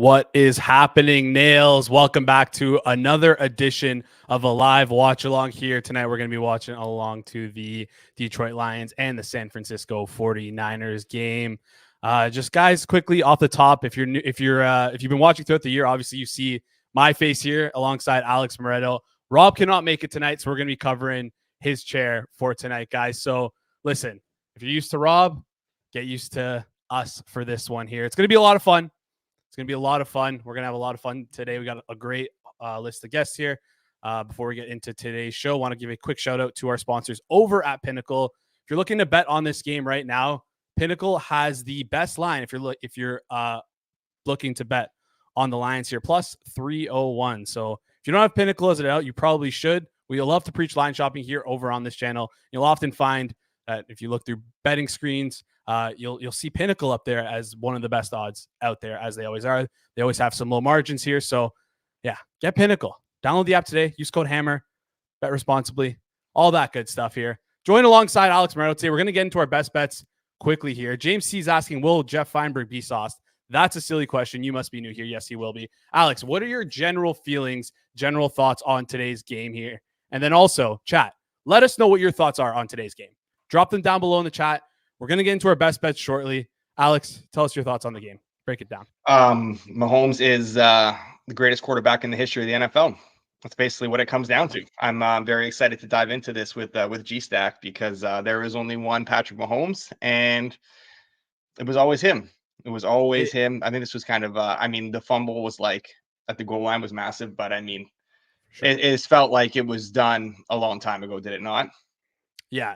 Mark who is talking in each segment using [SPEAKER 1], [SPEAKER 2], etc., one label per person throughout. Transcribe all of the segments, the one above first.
[SPEAKER 1] What is happening, Nails? Welcome back to another edition of a live watch along here. Tonight, we're going to be watching along to the Detroit Lions and the San Francisco 49ers game. Just guys, quickly off the top, if you've been watching throughout the year, obviously you see my face here alongside Alex Moretto. Rob cannot make it tonight, so we're going to be covering his chair for tonight, guys. So listen, if you're used to Rob, get used to us for this one here. It's going to be a lot of fun. It's going to be a lot of fun. We're going to have a lot of fun today. We got a great list of guests here. Before we get into today's show, I want to give a quick shout out to our sponsors over at Pinnacle. If you're looking to bet on this game right now, Pinnacle has the best line. If you're looking to bet on the Lions here, plus 301. So if you don't have Pinnacle as it out, you probably should. We love to preach line shopping here over on this channel. You'll often find that if you look through betting screens, you'll see Pinnacle up there as one of the best odds out there, as they always are. They always have some low margins here. So yeah, get Pinnacle. Download the app today. Use code HAMMER. Bet responsibly. All that good stuff here. Join alongside Alex Moretto today. We're going to get into our best bets quickly here. James C is asking, will Jeff Feinberg be sauced? That's a silly question. You must be new here. Yes, he will be. Alex, what are your general feelings, general thoughts on today's game here? And then also, chat, let us know what your thoughts are on today's game. Drop them down below in the chat. We're going to get into our best bets shortly. Alex, tell us your thoughts on the game. Break it down.
[SPEAKER 2] Mahomes is the greatest quarterback in the history of the NFL. That's basically what it comes down to. I'm very excited to dive into this with G-Stack because there is only one Patrick Mahomes, and it was always him. It was always him. I think this was kind of, the fumble was like at the goal line was massive, but sure. It felt like it was done a long time ago, did it not?
[SPEAKER 1] Yeah,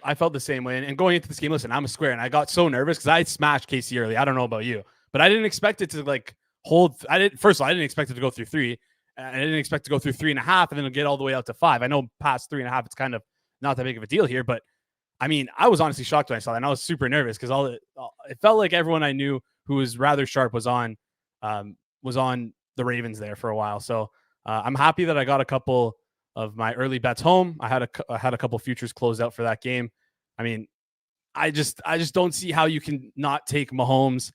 [SPEAKER 1] I felt the same way. And going into this game, listen, I'm a square, and I got so nervous because I smashed KC early. I don't know about you, but I didn't expect it to hold. First of all, I didn't expect it to go through 3. I didn't expect to go through 3.5 and then get all the way out to 5. I know past 3.5, it's kind of not that big of a deal here, but I was honestly shocked when I saw that, and I was super nervous because it felt like everyone I knew who was rather sharp was on the Ravens there for a while. So I'm happy that I got a couple of my early bets home. I had a couple futures closed out for that game. I just don't see how you can not take Mahomes,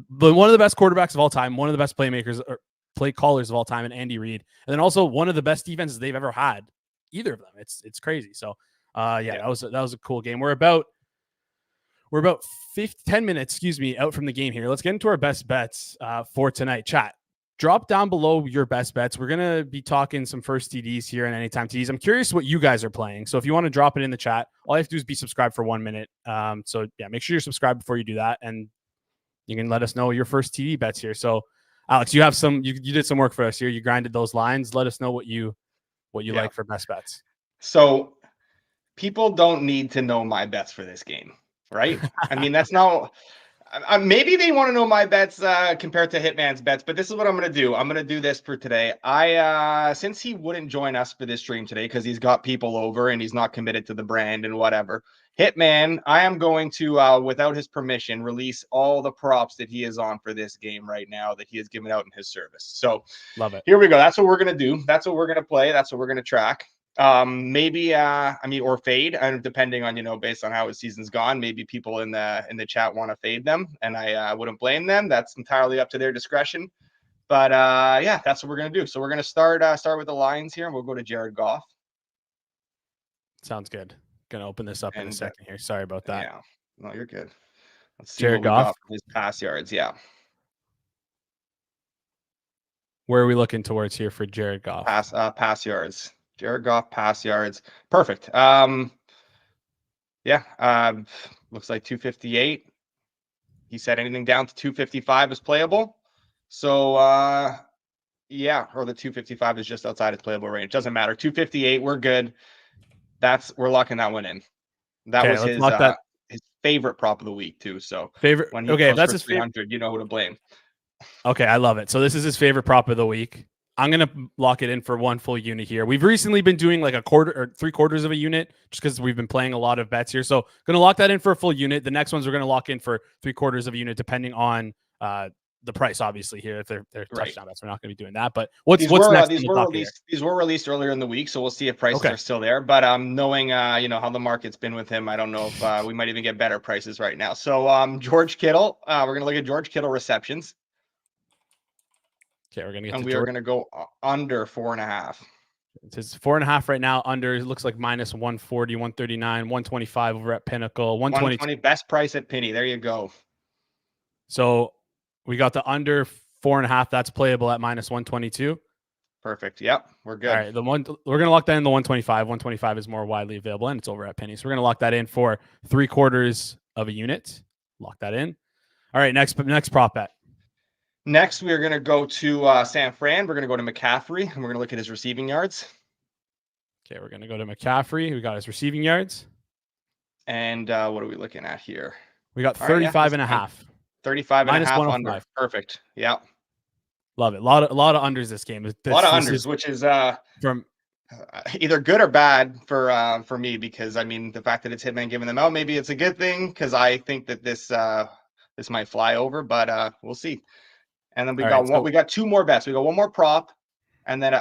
[SPEAKER 1] one of the best quarterbacks of all time, one of the best playmakers or play callers of all time, and Andy Reid, and then also one of the best defenses they've ever had. Either of them, it's crazy. So that was a cool game. We're about 10 minutes, out from the game here. Let's get into our best bets for tonight. Chat. Drop down below your best bets. We're going to be talking some first TDs here and anytime TDs. I'm curious what you guys are playing. So if you want to drop it in the chat, all you have to do is be subscribed for 1 minute. So yeah, make sure you're subscribed before you do that. And you can let us know your first TD bets here. So Alex, you have you did some work for us here. You grinded those lines. Let us know what you like for best bets.
[SPEAKER 2] So people don't need to know my bets for this game, right? That's not... maybe they want to know my bets compared to Hitman's bets, but this is what I'm going to do. I'm going to do this for today. Since he wouldn't join us for this stream today because he's got people over and he's not committed to the brand and whatever, Hitman, I am going to, without his permission, release all the props that he is on for this game right now that he has given out in his service. So
[SPEAKER 1] love it.
[SPEAKER 2] Here we go. That's what we're going to do. That's what we're going to play. That's what we're going to track. Maybe or fade, and depending on based on how his season's gone, maybe people in the chat want to fade them, and I wouldn't blame them. That's entirely up to their discretion. But yeah, that's what we're gonna do. So we're gonna start with the Lions here, and we'll go to Jared Goff.
[SPEAKER 1] Sounds good. Gonna open this up in a second here. Sorry about that.
[SPEAKER 2] Yeah, no, you're good. Let's see
[SPEAKER 1] Jared Goff,
[SPEAKER 2] his pass yards. Yeah.
[SPEAKER 1] Where are we looking towards here for Jared Goff?
[SPEAKER 2] Pass yards. Jared Goff pass yards. Perfect. Looks like 258. He said anything down to 255 is playable. So or the 255 is just outside his playable range. Doesn't matter. 258, we're good. We're locking that one in. That was his favorite prop of the week too. So
[SPEAKER 1] favorite.
[SPEAKER 2] When he
[SPEAKER 1] that's his
[SPEAKER 2] 300, favorite. You know who to blame.
[SPEAKER 1] Okay, I love it. So this is his favorite prop of the week. I'm going to lock it in for one full unit here. We've recently been doing like a quarter or 3/4 of a unit just because we've been playing a lot of bets here. So going to lock that in for a full unit. The next ones we're going to lock in for 3/4 of a unit, depending on the price, obviously, here. If they're touchdown bets, we're not going to be doing that. But what's next?
[SPEAKER 2] These were released earlier in the week, so we'll see if prices are still there. But knowing how the market's been with him, I don't know if we might even get better prices right now. So George Kittle, we're going to look at George Kittle receptions.
[SPEAKER 1] Okay, we're gonna get
[SPEAKER 2] And
[SPEAKER 1] to
[SPEAKER 2] we are
[SPEAKER 1] Jordan.
[SPEAKER 2] going to go under 4.5.
[SPEAKER 1] It's 4.5 right now. Under, it looks like minus 140, 139, 125 over at Pinnacle, 122.
[SPEAKER 2] 120 best price at Penny. There you go.
[SPEAKER 1] So we got the under 4.5. That's playable at minus 122.
[SPEAKER 2] Perfect. Yep, we're good.
[SPEAKER 1] All right, we're gonna lock that in the 125. 125 is more widely available, and it's over at Penny. So we're gonna lock that in for 3/4 of a unit. Lock that in. All right, next prop bet.
[SPEAKER 2] Next, we are going to go to San Fran. We're going to go to McCaffrey, and we're going to look at his receiving yards.
[SPEAKER 1] Okay, we're gonna go to McCaffrey. We got his receiving yards.
[SPEAKER 2] And what are we looking at here?
[SPEAKER 1] We got 35 and a half.
[SPEAKER 2] 35 and a half under.
[SPEAKER 1] 105.
[SPEAKER 2] Perfect. Yeah.
[SPEAKER 1] Love it. A lot of unders this game.
[SPEAKER 2] A lot of unders, which is
[SPEAKER 1] from
[SPEAKER 2] either good or bad for me, because I mean the fact that it's Hitman giving them out, maybe it's a good thing because I think that this might fly over, but we'll see. And then we got two more bets. We got one more prop, and then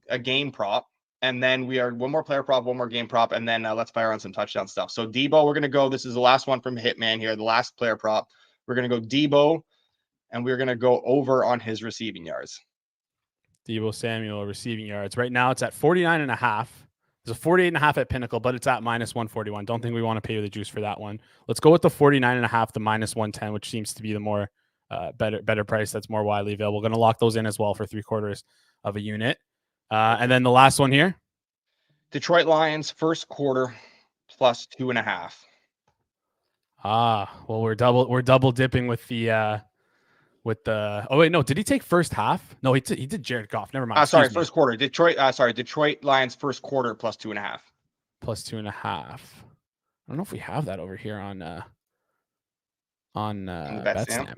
[SPEAKER 2] a game prop, and then we are one more player prop, one more game prop, and then let's fire on some touchdown stuff. So Debo, we're gonna go. This is the last one from Hitman here, the last player prop. We're gonna go Debo, and we're gonna go over on his receiving yards.
[SPEAKER 1] Debo Samuel receiving yards. Right now it's at 49.5. There's a 48.5 at Pinnacle, but it's at minus 141. Don't think we want to pay the juice for that one. Let's go with the 49.5, the minus 110, which seems to be the more better price. That's more widely available. Going to lock those in as well for 3/4 of a unit. And then the last one here.
[SPEAKER 2] Detroit Lions first quarter plus 2.5.
[SPEAKER 1] Well, we're double dipping with the oh wait, no, did he take first half? No, he did Jared Goff. Never mind.
[SPEAKER 2] First quarter. Detroit Lions first quarter plus 2.5.
[SPEAKER 1] Plus 2.5. I don't know if we have that over here on BetSnap.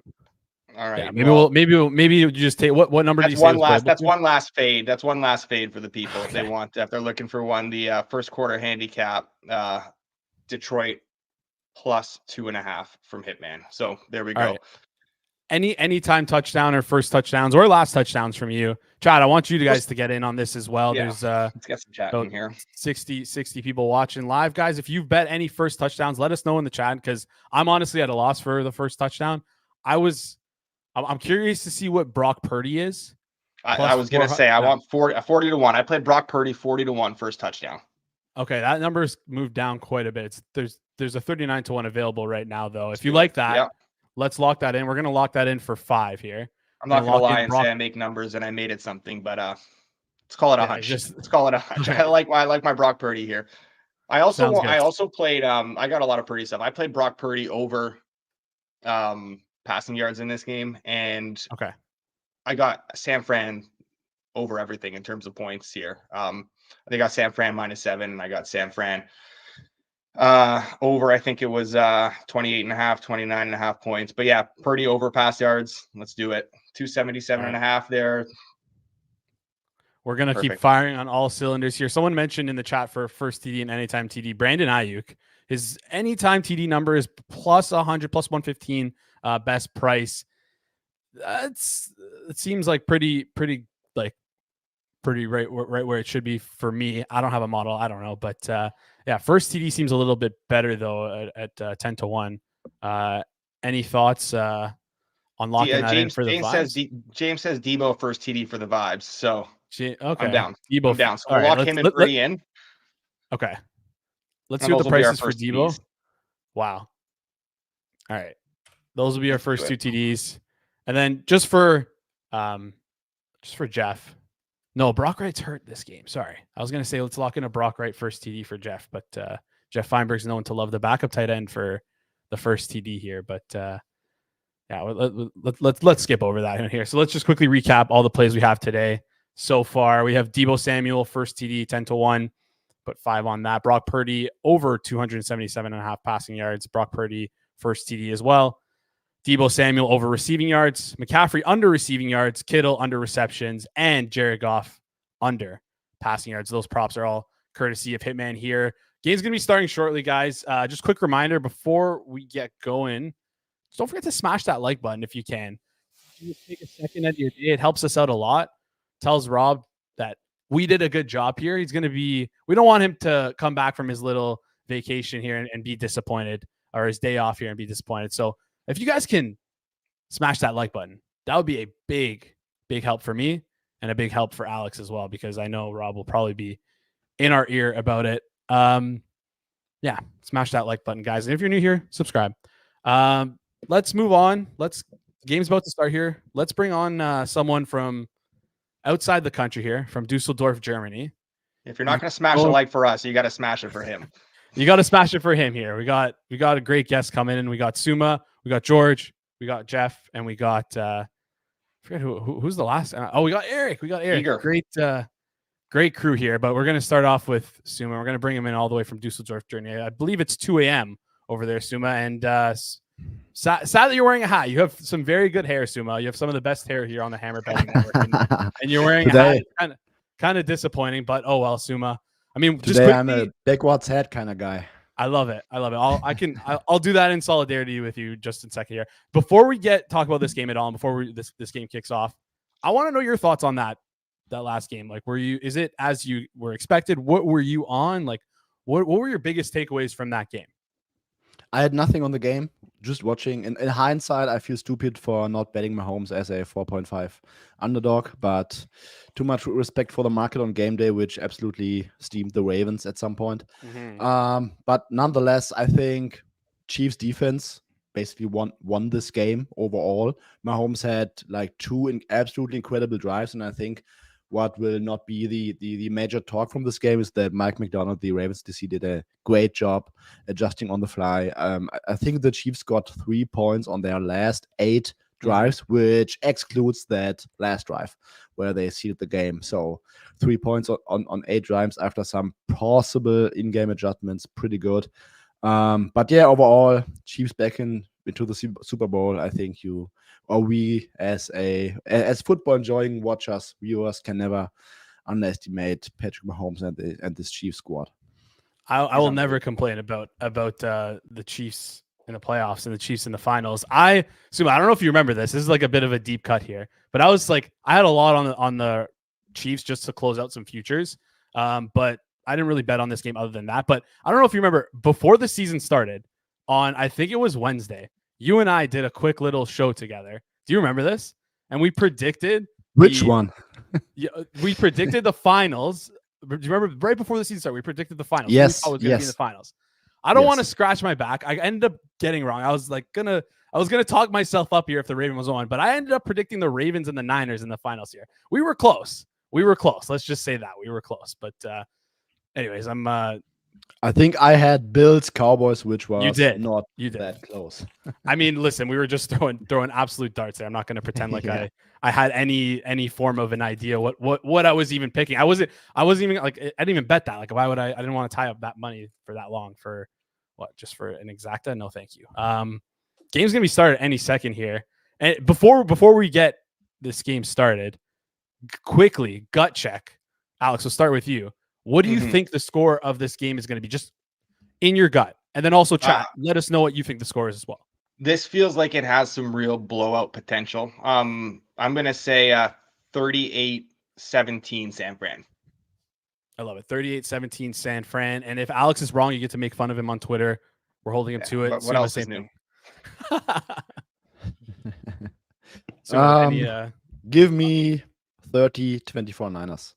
[SPEAKER 2] All right.
[SPEAKER 1] Yeah, maybe you just take what number do you say?
[SPEAKER 2] That's one last fade. That's one last fade for the people if they're looking for one. The first quarter handicap, Detroit plus 2.5 from Hitman. So there we go.
[SPEAKER 1] Right. Anytime touchdown or first touchdowns or last touchdowns from you, Chad. I want you guys to get in on this as well.
[SPEAKER 2] Yeah,
[SPEAKER 1] there's
[SPEAKER 2] let's get some chat in here.
[SPEAKER 1] 60 people watching live, guys. If you've bet any first touchdowns, let us know in the chat, because I'm honestly at a loss for the first touchdown. I'm curious to see what Brock Purdy is.
[SPEAKER 2] I was gonna say I want 40 to 1. I played Brock Purdy 40 to 1 first touchdown.
[SPEAKER 1] Okay, that number's moved down quite a bit. There's a 39 to 1 available right now, though. If you like that, let's lock that in. We're gonna lock that in for 5 here.
[SPEAKER 2] I'm not gonna lie and say I make numbers and I made it something, but let's call it a hunch. Let's call it a hunch. Okay. I like my Brock Purdy here. I also played I got a lot of Purdy stuff. I played Brock Purdy over passing yards in this game, and I got San Fran over everything in terms of points here. I got San Fran -7, and I got San Fran over, I think it was 28.5, 29.5 points. But yeah, Purdy over pass yards. Let's do it. 277.5 there.
[SPEAKER 1] We're going to keep firing on all cylinders here. Someone mentioned in the chat for first TD and anytime TD, Brandon Ayuk. His anytime TD number is plus 100, plus 115 best price. It seems like pretty right where it should be for me. I don't have a model. I don't know. But yeah, first TD seems a little bit better, though, at 10 to 1. Any thoughts on locking that in for the vibes?
[SPEAKER 2] James says Debo first TD for the vibes. So
[SPEAKER 1] okay,
[SPEAKER 2] I'm down.
[SPEAKER 1] Debo,
[SPEAKER 2] I'm down. So we'll lock him and Purdy in.
[SPEAKER 1] Okay. Let's see what the price is for Debo. TDs. Wow. All right. Those will be our first 2 TDs. And then just for Jeff. No, Brock Wright's hurt this game. Sorry. I was going to say let's lock in a Brock Wright first TD for Jeff, but Jeff Feinberg's known to love the backup tight end for the first TD here. But yeah, let's skip over that in here. So let's just quickly recap all the plays we have today. So far, we have Debo Samuel first TD 10 to 1. Put 5 on that. Brock Purdy over 277.5 passing yards. Brock Purdy first TD as well. Debo Samuel over receiving yards. McCaffrey under receiving yards. Kittle under receptions. And Jared Goff under passing yards. Those props are all courtesy of Hitman here. Game's going to be starting shortly, guys. Just quick reminder before we get going, just don't forget to smash that like button if you can. Just take a second out of your day. It helps us out a lot. Tells Rob that we did a good job here. He's going to be, we don't want him to come back from his little vacation here and be disappointed, or his day off here and be disappointed. So if you guys can smash that like button, that would be a big, big help for me and a big help for Alex as well, because I know Rob will probably be in our ear about it. Yeah, smash that like button, guys. And if you're new here, subscribe. Let's move on. Game's about to start here. Let's bring on someone from outside the country here, from Dusseldorf, Germany.
[SPEAKER 2] If you're not going to smash a like for us, you got to smash it for him.
[SPEAKER 1] You got to smash it for him here. We got a great guest coming in. We got Suma, we got George, we got Jeff, and we got I forget who's the last. We got Eric. We got Eric.
[SPEAKER 2] Eager.
[SPEAKER 1] Great crew here. But we're going to start off with Suma. We're going to bring him in all the way from Dusseldorf, Germany. I believe it's 2 a.m. over there, Suma. And sad that you're wearing a hat. You have some very good hair, Suma. You have some of the best hair here on the Hammer Betting Network, and you're wearing a hat. Kind of disappointing, but oh well, Suma. I mean, just quickly,
[SPEAKER 3] I'm a backwards hat kind of guy.
[SPEAKER 1] I love it. I'll do that in solidarity with you just in a second here. Before we talk about this game at all, and before this game kicks off, I want to know your thoughts on that last game. Like, is it as you were expected? What were you on? Like, what were your biggest takeaways from that game?
[SPEAKER 3] I had nothing on the game, just watching. In hindsight, I feel stupid for not betting Mahomes as a 4.5 underdog, but too much respect for the market on game day, which absolutely steamed the Ravens at some point. Mm-hmm. But nonetheless, I think Chiefs defense basically won this game overall. Mahomes had like 2 absolutely incredible drives, and I think what will not be the major talk from this game is that Mike McDonald, the Ravens DC, did a great job adjusting on the fly. I think the Chiefs got 3 points on their last 8 drives, which excludes that last drive where they sealed the game. So 3 points on 8 drives after some possible in-game adjustments, pretty good. But yeah, overall, Chiefs back into the Super Bowl. I think we as football enjoying watchers, viewers can never underestimate Patrick Mahomes and this Chiefs squad.
[SPEAKER 1] I will never complain about the Chiefs in the playoffs and the Chiefs in the finals. I don't know if you remember this. This is like a bit of a deep cut here, but I had a lot on the Chiefs just to close out some futures. But I didn't really bet on this game other than that. But I don't know if you remember, before the season started, I think it was Wednesday, you and I did a quick little show together. Do you remember this? And we predicted
[SPEAKER 3] which one?
[SPEAKER 1] We predicted the finals. Do you remember right before the season started? We predicted the finals.
[SPEAKER 3] Yes,
[SPEAKER 1] I was going to be in the finals. I don't want to scratch my back. I ended up getting wrong. I was gonna talk myself up here if the Ravens was on, but I ended up predicting the Ravens and the Niners in the finals here. We were close. Let's just say that we were close. But anyways,
[SPEAKER 3] I think I had Bills Cowboys, which was not that close.
[SPEAKER 1] I mean, listen, we were just throwing absolute darts there. I'm not going to pretend like I had any form of an idea what I was even picking. I wasn't even like, I didn't even bet that. Like, why would I didn't want to tie up that money for that long for what? Just for an exacta? No, thank you. Game's gonna be started any second here. And before we get this game started, quickly gut check. Alex, we'll start with you. What do you think the score of this game is going to be, just in your gut? And then also chat, let us know what you think the score is as well.
[SPEAKER 2] This feels like it has some real blowout potential. I'm going to say 38-17 San Fran.
[SPEAKER 1] I love it. 38-17 San Fran. And if Alex is wrong, you get to make fun of him on Twitter. We're holding him to it.
[SPEAKER 2] What else is new?
[SPEAKER 3] Give me 30-24 Niners.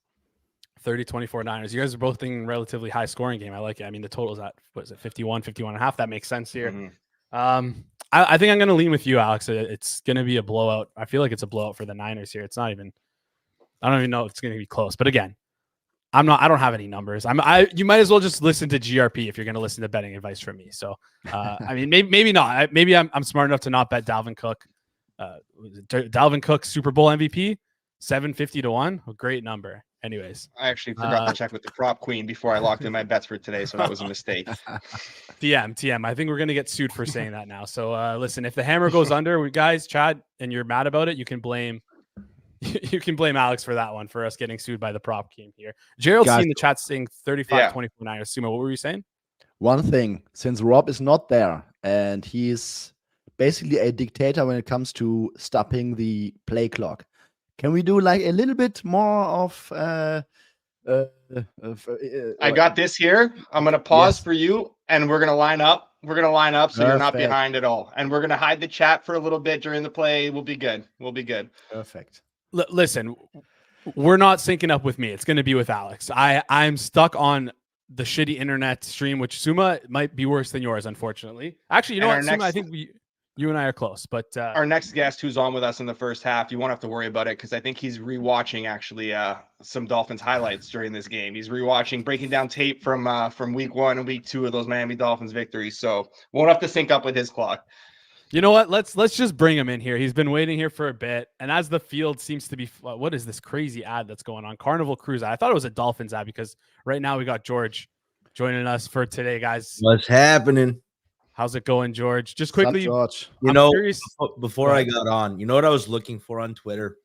[SPEAKER 1] 30-24 Niners. You guys are both thinking relatively high scoring game. I like it. I mean, the total is at, what is it, 51 and a half. That makes sense here. Mm-hmm. I think I'm going to lean with you, Alex. It's going to be a blowout. I feel like it's a blowout for the Niners here. I don't even know if it's going to be close. But again, I don't have any numbers. You might as well just listen to GRP if you're going to listen to betting advice from me. So, I mean, maybe not. Maybe I'm smart enough to not bet Dalvin Cook. Dalvin Cook Super Bowl MVP, 750-1. A great number. Anyways,
[SPEAKER 2] I actually forgot to check with the prop queen before I locked in my bets for today, so that was a mistake.
[SPEAKER 1] TM. I think we're gonna get sued for saying that now. So listen, if the hammer goes under, guys, Chad, and you're mad about it, you can blame Alex for that one, for us getting sued by the prop king here. Gerald's seen the chat saying 35-24 Niners. Sumo, what were you saying?
[SPEAKER 3] One thing, since Rob is not there and he's basically a dictator when it comes to stopping the play clock, can we do like a little bit more of
[SPEAKER 2] I got this here. I'm going to pause for you, and we're going to line up. We're going to line up so you're not behind at all. And we're going to hide the chat for a little bit during the play. We'll be good.
[SPEAKER 3] Perfect.
[SPEAKER 1] Listen, we're not syncing up with me. It's going to be with Alex. I'm stuck on the shitty internet stream, which Suma might be worse than yours, unfortunately. Actually, you know what, Suma? I think you and I are close. But
[SPEAKER 2] our next guest who's on with us in the first half, you won't have to worry about it because I think he's rewatching actually some Dolphins highlights during this game. He's rewatching, breaking down tape from week 1 and week 2 of those Miami Dolphins victories. So won't have to sync up with his clock.
[SPEAKER 1] You know what? Let's just bring him in here. He's been waiting here for a bit, and as the field seems to be, what is this crazy ad that's going on? Carnival Cruise. I thought it was a Dolphins ad because right now we got George joining us for today, guys.
[SPEAKER 4] What's happening?
[SPEAKER 1] How's it going, George? Just quickly,
[SPEAKER 3] George.
[SPEAKER 4] You know, before I got on, you know what I was looking for on Twitter?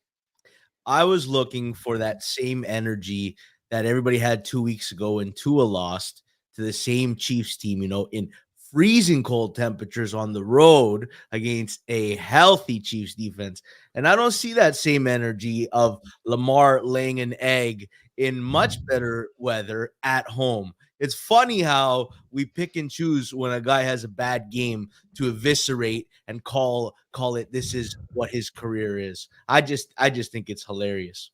[SPEAKER 4] I was looking for that same energy that everybody had 2 weeks ago when Tua lost to the same Chiefs team, you know, in freezing cold temperatures on the road against a healthy Chiefs defense. And I don't see that same energy of Lamar laying an egg in much better weather at home. It's funny how we pick and choose when a guy has a bad game to eviscerate and call it this is what his career is. I just think it's hilarious.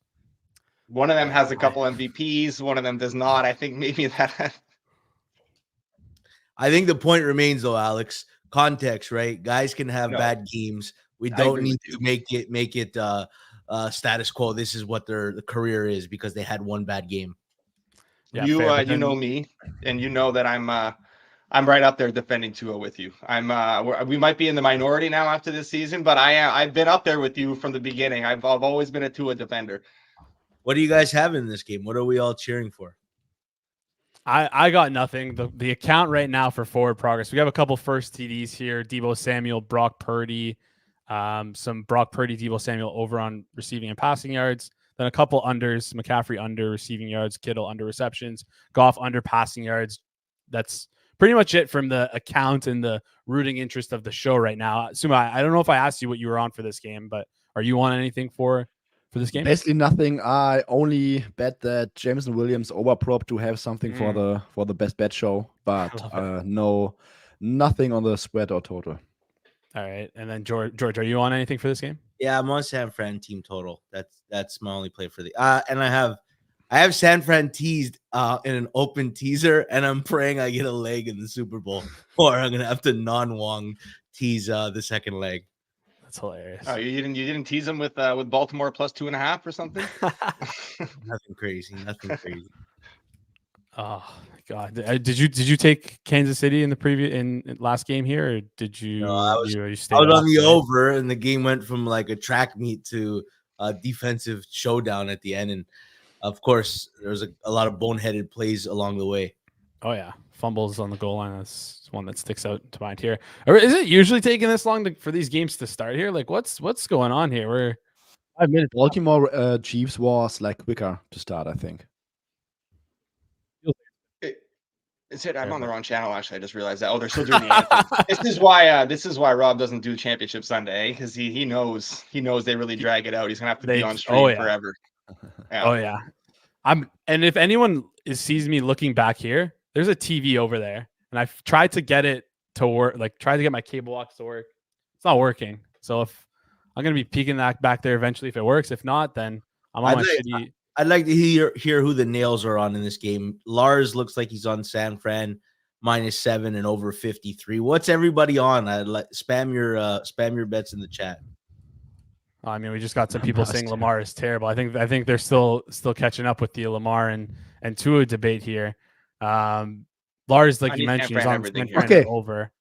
[SPEAKER 2] One of them has a couple MVPs, one of them does not. I think maybe that
[SPEAKER 4] I think the point remains though, Alex, context, right? Guys can have bad games. We don't need to make it status quo. This is what the career is because they had one bad game.
[SPEAKER 2] Yeah, you know me, and you know that I'm right up there defending Tua with you. We might be in the minority now after this season, but I've been up there with you from the beginning. I've always been a Tua defender.
[SPEAKER 4] What do you guys have in this game? What are we all cheering for?
[SPEAKER 1] I got nothing. The account right now for forward progress. We have a couple first TDs here. Deebo Samuel, Brock Purdy, some Brock Purdy, Deebo Samuel over on receiving and passing yards. Then a couple unders, McCaffrey under receiving yards, Kittle under receptions, Goff under passing yards. That's pretty much it from the account and the rooting interest of the show right now. Suma, I don't know if I asked you what you were on for this game, but are you on anything for this game?
[SPEAKER 3] Basically nothing. I only bet that Jameson Williams overprop to have something for the best bet show, but nothing on the spread or total.
[SPEAKER 1] All right, and then George, are you on anything for this game?
[SPEAKER 4] Yeah, I'm on San Fran team total. That's my only play for the and I have San Fran teased in an open teaser, and I'm praying I get a leg in the Super Bowl, or I'm gonna have to non-Wong tease the second leg.
[SPEAKER 1] That's hilarious.
[SPEAKER 2] Oh, you didn't tease him with Baltimore plus 2.5 or something?
[SPEAKER 4] Nothing crazy.
[SPEAKER 1] Oh my God! Did you take Kansas City in the in last game here, or did you?
[SPEAKER 4] No, I was
[SPEAKER 1] you
[SPEAKER 4] on the over, and the game went from like a track meet to a defensive showdown at the end, and of course there was a lot of boneheaded plays along the way.
[SPEAKER 1] Oh yeah, fumbles on the goal line. That's one that sticks out to mind here. Or is it usually taking this long for these games to start here? Like what's going on here? We're 5 minutes.
[SPEAKER 3] Baltimore Chiefs was like quicker to start, I think.
[SPEAKER 2] I'm on the wrong channel. Actually, I just realized that. Oh, they're still doing the anthem. This is why Rob doesn't do Championship Sunday, because he knows they really drag it out. He's gonna have to be on stream forever.
[SPEAKER 1] Yeah. Oh yeah. And if anyone sees me looking back here, there's a TV over there, and I've tried to get it to work. Like tried to get my cable box to work. It's not working. So if I'm gonna be peeking that back there eventually, if it works. If not, then I'm on my shitty.
[SPEAKER 4] I'd like to hear who the nails are on in this game. Lars looks like he's on San Fran -7 and over 53. What's everybody on? I'd like spam your bets in the chat.
[SPEAKER 1] I mean, we just got some people saying Lamar is terrible. I think they're still catching up with the Lamar and Tua debate here. Lars, like you mentioned, he's on San Fran over.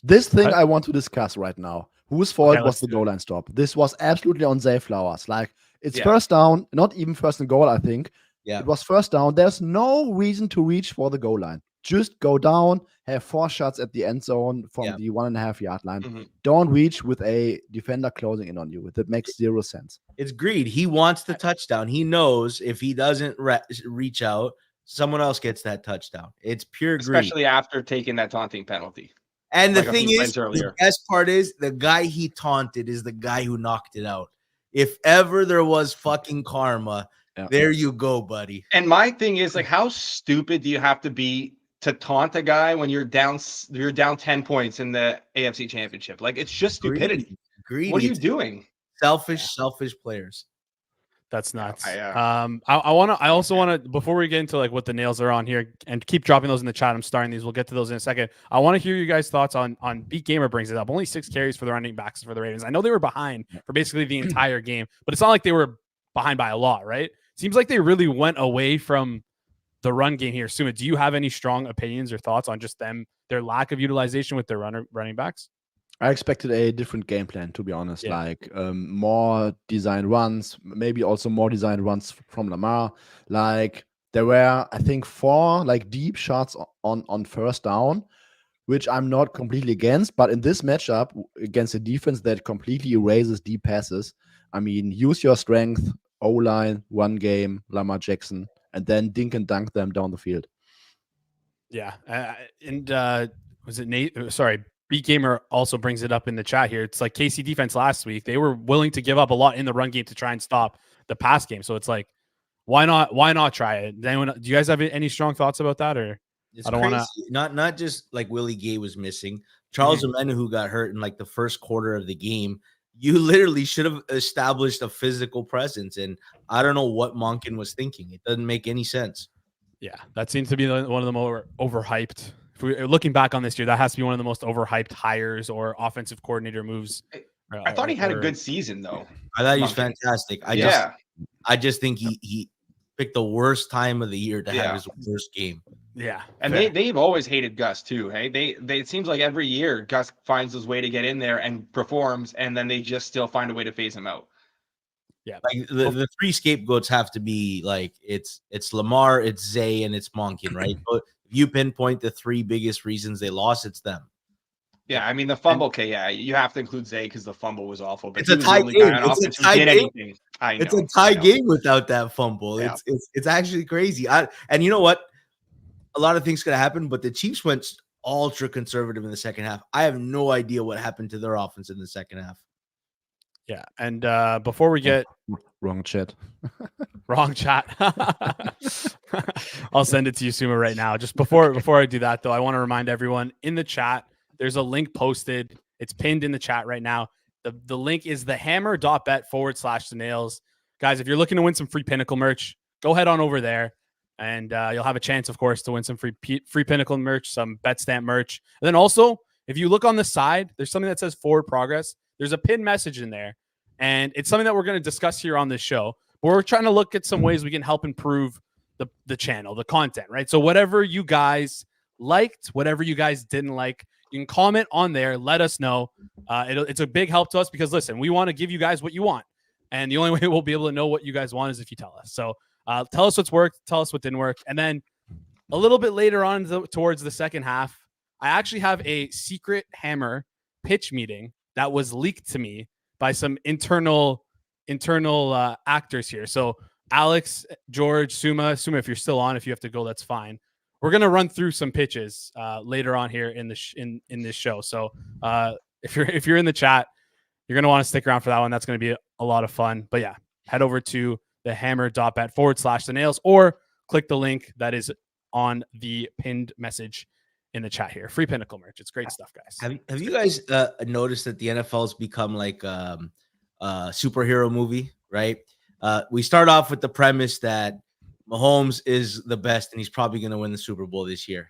[SPEAKER 3] This thing I want to discuss right now. Whose fault was the goal line stop? This was absolutely on Zay Flowers. Like, it's first down, not even first and goal, I think.
[SPEAKER 4] Yeah.
[SPEAKER 3] It was first down. There's no reason to reach for the goal line. Just go down, have 4 shots at the end zone from the 1.5 yard line. Mm-hmm. Don't reach with a defender closing in on you. That makes 0 sense.
[SPEAKER 4] It's greed. He wants the touchdown. He knows if he doesn't reach out, someone else gets that touchdown. It's pure greed.
[SPEAKER 2] Especially after taking that taunting penalty.
[SPEAKER 4] And the thing is, the best part is the guy he taunted is the guy who knocked it out. If ever there was fucking karma, there you go, buddy.
[SPEAKER 2] And my thing is, like, how stupid do you have to be to taunt a guy when you're down 10 points in the AFC Championship? Like, it's just stupidity.
[SPEAKER 4] Greedy.
[SPEAKER 2] What are you doing?
[SPEAKER 4] Selfish players.
[SPEAKER 1] That's nuts.
[SPEAKER 2] I
[SPEAKER 1] I also want to, before we get into like what the nails are on here, and keep dropping those in the chat. I'm starting these. We'll get to those in a second. I want to hear you guys' thoughts on Beat Gamer brings it up. Only 6 carries for the running backs for the Ravens. I know they were behind for basically the entire game, but it's not like they were behind by a lot, right? Seems like they really went away from the run game here. Suma, do you have any strong opinions or thoughts on just their lack of utilization with their running backs?
[SPEAKER 3] I expected a different game plan, to be honest.
[SPEAKER 1] Yeah.
[SPEAKER 3] Like more designed runs, maybe also more designed runs from Lamar. Like there were, I think, 4 like deep shots on first down, which I'm not completely against. But in this matchup against a defense that completely erases deep passes, I mean, use your strength, O-line, one game, Lamar Jackson, and then dink and dunk them down the field.
[SPEAKER 1] Yeah, and was it Nate? Sorry, Beat Gamer also brings it up in the chat here. It's like KC defense last week. They were willing to give up a lot in the run game to try and stop the pass game. So it's like, why not? Why not try it? Do you guys have any strong thoughts about that? Or
[SPEAKER 4] it's
[SPEAKER 1] I don't
[SPEAKER 4] crazy.
[SPEAKER 1] want to.
[SPEAKER 4] Not just like Willie Gay was missing. Charles Omenu, who got hurt in like the first quarter of the game. You literally should have established a physical presence, and I don't know what Monken was thinking. It doesn't make any sense.
[SPEAKER 1] Yeah, that seems to be one of the more overhyped. If we're looking back on this year, that has to be one of the most overhyped hires or offensive coordinator moves.
[SPEAKER 2] I thought he had a good season, though.
[SPEAKER 4] I thought he was fantastic. I just think he picked the worst time of the year to have his worst game.
[SPEAKER 1] Yeah,
[SPEAKER 2] and they've always hated Gus too. Hey, they it seems like every year Gus finds his way to get in there and performs, and then they just still find a way to phase him out.
[SPEAKER 4] Yeah, like the 3 scapegoats have to be like it's Lamar, it's Zay, and it's Monken, right? But if you pinpoint the 3 biggest reasons they lost, it's them.
[SPEAKER 2] Yeah, I mean the fumble. Okay, yeah, you have to include Zay because the fumble was awful. But
[SPEAKER 4] it's a tie game. It's a tie game. It's a tie game without that fumble. Yeah. It's actually crazy. And you know what? A lot of things could happen, but the Chiefs went ultra conservative in the second half. I have no idea what happened to their offense in the second half.
[SPEAKER 1] Yeah, and before we get
[SPEAKER 3] wrong chat,
[SPEAKER 1] I'll send it to you, Suma, right now. Just before I do that, though, I want to remind everyone in the chat. There's a link posted. It's pinned in the chat right now. The link is thehammer.bet/the nails. Guys, if you're looking to win some free Pinnacle merch, go head on over there, and you'll have a chance, of course, to win some free Pinnacle merch, some bet stamp merch. And then also, if you look on the side, there's something that says forward progress. There's a pinned message in there, and it's something that we're going to discuss here on this show. But we're trying to look at some ways we can help improve the channel, the content, right? So whatever you guys liked, whatever you guys didn't like, you can comment on there. Let us know. It's a big help to us because, listen, we want to give you guys what you want. And the only way we'll be able to know what you guys want is if you tell us. So tell us what's worked, tell us what didn't work. And then a little bit later on towards the second half, I actually have a secret Hammer pitch meeting that was leaked to me by some internal actors here. So Alex, George, Suma, if you're still on, if you have to go, that's fine. We're going to run through some pitches later on here in this show. So if you're in the chat, you're going to want to stick around for that one. That's going to be a lot of fun. But yeah, head over to thehammer.bet/the nails or click the link that is on the pinned message in the chat here. Free Pinnacle merch. It's great stuff, guys.
[SPEAKER 4] Have you guys noticed that the NFL has become like a superhero movie, right? We start off with the premise that Mahomes is the best and he's probably going to win the Super Bowl this year.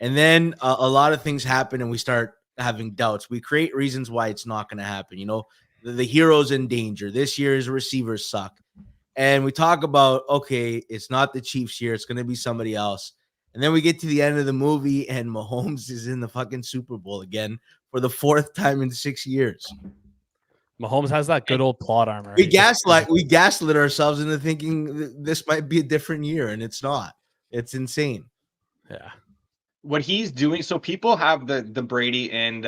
[SPEAKER 4] And then a lot of things happen and we start having doubts. We create reasons why it's not going to happen. You know, the hero's in danger. This year's receivers suck. And we talk about, okay, it's not the Chiefs year. It's going to be somebody else. And then we get to the end of the movie and Mahomes is in the fucking Super Bowl again for the 4th time in 6 years.
[SPEAKER 1] Mahomes has that good old plot armor.
[SPEAKER 4] We gaslit ourselves into thinking this might be a different year, and it's not. It's insane.
[SPEAKER 1] Yeah.
[SPEAKER 2] What he's doing, so people have the Brady and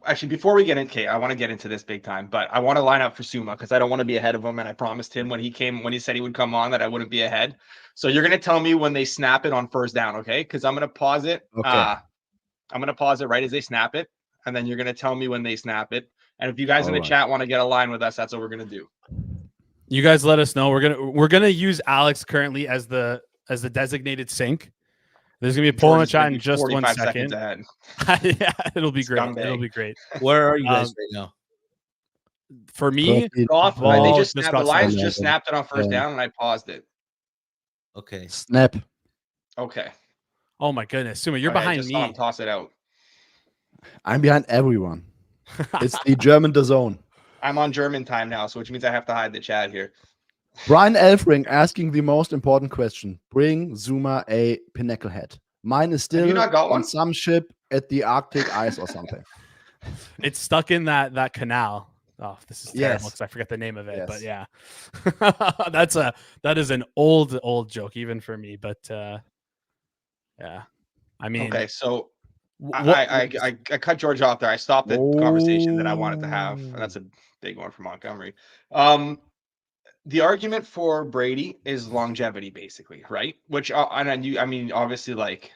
[SPEAKER 2] actually before we get into, I want to get into this big time, but I want to line up for Suma because I don't want to be ahead of him, and I promised him when he said he would come on that I wouldn't be ahead. So you're gonna tell me when they snap it on first down, okay? Because I'm gonna pause it.
[SPEAKER 3] Okay.
[SPEAKER 2] I'm gonna pause it right as they snap it, and then you're gonna tell me when they snap it. And if you guys in the chat want to get a line with us, that's what we're gonna do.
[SPEAKER 1] You guys let us know. We're gonna use Alex currently as the designated sync. There's gonna be a poll in the chat in just 1 second. Yeah, it'll be great. It'll be great.
[SPEAKER 4] Where are you guys right now?
[SPEAKER 1] For me,
[SPEAKER 2] Goff,
[SPEAKER 1] ball
[SPEAKER 2] they
[SPEAKER 1] just got
[SPEAKER 2] the Lions
[SPEAKER 3] snapped.
[SPEAKER 2] just snapped it on first
[SPEAKER 3] Yeah.
[SPEAKER 2] down, and I paused it.
[SPEAKER 4] Okay.
[SPEAKER 3] Snap.
[SPEAKER 2] Okay.
[SPEAKER 1] Oh my goodness, Suma, you're
[SPEAKER 2] Okay, I
[SPEAKER 1] behind
[SPEAKER 2] just saw him
[SPEAKER 1] me.
[SPEAKER 2] toss it out.
[SPEAKER 3] I'm behind everyone. It's the German DAZN.
[SPEAKER 2] I'm on German time now, so which means I have to hide the chat here.
[SPEAKER 3] Brian Elfring asking the most important question. Bring Zuma a Pinnacle head. Mine is
[SPEAKER 2] Have you
[SPEAKER 3] still
[SPEAKER 2] not got
[SPEAKER 3] on
[SPEAKER 2] one?
[SPEAKER 3] some ship at the Arctic ice or something.
[SPEAKER 1] It's stuck in that canal. Oh, this is terrible
[SPEAKER 3] Yes.
[SPEAKER 1] because I forget the name of it. But
[SPEAKER 3] Yes.
[SPEAKER 1] yeah, that is an old joke even for me. But yeah, I mean,
[SPEAKER 2] Okay, so
[SPEAKER 1] what?
[SPEAKER 2] I cut George off there. I stopped the conversation that I wanted to have. And that's
[SPEAKER 3] Oh.
[SPEAKER 2] a big one for Montgomery. The argument for Brady is longevity, basically, right? Which I mean, obviously, like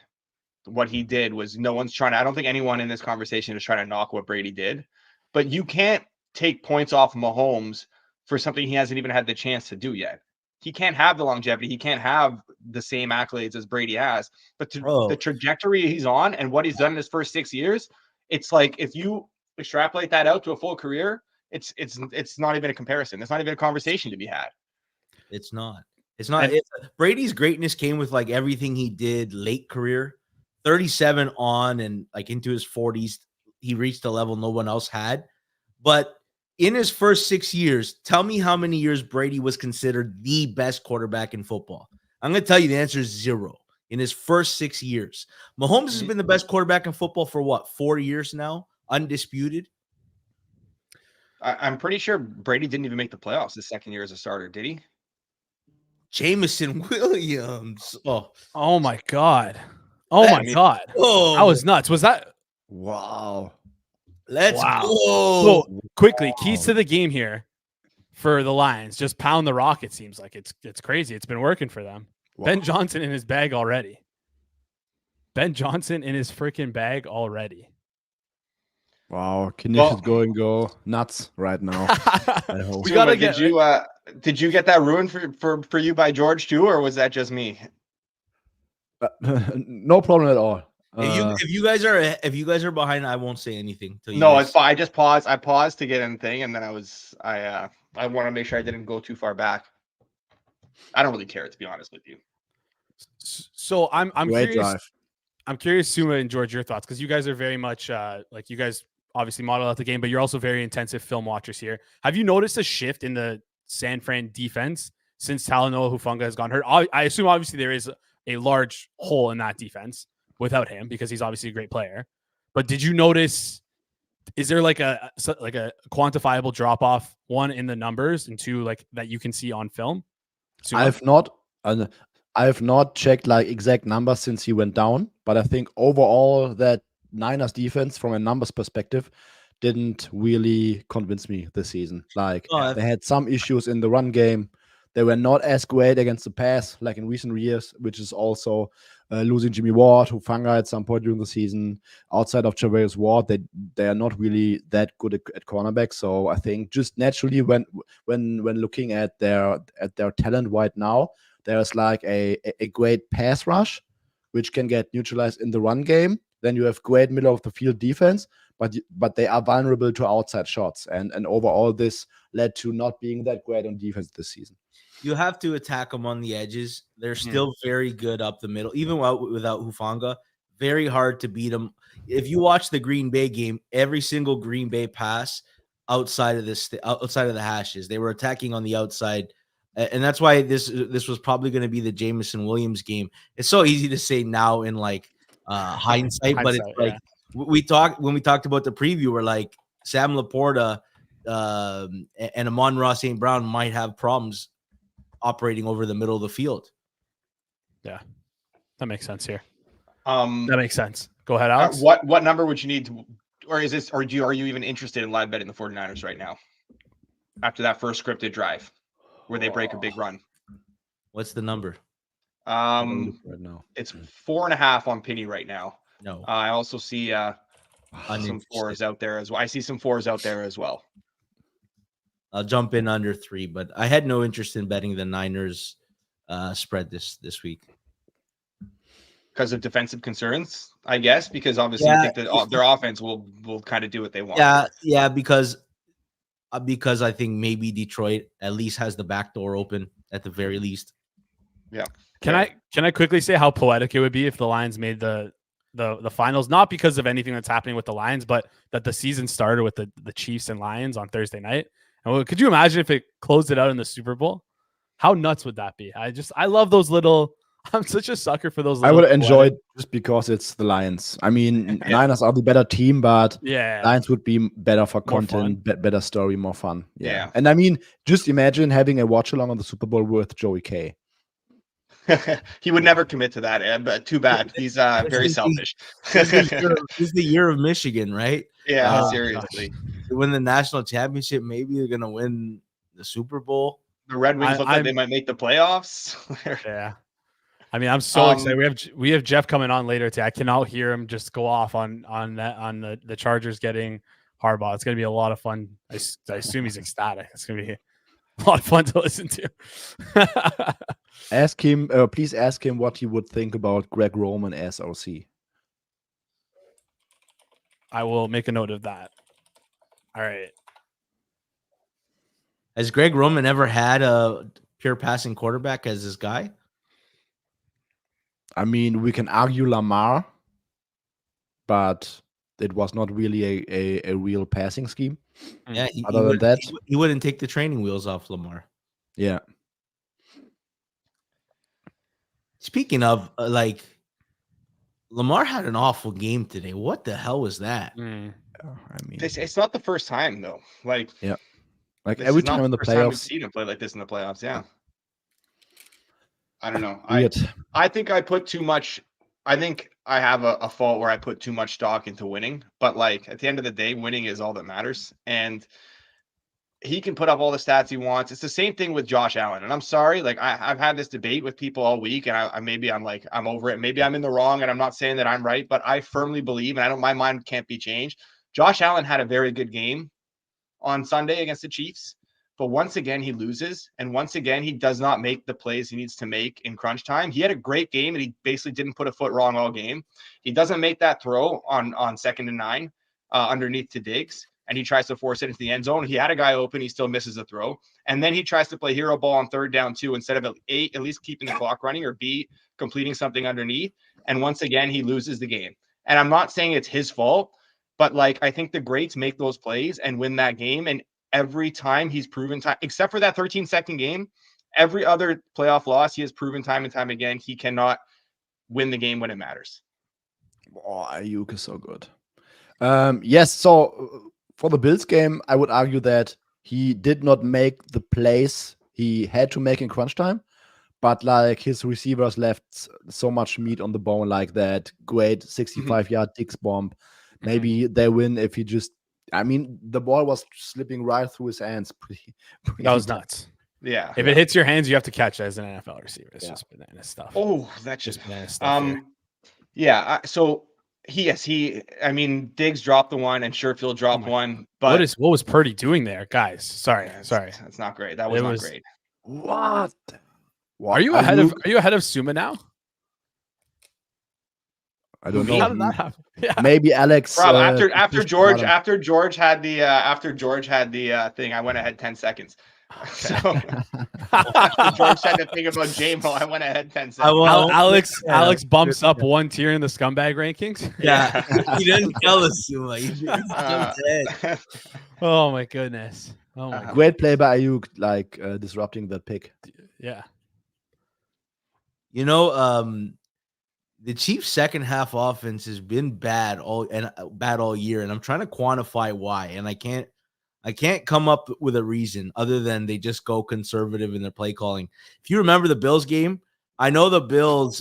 [SPEAKER 2] what he did was no one's trying to. I don't think anyone in this conversation is trying to knock what Brady did, but you can't take points off Mahomes for something he hasn't even had the chance to do yet. He can't have the longevity. He can't have the same accolades as Brady has. But the trajectory he's on and what he's done in his first 6 years, it's like if you extrapolate that out to a full career, it's not even a comparison. It's not even a conversation to be had.
[SPEAKER 4] It's not. It's not. Brady's greatness came with like everything he did late career, 37 on and like into his 40s. He reached a level no one else had. But in his first 6 years, tell me how many years Brady was considered the best quarterback in football. I'm going to tell you the answer is 0 in his first 6 years. Mahomes has been the best quarterback in football for what, 4 years now? Undisputed.
[SPEAKER 2] I'm pretty sure Brady didn't even make the playoffs his second year as a starter, did he?
[SPEAKER 4] Jameson Williams.
[SPEAKER 1] Oh my god. Oh my god.
[SPEAKER 4] Oh,
[SPEAKER 1] that was nuts. Was that?
[SPEAKER 3] Wow.
[SPEAKER 4] Let's
[SPEAKER 1] Wow.
[SPEAKER 4] go.
[SPEAKER 1] So quickly, keys to the game here for the Lions. Just pound the rock. It seems like it's crazy. It's been working for them.
[SPEAKER 3] Wow.
[SPEAKER 1] Ben Johnson in his bag already. Ben Johnson in his freaking bag already.
[SPEAKER 3] Wow, Knish is going go nuts right now.
[SPEAKER 1] We gotta
[SPEAKER 2] get. Did you get that ruined for you by George too, or was that just me?
[SPEAKER 3] No problem at all.
[SPEAKER 4] If you guys are behind, I won't say anything.
[SPEAKER 2] It's fine. I just paused. I paused to get in the thing, and then I want to make sure I didn't go too far back. I don't really care, to be honest with you.
[SPEAKER 1] So I'm
[SPEAKER 3] Great
[SPEAKER 1] curious.
[SPEAKER 3] drive.
[SPEAKER 1] I'm curious, Suma and George, your thoughts, because you guys are very much like you guys obviously model out the game, but you're also very intensive film watchers here. Have you noticed a shift in the San Fran defense since Talanoa Hufanga has gone hurt? I assume obviously there is a large hole in that defense without him because he's obviously a great player. But did you notice? Is there like a quantifiable drop off, one in the numbers and two like that you can see on film?
[SPEAKER 3] I have not checked like exact numbers since he went down, but I think overall that Niners defense from a numbers perspective didn't really convince me this season. Like they had some issues in the run game. They were not as great against the pass like in recent years, which is also losing Jimmy Ward, Hufanga at some point during the season. Outside of Javarius Ward, they are not really that good at cornerback. So I think just naturally when looking at their talent right now, there's like a great pass rush, which can get neutralized in the run game. Then you have great middle of the field defense, but they are vulnerable to outside shots. And overall, this led to not being that great on defense this season.
[SPEAKER 4] You have to attack them on the edges. They're still very good up the middle, even without Hufanga. Very hard to beat them. If you watch the Green Bay game, every single Green Bay pass outside of the hashes, they were attacking on the outside. And that's why this was probably going to be the Jameson Williams game. It's so easy to say now in like hindsight, but it's like when we talked about the preview, we're like Sam Laporta and Amon-Ra St. Brown might have problems operating over the middle of the field.
[SPEAKER 1] Yeah, that makes sense here. That makes sense. Go ahead, Alex.
[SPEAKER 2] What number would you need to, or is this, or are you even interested in live betting the 49ers right now after that first scripted drive where they break a big run?
[SPEAKER 4] What's the number?
[SPEAKER 3] Right now.
[SPEAKER 2] It's 4.5 on Penny right now.
[SPEAKER 4] No.
[SPEAKER 2] I also see some 4s out there as well. I see some 4s out there as well.
[SPEAKER 4] I'll jump in under 3, but I had no interest in betting the Niners spread this week.
[SPEAKER 2] Because of defensive concerns, I guess, because obviously you think that their offense will kind of do what they want.
[SPEAKER 4] Yeah, because because I think maybe Detroit at least has the back door open at the very least.
[SPEAKER 2] Yeah.
[SPEAKER 1] Can I quickly say how poetic it would be if the Lions made the finals, not because of anything that's happening with the Lions, but that the season started with the Chiefs and Lions on Thursday night. And could you imagine if it closed it out in the Super Bowl? How nuts would that be? I love those little. I'm such a sucker for those.
[SPEAKER 3] I
[SPEAKER 1] Little
[SPEAKER 3] would enjoy it just because it's the Lions. I mean, Niners are the better team, but Lions would be better for
[SPEAKER 1] More
[SPEAKER 3] content, better story, more fun.
[SPEAKER 2] Yeah.
[SPEAKER 3] And I mean, just imagine having a watch along on the Super Bowl with Joey K.
[SPEAKER 2] He would never commit to that, but too bad. He's very selfish.
[SPEAKER 4] This is the year of Michigan, right?
[SPEAKER 2] Yeah, seriously.
[SPEAKER 4] To win the national championship, maybe they're gonna win the Super Bowl.
[SPEAKER 2] The Red Wings look like they might make the playoffs.
[SPEAKER 1] Yeah. I mean, I'm so excited. We have Jeff coming on later today. I cannot hear him just go off on the Chargers getting Harbaugh. It's gonna be a lot of fun. I assume he's ecstatic. It's gonna be a lot of fun to listen to.
[SPEAKER 3] Please ask him what he would think about Greg Roman as OC.
[SPEAKER 1] I will make a note of that. All right.
[SPEAKER 4] Has Greg Roman ever had a pure passing quarterback as his guy?
[SPEAKER 3] I mean, we can argue Lamar, but it was not really a real passing scheme.
[SPEAKER 4] Yeah, he wouldn't take the training wheels off Lamar.
[SPEAKER 3] Yeah.
[SPEAKER 4] Speaking of, Lamar had an awful game today. What the hell was that?
[SPEAKER 3] I mean,
[SPEAKER 2] it's not the first time though.
[SPEAKER 3] Every time in the playoffs,
[SPEAKER 2] we've seen him play like this in the playoffs. Yeah. I don't know.
[SPEAKER 3] Weird.
[SPEAKER 2] I think I put too much. I think I have a fault where I put too much stock into winning. But at the end of the day, winning is all that matters. And he can put up all the stats he wants. It's the same thing with Josh Allen. And I'm sorry, I've had this debate with people all week, and I'm over it. Maybe I'm in the wrong, and I'm not saying that I'm right, but I firmly believe, and my mind can't be changed. Josh Allen had a very good game on Sunday against the Chiefs. But once again, he loses. And once again, he does not make the plays he needs to make in crunch time. He had a great game, and he basically didn't put a foot wrong all game. He doesn't make that throw on 2nd and 9 underneath to Diggs, and he tries to force it into the end zone. He had a guy open. He still misses a throw. And then he tries to play hero ball on 3rd down 2 instead of at least keeping the clock running, or B, completing something underneath. And once again, he loses the game. And I'm not saying it's his fault, but I think the greats make those plays and win that game. And every time he's proven time, except for that 13-second game, every other playoff loss, he has proven time and time again he cannot win the game when it matters.
[SPEAKER 3] Oh, Ayuk is so good. Yes, so for the Bills game, I would argue that he did not make the plays he had to make in crunch time, but his receivers left so much meat on the bone, that great 65-yard Diggs bomb. Maybe they win if he just. I mean, the ball was slipping right through his hands. Pretty
[SPEAKER 1] that was nuts.
[SPEAKER 2] Yeah.
[SPEAKER 1] If it hits your hands, you have to catch it as an NFL receiver. It's just banana stuff.
[SPEAKER 2] Oh, that's
[SPEAKER 1] just banana stuff.
[SPEAKER 2] So I mean, Diggs dropped the one and Sherfield dropped one. But
[SPEAKER 1] what was Purdy doing there, guys? Sorry.
[SPEAKER 2] That's not great. That was not great.
[SPEAKER 3] What?
[SPEAKER 1] Are you ahead of Suma now?
[SPEAKER 3] I don't know.
[SPEAKER 1] How did that happen? Yeah.
[SPEAKER 3] Maybe Alex.
[SPEAKER 2] Rob, after George had the thing, I went ahead 10 seconds. Okay. So after George said the thing about J-Mo, I went ahead 10 seconds.
[SPEAKER 1] Alex bumps up one tier in the scumbag rankings.
[SPEAKER 4] Yeah, he didn't tell us.
[SPEAKER 1] Oh my goodness! Oh my
[SPEAKER 3] great play by Ayuk, disrupting that pick.
[SPEAKER 1] Yeah.
[SPEAKER 4] The Chiefs' second half offense has been bad all year, and I'm trying to quantify why, and I can't come up with a reason other than they just go conservative in their play calling. If you remember the Bills game, I know the Bills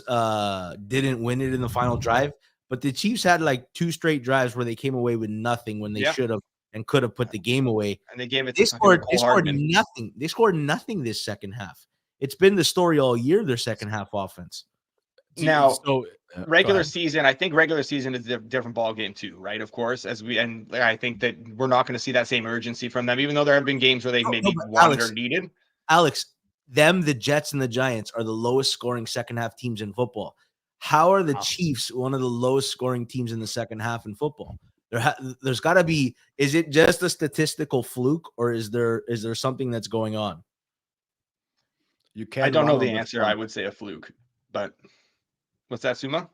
[SPEAKER 4] didn't win it in the final drive, but the Chiefs had 2 straight drives where they came away with nothing when they should have and could have put the game away.
[SPEAKER 2] And they gave it.
[SPEAKER 4] They scored nothing. They scored nothing this second half. It's been the story all year. Their second half offense.
[SPEAKER 2] Now, regular season, I think regular season is a different ball game too, right? Of course, I think that we're not going to see that same urgency from them, even though there have been games where they maybe wanted or needed.
[SPEAKER 4] Alex, the Jets and the Giants are the lowest scoring second half teams in football. How are the Chiefs one of the lowest scoring teams in the second half in football? There's got to be. Is it just a statistical fluke, or is there something that's going on?
[SPEAKER 3] You can.
[SPEAKER 2] I don't
[SPEAKER 3] run
[SPEAKER 2] know the
[SPEAKER 3] on
[SPEAKER 2] answer.
[SPEAKER 3] front.
[SPEAKER 2] I would say a fluke, but what's that, Suma?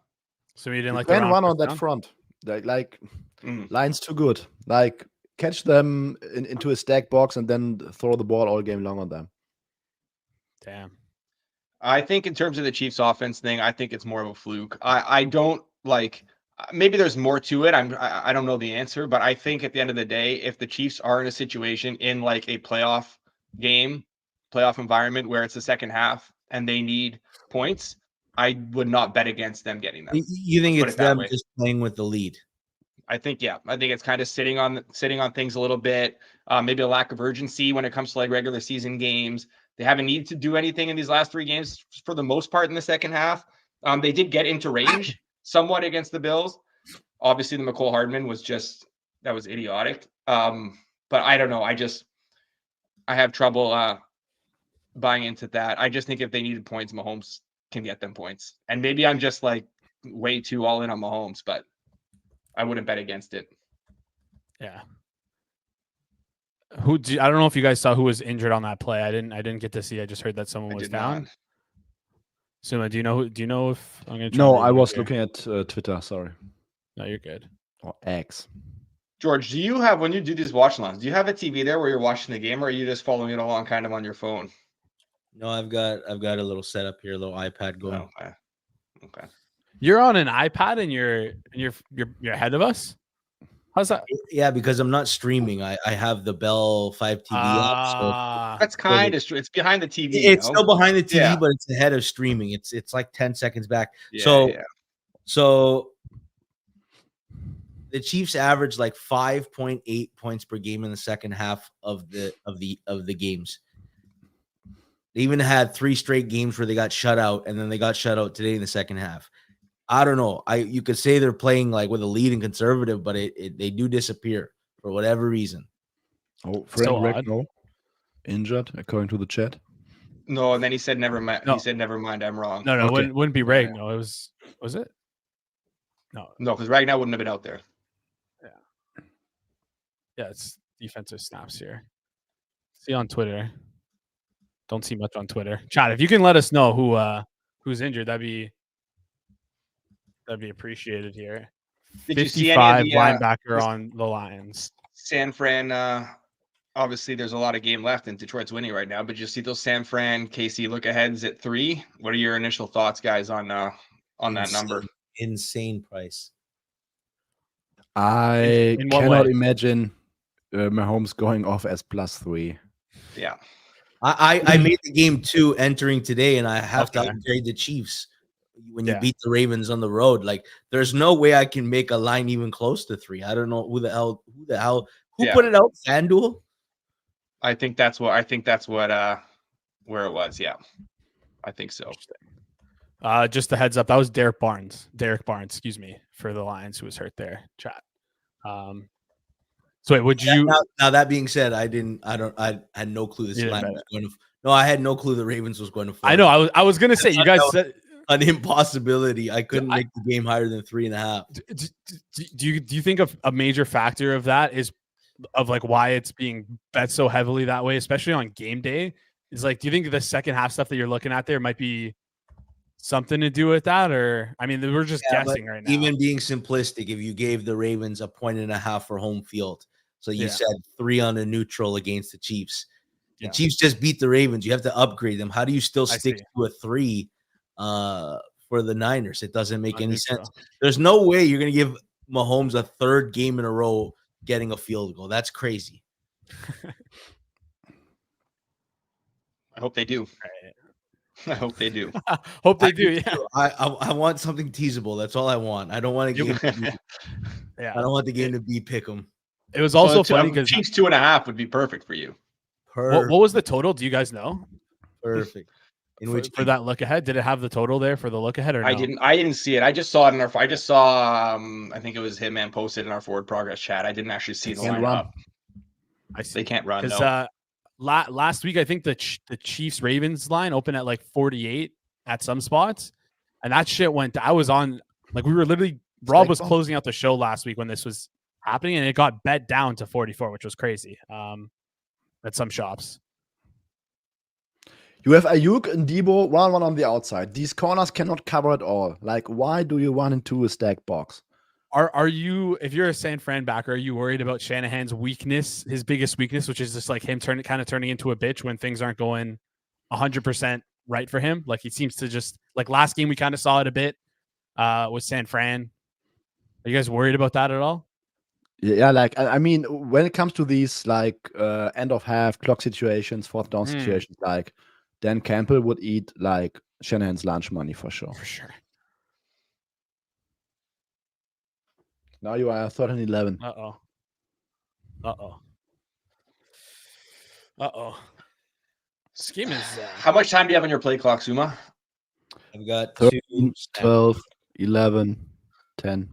[SPEAKER 1] So you didn't
[SPEAKER 3] You
[SPEAKER 1] like
[SPEAKER 3] can
[SPEAKER 1] the
[SPEAKER 3] run on that front. Like
[SPEAKER 2] Mm.
[SPEAKER 3] line's too good. Like catch them into a stack box and then throw the ball all game long on them.
[SPEAKER 1] Damn.
[SPEAKER 2] I think in terms of the Chiefs offense thing, I think it's more of a fluke. I don't like, maybe there's more to it. I don't know the answer, but I think at the end of the day, if the Chiefs are in a situation in like a playoff game, playoff environment where it's the second half and they need points, I would not bet against them getting them.
[SPEAKER 4] You think
[SPEAKER 2] Put
[SPEAKER 4] it's
[SPEAKER 2] it that
[SPEAKER 4] them
[SPEAKER 2] way.
[SPEAKER 4] just playing with the lead?
[SPEAKER 2] I think it's kind of sitting on things a little bit. Maybe a lack of urgency when it comes to like regular season games. They haven't needed to do anything in these last 3 games for the most part in the second half. They did get into range somewhat against the Bills. Obviously, the McCole Hardman was idiotic. But I don't know. I have trouble buying into that. I just think if they needed points, Mahomes can get them points. And maybe I'm just like way too all in on Mahomes, but I wouldn't bet against it.
[SPEAKER 1] Yeah. I don't know if you guys saw who was injured on that play. I didn't get to see. I just heard that someone was down.
[SPEAKER 2] Not.
[SPEAKER 1] Suma, do you know if I'm gonna try
[SPEAKER 3] No,
[SPEAKER 1] and
[SPEAKER 3] I was
[SPEAKER 1] here.
[SPEAKER 3] looking at Twitter. Sorry.
[SPEAKER 1] No, you're good.
[SPEAKER 3] Or X.
[SPEAKER 2] George, do you have, when you do these watch alongs, do you have a TV there where you're watching the game, or are you just following it along kind of on your phone?
[SPEAKER 4] No, I've got a little setup here, a little iPad going.
[SPEAKER 2] Oh, okay.
[SPEAKER 1] You're on an iPad and you're ahead of us. How's that?
[SPEAKER 4] Yeah, because I'm not streaming. I have the Bell 5 TV app. So
[SPEAKER 2] That's kind of true. It's behind the TV.
[SPEAKER 4] it's still behind the TV,
[SPEAKER 2] Yeah.
[SPEAKER 4] but it's ahead of streaming. It's like 10 seconds back.
[SPEAKER 2] Yeah,
[SPEAKER 4] So the Chiefs average like 5.8 points per game in the second half of the games. They even had 3 straight games where they got shut out, and then they got shut out today in the second half. I don't know. You could say they're playing like with a lead and conservative, but they do disappear for whatever reason.
[SPEAKER 3] Oh, Frank Regno injured according to the chat.
[SPEAKER 2] No, and then he said never mind.
[SPEAKER 1] No.
[SPEAKER 2] He said never mind. I'm wrong.
[SPEAKER 1] No,
[SPEAKER 3] Okay.
[SPEAKER 1] wouldn't be Ray. No, it was it? No,
[SPEAKER 2] because Ragnar wouldn't have been out there.
[SPEAKER 1] yeah, it's defensive snaps here. See on Twitter. Don't see much on Twitter. Chat, if you can let us know who's injured, that'd be appreciated here.
[SPEAKER 2] Did you see any of the
[SPEAKER 1] linebacker on the Lions?
[SPEAKER 2] San Fran? Obviously, there's a lot of game left, and Detroit's winning right now. But you see those San Fran KC look aheads at 3. What are your initial thoughts, guys, on that number?
[SPEAKER 4] Insane price.
[SPEAKER 3] I
[SPEAKER 1] In what
[SPEAKER 3] cannot
[SPEAKER 1] way?
[SPEAKER 3] imagine Mahomes going off as +3.
[SPEAKER 2] Yeah.
[SPEAKER 4] I made the game 2 entering today, and I have to
[SPEAKER 1] Okay.
[SPEAKER 4] upgrade the Chiefs when you
[SPEAKER 1] Yeah.
[SPEAKER 4] beat the Ravens on the road. Like, there's no way I can make a line even close to 3. I don't know who the hell
[SPEAKER 2] Yeah.
[SPEAKER 4] put it out. FanDuel.
[SPEAKER 2] I think that's what where it was. Yeah, I think so.
[SPEAKER 1] Just a heads up, that was Derek Barnes, excuse me, for the Lions, who was hurt there. Chat. So wait, would you?
[SPEAKER 4] Now that being said, I had no clue this line was going to. No, I had no clue the Ravens was going to.
[SPEAKER 1] I know. I was gonna say you guys said
[SPEAKER 4] an impossibility. I couldn't make the game higher than 3.5.
[SPEAKER 1] Do you think a major factor of that is of like why it's being bet so heavily that way, especially on game day? Is like, do you think the second half stuff that you're looking at there might be something to do with that? Or I mean, we're just guessing right now.
[SPEAKER 4] Even being simplistic, if you gave the Ravens 1.5 for home field, so you said 3 on a neutral against the Chiefs. The Chiefs just beat the Ravens. You have to upgrade them. How do you still stick to a 3 for the Niners? It doesn't make any sense. There's no way you're going to give Mahomes a 3rd game in a row getting a field goal. That's crazy.
[SPEAKER 2] I hope they do. I hope they do.
[SPEAKER 1] Hope they do. Yeah.
[SPEAKER 4] I want something teasable. That's all I want. I don't want a game. I don't want the game to be pick 'em.
[SPEAKER 1] It was also funny because
[SPEAKER 2] Chiefs 2.5 would be perfect for you.
[SPEAKER 1] What was the total? Do you guys know?
[SPEAKER 4] Perfect.
[SPEAKER 1] For that look ahead, did it have the total there for the look ahead or no?
[SPEAKER 2] I didn't see it. I just saw it in our. I just saw. I think it was Hitman posted in our forward progress chat. I didn't actually see the lineup.
[SPEAKER 1] I see.
[SPEAKER 2] They can't run.
[SPEAKER 1] Because last week I think the Chiefs Ravens line opened at like 48 at some spots, and that shit went. I was on like we were literally. Rob was closing out the show last week when this was happening, and it got bet down to 44, which was crazy at some shops.
[SPEAKER 3] You have Ayuk and Debo, one on the outside. These corners cannot cover it all. Like, why do you run into a stack box?
[SPEAKER 1] Are you, if you're a San Fran backer, are you worried about Shanahan's weakness, his biggest weakness, which is just like him kind of turning into a bitch when things aren't going 100% right for him? Like he seems to just, like last game we kind of saw it a bit with San Fran. Are you guys worried about that at all?
[SPEAKER 3] Yeah, like I mean, when it comes to these like end of half clock situations, fourth down situations, like Dan Campbell would eat like Shanahan's lunch money for sure.
[SPEAKER 1] For sure.
[SPEAKER 3] Now you are 13-11.
[SPEAKER 1] Scheme is
[SPEAKER 2] How much time do you have on your play clock, Suma?
[SPEAKER 4] I've got
[SPEAKER 3] 13, 12, 11, 10.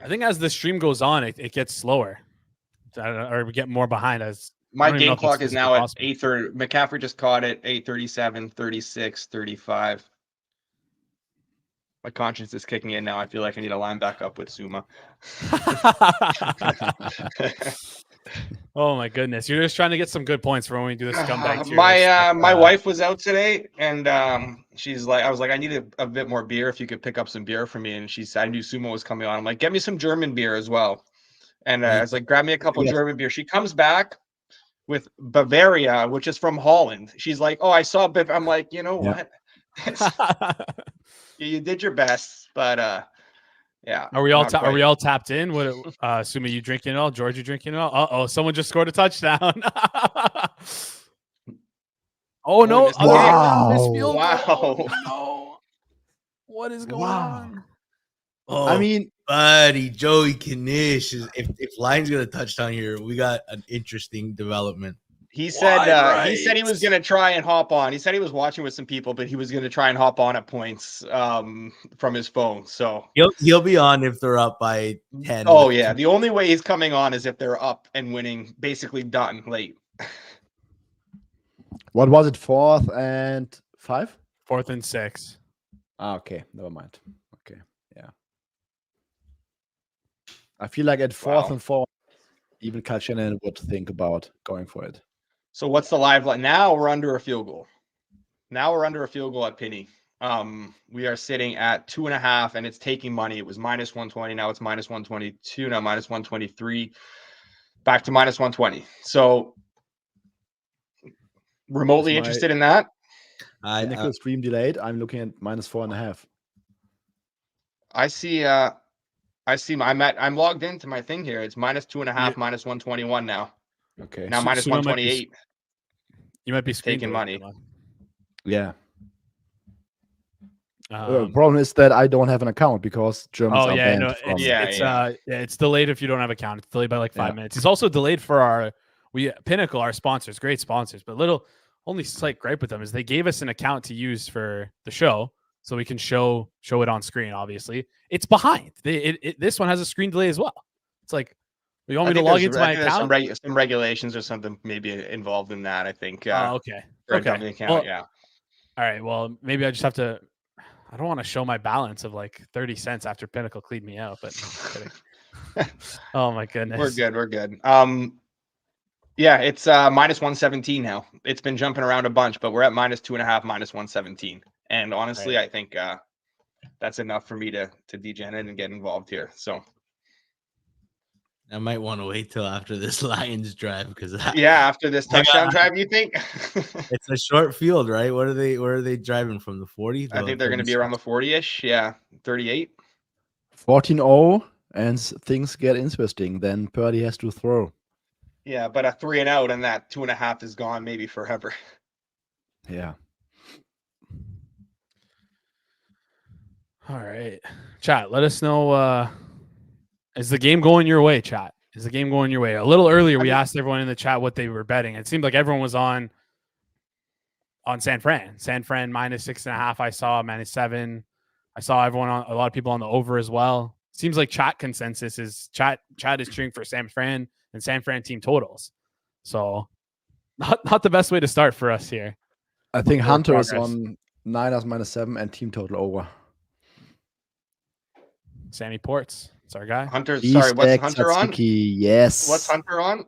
[SPEAKER 1] I think as the stream goes on, it gets slower, or we get more behind. As
[SPEAKER 2] my game clock is now at 8:30. McCaffrey just caught it 8:37, 36, 35. My conscience is kicking in now. I feel like I need to line back up with Suma.
[SPEAKER 1] Oh my goodness! You're just trying to get some good points for when we do the scumbag tier.
[SPEAKER 2] My wife was out today, and she's like, I was like, I need a bit more beer. If you could pick up some beer for me, and she said, I knew Suma was coming on. I'm like, get me some German beer as well. And I was like, grab me a couple German beer. She comes back with Bavaria, which is from Holland. She's like, oh, I saw Bavaria. I'm like, you know what? You did your best, but yeah.
[SPEAKER 1] Are we all tapped in? What Suma, you drinking it all? George, you drinking it all? Someone just scored a touchdown. Oh no!
[SPEAKER 3] Wow!
[SPEAKER 2] Wow!
[SPEAKER 1] No. What is going on?
[SPEAKER 4] Oh,
[SPEAKER 3] I mean,
[SPEAKER 4] buddy, Joey Knish is if Lions get a touchdown here, we got an interesting development.
[SPEAKER 2] He said he was going to try and hop on. He said he was watching with some people, but he was going to try and hop on at points from his phone. So
[SPEAKER 4] he'll be on if they're up by 10.
[SPEAKER 2] Oh yeah, the only way he's coming on is if they're up and winning, basically done late.
[SPEAKER 3] What was it? 4th and 5?
[SPEAKER 1] 4th and 6.
[SPEAKER 3] Okay, never mind. Okay, yeah. I feel like at 4th and 4, even Kyle Shanahan would think about going for it.
[SPEAKER 2] So what's the live line? Now we're under a field goal. Now we're under a field goal at Penny. We are sitting at 2.5, and it's taking money. It was minus 120. Now it's minus 122. Now minus 123. Back to minus 120. So remotely interested in that.
[SPEAKER 3] Pinnacle stream delayed. I'm looking at minus 4.5.
[SPEAKER 2] I see. I'm logged into my thing here. It's minus 2.5, minus 121 now.
[SPEAKER 3] Okay.
[SPEAKER 2] Now minus 128.
[SPEAKER 1] You might be
[SPEAKER 2] taking money.
[SPEAKER 3] Yeah. The problem is that I don't have an account because Germans are banned.
[SPEAKER 1] It's delayed if you don't have an account. It's delayed by like 5 minutes. It's also delayed for Pinnacle, our sponsors, great sponsors, but only slight gripe with them is they gave us an account to use for the show, so we can show it on screen. Obviously, it's behind. This one has a screen delay as well. It's like, you want me to log into my account?
[SPEAKER 2] Some regulations or something maybe involved in that. I think.
[SPEAKER 1] Okay.
[SPEAKER 2] For a company account,
[SPEAKER 1] well,
[SPEAKER 2] yeah.
[SPEAKER 1] All right. Well, maybe I just have to. I don't want to show my balance of like 30 cents after Pinnacle cleaned me out, but oh my goodness.
[SPEAKER 2] We're good. Yeah, it's minus 117 now. It's been jumping around a bunch, but we're at minus 2.5, minus 117. And honestly, I think that's enough for me to degen it and get involved here. So
[SPEAKER 4] I might want to wait till after this Lions drive because
[SPEAKER 2] after this touchdown drive, you think?
[SPEAKER 4] It's a short field, right? Where are they driving from? The 40?
[SPEAKER 2] I think they're going to be around the 40-ish. Yeah, 38.
[SPEAKER 3] 14-0, and things get interesting. Then Purdy has to throw.
[SPEAKER 2] Yeah, but a 3-and-out, and that 2.5 is gone maybe forever.
[SPEAKER 3] Yeah.
[SPEAKER 1] All right, chat. Let us know. Is the game going your way, chat? Is the game going your way? A little earlier, we asked everyone in the chat what they were betting. It seemed like everyone was on San Fran. San Fran minus 6.5. I saw minus 7. I saw a lot of people on the over as well. Seems like chat consensus is chat is cheering for San Fran and San Fran team totals. So not the best way to start for us here.
[SPEAKER 3] I think Hunter is on Niners minus 7 and team total over.
[SPEAKER 1] Sammy Ports. It's our guy.
[SPEAKER 2] Hunter, sorry, what's Hunter on?
[SPEAKER 3] Yes.
[SPEAKER 2] What's Hunter on?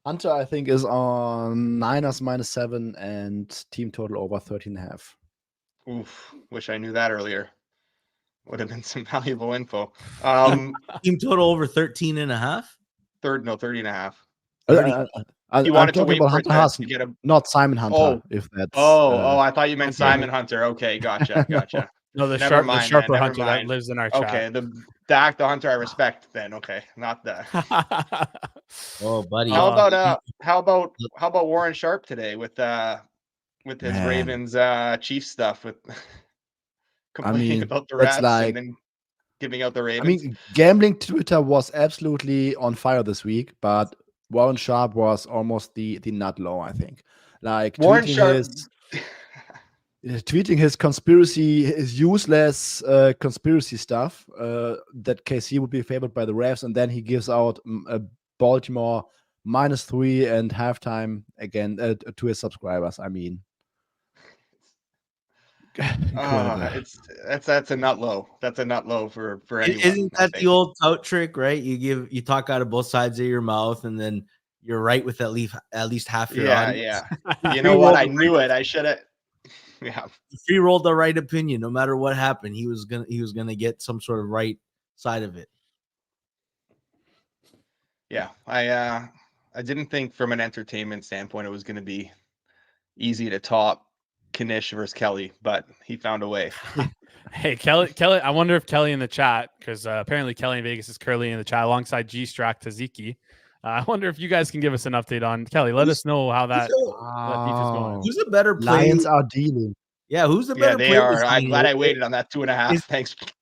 [SPEAKER 3] Hunter, I think, is on Niners -7 and team total over 13.5.
[SPEAKER 2] Oof, wish I knew that earlier. Would have been some valuable info.
[SPEAKER 4] Team total over 13.5.
[SPEAKER 2] 30.5.
[SPEAKER 3] I'm
[SPEAKER 2] You wanted to
[SPEAKER 3] talking
[SPEAKER 2] wait
[SPEAKER 3] about
[SPEAKER 2] for it
[SPEAKER 3] Hunter Haas,
[SPEAKER 2] to get a.
[SPEAKER 3] not Simon Hunter.
[SPEAKER 2] Oh.
[SPEAKER 3] If that's
[SPEAKER 2] I thought you meant
[SPEAKER 1] okay.
[SPEAKER 2] Simon Hunter. Okay, gotcha.
[SPEAKER 1] No, the
[SPEAKER 2] Never mind,
[SPEAKER 1] sharper
[SPEAKER 2] man, never
[SPEAKER 1] Hunter that
[SPEAKER 2] mind.
[SPEAKER 1] lives in our
[SPEAKER 2] Okay,
[SPEAKER 1] chat.
[SPEAKER 2] the Dak, the Hunter I respect. Then okay, not the.
[SPEAKER 4] Oh, buddy.
[SPEAKER 2] How about Warren Sharp today with his
[SPEAKER 3] Man.
[SPEAKER 2] Ravens Chiefs stuff with complaining about the
[SPEAKER 3] that's
[SPEAKER 2] refs
[SPEAKER 3] like-
[SPEAKER 2] and then giving out the
[SPEAKER 3] I
[SPEAKER 2] Ravens.
[SPEAKER 3] mean, gambling Twitter was absolutely on fire this week, but Warren Sharp was almost the nut low, I think. Like
[SPEAKER 2] Warren
[SPEAKER 3] tweeting
[SPEAKER 2] Sharp.
[SPEAKER 3] his conspiracy, his useless conspiracy stuff that KC would be favored by the refs, and then he gives out a Baltimore -3 and halftime again to his subscribers. I mean, incredible.
[SPEAKER 2] That's a nut low. That's a nut low for anyone.
[SPEAKER 4] Isn't
[SPEAKER 2] I
[SPEAKER 4] that
[SPEAKER 2] think.
[SPEAKER 4] the old tout trick, right? You talk out of both sides of your mouth, and then you're right with at least half your audience.
[SPEAKER 2] Yeah. You know what? I knew it. I should have. Yeah.
[SPEAKER 4] If he rolled the right opinion, no matter what happened, he was gonna get some sort of right side of it.
[SPEAKER 2] Yeah. I didn't think from an entertainment standpoint it was going to be easy to top Kanish versus Kelly, but he found a way.
[SPEAKER 1] Hey, Kelly, I wonder if Kelly in the chat, because apparently Kelly in Vegas is currently in the chat alongside G-Strack Taziki. I wonder if you guys can give us an update on Kelly. Let us know how that beef is going.
[SPEAKER 4] Who's a better player?
[SPEAKER 3] Lions are dealing.
[SPEAKER 4] Yeah, who's the better
[SPEAKER 2] they
[SPEAKER 4] player?
[SPEAKER 2] are. I'm glad I waited on that 2.5.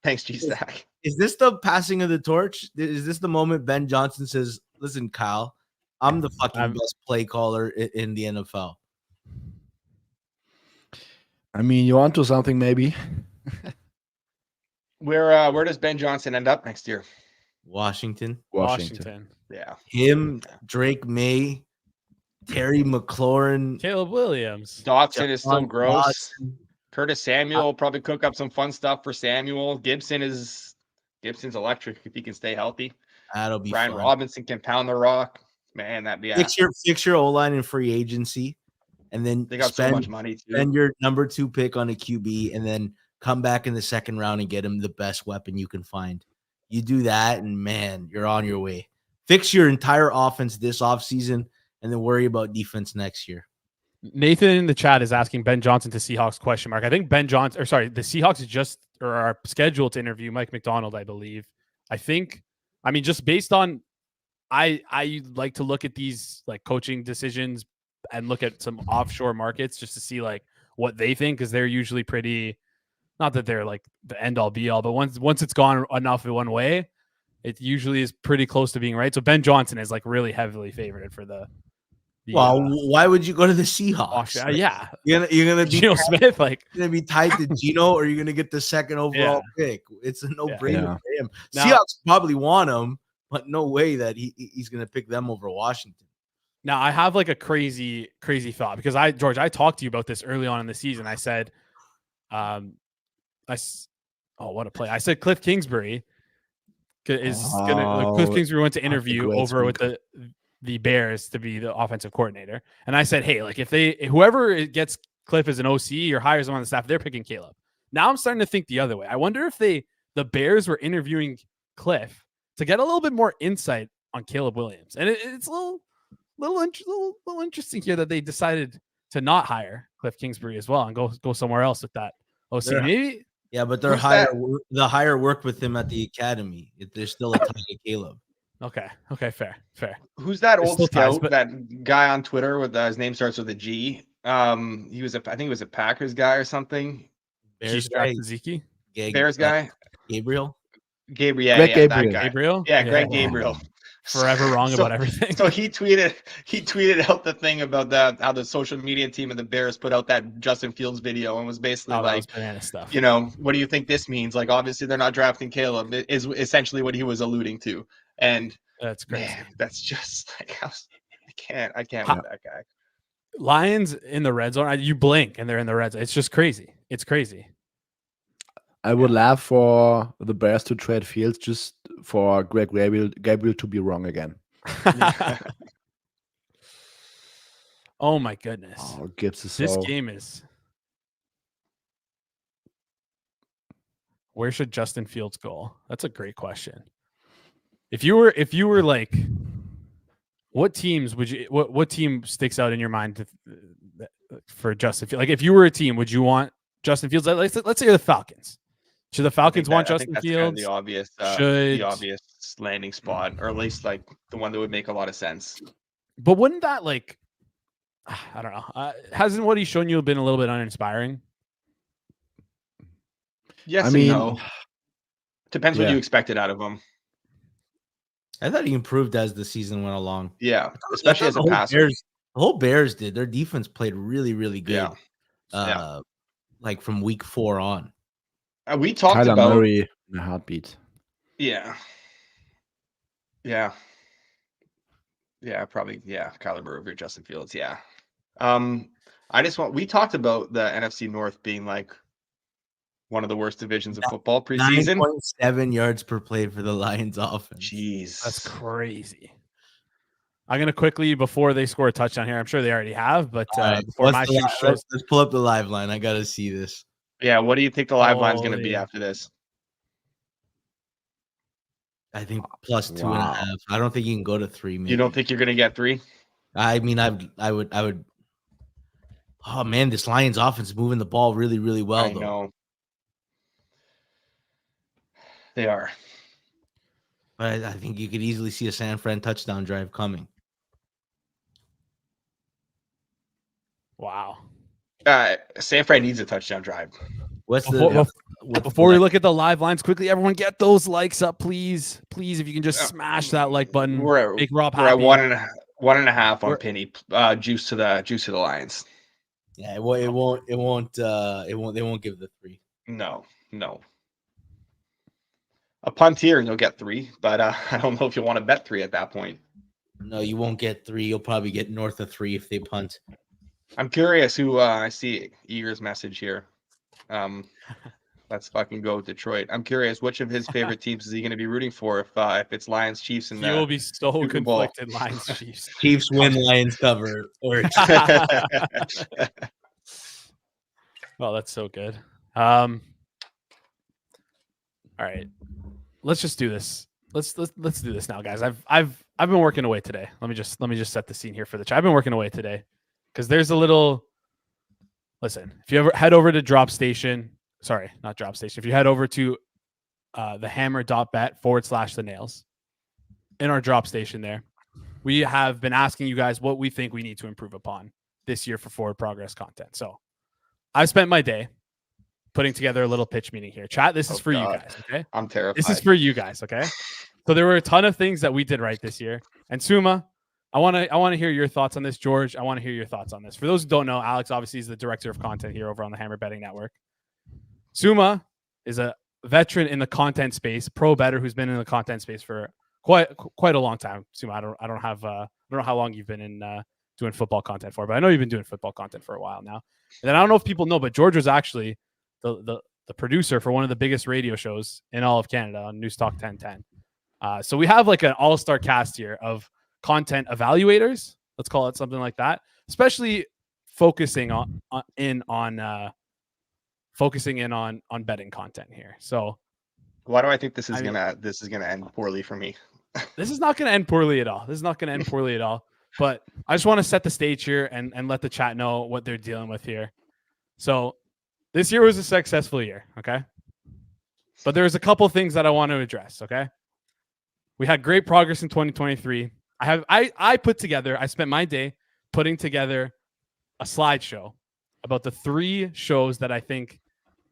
[SPEAKER 2] Thanks, G-Stack.
[SPEAKER 4] Is this the passing of the torch? Is this the moment Ben Johnson says, "Listen, Kyle, I'm the fucking best play caller in the NFL"?
[SPEAKER 3] I mean, you onto something maybe.
[SPEAKER 2] Where does Ben Johnson end up next year?
[SPEAKER 4] Washington.
[SPEAKER 2] Yeah.
[SPEAKER 4] Him, Drake May, Terry McLaurin,
[SPEAKER 1] Caleb Williams.
[SPEAKER 2] Dotson is still
[SPEAKER 4] Javon
[SPEAKER 2] gross.
[SPEAKER 4] Dotson.
[SPEAKER 2] Curtis Samuel will probably cook up some fun stuff for Samuel. Gibson's electric if he can stay healthy.
[SPEAKER 4] That'll be
[SPEAKER 2] Brian
[SPEAKER 4] fun.
[SPEAKER 2] Robinson can pound the rock. Man, that'd be
[SPEAKER 4] Fix your O-line in free agency, and then
[SPEAKER 2] they got so much money too.
[SPEAKER 4] spend your number 2 pick on a QB, and then come back in the second round and get him the best weapon you can find. You do that, and man, you're on your way. Fix your entire offense this offseason, and then worry about defense next year.
[SPEAKER 1] Nathan in the chat is asking Ben Johnson to Seahawks ? I think the Seahawks are scheduled to interview Mike McDonald, I believe. Just based on I like to look at these like coaching decisions and look at some offshore markets just to see like what they think, because they're usually pretty, not that they're like the end all be all, but once it's gone enough in one way, it usually is pretty close to being right. So Ben Johnson is like really heavily favored for the
[SPEAKER 4] why would you go to the Seahawks?
[SPEAKER 1] Yeah,
[SPEAKER 4] you're gonna be
[SPEAKER 1] Geno Smith, like
[SPEAKER 4] gonna be tied to Geno, or you're gonna get the second overall pick. It's a no-brainer for him. Seahawks probably want him, but no way that he's gonna pick them over Washington.
[SPEAKER 1] Now I have like a crazy thought, because I talked to you about this early on in the season. I said, what a play! I said Cliff Kingsbury Cliff Kingsbury went to interview over with the Bears to be the offensive coordinator. And I said, hey, like whoever gets Cliff as an OC or hires him on the staff, they're picking Caleb. Now I'm starting to think the other way. I wonder if the Bears were interviewing Cliff to get a little bit more insight on Caleb Williams. And it's a little interesting here that they decided to not hire Cliff Kingsbury as well and go somewhere else with that OC. Maybe.
[SPEAKER 4] Yeah, but the hire worked with him at the academy. There's still a tie to Caleb.
[SPEAKER 1] Okay, fair.
[SPEAKER 2] Who's that
[SPEAKER 1] There's
[SPEAKER 2] old
[SPEAKER 1] still
[SPEAKER 2] scout?
[SPEAKER 1] ties, but
[SPEAKER 2] That guy on Twitter with his name starts with a G. I think he was a Packers guy or something.
[SPEAKER 1] Bears guy, Taziki?
[SPEAKER 2] Bears guy,
[SPEAKER 4] Gabriel.
[SPEAKER 3] Greg
[SPEAKER 2] that guy.
[SPEAKER 1] Gabriel,
[SPEAKER 2] Greg Gabriel.
[SPEAKER 1] Forever wrong about everything.
[SPEAKER 2] So he tweeted out the thing about how the social media team of the Bears put out that Justin Fields video and was basically like,
[SPEAKER 1] banana stuff.
[SPEAKER 2] What do you think this means? Like, obviously they're not drafting Caleb. It is essentially what he was alluding to. And
[SPEAKER 1] that's crazy.
[SPEAKER 2] Man, that's just like I can't with that guy.
[SPEAKER 1] Lions in the red zone. You blink and they're in the red zone. It's just crazy. It's crazy.
[SPEAKER 3] I would love for the Bears to trade Fields just for Greg Gabriel to be wrong again.
[SPEAKER 1] Oh my goodness.
[SPEAKER 3] Oh, Gibbs is
[SPEAKER 1] This
[SPEAKER 3] so.
[SPEAKER 1] game is. Where should Justin Fields go? That's a great question. If you were like, what teams would you? What team sticks out in your mind for Justin Fields? Like, if you were a team, would you want Justin Fields? Let's say the Falcons. Should the Falcons want Justin Fields?
[SPEAKER 2] Kind of the obvious, the obvious landing spot, or at least like the one that would make a lot of sense.
[SPEAKER 1] But wouldn't that, like, I don't know, hasn't what he's shown you been a little bit uninspiring?
[SPEAKER 2] Yes,
[SPEAKER 3] I mean,
[SPEAKER 2] no. Depends what you expected out of him.
[SPEAKER 4] I thought he improved as the season went along.
[SPEAKER 2] Yeah, especially as a passer.
[SPEAKER 4] The whole Bears did. Their defense played really, really good.
[SPEAKER 2] Yeah.
[SPEAKER 4] Like from week 4 on.
[SPEAKER 2] We talked
[SPEAKER 3] Kyler
[SPEAKER 2] about
[SPEAKER 3] Murray in a heartbeat.
[SPEAKER 2] Yeah, probably. Yeah, Kyler Murray over Justin Fields. Yeah. We talked about the NFC North being like one of the worst divisions of football preseason.
[SPEAKER 4] 9.7 yards per play for the Lions offense.
[SPEAKER 2] Jeez,
[SPEAKER 1] That's crazy. I'm gonna quickly, before they score a touchdown here, I'm sure they already have, but before my sheet shows,
[SPEAKER 4] let's pull up the live line. I gotta see this.
[SPEAKER 2] Yeah, what do you think the live line's going to be after this?
[SPEAKER 4] I think plus 2.5. I don't think you can go to 3. Maybe.
[SPEAKER 2] You don't think you're going to get 3?
[SPEAKER 4] I mean, I would. Oh man, this Lions offense is moving the ball really, really well.
[SPEAKER 2] I know they are,
[SPEAKER 4] but I think you could easily see a San Fran touchdown drive coming.
[SPEAKER 1] Wow.
[SPEAKER 2] San Fran needs a touchdown drive.
[SPEAKER 1] Before we look at the live lines quickly, everyone get those likes up, please. Please, if you can just smash that like button. Make Rob happy.
[SPEAKER 2] We're at 1.5 on Penny. Juice to the Lions.
[SPEAKER 4] Yeah, it won't. They won't give the 3.
[SPEAKER 2] No. A punt here and you'll get 3, but I don't know if you want to bet 3 at that point.
[SPEAKER 4] No, you won't get 3. You'll probably get north of 3 if they punt.
[SPEAKER 2] I'm curious who I see Eager's message here. Let's fucking go Detroit. I'm curious which of his favorite teams is he going to be rooting for if it's Lions Chiefs and
[SPEAKER 1] he will be so conflicted. Lions Chiefs.
[SPEAKER 4] Chiefs win, Lions cover. Or
[SPEAKER 1] well, that's so good. All right, let's just do this. Let's do this now, guys. I've been working away today. Let me just set the scene here for the chat. I've been working away today because there's a little. Listen, if you ever head over to if you head over to the hammer.bet/the nails in our drop station there, we have been asking you guys what we think we need to improve upon this year for forward progress content. So I've spent my day putting together a little pitch meeting here. Chat, this is for you guys, okay?
[SPEAKER 2] I'm terrified.
[SPEAKER 1] This is for you guys, okay? So there were a ton of things that we did right this year. And Suma, I want to hear your thoughts on this. George, I want to hear your thoughts on this. For those who don't know, Alex obviously is the director of content here over on the Hammer Betting Network. Suma is a veteran in the content space, pro bettor who's been in the content space for quite a long time. Suma, I don't know how long you've been in doing football content for, but I know you've been doing football content for a while now. And then I don't know if people know, but George was actually the producer for one of the biggest radio shows in all of Canada on Newstalk 1010. So we have like an all-star cast here of content evaluators. Let's call it something like that, especially focusing on betting content here. So
[SPEAKER 2] why do I think this is gonna end poorly for me?
[SPEAKER 1] This is not gonna end poorly at all. But I just want to set the stage here and let the chat know what they're dealing with here. So this year was a successful year, okay? But there's a couple things that I want to address, okay? We had great progress in 2023. I spent my day putting together a slideshow about the 3 shows that I think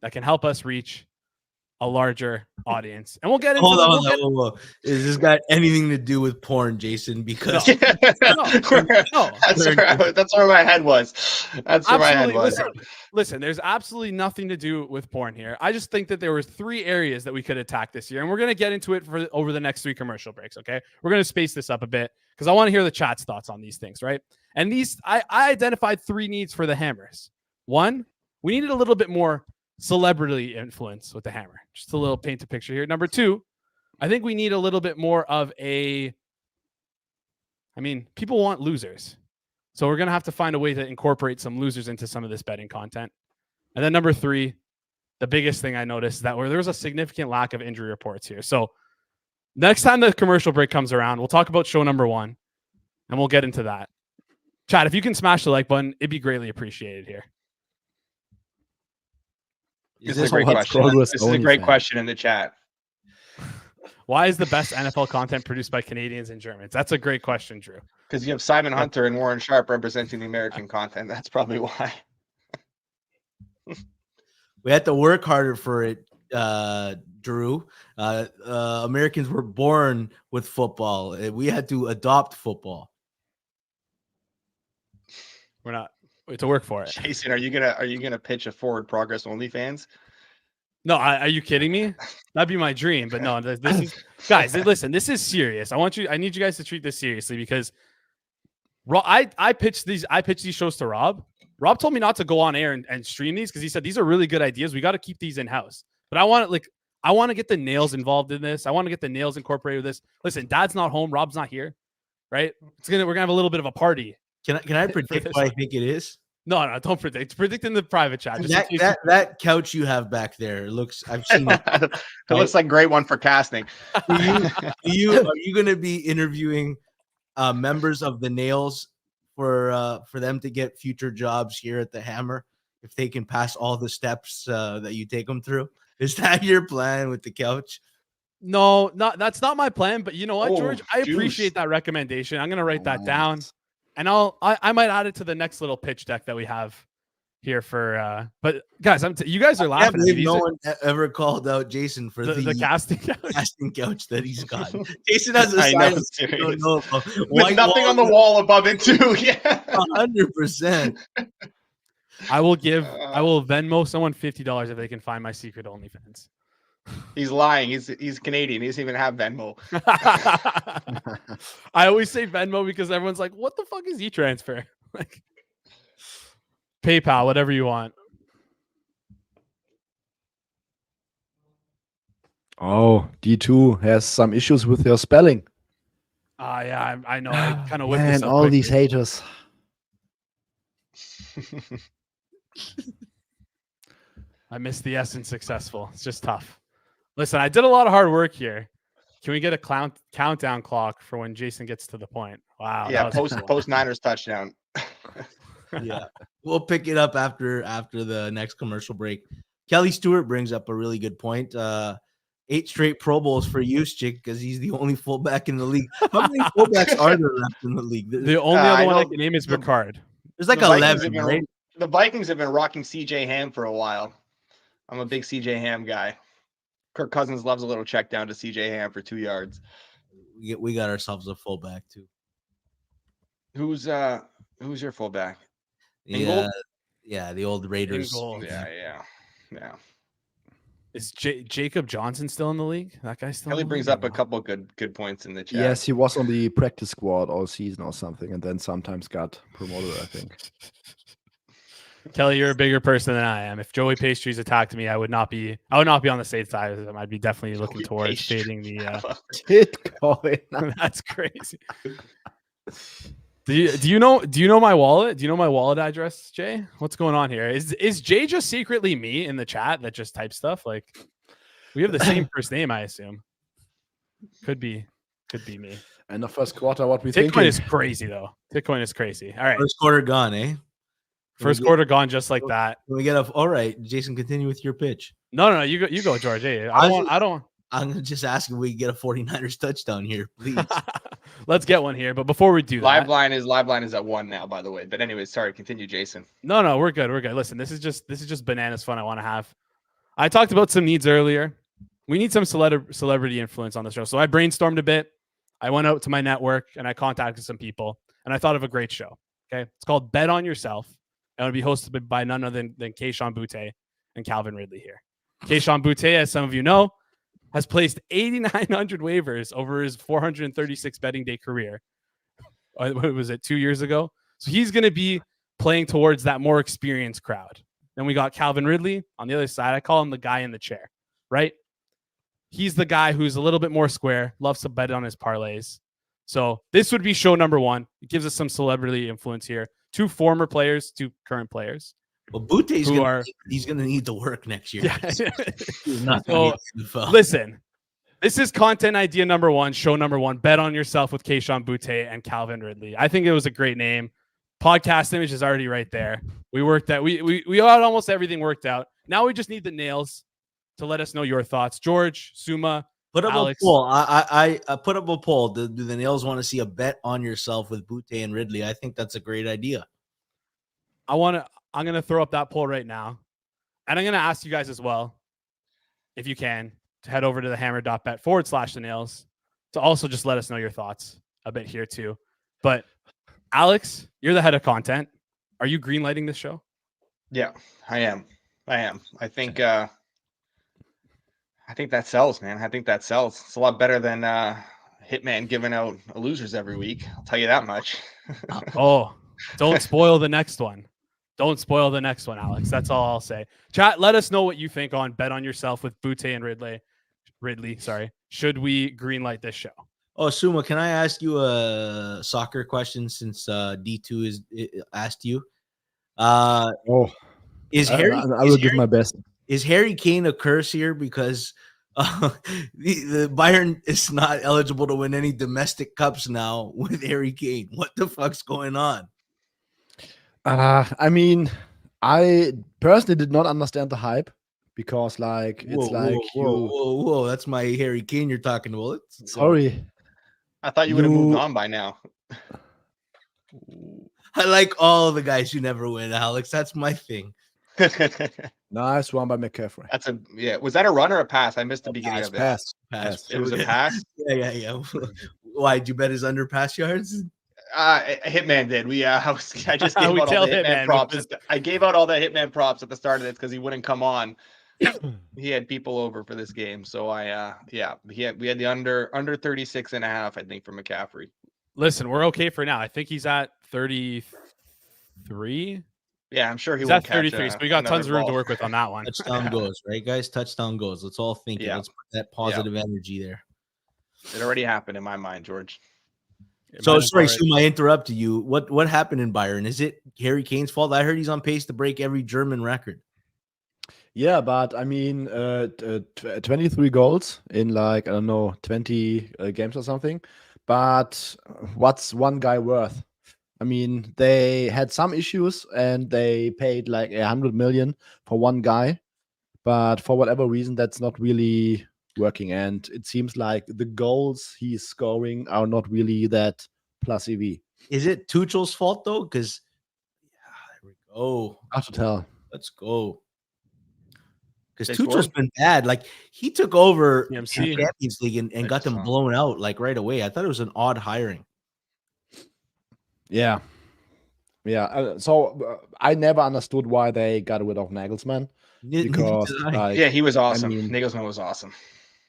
[SPEAKER 1] that can help us reach a larger audience. And we'll get into
[SPEAKER 4] Hold on. Is this got anything to do with porn, Jason? Because
[SPEAKER 2] no. That's where my head was.
[SPEAKER 1] Listen, there's absolutely nothing to do with porn here. I just think that there were 3 areas that we could attack this year, and we're going to get into it over the next 3 commercial breaks, okay? We're going to space this up a bit because I want to hear the chat's thoughts on these things, right? And I identified 3 needs for the Hammers. 1, we needed a little bit more celebrity influence with the hammer. Just a little paint a picture here. Number 2, I think we need a little bit more of people want losers. So we're going to have to find a way to incorporate some losers into some of this betting content. And then number 3, the biggest thing I noticed is that there was a significant lack of injury reports here. So next time the commercial break comes around, we'll talk about show number 1 and we'll get into that. Chad, if you can smash the like button, it'd be greatly appreciated here.
[SPEAKER 2] This is a great question. This is a great question in the chat.
[SPEAKER 1] Why is the best NFL content produced by Canadians and Germans? That's a great question, Drew.
[SPEAKER 2] Because you have Simon Hunter and Warren Sharp representing the American content. That's probably why.
[SPEAKER 4] We had to work harder for it, Drew. Americans were born with football. We had to adopt football.
[SPEAKER 1] We have to work for it.
[SPEAKER 2] Jason, are you gonna pitch a forward progress OnlyFans?
[SPEAKER 1] No, are you kidding me? That'd be my dream. But no, this is guys. Listen, this is serious. I need you guys to treat this seriously because I pitched these shows to Rob. Rob told me not to go on air and stream these because he said these are really good ideas. We got to keep these in house. But I want to get the nails involved in this. I want to get the nails incorporated with this. Listen, Dad's not home. Rob's not here. Right? We're gonna have a little bit of a party.
[SPEAKER 4] Can I predict what I think it is?
[SPEAKER 1] No, don't predict. Predict in the private chat.
[SPEAKER 4] That couch you have back there looks. I've seen it.
[SPEAKER 2] It looks like a great one for casting.
[SPEAKER 4] Are you going to be interviewing members of the Nails for them to get future jobs here at the Hammer if they can pass all the steps that you take them through? Is that your plan with the couch?
[SPEAKER 1] No, that's not my plan. But you know what, George? I appreciate that recommendation. I'm going to write that down. And I might add it to the next little pitch deck that we have here for. But guys, you guys are laughing.
[SPEAKER 4] No one ever called out Jason for the
[SPEAKER 1] casting
[SPEAKER 4] couch that he's got. Jason has a sign
[SPEAKER 2] with nothing on the wall above it too. Yeah,
[SPEAKER 4] 100%.
[SPEAKER 1] I will Venmo someone $50 if they can find my secret OnlyFans.
[SPEAKER 2] He's lying. He's Canadian. He doesn't even have Venmo.
[SPEAKER 1] I always say Venmo because everyone's like, "What the fuck is e-transfer?" Like PayPal, whatever you want.
[SPEAKER 3] Oh, D2 has some issues with your spelling.
[SPEAKER 1] Yeah, I know. I kind of whipped
[SPEAKER 3] this
[SPEAKER 1] this
[SPEAKER 3] up all quickly. These haters.
[SPEAKER 1] I missed the S in successful. It's just tough. Listen, I did a lot of hard work here. Can we get a countdown clock for when Jason gets to the point? Wow.
[SPEAKER 2] Yeah, post Niners touchdown.
[SPEAKER 4] Yeah. We'll pick it up after the next commercial break. Kelly Stewart brings up a really good point. 8 straight Pro Bowls for Juszczyk because he's the only fullback in the league. How many fullbacks are there left in the league?
[SPEAKER 1] The only other one I can name is Ricard.
[SPEAKER 4] There's like 11, right?
[SPEAKER 2] The Vikings have been rocking CJ Ham for a while. I'm a big CJ Ham guy. Kirk Cousins loves a little check down to CJ Ham for 2 yards.
[SPEAKER 4] We got ourselves a fullback too.
[SPEAKER 2] Who's your fullback?
[SPEAKER 4] Yeah, the old Raiders.
[SPEAKER 2] Yeah.
[SPEAKER 1] Is Jacob Johnson still in the league? That guy still.
[SPEAKER 2] Kelly brings up a couple good points in the chat.
[SPEAKER 3] Yes, he was on the practice squad all season or something, and then sometimes got promoted, I think.
[SPEAKER 1] Kelly, you're a bigger person than I am. If Joey Pastries attacked me, I would not be on the safe side of him. I'd be definitely looking towards fading the That's crazy. Do you know my wallet? Do you know my wallet address, Jay? What's going on here? Is Jay just secretly me in the chat that just types stuff? Like we have the same first name, I assume. Could be me.
[SPEAKER 3] And the first quarter, what we think?
[SPEAKER 1] Bitcoin is crazy though. Bitcoin is crazy. All right.
[SPEAKER 4] First quarter gone, eh?
[SPEAKER 1] First quarter gone just like that.
[SPEAKER 4] We get all right, Jason, continue with your pitch.
[SPEAKER 1] No, you go, George. Hey,
[SPEAKER 4] I'm just asking if we get a 49ers touchdown here, please.
[SPEAKER 1] Let's get one here. But before we do
[SPEAKER 2] live line is at 1 now, by the way. But anyways, sorry, continue, Jason.
[SPEAKER 1] No, we're good. Listen, this is just bananas fun I want to have. I talked about some needs earlier. We need some celebrity influence on the show. So I brainstormed a bit. I went out to my network and I contacted some people and I thought of a great show. Okay. It's called Bet on Yourself. And it would be hosted by none other than Keishon Butte and Calvin Ridley here. Keishon Butte, as some of you know, has placed 8,900 waivers over his 436 betting day career. What was it, 2 years ago? So he's going to be playing towards that more experienced crowd. Then we got Calvin Ridley on the other side. I call him the guy in the chair, right? He's the guy who's a little bit more square, loves to bet on his parlays. So this would be show number 1. It gives us some celebrity influence here. 2 former players, 2 current players.
[SPEAKER 4] Well, Bute's he's gonna need to work next year.
[SPEAKER 1] Yeah.
[SPEAKER 4] He's not
[SPEAKER 1] So, listen, this is content idea number 1, show number 1. Bet on yourself with Keyshawn Butte and Calvin Ridley. I think it was a great name. Podcast image is already right there. We worked that. We had almost everything worked out. Now we just need the nails to let us know your thoughts. George, Suma,
[SPEAKER 4] put up
[SPEAKER 1] Alex.
[SPEAKER 4] a poll. I put up a poll. Do the Nails want to see a bet on yourself with Butte and Ridley? I think that's a great idea.
[SPEAKER 1] I'm going to throw up that poll right now. And I'm going to ask you guys as well, if you can, to head over to the hammer.bet/the nails to also just let us know your thoughts a bit here too. But Alex, you're the head of content. Are you greenlighting this show?
[SPEAKER 2] Yeah, I am. I think that sells, man. I think that sells. It's a lot better than Hitman giving out losers every week. I'll tell you that much.
[SPEAKER 1] Oh, don't spoil the next one. Don't spoil the next one, Alex. That's all I'll say. Chat, let us know what you think on Bet on Yourself with Butte and Ridley. Sorry. Should we greenlight this show?
[SPEAKER 4] Oh, Suma, can I ask you a soccer question since D2 is asked you?
[SPEAKER 3] I will give my best.
[SPEAKER 4] Is Harry Kane a curse here because the Bayern is not eligible to win any domestic cups now with Harry Kane? What the fuck's going on?
[SPEAKER 3] I mean, I personally did not understand the hype because, like,
[SPEAKER 4] whoa, that's my Harry Kane you're talking about.
[SPEAKER 3] Sorry,
[SPEAKER 2] I thought you would have moved on by now.
[SPEAKER 4] I like all the guys who never win, Alex. That's my thing.
[SPEAKER 3] Nice one by McCaffrey.
[SPEAKER 2] Was that a run or a pass? I missed the beginning of that.
[SPEAKER 3] Pass.
[SPEAKER 2] It was a pass.
[SPEAKER 4] Yeah. Why did you bet his underpass yards?
[SPEAKER 2] Hitman did. I just gave out all the Hitman props. I gave out all the Hitman props at the start of this because he wouldn't come on. He had people over for this game, so we had the under 36.5, I think, for McCaffrey.
[SPEAKER 1] Listen, we're okay for now. I think he's at 33.
[SPEAKER 2] Yeah, I'm sure he's
[SPEAKER 1] at 33. So we got tons of room to work with on that one.
[SPEAKER 4] Touchdown goes, right, guys? Touchdown goes. Let's all think it. Let's put that positive energy there.
[SPEAKER 2] It already happened in my mind, George.
[SPEAKER 4] So sorry, Suma, I interrupted you. What happened in Bayern? Is it Harry Kane's fault? I heard he's on pace to break every German record.
[SPEAKER 3] Yeah, but I mean, 23 goals in 20 games or something. But what's one guy worth? I mean, they had some issues and they paid like 100 million for one guy, but for whatever reason, that's not really working. And it seems like the goals he's scoring are not really that plus EV.
[SPEAKER 4] Is it Tuchel's fault though? Because there we go.
[SPEAKER 3] Hard to tell.
[SPEAKER 4] Let's go. Because Tuchel's been bad. Like he took over the Champions League and got them blown out like right away. I thought it was an odd hiring.
[SPEAKER 3] Yeah. So I never understood why they got rid of Nagelsmann. Because
[SPEAKER 2] he was awesome. Nagelsmann was awesome.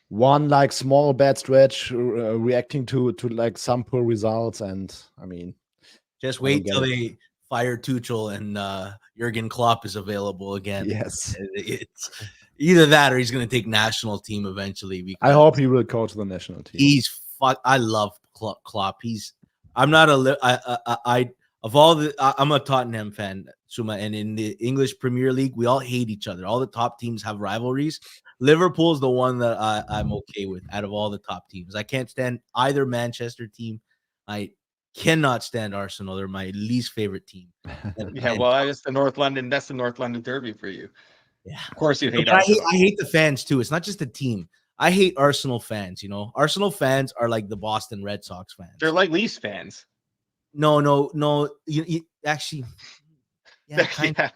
[SPEAKER 3] One small bad stretch, reacting to some poor results, and I mean,
[SPEAKER 4] just wait till they fire Tuchel and Jurgen Klopp is available again.
[SPEAKER 3] Yes,
[SPEAKER 4] it's either that or he's going to take national team eventually.
[SPEAKER 3] I hope he will coach the national team.
[SPEAKER 4] I love Klopp. I'm not I'm a Tottenham fan, Suma, and in the English Premier League, we all hate each other. All the top teams have rivalries. Liverpool's the one that I'm okay with out of all the top teams. I can't stand either Manchester team. I cannot stand Arsenal. They're my least favorite team.
[SPEAKER 2] That's the North London derby for you.
[SPEAKER 4] Yeah,
[SPEAKER 2] of course you hate Arsenal.
[SPEAKER 4] I hate the fans too. It's not just the team. I hate Arsenal fans. Arsenal fans are like the Boston Red Sox fans.
[SPEAKER 2] They're like Leafs fans.
[SPEAKER 4] No. You actually, kind of.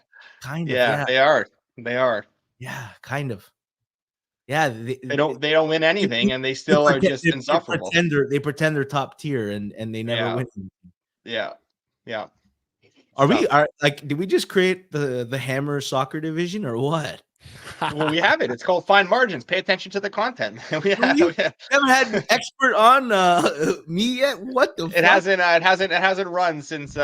[SPEAKER 2] Yeah, they are.
[SPEAKER 4] Yeah, kind of. Yeah, they
[SPEAKER 2] don't win anything, and they still are just insufferable.
[SPEAKER 4] They pretend they're top tier, and they never win.
[SPEAKER 2] Yeah.
[SPEAKER 4] Did we just create the Hammer soccer division or what?
[SPEAKER 2] Well, we have it. It's called Fine Margins. Pay attention to the content. We haven't
[SPEAKER 4] had an expert on me yet. What the?
[SPEAKER 2] It hasn't run since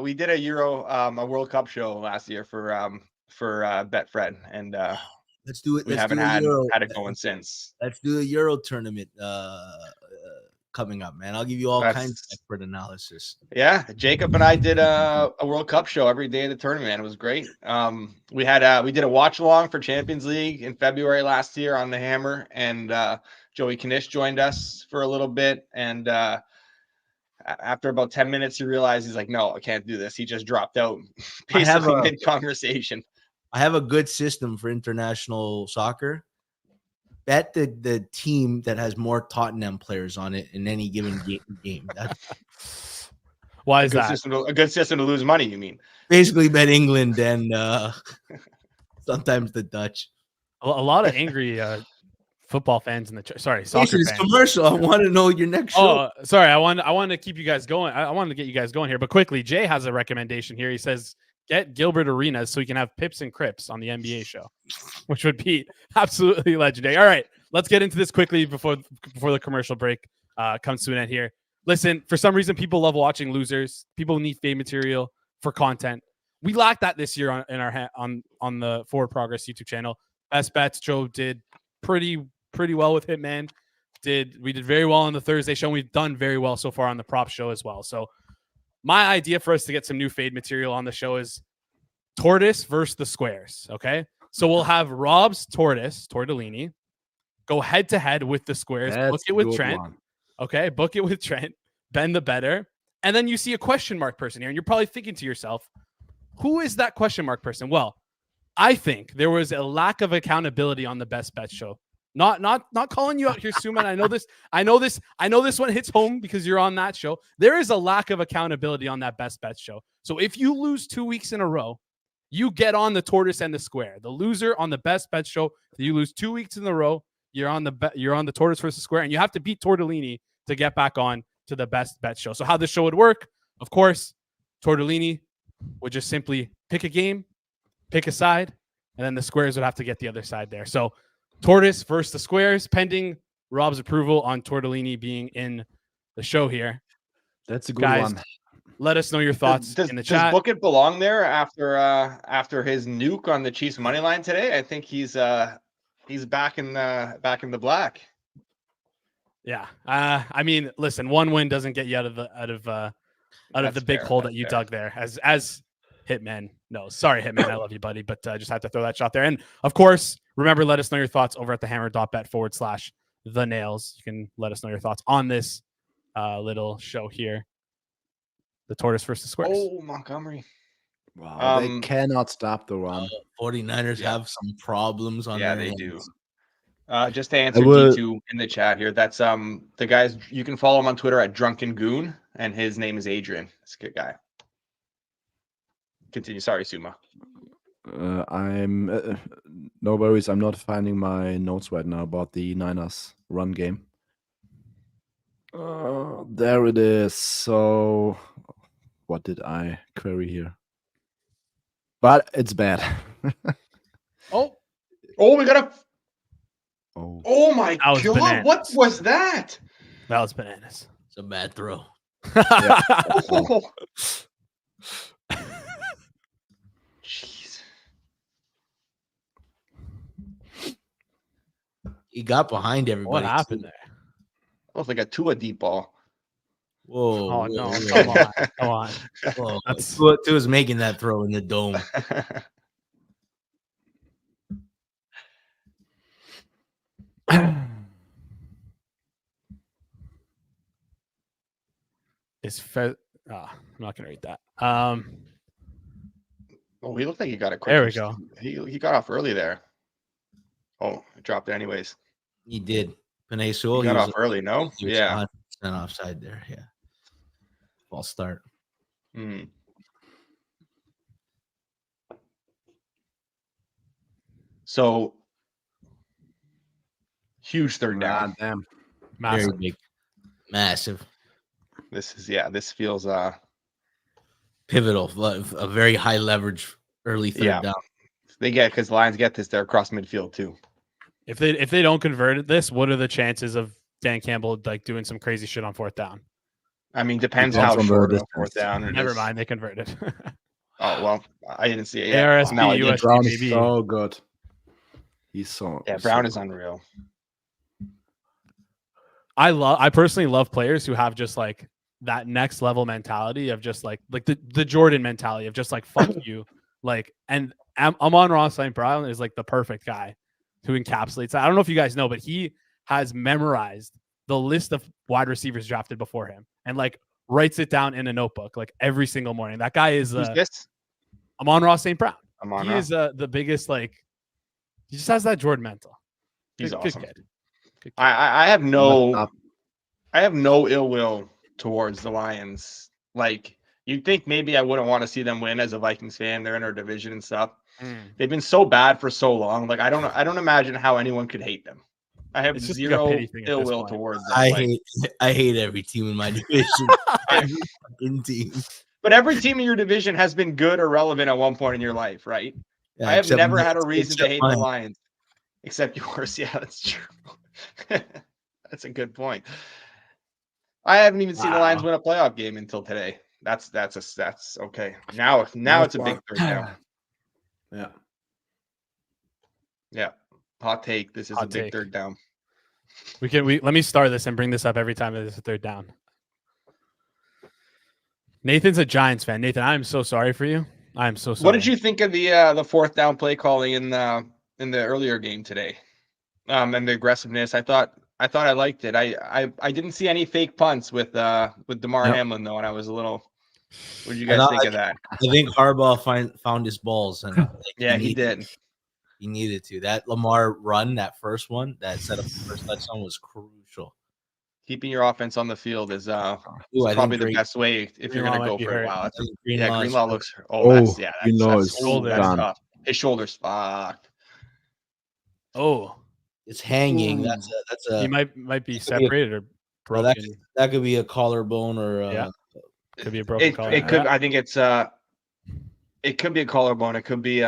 [SPEAKER 2] we did a World Cup show last year for Betfred, and
[SPEAKER 4] Let's do it.
[SPEAKER 2] we
[SPEAKER 4] Let's
[SPEAKER 2] haven't
[SPEAKER 4] do a
[SPEAKER 2] had
[SPEAKER 4] Euro.
[SPEAKER 2] it going since.
[SPEAKER 4] Let's do a Euro tournament coming up, man. I'll give you all kinds of expert analysis.
[SPEAKER 2] Yeah, Jacob and I did a World Cup show every day of the tournament, and it was great. We did a watch along for Champions League in February last year on the Hammer, and Joey Knish joined us for a little bit, and after about 10 minutes, he realized, he's like, no, I can't do this. He just dropped out basically mid-conversation.
[SPEAKER 4] I have a good system for international soccer. Bet the team that has more Tottenham players on it in any given game. That's
[SPEAKER 1] Why is that?
[SPEAKER 2] A good system to lose money, you mean?
[SPEAKER 4] Basically bet England and sometimes the Dutch.
[SPEAKER 1] A lot of angry football fans in the soccer
[SPEAKER 4] It's
[SPEAKER 1] fans.
[SPEAKER 4] commercial. I want to know your next show.
[SPEAKER 1] Oh, sorry. I want to keep you guys going. I wanted to get you guys going here, but quickly, Jay has a recommendation here. He says get Gilbert Arenas so he can have Pips and Crips on the NBA show, which would be absolutely legendary. All right, let's get into this quickly before the commercial break comes to an end here. Listen, for some reason, people love watching losers. People need fade material for content. We lacked that this year on the Forward Progress YouTube channel. Best Bets, Joe did pretty well with Hitman. We did very well on the Thursday show. And we've done very well so far on the prop show as well. So my idea for us to get some new fade material on the show is Tortoise versus the Squares. Okay. So we'll have Rob's Tortellini, go head to head with the Squares. Book it with Trent. Okay. Book it with Trent. Ben the better. And then you see a question mark person here. And you're probably thinking to yourself, who is that question mark person? Well, I think there was a lack of accountability on the Best Bet show. Not calling you out here, Suman. I know this one hits home because you're on that show. There is a lack of accountability on that Best Bet show. So if you lose 2 weeks in a row, you get on the Tortoise and the Square. The loser on the Best Bet show, you lose 2 weeks in a row, you're on the Tortoise versus Square, and you have to beat Tortellini to get back on to the Best Bet show. So how this show would work, of course, Tortellini would just simply pick a game, pick a side, and then the Squares would have to get the other side there. So Tortoise versus the Squares, pending Rob's approval on Tortellini being in the show here.
[SPEAKER 3] That's a good
[SPEAKER 1] Guys,
[SPEAKER 3] one.
[SPEAKER 2] Let
[SPEAKER 3] us
[SPEAKER 2] know your thoughts in the chat. Does Book It belong there after his nuke on the Chiefs money line today? I think he's back in the black.
[SPEAKER 1] Yeah. I mean, listen, one win doesn't get you out of the big hole that you dug there. As Hitman. No, sorry, Hitman. I love you, buddy, but I just had to throw that shot there. And of course, remember, let us know your thoughts over at thehammer.bet/the nails. You can let us know your thoughts on this little show here. The Tortoise versus Squares.
[SPEAKER 2] Oh, Montgomery.
[SPEAKER 3] Wow. They cannot stop the run.
[SPEAKER 4] 49ers have some problems on their
[SPEAKER 2] they
[SPEAKER 4] hands.
[SPEAKER 2] do. Just to answer D2 in the chat here, that's the guys, you can follow him on Twitter at Drunken Goon, and his name is Adrian. That's a good guy. Continue. Sorry, Suma.
[SPEAKER 3] I'm no worries. I'm not finding my notes right now about the Niners run game. There it is. So, what did I query here? But it's bad.
[SPEAKER 2] we got a. Oh my God!
[SPEAKER 1] Bananas.
[SPEAKER 2] What was that?
[SPEAKER 1] That was bananas.
[SPEAKER 4] It's a bad throw.
[SPEAKER 2] Jeez.
[SPEAKER 4] He got behind everybody.
[SPEAKER 1] What happened there?
[SPEAKER 2] That was like a Tua deep ball.
[SPEAKER 4] Whoa.
[SPEAKER 1] Oh, no. Come on.
[SPEAKER 4] Whoa. Tua's making that throw in the dome.
[SPEAKER 1] I'm not gonna read that.
[SPEAKER 2] He looked like he got it quick.
[SPEAKER 1] There we go.
[SPEAKER 2] He got off early there. Oh, it dropped it anyways.
[SPEAKER 4] He did. Penei Sewell,
[SPEAKER 2] he got off early, no? Yeah.
[SPEAKER 4] 100% offside there. Yeah. False start.
[SPEAKER 2] So huge third down.
[SPEAKER 3] Damn.
[SPEAKER 1] Massive.
[SPEAKER 4] Very big. Massive.
[SPEAKER 2] This feels
[SPEAKER 4] pivotal. A very high leverage early third down.
[SPEAKER 2] Because Lions get this, they're across midfield too.
[SPEAKER 1] If they don't convert this, what are the chances of Dan Campbell doing some crazy shit on fourth down?
[SPEAKER 2] I mean, depends how short of fourth down.
[SPEAKER 1] Never mind, they converted.
[SPEAKER 2] Oh well, I didn't see it yet.
[SPEAKER 1] ARSB,
[SPEAKER 2] Now I did.
[SPEAKER 3] Brown
[SPEAKER 1] USG,
[SPEAKER 3] is so good. He's so
[SPEAKER 2] Yeah,
[SPEAKER 3] so
[SPEAKER 2] Brown is
[SPEAKER 3] good.
[SPEAKER 2] unreal.
[SPEAKER 1] I personally love players who have just like that next level mentality of just like the Jordan mentality of just like fuck you. Like, and Amon-Ra St. Brown is like the perfect guy who encapsulates that. I don't know if you guys know, but he has memorized the list of wide receivers drafted before him and like writes it down in a notebook like every single morning. That guy is
[SPEAKER 2] Who's this?
[SPEAKER 1] Amon-Ra St. Brown.
[SPEAKER 2] Amon-Ra.
[SPEAKER 1] He is the biggest, like, he just has that Jordan mental.
[SPEAKER 2] He's awesome.
[SPEAKER 1] Good kid. Good kid.
[SPEAKER 2] I have no ill will towards the Lions. Like, you'd think maybe I wouldn't want to see them win as a Vikings fan. They're in our division and stuff. They've been so bad for so long. Like, I don't imagine how anyone could hate them. I have
[SPEAKER 1] It's just like a
[SPEAKER 2] zero
[SPEAKER 1] pity thing at
[SPEAKER 2] ill
[SPEAKER 1] this
[SPEAKER 2] will
[SPEAKER 1] point.
[SPEAKER 2] towards them.
[SPEAKER 4] I hate every team in my division. Every fucking team.
[SPEAKER 2] But every team in your division has been good or relevant at one point in your life, right?
[SPEAKER 4] Yeah,
[SPEAKER 2] I have
[SPEAKER 4] except
[SPEAKER 2] never
[SPEAKER 4] mine-
[SPEAKER 2] had a reason to
[SPEAKER 4] except
[SPEAKER 2] hate
[SPEAKER 4] mine.
[SPEAKER 2] the Lions. Except yours. Yeah, that's true. That's a good point. I haven't even seen the Lions win a playoff game until today. That's okay. Now it's a big third down.
[SPEAKER 3] Yeah.
[SPEAKER 2] Yeah. Hot take. This is
[SPEAKER 1] Hot
[SPEAKER 2] a big
[SPEAKER 1] take.
[SPEAKER 2] third down.
[SPEAKER 1] Let me start this and bring this up every time there's a third down. Nathan's a Giants fan. Nathan, I'm so sorry for you. I'm so sorry.
[SPEAKER 2] What did you think of the fourth down play calling in the earlier game today? And the aggressiveness. I thought I liked it. I didn't see any fake punts with DeMar Hamlin though, and I was a little. What did you guys think of that?
[SPEAKER 4] I think Harbaugh found his balls, and like,
[SPEAKER 2] Yeah, he did.
[SPEAKER 4] He needed to. That Lamar run, that first one, that set up the first touchdown was crucial.
[SPEAKER 2] Keeping your offense on the field is
[SPEAKER 4] I
[SPEAKER 2] probably
[SPEAKER 4] think
[SPEAKER 2] the best way if you're going to go for it. Wow, Greenlaw looks. That's tough. His shoulder's fucked.
[SPEAKER 1] Oh,
[SPEAKER 4] it's hanging.
[SPEAKER 2] Ooh.
[SPEAKER 4] That's a.
[SPEAKER 1] he might be separated or
[SPEAKER 4] Bro,
[SPEAKER 1] broken.
[SPEAKER 4] that could be a collarbone or
[SPEAKER 1] Could be a broken collarbone.
[SPEAKER 2] It could. I think it's it could be a collarbone. It could be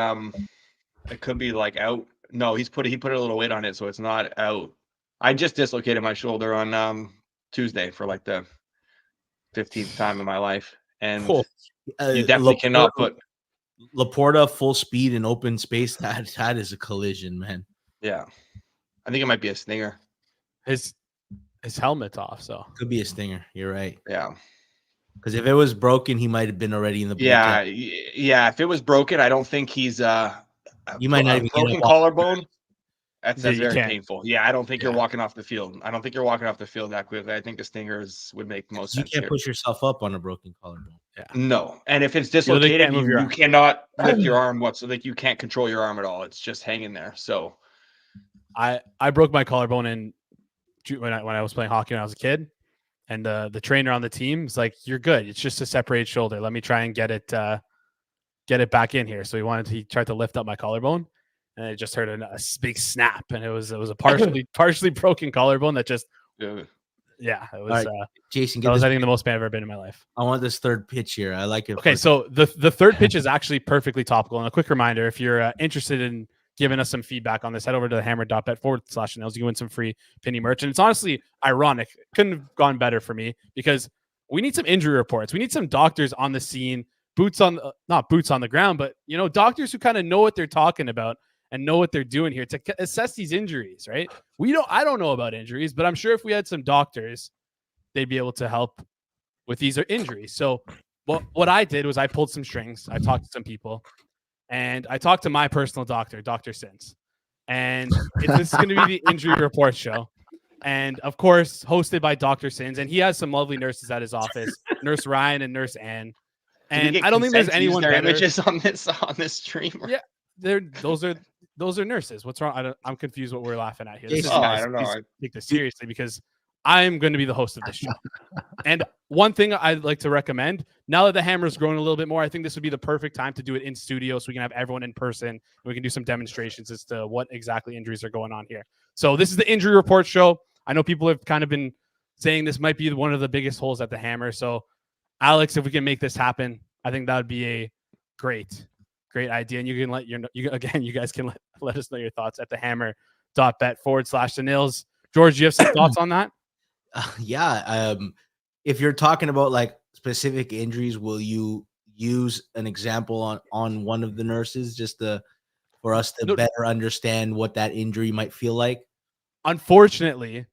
[SPEAKER 2] like out. No, he put a little weight on it, so it's not out. I just dislocated my shoulder on Tuesday for like the 15th time in my life, and you definitely cannot put
[SPEAKER 4] Laporta full speed in open space. That is a collision, man.
[SPEAKER 2] Yeah, I think it might be a stinger.
[SPEAKER 1] His helmet's off, so
[SPEAKER 4] Could be a stinger. You're right.
[SPEAKER 2] Yeah,
[SPEAKER 4] because if it was broken, he might have been already in the.
[SPEAKER 2] Yeah. If it was broken, I don't think he's
[SPEAKER 4] You might not even
[SPEAKER 2] broken
[SPEAKER 4] get
[SPEAKER 2] collarbone. That's very
[SPEAKER 1] can't.
[SPEAKER 2] painful. Yeah, I don't think you're walking off the field. I don't think you're walking off the field that quickly. I think the stingers would make most
[SPEAKER 4] You
[SPEAKER 2] sense.
[SPEAKER 4] can't push yourself up on a broken collarbone.
[SPEAKER 1] yeah.
[SPEAKER 2] No, and if it's dislocated,
[SPEAKER 1] can't move your
[SPEAKER 2] you
[SPEAKER 1] arm.
[SPEAKER 2] cannot lift your arm whatsoever. Like you can't control your arm at all. It's just hanging there. So
[SPEAKER 1] I broke my collarbone when I was playing hockey when I was a kid, and the trainer on the team was like, "You're good. It's just a separated shoulder. Let me try and get it back in here." So he tried to lift up my collarbone, and I just heard a big snap, and it was a partially broken collarbone that just it was.
[SPEAKER 4] Right, Jason,
[SPEAKER 1] that was I think the most pain I've ever been in my life.
[SPEAKER 4] I want this third pitch here. I like it.
[SPEAKER 1] Okay, so the third pitch is actually perfectly topical. And a quick reminder, if you're interested in giving us some feedback on this, head over to thehammer.bet/nails. You win some free Penny merch. And it's honestly ironic. It couldn't have gone better for me because we need some injury reports. We need some doctors on the scene, not boots on the ground, but doctors who kind of know what they're talking about and know what they're doing here to assess these injuries, right? I don't know about injuries, but I'm sure if we had some doctors, they'd be able to help with these injuries. So what I did was I pulled some strings. I talked to some people, and I talked to my personal doctor, Dr. Sins. And this is going to be the injury report show. And of course, hosted by Dr. Sins. And he has some lovely nurses at his office, Nurse Ryan and Nurse Ann. And I don't think there's anyone better.
[SPEAKER 2] Images on this stream.
[SPEAKER 1] Yeah, those are nurses. What's wrong? I'm confused what we're laughing at here.
[SPEAKER 2] I don't know.
[SPEAKER 1] Take this seriously because I'm going to be the host of this show. And one thing I'd like to recommend, now that the Hammer's growing a little bit more, I think this would be the perfect time to do it in studio so we can have everyone in person and we can do some demonstrations as to what exactly injuries are going on here. So this is the injury report show. I know people have kind of been saying this might be one of the biggest holes at the Hammer. So Alex, if we can make this happen, I think that would be a great idea. And you can you guys can let us know your thoughts at thehammer.bet/the-nails. George, do you have some thoughts on that?
[SPEAKER 4] If you're talking about like specific injuries, will you use an example on one of the nurses just for us to better understand what that injury might feel like?
[SPEAKER 1] Unfortunately,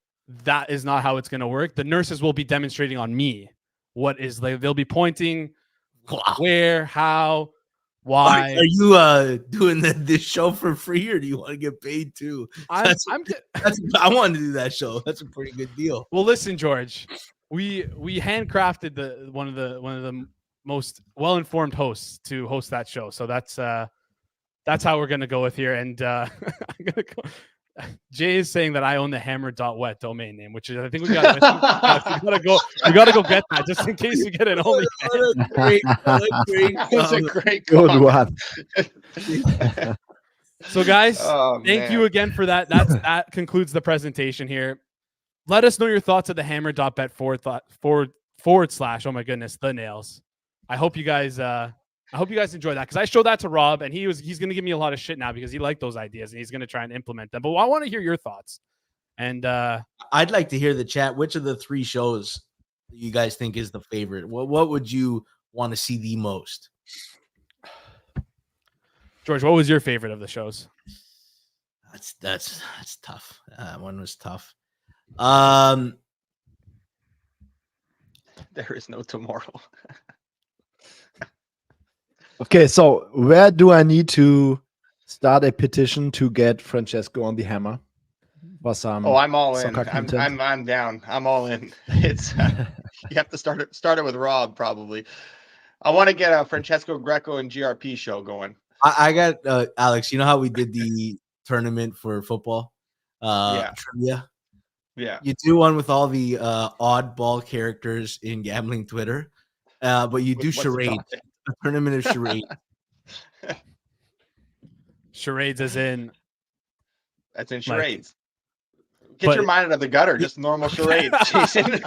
[SPEAKER 1] that is not how it's going to work. The nurses will be demonstrating on me what is like. They'll be pointing where, how, why.
[SPEAKER 4] Are you doing this show for free, or do you want to get paid too? I wanted to do that show. That's a pretty good deal.
[SPEAKER 1] Well, listen, George, we handcrafted one of the most well-informed hosts to host that show. So that's how we're gonna go with here. And I'm gonna go. Jay is saying that I own the hammer.wet domain name, which is I think we gotta go get that just in case we get an only.
[SPEAKER 2] That's a great
[SPEAKER 3] good one.
[SPEAKER 1] So guys, thank you again for that. That concludes the presentation here. Let us know your thoughts at the hammer.bet forward slash. Oh my goodness, the nails. I hope you guys enjoy that because I showed that to Rob and he's going to give me a lot of shit now because he liked those ideas and he's going to try and implement them. But I want to hear your thoughts. And
[SPEAKER 4] I'd like to hear the chat. Which of the 3 shows you guys think is the favorite? What would you want to see the most?
[SPEAKER 1] George, what was your favorite of the shows?
[SPEAKER 4] That's tough. That one was tough.
[SPEAKER 2] There is no tomorrow.
[SPEAKER 3] Okay, so where do I need to start a petition to get Francesco on the hammer?
[SPEAKER 2] I'm all in. I'm down. I'm all in. It's you have to start it with Rob probably. I want to get a Francesco Greco and GRP show going.
[SPEAKER 4] I got Alex. You know how we did the tournament for football? Trivia.
[SPEAKER 2] Yeah.
[SPEAKER 4] You do one with all the oddball characters in gambling Twitter, but you do charades. A tournament of charades.
[SPEAKER 1] Charades as in.
[SPEAKER 2] That's in charades. Get your mind out of the gutter. Just normal charades, Jason.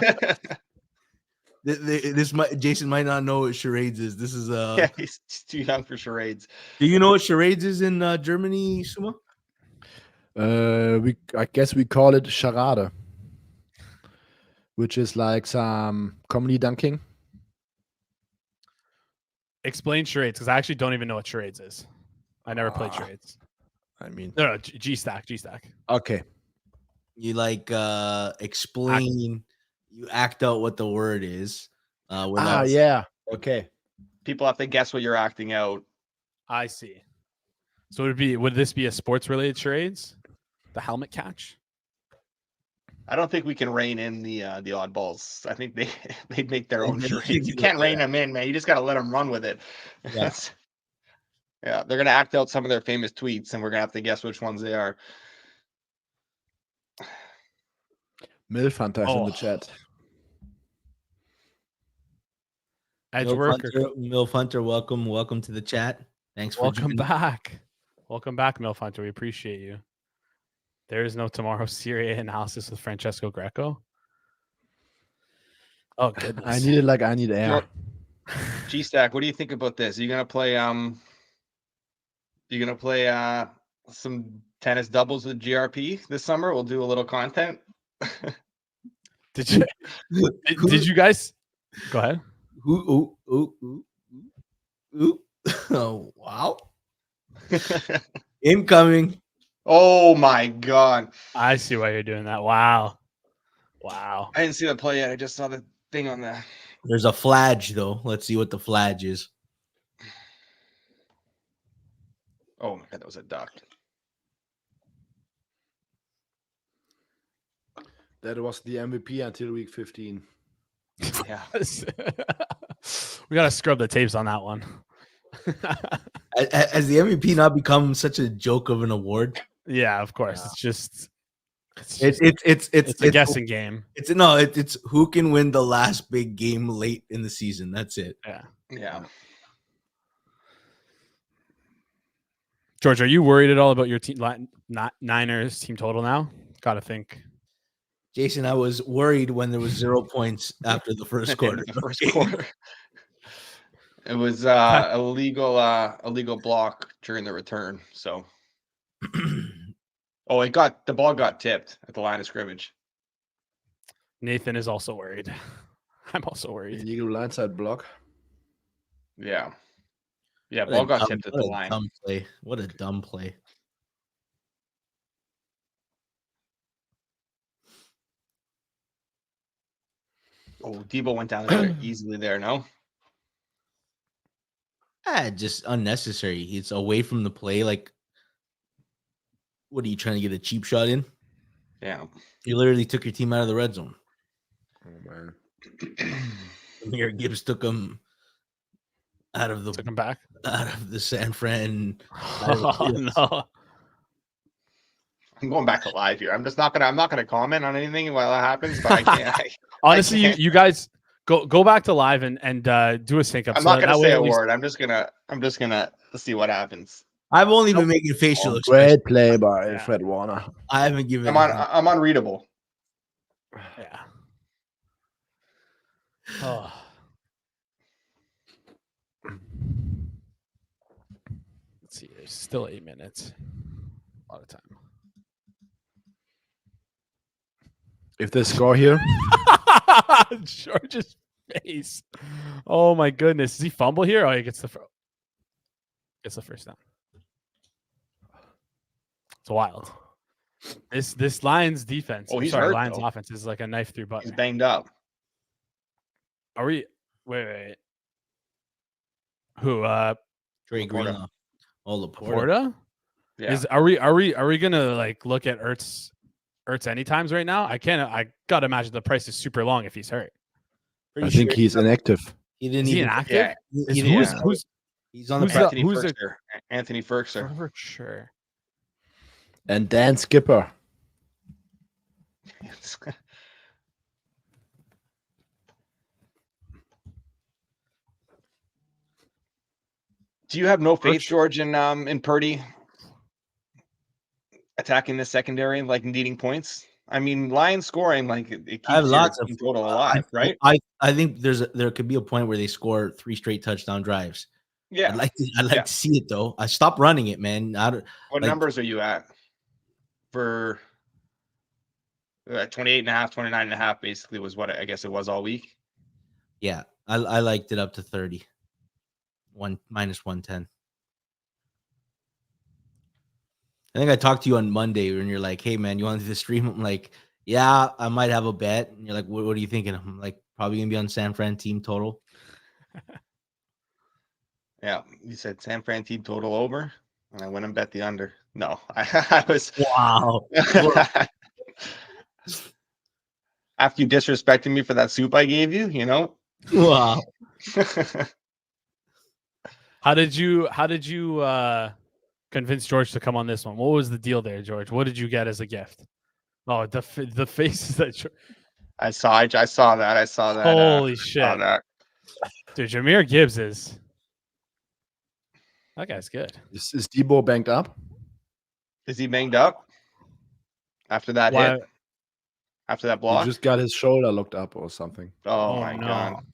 [SPEAKER 4] Jason might not know what charades is. This is
[SPEAKER 2] he's too young for charades.
[SPEAKER 4] Do you know what charades is in Germany, Suma?
[SPEAKER 3] I guess we call it charade, which is like some comedy dunking.
[SPEAKER 1] Explain charades because I actually don't even know what charades is. I never played charades.
[SPEAKER 3] I mean,
[SPEAKER 1] no, G-Stack.
[SPEAKER 3] Okay.
[SPEAKER 4] You explain. You act out what the word is.
[SPEAKER 3] Yeah. Okay.
[SPEAKER 2] People have to guess what you're acting out.
[SPEAKER 1] I see. So would this be a sports related charades? The helmet catch?
[SPEAKER 2] I don't think we can rein in the oddballs. I think they'd make their own charades. You can't rein them in, man. You just got to let them run with it.
[SPEAKER 4] Yes.
[SPEAKER 2] Yeah, they're gonna act out some of their famous tweets, and we're gonna have to guess which ones they are.
[SPEAKER 3] Milf Hunter in the chat.
[SPEAKER 1] Edge worker.
[SPEAKER 4] Milf Hunter, welcome to the chat. Thanks for
[SPEAKER 1] welcome back. Welcome back, Milf Hunter. We appreciate you. There is no tomorrow Serie A analysis with Francesco Greco. Oh goodness.
[SPEAKER 3] I need air.
[SPEAKER 2] G-Stack, what do you think about this? Are you gonna play some tennis doubles with GRP this summer? We'll do a little content.
[SPEAKER 1] Did you guys go ahead?
[SPEAKER 4] Ooh. Oh wow. Incoming.
[SPEAKER 2] Oh my god.
[SPEAKER 1] I see why you're doing that. Wow.
[SPEAKER 2] I didn't see the play yet. I just saw the thing on the.
[SPEAKER 4] There's a flag though. Let's see what the flag is.
[SPEAKER 2] Oh my god, that was a duck.
[SPEAKER 3] That was the MVP until week 15.
[SPEAKER 2] Yeah.
[SPEAKER 1] We gotta scrub the tapes on that one.
[SPEAKER 4] Has the MVP not become such a joke of an award?
[SPEAKER 1] Yeah, of course.
[SPEAKER 2] Yeah.
[SPEAKER 1] It's a guessing game.
[SPEAKER 4] It's who can win the last big game late in the season. That's it.
[SPEAKER 2] Yeah.
[SPEAKER 1] George, are you worried at all about your team Niners team total now? Gotta think.
[SPEAKER 4] Jason, I was worried when there was 0 points after the first quarter.
[SPEAKER 2] It was illegal block during the return. So, the ball got tipped at the line of scrimmage.
[SPEAKER 1] Nathan is also worried. I'm also worried.
[SPEAKER 3] Illegal blindside block.
[SPEAKER 2] Yeah. Yeah,
[SPEAKER 4] What
[SPEAKER 2] ball
[SPEAKER 4] a
[SPEAKER 2] got
[SPEAKER 4] dumb-
[SPEAKER 2] tipped at
[SPEAKER 4] what
[SPEAKER 2] the
[SPEAKER 4] a
[SPEAKER 2] line.
[SPEAKER 4] dumb play. What a dumb play.
[SPEAKER 2] Oh, Debo went down there easily there, no?
[SPEAKER 4] Just unnecessary. It's away from the play. Like, what are you trying to get a cheap shot in?
[SPEAKER 2] Yeah.
[SPEAKER 4] You literally took your team out of the red zone.
[SPEAKER 3] Oh man.
[SPEAKER 4] Amir Gibbs took him out of
[SPEAKER 1] Took him back.
[SPEAKER 4] the San Fran.
[SPEAKER 1] Oh, no.
[SPEAKER 2] I'm going back to live here. I'm not gonna comment on anything while that happens, but I can't.
[SPEAKER 1] Honestly,
[SPEAKER 2] can't.
[SPEAKER 1] you guys go back to live and do a sync up.
[SPEAKER 2] I'm
[SPEAKER 1] so
[SPEAKER 2] not gonna
[SPEAKER 1] that way
[SPEAKER 2] say
[SPEAKER 1] at
[SPEAKER 2] a
[SPEAKER 1] least-
[SPEAKER 2] word. I'm just gonna see what happens.
[SPEAKER 4] I've only been making facial
[SPEAKER 3] Oh,
[SPEAKER 4] expressions.
[SPEAKER 3] great play by
[SPEAKER 1] Yeah.
[SPEAKER 3] Fred Warner.
[SPEAKER 4] I haven't given.
[SPEAKER 2] I'm unreadable.
[SPEAKER 1] Yeah. Oh. Let's see. There's still 8 minutes. A lot of time.
[SPEAKER 3] If they score here,
[SPEAKER 1] George's face. Oh my goodness. Does he fumble here? Oh, he gets the first down. It's wild. This Lions defense.
[SPEAKER 2] Oh, he's
[SPEAKER 1] sorry,
[SPEAKER 2] hurt,
[SPEAKER 1] Lions
[SPEAKER 2] though.
[SPEAKER 1] offense is like a knife through
[SPEAKER 2] He's
[SPEAKER 1] butter.
[SPEAKER 2] banged up.
[SPEAKER 1] Are we? Wait. Who?
[SPEAKER 4] Trey
[SPEAKER 2] Laporta.
[SPEAKER 4] Greenlaw. Oh, Laporta.
[SPEAKER 1] Porta?
[SPEAKER 2] Yeah.
[SPEAKER 1] Are we gonna like look at Ertz any times right now? I gotta imagine the price is super long if he's hurt.
[SPEAKER 4] Pretty
[SPEAKER 3] I think
[SPEAKER 4] sure
[SPEAKER 3] he's inactive.
[SPEAKER 4] he didn't
[SPEAKER 1] Is he
[SPEAKER 4] even.
[SPEAKER 1] inactive?
[SPEAKER 2] Yeah.
[SPEAKER 1] Is
[SPEAKER 4] He
[SPEAKER 1] who's
[SPEAKER 4] didn't-
[SPEAKER 1] who's
[SPEAKER 4] He's on the
[SPEAKER 1] who's
[SPEAKER 4] practice.
[SPEAKER 2] Anthony
[SPEAKER 1] who's the-
[SPEAKER 2] Ferkser. Anthony Ferkser.
[SPEAKER 1] for sure?
[SPEAKER 3] And Dan Skipper.
[SPEAKER 2] Do you have no faith, George, in Purdy attacking the secondary, like needing points? I mean, Lions scoring, like it keeps
[SPEAKER 4] I have
[SPEAKER 2] your
[SPEAKER 4] lots of
[SPEAKER 2] team total alive, right?
[SPEAKER 4] I think there could be a point where they score 3 straight touchdown drives.
[SPEAKER 2] Yeah.
[SPEAKER 4] I'd like
[SPEAKER 2] Yeah.
[SPEAKER 4] to see it though. I stopped running it, man.
[SPEAKER 2] What
[SPEAKER 4] like-
[SPEAKER 2] numbers are you at for 28 and a half, 29 and a half basically was what I guess it was all week.
[SPEAKER 4] Yeah, I liked it up to 30. Minus 110. I think I talked to you on Monday when you're like, "Hey man, you want to do the stream?" I'm like, "Yeah, I might have a bet." And you're like, "What are you thinking?" I'm like, "Probably gonna be on San Fran team total."
[SPEAKER 2] Yeah. You said San Fran team total over, and I went and bet the under. No, I was
[SPEAKER 4] Wow.
[SPEAKER 2] after you disrespected me for that soup I gave you, you know.
[SPEAKER 4] Wow.
[SPEAKER 1] How did you convince George to come on this one? What was the deal there, George? What did you get as a gift? Oh, the faces that
[SPEAKER 2] I saw that.
[SPEAKER 1] holy
[SPEAKER 2] Saw
[SPEAKER 1] shit,
[SPEAKER 2] that.
[SPEAKER 1] dude! Jahmyr Gibbs that guy's good.
[SPEAKER 3] Is Debo banked up?
[SPEAKER 2] Is he banged up after that
[SPEAKER 1] Why-
[SPEAKER 2] hit? After that
[SPEAKER 3] He
[SPEAKER 2] block?
[SPEAKER 3] just got his shoulder looked up or something.
[SPEAKER 2] Oh,
[SPEAKER 1] Oh,
[SPEAKER 2] my
[SPEAKER 1] no.
[SPEAKER 2] god.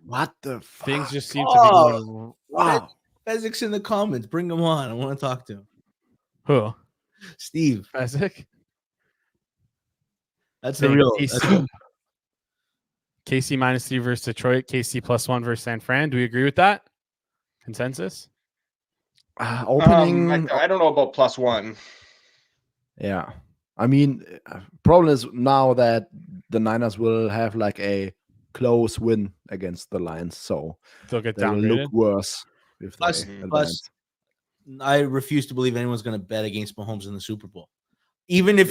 [SPEAKER 3] What the
[SPEAKER 1] Things
[SPEAKER 3] fuck?
[SPEAKER 1] just seem to be going.
[SPEAKER 3] Wow.
[SPEAKER 4] Fezzik's in the comments. Bring him on. I want to talk to him.
[SPEAKER 1] Who?
[SPEAKER 4] Steve.
[SPEAKER 1] Fezzik?
[SPEAKER 4] That's
[SPEAKER 1] Saying
[SPEAKER 4] the real.
[SPEAKER 1] KC, KC -3 versus Detroit. KC +1 versus San Fran. Do we agree with that? Consensus?
[SPEAKER 3] Opening.
[SPEAKER 2] I don't know about +1.
[SPEAKER 3] Yeah. I mean, problem is now that the Niners will have like a close win against the Lions, so
[SPEAKER 1] They'll get
[SPEAKER 3] they will
[SPEAKER 1] downgraded.
[SPEAKER 3] look worse if they
[SPEAKER 4] Plus-
[SPEAKER 3] advance.
[SPEAKER 4] I refuse to believe anyone's going to bet against Mahomes in the Super Bowl. Even if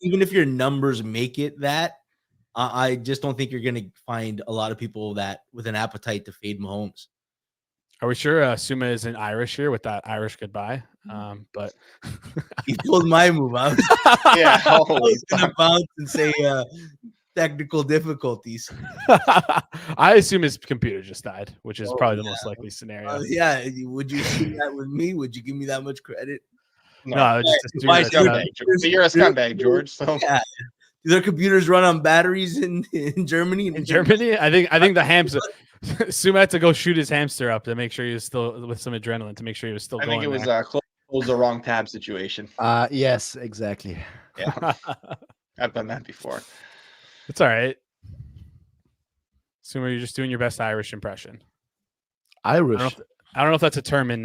[SPEAKER 4] even if your numbers make it that, I just don't think you're going to find a lot of people that with an appetite to fade Mahomes.
[SPEAKER 1] Are we sure Suma isn't Irish here with that Irish goodbye? But
[SPEAKER 4] He pulled my move out.
[SPEAKER 2] Yeah,
[SPEAKER 4] I
[SPEAKER 2] holy
[SPEAKER 4] was going to
[SPEAKER 2] fuck.
[SPEAKER 4] bounce and say technical difficulties.
[SPEAKER 1] I assume his computer just died, which is
[SPEAKER 4] Oh,
[SPEAKER 1] probably the
[SPEAKER 4] yeah.
[SPEAKER 1] most likely scenario.
[SPEAKER 4] Yeah, would you do that with me? Would you give me that much credit?
[SPEAKER 2] No,
[SPEAKER 1] No, I just assume
[SPEAKER 4] Why
[SPEAKER 1] that,
[SPEAKER 4] should
[SPEAKER 2] scumbag, George. But you're a scumbag, George. So
[SPEAKER 4] Yeah. Do their computers run on batteries in Germany?
[SPEAKER 1] in Germany, I think the hamster Suma had to go shoot his hamster up to make sure he was still with some adrenaline to make sure he was still
[SPEAKER 2] I
[SPEAKER 1] going.
[SPEAKER 2] think it was
[SPEAKER 1] there.
[SPEAKER 2] a close the wrong tab situation.
[SPEAKER 3] Yes, exactly.
[SPEAKER 2] Yeah, I've done that before.
[SPEAKER 1] It's all right. Suma, you're just doing your best Irish impression.
[SPEAKER 3] Irish.
[SPEAKER 1] I don't know if that's a term in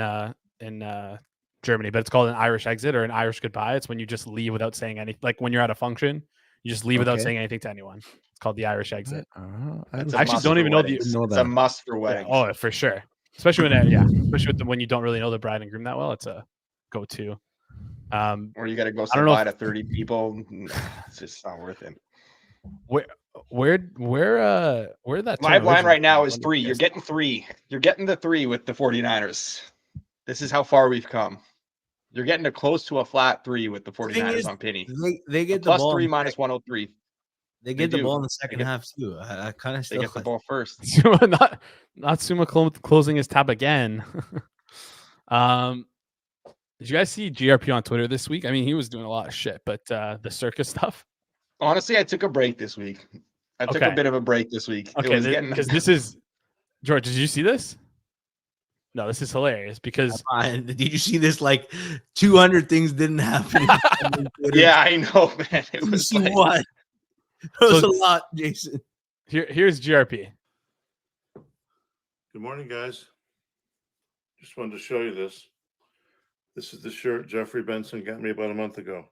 [SPEAKER 1] Germany, but it's called an Irish exit or an Irish goodbye. It's when you just leave without saying anything. Like when you're at a function, you just leave without
[SPEAKER 3] Okay.
[SPEAKER 1] saying anything to anyone. It's called the Irish exit.
[SPEAKER 2] That's
[SPEAKER 1] I actually don't even know
[SPEAKER 2] weddings.
[SPEAKER 3] know
[SPEAKER 2] It's
[SPEAKER 3] that.
[SPEAKER 2] a must for
[SPEAKER 1] Yeah,
[SPEAKER 2] weddings.
[SPEAKER 1] oh, for sure. Especially when especially when you don't really know the bride and groom that well. It's a go-to.
[SPEAKER 2] Or you got to go
[SPEAKER 1] I don't know
[SPEAKER 2] say bye
[SPEAKER 1] if-
[SPEAKER 2] to 30 people. It's just not worth it.
[SPEAKER 1] Where that
[SPEAKER 2] My line
[SPEAKER 1] originated
[SPEAKER 2] right now
[SPEAKER 1] from?
[SPEAKER 2] is 3. You're getting 3. You're getting the 3 with the 49ers. This is how far we've come. You're getting close to a flat 3 with the 49ers on Penny.
[SPEAKER 4] They get the
[SPEAKER 2] Plus
[SPEAKER 4] ball
[SPEAKER 2] 3 minus 103.
[SPEAKER 4] They get the
[SPEAKER 2] do.
[SPEAKER 4] ball in the second half too. I kind of
[SPEAKER 2] They
[SPEAKER 4] still
[SPEAKER 2] get the ball first.
[SPEAKER 1] not Suma closing his tab again. Did you guys see GRP on Twitter this week? I mean, he was doing a lot of shit, but the circus stuff.
[SPEAKER 2] Honestly, I took a break this week. I took a bit of a break this week.
[SPEAKER 1] Okay, because this is George. Did you see this? No, this is hilarious because
[SPEAKER 4] Did you see this? Like 200 things didn't happen.
[SPEAKER 2] Yeah, I know, man. It
[SPEAKER 4] You
[SPEAKER 2] was
[SPEAKER 4] see
[SPEAKER 2] like,
[SPEAKER 4] what? It was a lot, Jason.
[SPEAKER 1] Here's GRP.
[SPEAKER 5] Good morning, guys. Just wanted to show you this. This is the shirt Jeffrey Benson got me about a month ago.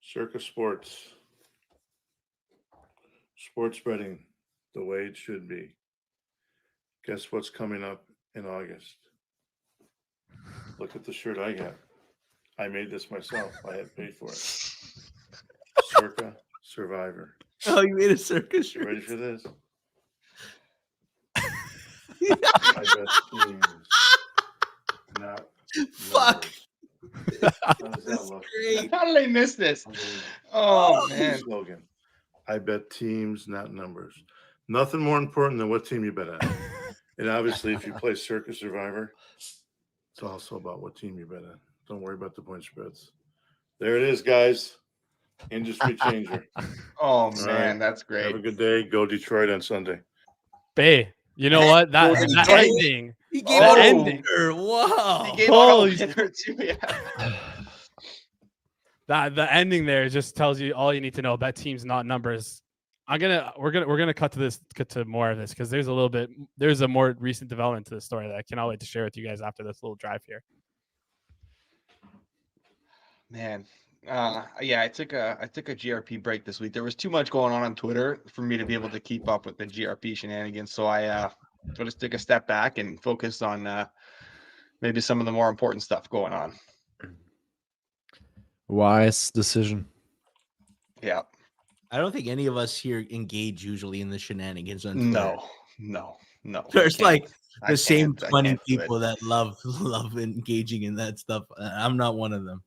[SPEAKER 5] Circus Sports. Sports betting the way it should be. Guess what's coming up in August? Look at the shirt I got. I made this myself. I had paid for it. Circa Survivor.
[SPEAKER 4] Oh, you made a circus
[SPEAKER 5] You
[SPEAKER 4] shirt.
[SPEAKER 5] ready for this? I bet teams. Not
[SPEAKER 4] Fuck.
[SPEAKER 5] numbers. How does that look?
[SPEAKER 4] Great.
[SPEAKER 2] how did I miss this? Oh, man.
[SPEAKER 5] Slogan. I bet teams, not numbers. Nothing more important than what team you bet on. And obviously, if you play Circus Survivor, it's also about what team you bet on. Don't worry about the point spreads. There it is, guys. Industry changer.
[SPEAKER 2] Oh,
[SPEAKER 5] right.
[SPEAKER 2] man. That's
[SPEAKER 5] Have a
[SPEAKER 2] great.
[SPEAKER 5] good day. Go Detroit on Sunday.
[SPEAKER 1] Bay, you know what? That
[SPEAKER 2] Detroit.
[SPEAKER 1] ending.
[SPEAKER 4] He gave
[SPEAKER 2] Oh.
[SPEAKER 4] out a
[SPEAKER 1] ending.
[SPEAKER 4] winner. Wow.
[SPEAKER 2] He gave out a
[SPEAKER 1] Holy
[SPEAKER 2] winner, too. Yeah.
[SPEAKER 1] The ending there just tells you all you need to know about teams, not numbers. We're gonna cut to more of this because there's a more recent development to the story that I cannot wait to share with you guys after this little drive here.
[SPEAKER 2] Man. Yeah, I took a GRP break this week. There was too much going on Twitter for me to be able to keep up with the GRP shenanigans. So I just took a step back and focused on maybe some of the more important stuff going on.
[SPEAKER 3] Wise decision.
[SPEAKER 2] Yeah.
[SPEAKER 4] I don't think any of us here engage usually in the shenanigans on Twitter.
[SPEAKER 2] No.
[SPEAKER 4] There's like
[SPEAKER 2] I
[SPEAKER 4] the same
[SPEAKER 2] can't- I
[SPEAKER 4] 20
[SPEAKER 2] can't do it.
[SPEAKER 4] people that love engaging in that stuff. I'm not one of them.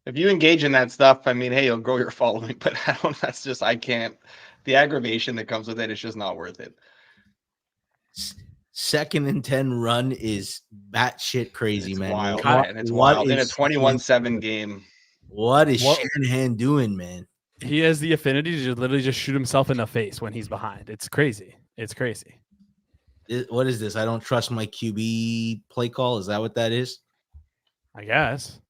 [SPEAKER 2] If you engage in that stuff, I mean, hey, you'll grow your following, but I can't. The aggravation that comes with it is just not worth it.
[SPEAKER 4] Second and 10 run is batshit crazy,
[SPEAKER 2] It's
[SPEAKER 4] man.
[SPEAKER 2] wild,
[SPEAKER 4] What-
[SPEAKER 2] man. It's
[SPEAKER 4] what
[SPEAKER 2] wild. In a
[SPEAKER 4] is
[SPEAKER 2] 21-7 game.
[SPEAKER 4] What is
[SPEAKER 1] What-
[SPEAKER 4] Shanahan doing, man?
[SPEAKER 1] He has the affinity to literally just shoot himself in the face when he's behind. It's crazy.
[SPEAKER 4] What is this? I don't trust my QB play call. Is that what that is?
[SPEAKER 1] I guess.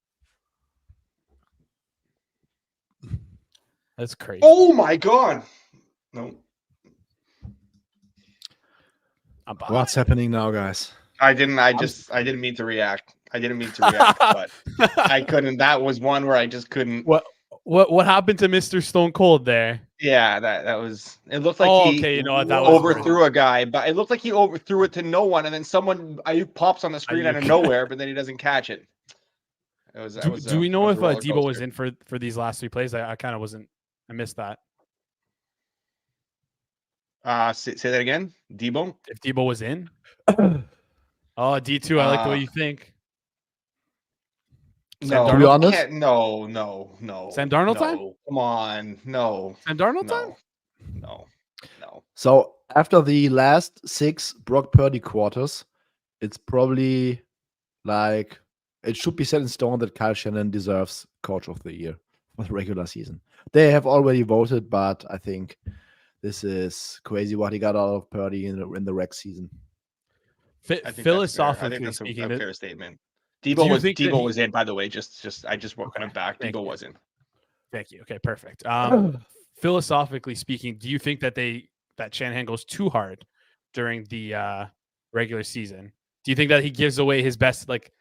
[SPEAKER 1] That's crazy.
[SPEAKER 2] Oh my god. No.
[SPEAKER 1] I'm
[SPEAKER 3] What's happening now, guys?
[SPEAKER 2] I didn't mean to react. But I couldn't. That was one where I just couldn't.
[SPEAKER 1] What happened to Mr. Stone Cold there?
[SPEAKER 2] Yeah, that was. It looked like he
[SPEAKER 1] Okay, you know what? That was
[SPEAKER 2] overthrew a guy, but it looked like he overthrew it to no one, and then someone Ayuk pops on the screen out of
[SPEAKER 1] Ayuk.
[SPEAKER 2] nowhere, but then he doesn't catch it.
[SPEAKER 1] Do we know if Debo was in for these last 3 plays? I kind of wasn't. I missed that.
[SPEAKER 2] Say that again. Debo.
[SPEAKER 1] If Debo was in. Oh, D2. I like the way you think.
[SPEAKER 2] No,
[SPEAKER 3] To be honest?
[SPEAKER 2] no.
[SPEAKER 1] Sam Darnold time?
[SPEAKER 2] Come on, no.
[SPEAKER 1] Sam Darnold time?
[SPEAKER 2] No.
[SPEAKER 3] So after the last 6 Brock Purdy quarters, it's probably like it should be set in stone that Kyle Shanahan deserves Coach of the Year for the regular season. They have already voted, but I think this is crazy what he got out of Purdy in the rec season.
[SPEAKER 2] I think
[SPEAKER 1] Philosophically
[SPEAKER 2] that's
[SPEAKER 1] speaking,
[SPEAKER 2] a fair statement.
[SPEAKER 1] Do you think that
[SPEAKER 2] Debo
[SPEAKER 1] he-
[SPEAKER 2] was in, by the way. I just went back.
[SPEAKER 1] Thank
[SPEAKER 2] Debo
[SPEAKER 1] you.
[SPEAKER 2] was in.
[SPEAKER 1] Thank you. Okay, perfect. Philosophically speaking, do you think that Shanahan goes too hard during the regular season? Do you think that he gives away his best, like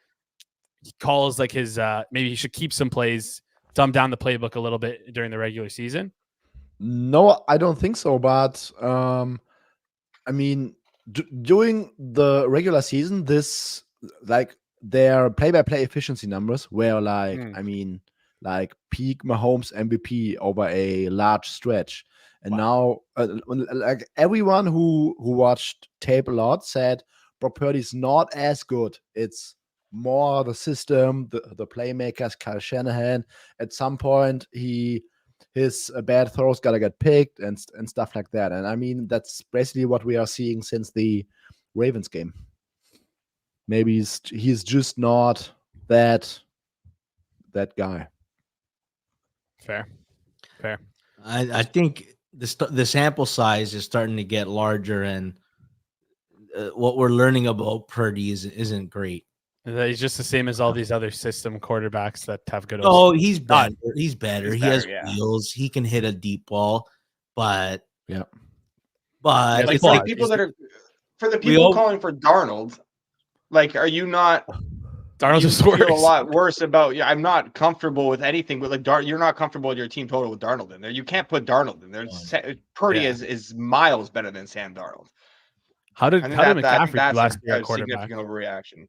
[SPEAKER 1] he calls like his maybe he should keep some plays, dumb down the playbook a little bit during the regular season?
[SPEAKER 3] No, I don't think so. But I mean, during the regular season, this like their play-by-play efficiency numbers were like, I mean, like peak Mahomes MVP over a large stretch. And now, like everyone who watched tape a lot said Brock Purdy's not as good. It's more the system, the playmakers, Kyle Shanahan. At some point, his bad throws gotta get picked and stuff like that. And I mean, that's basically what we are seeing since the Ravens game. Maybe he's just not that guy.
[SPEAKER 1] Fair.
[SPEAKER 4] I think the sample size is starting to get larger, and what we're learning about Purdy isn't great.
[SPEAKER 1] He's just the same as all these other system quarterbacks that have good.
[SPEAKER 4] Oh, he's better. He's better. He has
[SPEAKER 2] yeah.
[SPEAKER 4] wheels. He can hit a deep ball, but
[SPEAKER 3] yeah.
[SPEAKER 4] But
[SPEAKER 2] like
[SPEAKER 4] it's
[SPEAKER 2] for
[SPEAKER 4] like
[SPEAKER 2] the people that are for the people calling for Darnold, like, are you not?
[SPEAKER 1] Darnold's
[SPEAKER 2] you
[SPEAKER 1] just worse.
[SPEAKER 2] feel a lot worse about. Yeah, I'm not comfortable with anything, but like you're not comfortable with your team total with Darnold in there. You can't put Darnold in there. Purdy is miles better than Sam Darnold.
[SPEAKER 1] How did McCaffrey do last year at
[SPEAKER 2] a
[SPEAKER 1] quarterback?
[SPEAKER 2] significant overreaction.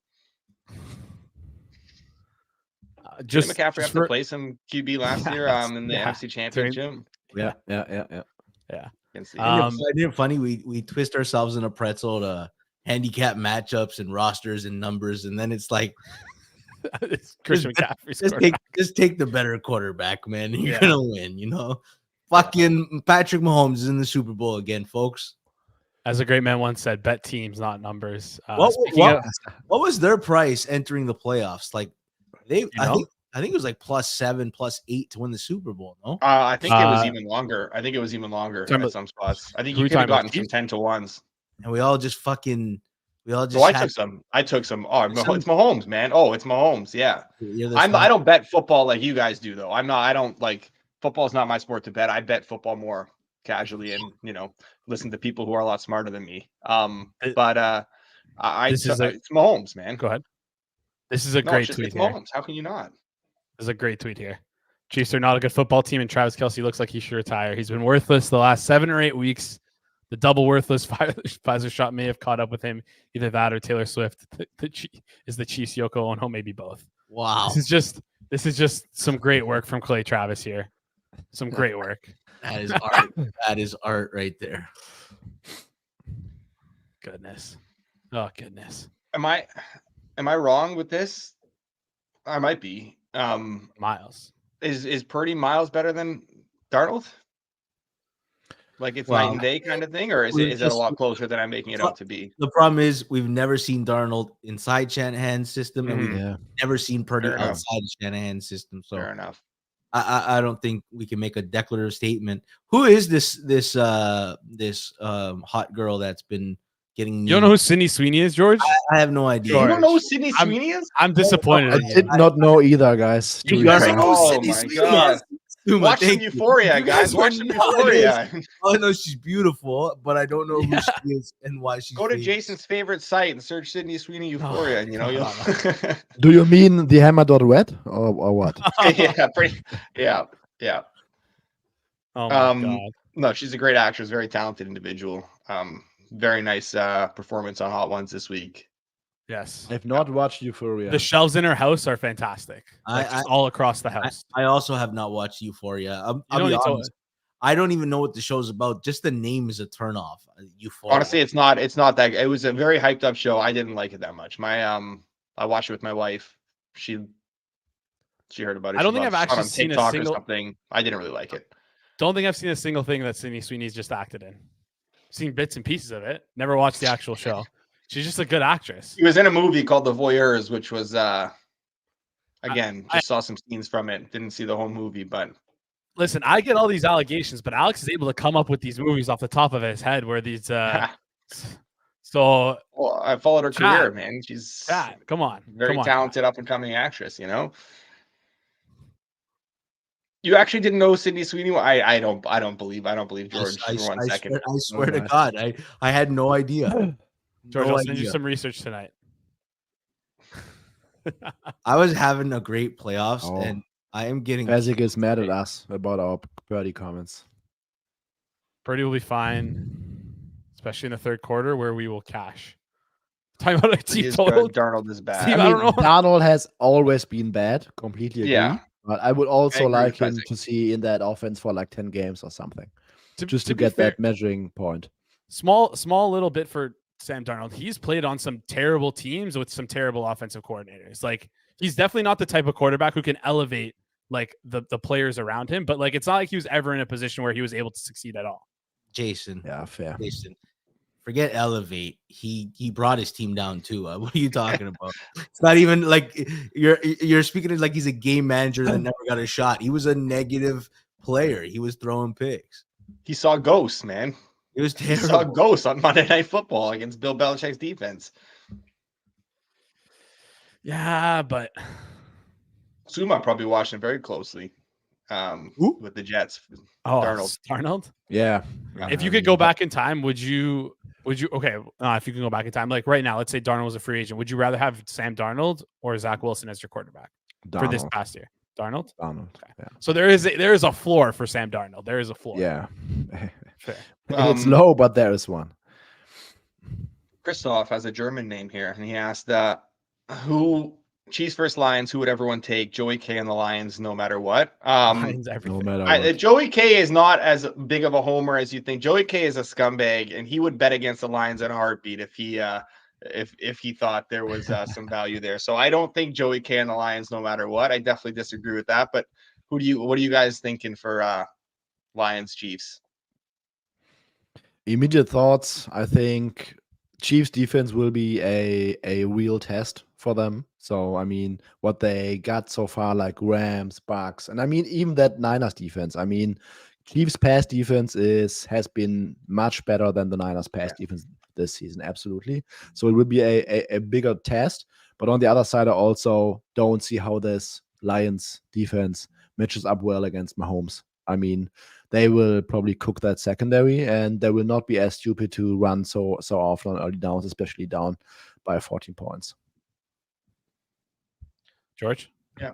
[SPEAKER 1] Just
[SPEAKER 2] did McCaffrey have to play some QB last year in the NFC Championship?
[SPEAKER 3] Yeah.
[SPEAKER 4] Isn't it funny? We twist ourselves in a pretzel to handicap matchups and rosters and numbers, and then it's like
[SPEAKER 1] it's Christian McCaffrey's
[SPEAKER 4] just take the better quarterback, man. You're gonna win, you know. Fucking Patrick Mahomes is in the Super Bowl again, folks.
[SPEAKER 1] As a great man once said, bet teams, not numbers.
[SPEAKER 4] What was their price entering the playoffs? Like I think it was like +7, +8 to win the Super Bowl. No,
[SPEAKER 2] I think it was even longer. I think it was even longer at some spots. I think you could have gotten some 10-to-1s.
[SPEAKER 4] And we all just.
[SPEAKER 2] I took some. Oh, it's Mahomes, man. Oh, it's Mahomes. Yeah. I don't bet football like you guys do, though. I don't like football is not my sport to bet. I bet football more casually and listen to people who are a lot smarter than me. It's Mahomes, man.
[SPEAKER 1] Go ahead. This is a great tweet here.
[SPEAKER 2] Mahomes. How can you not?
[SPEAKER 1] This is a great tweet here. Chiefs are not a good football team, and Travis Kelce looks like he should retire. He's been worthless the last 7 or 8 weeks. The double worthless Pfizer shot may have caught up with him. Either that or Taylor Swift is the Chiefs Yoko Ono, maybe both.
[SPEAKER 4] Wow.
[SPEAKER 1] This is just some great work from Clay Travis here. Some great work.
[SPEAKER 4] That is art. That is art right there.
[SPEAKER 1] Goodness. Oh, goodness.
[SPEAKER 2] Am I wrong with this? I might be.
[SPEAKER 1] Miles.
[SPEAKER 2] Is Purdy miles better than Darnold? Like it's night and day kind of thing, or is it a lot closer than I'm making it out to be?
[SPEAKER 4] The problem is we've never seen Darnold inside Shanahan's system, and we've never seen Purdy outside Shanahan's system. So
[SPEAKER 2] fair enough.
[SPEAKER 4] I don't think we can make a declarative statement. Who is this hot girl that's been getting?
[SPEAKER 1] You don't know who Sydney Sweeney is, George?
[SPEAKER 4] I have no idea.
[SPEAKER 2] You don't know who Sydney Sweeney is?
[SPEAKER 1] I'm disappointed.
[SPEAKER 3] I did not know either, guys.
[SPEAKER 4] You guys know who
[SPEAKER 2] Sydney
[SPEAKER 4] Sweeney
[SPEAKER 2] God.
[SPEAKER 4] is?
[SPEAKER 2] Watch some Euphoria, guys. Watch some Euphoria.
[SPEAKER 4] I know she's beautiful, but I don't know who she is and why she's.
[SPEAKER 2] Go to Jason's favorite site and search Sydney Sweeney Euphoria, and you'll.
[SPEAKER 3] Do you mean the hammer.wet or what?
[SPEAKER 2] Yeah.
[SPEAKER 1] Oh my God.
[SPEAKER 2] No, she's a great actress, very talented individual. Very nice performance on Hot Ones this week.
[SPEAKER 1] Yes.
[SPEAKER 3] I've not watched Euphoria.
[SPEAKER 1] The shelves in her house are fantastic. Just all across the house.
[SPEAKER 4] I also have not watched Euphoria. I'll be honest. I don't even know what the show's about. Just the name is a turnoff. Euphoria.
[SPEAKER 2] Honestly, it's not that. It was a very hyped up show. I didn't like it that much. I watched it with my wife. She heard about it.
[SPEAKER 1] I don't think I've actually seen
[SPEAKER 2] TikTok
[SPEAKER 1] a single.
[SPEAKER 2] Or something. I didn't really like it.
[SPEAKER 1] Don't think I've seen a single thing that Sydney Sweeney's just acted in. Seen bits and pieces of it. Never watched the actual show. She's just a good actress.
[SPEAKER 2] He was in a movie called The Voyeurs, which was saw some scenes from it. Didn't see the whole movie, but
[SPEAKER 1] listen, I get all these allegations, but Alex is able to come up with these movies off the top of his head where these so
[SPEAKER 2] well, I followed her career, man. She's
[SPEAKER 1] come on.
[SPEAKER 2] Very talented up and coming actress, You actually didn't know Sydney Sweeney? I don't believe George for 1 second.
[SPEAKER 4] I swear to God, I had no idea.
[SPEAKER 1] George,
[SPEAKER 4] No
[SPEAKER 1] I'll send you
[SPEAKER 4] idea.
[SPEAKER 1] some research tonight.
[SPEAKER 4] I was having a great playoffs,
[SPEAKER 3] Oh.
[SPEAKER 4] and I am getting.
[SPEAKER 3] Fezzik is mad at us about our birdie comments.
[SPEAKER 1] Purdy will be fine, especially in the third quarter where we will cash. Talking about a
[SPEAKER 2] He
[SPEAKER 1] team
[SPEAKER 2] is
[SPEAKER 1] total.
[SPEAKER 2] good. Darnold is bad.
[SPEAKER 1] Steve,
[SPEAKER 3] I
[SPEAKER 1] I
[SPEAKER 3] mean,
[SPEAKER 1] don't know.
[SPEAKER 3] Darnold has always been bad. Completely agree.
[SPEAKER 2] Yeah.
[SPEAKER 3] But I would also
[SPEAKER 2] agree
[SPEAKER 3] like
[SPEAKER 2] with
[SPEAKER 3] him
[SPEAKER 2] Fezzik.
[SPEAKER 3] to see in that offense for like 10 games or something, just
[SPEAKER 1] To
[SPEAKER 3] to
[SPEAKER 1] be
[SPEAKER 3] get
[SPEAKER 1] fair,
[SPEAKER 3] that measuring point.
[SPEAKER 1] small little bit for Sam Darnold. He's played on some terrible teams with some terrible offensive coordinators. Like, he's definitely not the type of quarterback who can elevate like the players around him. But like, it's not like he was ever in a position where he was able to succeed at all.
[SPEAKER 4] Jason.
[SPEAKER 3] Yeah, fair.
[SPEAKER 4] Jason. Forget elevate. He brought his team down too. What are you talking about? It's not even like you're speaking of like he's a game manager that never got a shot. He was a negative player. He was throwing picks.
[SPEAKER 2] He saw ghosts, man.
[SPEAKER 4] It was
[SPEAKER 2] He saw
[SPEAKER 4] terrible.
[SPEAKER 2] ghosts on Monday Night Football against Bill Belichick's defense.
[SPEAKER 1] Yeah, but
[SPEAKER 2] Suma probably watching very closely with the Jets.
[SPEAKER 1] Darnold.
[SPEAKER 3] Yeah.
[SPEAKER 1] If you could go back in time, would you okay, if you can go back in time, like right now, let's say Darnold was a free agent, would you rather have Sam Darnold or Zach Wilson as your quarterback for this past year? Darnold.
[SPEAKER 3] Darnold.
[SPEAKER 1] Okay.
[SPEAKER 3] Yeah.
[SPEAKER 1] So there is a floor for Sam Darnold. There is a floor.
[SPEAKER 3] Yeah.
[SPEAKER 1] Fair.
[SPEAKER 3] It's low, but there is one.
[SPEAKER 2] Christoph has a German name here, and he asked who Chiefs versus Lions, who would everyone take? Joey K and the Lions, no matter what.
[SPEAKER 1] Lions, everything.
[SPEAKER 3] No matter what.
[SPEAKER 2] Joey K is not as big of a homer as you think. Joey K is a scumbag, and he would bet against the Lions in a heartbeat if he thought there was some value there. So I don't think Joey K and the Lions, no matter what. I definitely disagree with that. But what are you guys thinking for Lions Chiefs?
[SPEAKER 3] Immediate thoughts. I think Chiefs defense will be a real test for them. So I mean, what they got so far, like Rams, Bucks, and I mean even that Niners defense. I mean, Chiefs pass defense has been much better than the Niners pass defense this season. Absolutely. So it will be a bigger test. But on the other side, I also don't see how this Lions defense matches up well against Mahomes. I mean, they will probably cook that secondary, and they will not be as stupid to run so often on early downs, especially down by 14 points.
[SPEAKER 1] George?
[SPEAKER 2] Yeah.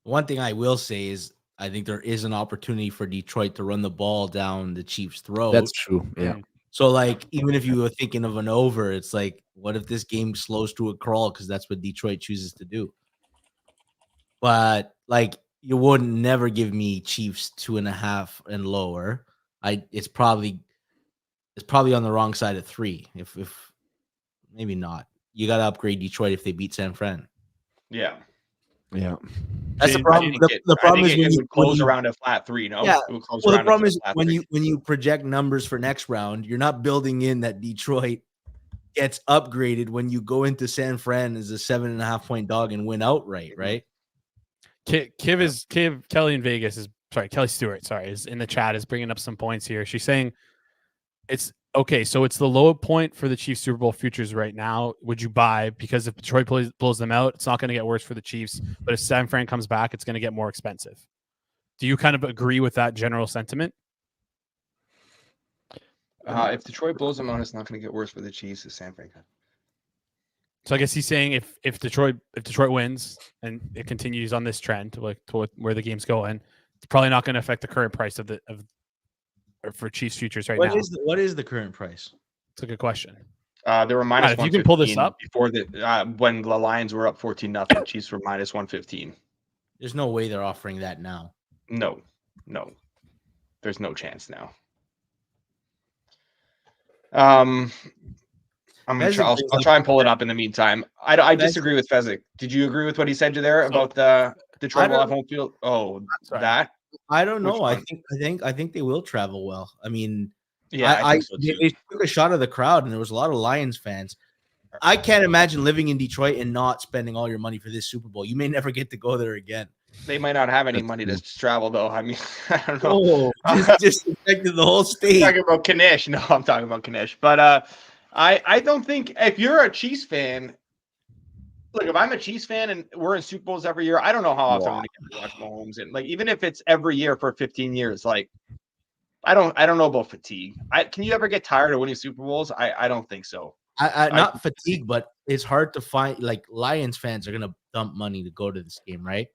[SPEAKER 4] One thing I will say is I think there is an opportunity for Detroit to run the ball down the Chiefs' throat.
[SPEAKER 3] That's true. Yeah.
[SPEAKER 4] So, like, even if you were thinking of an over, it's like, what if this game slows to a crawl? Because that's what Detroit chooses to do. But, like, you wouldn't never give me Chiefs 2.5 and lower. It's probably on the wrong side of 3. If maybe not. You got to upgrade Detroit if they beat San Fran.
[SPEAKER 2] Yeah.
[SPEAKER 3] Yeah.
[SPEAKER 4] That's the problem. The problem is when
[SPEAKER 2] it would close around a flat 3, no?
[SPEAKER 4] Yeah.
[SPEAKER 2] It would close
[SPEAKER 4] Well, the
[SPEAKER 2] around
[SPEAKER 4] problem
[SPEAKER 2] a
[SPEAKER 4] is
[SPEAKER 2] flat
[SPEAKER 4] when
[SPEAKER 2] 3.
[SPEAKER 4] you project numbers for next round, you're not building in that Detroit gets upgraded when you go into San Fran as a 7.5 point dog and win outright, right?
[SPEAKER 1] Kelly in Vegas is Kelly Stewart, is in the chat, is bringing up some points here. She's saying it's okay. So it's the low point for the Chiefs Super Bowl futures right now. Would you buy? Because if Detroit blows them out, it's not going to get worse for the Chiefs. But if San Fran comes back, it's going to get more expensive. Do you kind of agree with that general sentiment?
[SPEAKER 2] If Detroit blows them out, it's not going to get worse for the Chiefs as San Fran.
[SPEAKER 1] So I guess he's saying if Detroit wins and it continues on this trend to where the game's going, it's probably not going to affect the current price for Chiefs futures now.
[SPEAKER 4] What is the current price?
[SPEAKER 1] It's a good question.
[SPEAKER 2] They were minus.
[SPEAKER 1] If you can pull this up
[SPEAKER 2] before when the Lions were up 14-0, Chiefs were minus 115.
[SPEAKER 4] There's no way they're offering that now.
[SPEAKER 2] No, there's no chance now. I'll try and pull it up in the meantime. I disagree with Fezzik. Did you agree with what he said to there about the Detroit will have home field? Oh, that
[SPEAKER 4] I don't know. I think they will travel well. I mean,
[SPEAKER 2] yeah, I think so too.
[SPEAKER 4] They took a shot of the crowd, and there was a lot of Lions fans. I can't imagine living in Detroit and not spending all your money for this Super Bowl. You may never get to go there again.
[SPEAKER 2] They might not have any money to travel, though. I mean, I don't know.
[SPEAKER 4] Just affected the whole state.
[SPEAKER 2] I'm talking about Kanish. No, I'm talking about Kanish. But I don't think if you're a Chiefs fan, look, if I'm a Chiefs fan and we're in Super Bowls every year, I don't know how often I'm going to get to watch Mahomes. And like, even if it's every year for 15 years, like I don't know about fatigue. Can you ever get tired of winning Super Bowls? I don't think so.
[SPEAKER 4] Not fatigue, but it's hard to find. Like Lions fans are gonna dump money to go to this game, right?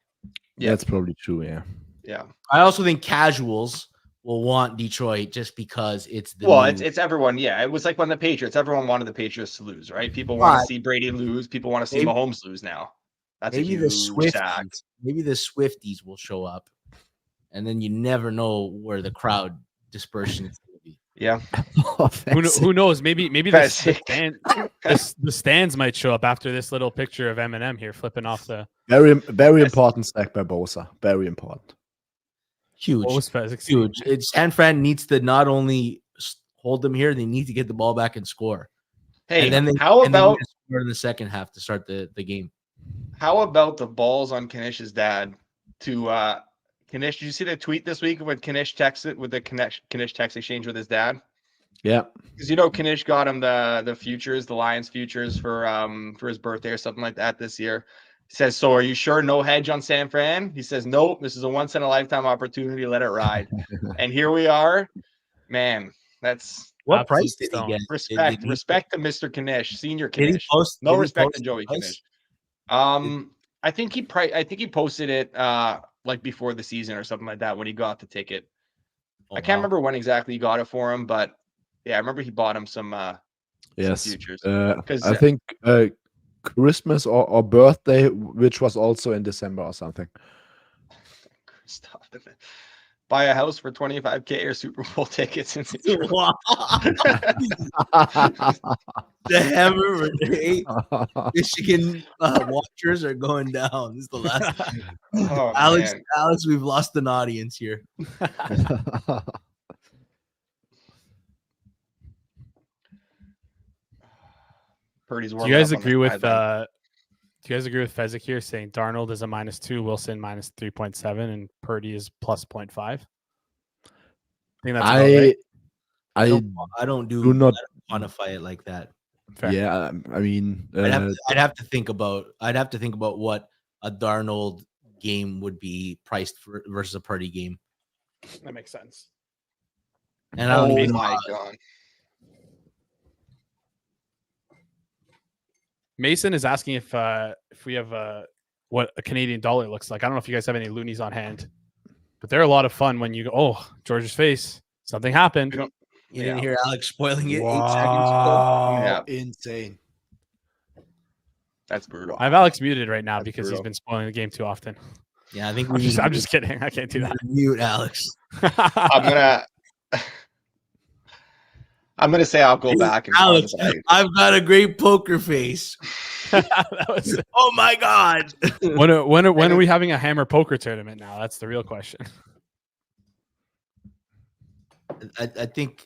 [SPEAKER 2] Yeah.
[SPEAKER 3] That's probably true. Yeah.
[SPEAKER 2] Yeah.
[SPEAKER 4] I also think casuals will want Detroit just because it's the
[SPEAKER 2] Well,
[SPEAKER 4] new-
[SPEAKER 2] it's everyone. Yeah, it was like when the Patriots. Everyone wanted the Patriots to lose, right? People want to
[SPEAKER 4] But
[SPEAKER 2] see Brady lose. People want to see
[SPEAKER 4] maybe-
[SPEAKER 2] Mahomes lose now. That's a
[SPEAKER 4] maybe the
[SPEAKER 2] huge sack.
[SPEAKER 4] Swifties will show up, and then you never know where the crowd dispersion is going to be.
[SPEAKER 2] Yeah.
[SPEAKER 1] Who knows? Maybe the
[SPEAKER 2] Fezzik.
[SPEAKER 1] stands might show up after this little picture of Eminem here flipping off the.
[SPEAKER 3] Very important sack by Bosa. Very important.
[SPEAKER 4] Huge,
[SPEAKER 1] What was Fezzik?
[SPEAKER 4] huge. San Fran needs to not only hold them here, they need to get the ball back and score.
[SPEAKER 2] Hey,
[SPEAKER 4] And then they
[SPEAKER 2] how about
[SPEAKER 4] score in the second half to start the game?
[SPEAKER 2] how about the balls on Kanish's dad to Kanish? Did you see the tweet this week when Kanish texted with the Kanish text exchange with his dad?
[SPEAKER 3] Yeah.
[SPEAKER 2] Because Kanish got him the futures, the Lions futures for his birthday or something like that this year. He says, "So are you sure no hedge on San Fran?" He says, "Nope, this is a once in a lifetime opportunity. Let it ride." And here we are, man. That's
[SPEAKER 4] What
[SPEAKER 1] Absolute
[SPEAKER 4] price did he
[SPEAKER 1] stone.
[SPEAKER 4] get?
[SPEAKER 2] respect.
[SPEAKER 4] Did he-
[SPEAKER 2] Respect to Mr. Kanish, Senior
[SPEAKER 4] Did he
[SPEAKER 2] Kanish.
[SPEAKER 4] post?
[SPEAKER 2] No
[SPEAKER 4] did he
[SPEAKER 2] respect
[SPEAKER 4] post
[SPEAKER 2] to Joey
[SPEAKER 4] the price?
[SPEAKER 2] Kanish. I think he posted it like before the season or something like that when he got the ticket.
[SPEAKER 4] Oh,
[SPEAKER 2] I can't
[SPEAKER 4] wow.
[SPEAKER 2] remember when exactly he got it for him, but yeah, I remember he bought him some
[SPEAKER 3] Yes.
[SPEAKER 2] futures.
[SPEAKER 3] I think Christmas or birthday, which was also in December or something.
[SPEAKER 2] Stop it. Buy a house for $25K or Super Bowl tickets in Detroit.
[SPEAKER 4] Wow. The Hammer Renee Michigan watchers are going down. This is the last.
[SPEAKER 2] Oh,
[SPEAKER 4] Alex,
[SPEAKER 2] man.
[SPEAKER 4] we've lost an audience here.
[SPEAKER 2] Purdy's
[SPEAKER 1] Do
[SPEAKER 2] warming
[SPEAKER 1] you guys
[SPEAKER 2] up on the
[SPEAKER 1] agree with
[SPEAKER 2] sideline.
[SPEAKER 1] Do you guys agree with Fezzik here saying Darnold is a -2, Wilson -3.7, and Purdy is +0.5? I think that's about right.
[SPEAKER 3] I
[SPEAKER 4] I don't
[SPEAKER 3] do not.
[SPEAKER 4] quantify it like that.
[SPEAKER 1] Fair.
[SPEAKER 3] Yeah, I mean,
[SPEAKER 4] I'd have to think about what a Darnold game would be priced for versus a Purdy game.
[SPEAKER 1] That makes sense.
[SPEAKER 4] And I don't
[SPEAKER 2] Oh
[SPEAKER 4] even
[SPEAKER 2] my God.
[SPEAKER 1] Mason is asking if we have what a Canadian dollar looks like. I don't know if you guys have any loonies on hand, but they're a lot of fun when you go, oh, George's face, something happened.
[SPEAKER 4] You didn't hear Alex spoiling it 8 seconds ago.
[SPEAKER 3] wow, insane.
[SPEAKER 2] That's brutal.
[SPEAKER 1] I have Alex muted right now
[SPEAKER 2] That's
[SPEAKER 1] because he's
[SPEAKER 2] brutal.
[SPEAKER 1] been spoiling the game too often.
[SPEAKER 4] Yeah, I think
[SPEAKER 1] I'm just kidding. I can't do that.
[SPEAKER 4] mute Alex.
[SPEAKER 2] I'm gonna say I'll go back and
[SPEAKER 4] Alex,
[SPEAKER 2] pause it.
[SPEAKER 4] I've got a great poker face.
[SPEAKER 1] That was,
[SPEAKER 4] Oh my God.
[SPEAKER 1] when are we having a hammer poker tournament now? That's the real question.
[SPEAKER 4] I think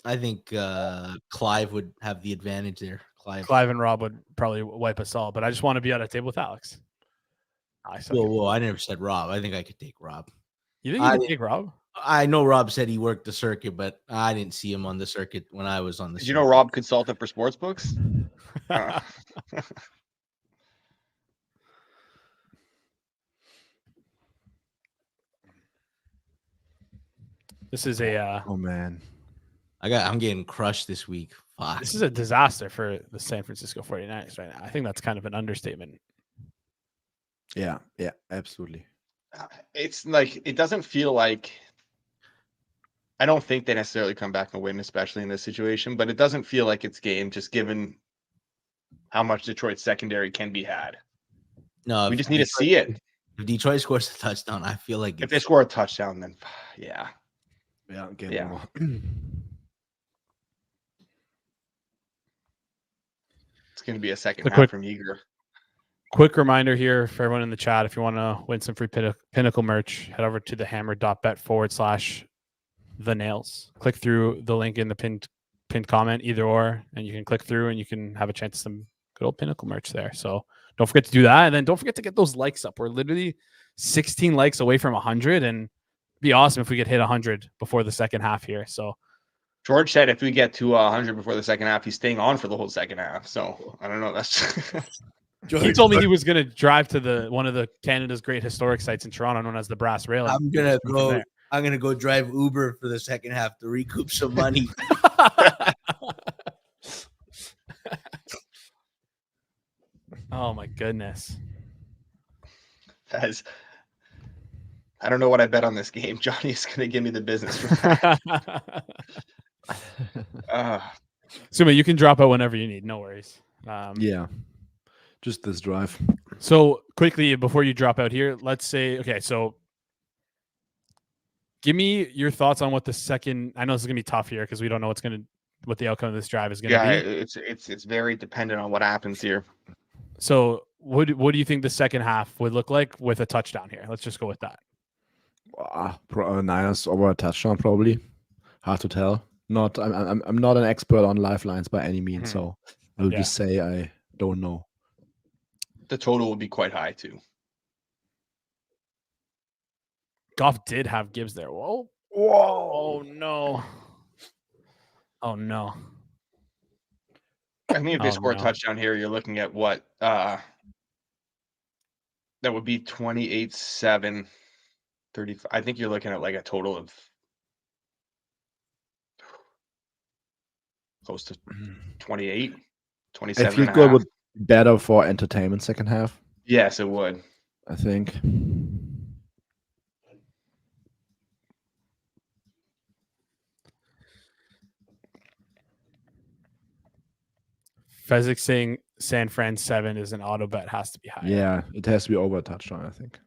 [SPEAKER 4] Clive would have the advantage there.
[SPEAKER 1] Clive and Rob would probably wipe us all, but I just want to be at a table with Alex. I suck.
[SPEAKER 4] Whoa, I never said Rob. I think I could take Rob.
[SPEAKER 1] You think you can take Rob?
[SPEAKER 4] I know Rob said he worked the circuit, but I didn't see him on the circuit when I was on the
[SPEAKER 2] Did
[SPEAKER 4] circuit.
[SPEAKER 2] you know Rob consulted for sports books?
[SPEAKER 1] This is a
[SPEAKER 3] Oh man.
[SPEAKER 4] I'm getting crushed this week. Fuck.
[SPEAKER 1] this is a disaster for the San Francisco 49ers right now. I think that's kind of an understatement.
[SPEAKER 3] Yeah, absolutely.
[SPEAKER 2] It's like it doesn't feel like. I don't think they necessarily come back and win, especially in this situation. But it doesn't feel like it's game, just given how much Detroit's secondary can be had.
[SPEAKER 4] No,
[SPEAKER 2] We
[SPEAKER 4] if
[SPEAKER 2] just need to
[SPEAKER 4] Detroit-
[SPEAKER 2] see it.
[SPEAKER 4] If Detroit scores a touchdown, I feel like
[SPEAKER 2] If they score a touchdown, then yeah.
[SPEAKER 3] Yeah, game
[SPEAKER 2] Yeah.
[SPEAKER 3] over.
[SPEAKER 2] It's going to be a second
[SPEAKER 1] A
[SPEAKER 2] half
[SPEAKER 1] quick-
[SPEAKER 2] from Eager.
[SPEAKER 1] Quick reminder here for everyone in the chat: if you want to win some free Pinnacle merch, head over to thehammer.bet/the nails. Click through the link in the pinned comment, either or, and you can click through and you can have a chance at some good old Pinnacle merch there. So don't forget to do that, and then don't forget to get those likes up. We're literally 16 likes away from 100, and it'd be awesome if we could hit 100 before the second half here. So
[SPEAKER 2] George said if we get to 100 before the second half, he's staying on for the whole second half. So I don't know. That's
[SPEAKER 1] he told me he was going to drive to one of the Canada's great historic sites in Toronto, known as the Brass Railing.
[SPEAKER 4] I'm gonna I'm going to go drive Uber for the second half to recoup some money.
[SPEAKER 1] Oh my goodness.
[SPEAKER 2] Guys, I don't know what I bet on this game. Johnny's going to give me the business for that.
[SPEAKER 1] Suma, you can drop out whenever you need. No worries.
[SPEAKER 3] Yeah, just this drive.
[SPEAKER 1] So quickly before you drop out here, let's say, okay, so give me your thoughts on what the second. I know this is gonna be tough here because we don't know what the outcome of this drive is gonna be.
[SPEAKER 2] It's very dependent on what happens here.
[SPEAKER 1] So what do you think the second half would look like with a touchdown here? Let's just go with that.
[SPEAKER 3] Niners over a touchdown, probably. Hard to tell. I'm not an expert on lifelines by any means, so I will just say I don't know.
[SPEAKER 2] The total will be quite high too.
[SPEAKER 1] Goff did have Gibbs there. Whoa. Oh no. Oh no.
[SPEAKER 2] I mean, if they score a touchdown here, you're looking at what? That would be 28-7, 35. I think you're looking at like a total of close to 28, 27.
[SPEAKER 3] I feel good would be better for entertainment second half.
[SPEAKER 2] Yes, it would.
[SPEAKER 3] I think.
[SPEAKER 1] Fezzik saying San Fran 7 is an auto bet, has to be high.
[SPEAKER 3] Yeah, it has to be over a touchdown, I think.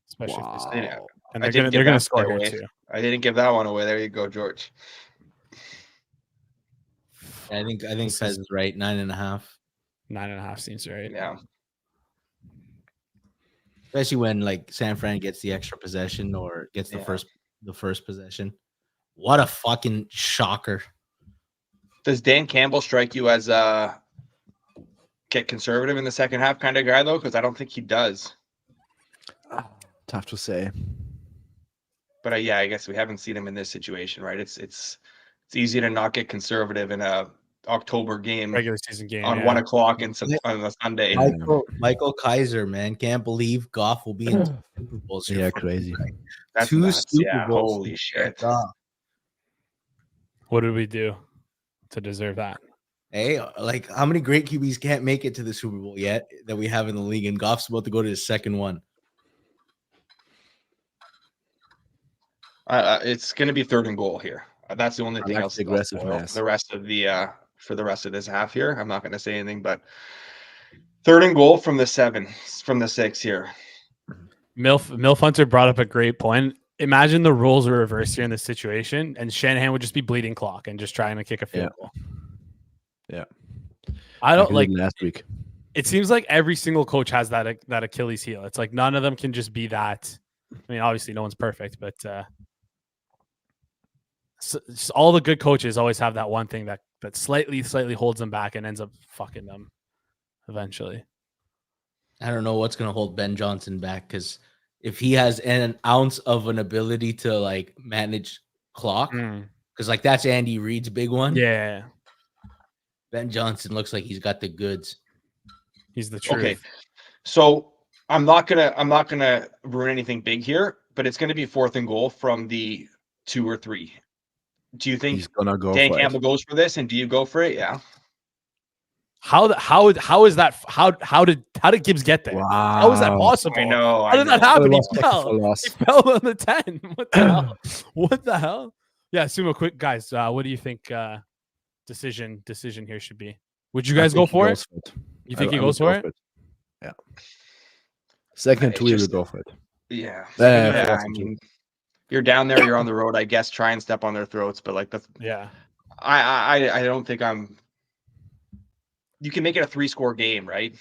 [SPEAKER 1] Especially if they
[SPEAKER 2] Yeah.
[SPEAKER 1] and they're gonna score here too.
[SPEAKER 2] I didn't give that one away. There you go, George.
[SPEAKER 4] I think Fez is right. 9.5.
[SPEAKER 1] 9.5 seems right.
[SPEAKER 2] Yeah.
[SPEAKER 4] Especially when like San Fran gets the extra possession or gets the first possession. What a fucking shocker.
[SPEAKER 2] Does Dan Campbell strike you as get conservative in the second half kind of guy though? Because I don't think he does.
[SPEAKER 3] Tough to say.
[SPEAKER 2] But I guess we haven't seen him in this situation, right? It's easy to not get conservative in a October game,
[SPEAKER 1] regular season game
[SPEAKER 2] on 1 o'clock on a Sunday.
[SPEAKER 4] Michael Kaiser, man, can't believe Goff will be in Super Bowls.
[SPEAKER 3] Yeah, crazy.
[SPEAKER 2] That's
[SPEAKER 4] 2
[SPEAKER 2] nuts.
[SPEAKER 4] Super Bowls.
[SPEAKER 2] Holy shit!
[SPEAKER 1] What did we do to deserve that?
[SPEAKER 4] Hey, like how many great QBs can't make it to the Super Bowl yet that we have in the league, and Goff's about to go to his second one.
[SPEAKER 2] It's going to be 3rd and goal here. That's the only thing else.
[SPEAKER 3] Aggressiveness.
[SPEAKER 2] The rest of the for the rest of this half here, I'm not going to say anything. But 3rd and goal from the 6 here.
[SPEAKER 1] Milf Hunter brought up a great point. Imagine the roles were reversed here in this situation, and Shanahan would just be bleeding clock and just trying to kick a field goal.
[SPEAKER 3] Yeah,
[SPEAKER 1] I don't like
[SPEAKER 3] last week.
[SPEAKER 1] It seems like every single coach has that Achilles heel. It's like none of them can just be that. I mean, obviously, no one's perfect, but all the good coaches always have that one thing that slightly holds them back and ends up fucking them eventually.
[SPEAKER 4] I don't know what's going to hold Ben Johnson back, because if he has an ounce of an ability to like manage clock, because like that's Andy Reid's big one.
[SPEAKER 1] Yeah.
[SPEAKER 4] Ben Johnson looks like he's got the goods.
[SPEAKER 1] He's the truth.
[SPEAKER 2] Okay. So I'm not gonna ruin anything big here, but it's gonna be 4th and goal from the 2 or 3. Do you think
[SPEAKER 3] He's gonna go
[SPEAKER 2] Dan
[SPEAKER 3] for
[SPEAKER 2] Campbell
[SPEAKER 3] it.
[SPEAKER 2] goes for this, and do you go for it? Yeah.
[SPEAKER 1] How is that? How did Gibbs get there?
[SPEAKER 3] Wow.
[SPEAKER 1] How is that possible?
[SPEAKER 2] I know.
[SPEAKER 1] How did that happen? He fell.
[SPEAKER 3] Loss.
[SPEAKER 1] He fell on the 10. What the hell? What the hell? Yeah, Sumo, quick guys. What do you think decision here should be? Would you guys go for it? You think he goes for it?
[SPEAKER 3] Yeah. 2nd and 2, he will go for it.
[SPEAKER 2] Yeah.
[SPEAKER 3] Yeah,
[SPEAKER 2] I mean, you're down there, you're on the road. I guess try and step on their throats, but like that's.
[SPEAKER 1] Yeah.
[SPEAKER 2] I don't think I'm. You can make it a 3-score game, right?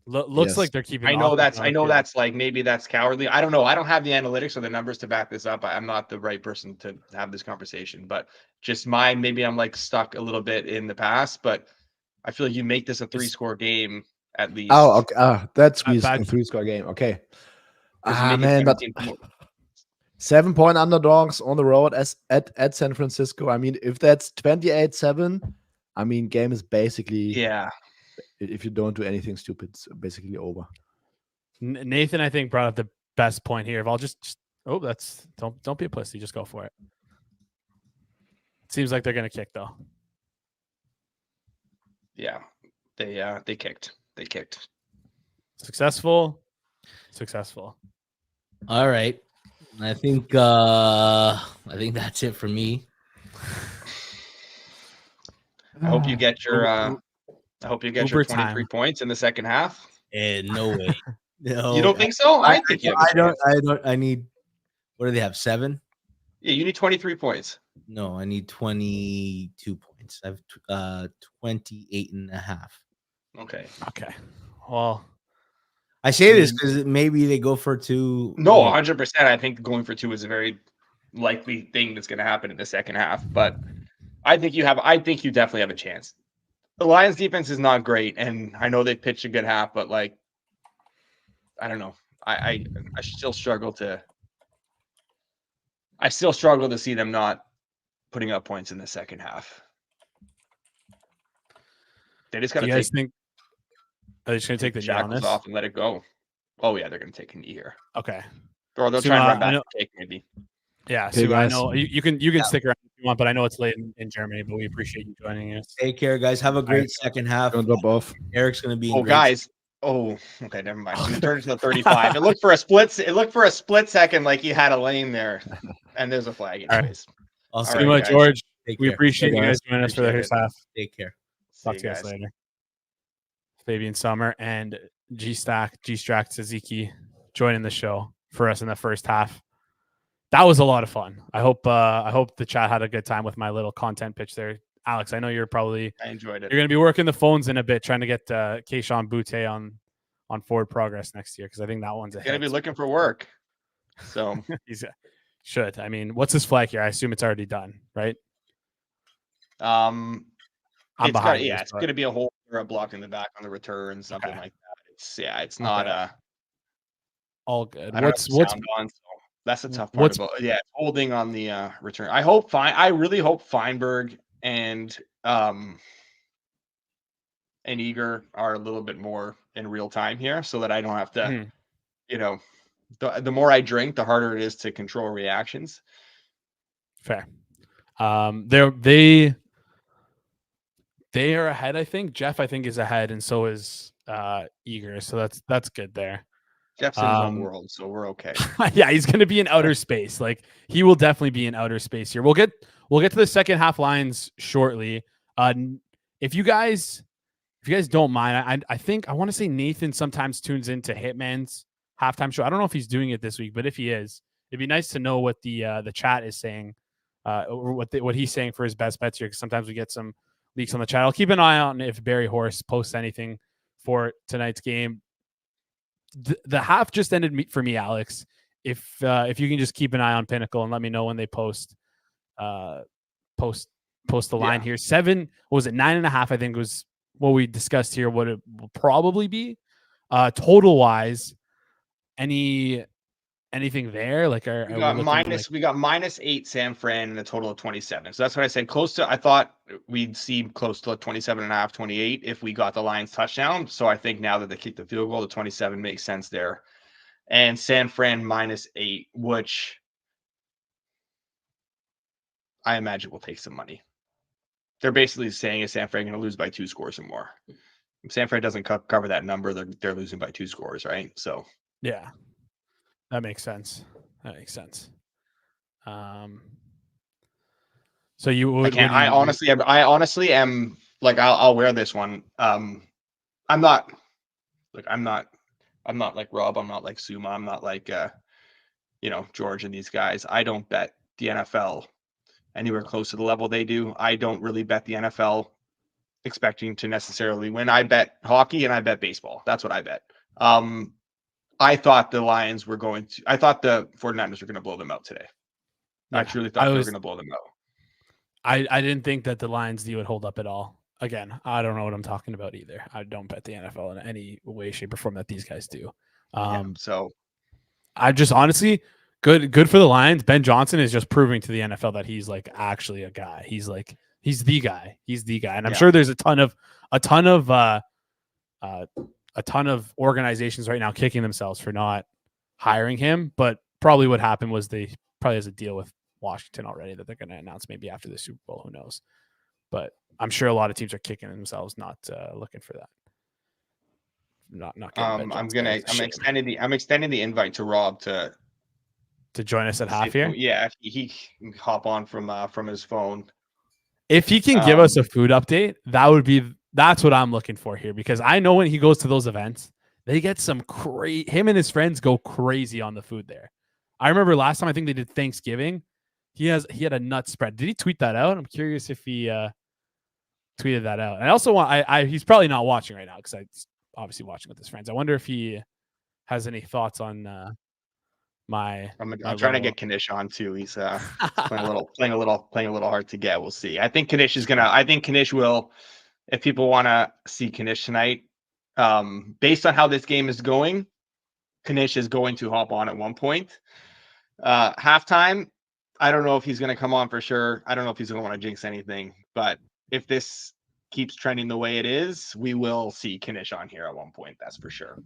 [SPEAKER 1] Looks like they're keeping.
[SPEAKER 2] I know that's like maybe that's cowardly. I don't know. I don't have the analytics or the numbers to back this up. I'm not the right person to have this conversation, but just mine. Maybe I'm like stuck a little bit in the past, but I feel like you make this a 3-score game at least.
[SPEAKER 3] Oh, okay. That's a 3-score game. Okay. Man, but 7-point underdogs on the road at San Francisco. I mean, if that's 28-7, I mean, game is basically if you don't do anything stupid, it's basically over.
[SPEAKER 1] Nathan, I think, brought up the best point here. If I'll just Oh, that's don't be a pussy. Just go for it. Seems like they're gonna kick though.
[SPEAKER 2] Yeah, they kicked. They kicked.
[SPEAKER 1] Successful.
[SPEAKER 4] All right. I think that's it for me.
[SPEAKER 2] I hope you get your
[SPEAKER 1] Uber
[SPEAKER 2] 23
[SPEAKER 1] time.
[SPEAKER 2] points in the second half.
[SPEAKER 4] And no way. No,
[SPEAKER 2] You don't think so? I think you have a chance.
[SPEAKER 4] I need. What do they have? 7?
[SPEAKER 2] Yeah, you need 23 points.
[SPEAKER 4] No, I need 22 points. I have 28 and a half.
[SPEAKER 2] Okay.
[SPEAKER 1] Well,
[SPEAKER 4] I say this because maybe they go for 2.
[SPEAKER 2] No, 100%. I think going for 2 is a very likely thing that's going to happen in the second half. But I think you definitely have a chance. The Lions defense is not great, and I know they pitched a good half, but like, I don't know. I still struggle to see them not putting up points in the second half. They just got to
[SPEAKER 1] do you guys think are they just gonna take the knee on
[SPEAKER 2] shackles
[SPEAKER 1] this?
[SPEAKER 2] off and let it go. Oh yeah, they're going to take a knee here.
[SPEAKER 1] Okay.
[SPEAKER 2] Or they'll
[SPEAKER 1] So,
[SPEAKER 2] try and run back
[SPEAKER 1] I know-
[SPEAKER 2] and take maybe.
[SPEAKER 1] Yeah,
[SPEAKER 3] Okay,
[SPEAKER 1] so I
[SPEAKER 3] guys.
[SPEAKER 1] know you can stick around if you want, but I know it's late in Germany, but we appreciate you joining us.
[SPEAKER 4] Take care, guys. Have a great second half.
[SPEAKER 3] Don't drop off.
[SPEAKER 4] Eric's going to be.
[SPEAKER 2] Oh, guys. Oh, okay, never mind. You turned it to 35. It looked for a split second like you had a lane there, and there's a flag. Anyways,
[SPEAKER 4] I'll
[SPEAKER 2] All
[SPEAKER 4] see
[SPEAKER 2] right,
[SPEAKER 4] you.
[SPEAKER 1] Too much,
[SPEAKER 2] guys.
[SPEAKER 1] George.
[SPEAKER 4] Take
[SPEAKER 1] We
[SPEAKER 4] care.
[SPEAKER 1] appreciate you
[SPEAKER 3] Hey,
[SPEAKER 1] guys
[SPEAKER 3] guys.
[SPEAKER 1] joining us for the
[SPEAKER 2] Appreciate
[SPEAKER 1] first half.
[SPEAKER 4] Take care.
[SPEAKER 1] Talk
[SPEAKER 2] See
[SPEAKER 1] to you
[SPEAKER 2] you
[SPEAKER 1] guys
[SPEAKER 2] guys.
[SPEAKER 1] later. Fabian Summer and G-Strack Tzatziki joining the show for us in the first half. That was a lot of fun. I hope the chat had a good time with my little content pitch there. Alex, I know you're
[SPEAKER 2] I enjoyed it.
[SPEAKER 1] going to be working the phones in a bit, trying to get Keishon Butte on Forward Progress next year, because I think that one's a
[SPEAKER 2] Going to
[SPEAKER 1] hit.
[SPEAKER 2] be looking for work. So
[SPEAKER 1] He's should. I mean, what's his flag here? I assume it's already done, right?
[SPEAKER 2] I'm
[SPEAKER 1] I'm behind.
[SPEAKER 2] it's going to be a hole or a block in the back on the return, something
[SPEAKER 1] Okay.
[SPEAKER 2] like that. It's not
[SPEAKER 1] Okay. All good.
[SPEAKER 2] I don't
[SPEAKER 1] What's
[SPEAKER 2] have the sound on, so that's the tough part about it's holding on the return. I really hope Feinberg and Eager are a little bit more in real time here, so that I don't have to, the more I drink, the harder it is to control reactions.
[SPEAKER 1] fair. They are ahead, I think. Jeff, I think, is ahead, and so is Eager. So that's good there.
[SPEAKER 2] Jeff's in his own world, so we're okay.
[SPEAKER 1] Yeah, he's going to be in outer space. Like, he will definitely be in outer space here. We'll get to the second half lines shortly. If you guys don't mind, I think I want to say Nathan sometimes tunes into Hitman's halftime show. I don't know if he's doing it this week, but if he is, it'd be nice to know what the chat is saying, or what he's saying for his best bets here, because sometimes we get some leaks on the chat. I'll keep an eye on if Barry Horse posts anything for tonight's game. The half just ended for me, Alex. If you can just keep an eye on Pinnacle and let me know when they post the line here. 7, what was it? 9.5, I think was what we discussed here. What it will probably be total wise. Anything there? Like,
[SPEAKER 2] we got -8 San Fran and a total of 27. So that's what I said. I thought we'd see close to 27.5, 28 if we got the Lions touchdown. So I think now that they kicked the field goal, the 27 makes sense there. And San Fran -8, which I imagine will take some money. They're basically saying, is San Fran going to lose by 2 scores or more? If San Fran doesn't cover that number, they're losing by 2 scores, right? So
[SPEAKER 1] yeah. That makes sense. So you would?
[SPEAKER 2] I honestly am like, I'll wear this one. I'm not like Rob. I'm not like Suma. I'm not like George and these guys. I don't bet the NFL anywhere close to the level they do. I don't really bet the NFL expecting to necessarily win. I bet hockey and I bet baseball. That's what I bet. I thought the 49ers were going to blow them out today.
[SPEAKER 1] Yeah,
[SPEAKER 2] I truly thought they were going to blow them out.
[SPEAKER 1] I didn't think that the Lions D would hold up at all. Again, I don't know what I'm talking about either. I don't bet the NFL in any way, shape, or form that these guys do.
[SPEAKER 2] So
[SPEAKER 1] I just honestly good for the Lions. Ben Johnson is just proving to the NFL that he's like actually a guy. He's the guy. And I'm sure there's a ton of organizations right now kicking themselves for not hiring him, but probably what happened was they probably has a deal with Washington already that they're going to announce maybe after the Super Bowl. Who knows? But I'm sure a lot of teams are kicking themselves not looking for that. Not getting
[SPEAKER 2] I'm extending the invite to Rob to
[SPEAKER 1] join us at half
[SPEAKER 2] if,
[SPEAKER 1] here.
[SPEAKER 2] yeah, if he can hop on from his phone.
[SPEAKER 1] If he can give us a food update, that's what I'm looking for here, because I know when he goes to those events, they get some him and his friends go crazy on the food there. I remember last time I think they did Thanksgiving. He had a nut spread. Did he tweet that out? I'm curious if he tweeted that out. And I also want he's probably not watching right now because he's obviously watching with his friends. I wonder if he has any thoughts on
[SPEAKER 2] I'm trying to get Kanish on too. He's playing a little hard to get. We'll see. I think Kanish will, if people want to see Kanish tonight, based on how this game is going, Kanish is going to hop on at one point. Halftime, I don't know if he's going to come on for sure. I don't know if he's going to want to jinx anything, but if this keeps trending the way it is, we will see Kanish on here at one point. That's for sure.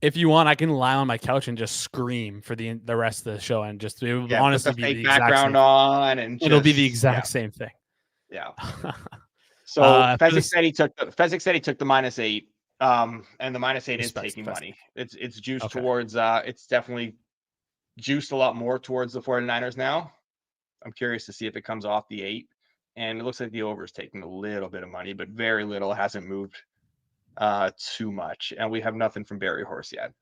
[SPEAKER 1] If you want, I can lie on my couch and just scream for the rest of the show, and just it will honestly be the
[SPEAKER 2] background on, and
[SPEAKER 1] it'll be the exact same thing.
[SPEAKER 2] Yeah. So Fezzik said he took the -8, and the -8 is taking money. It's juiced towards. It's definitely juiced a lot more towards the 49ers now. I'm curious to see if it comes off the 8, and it looks like the over is taking a little bit of money, but very little. It hasn't moved too much, and we have nothing from Barry Horse yet.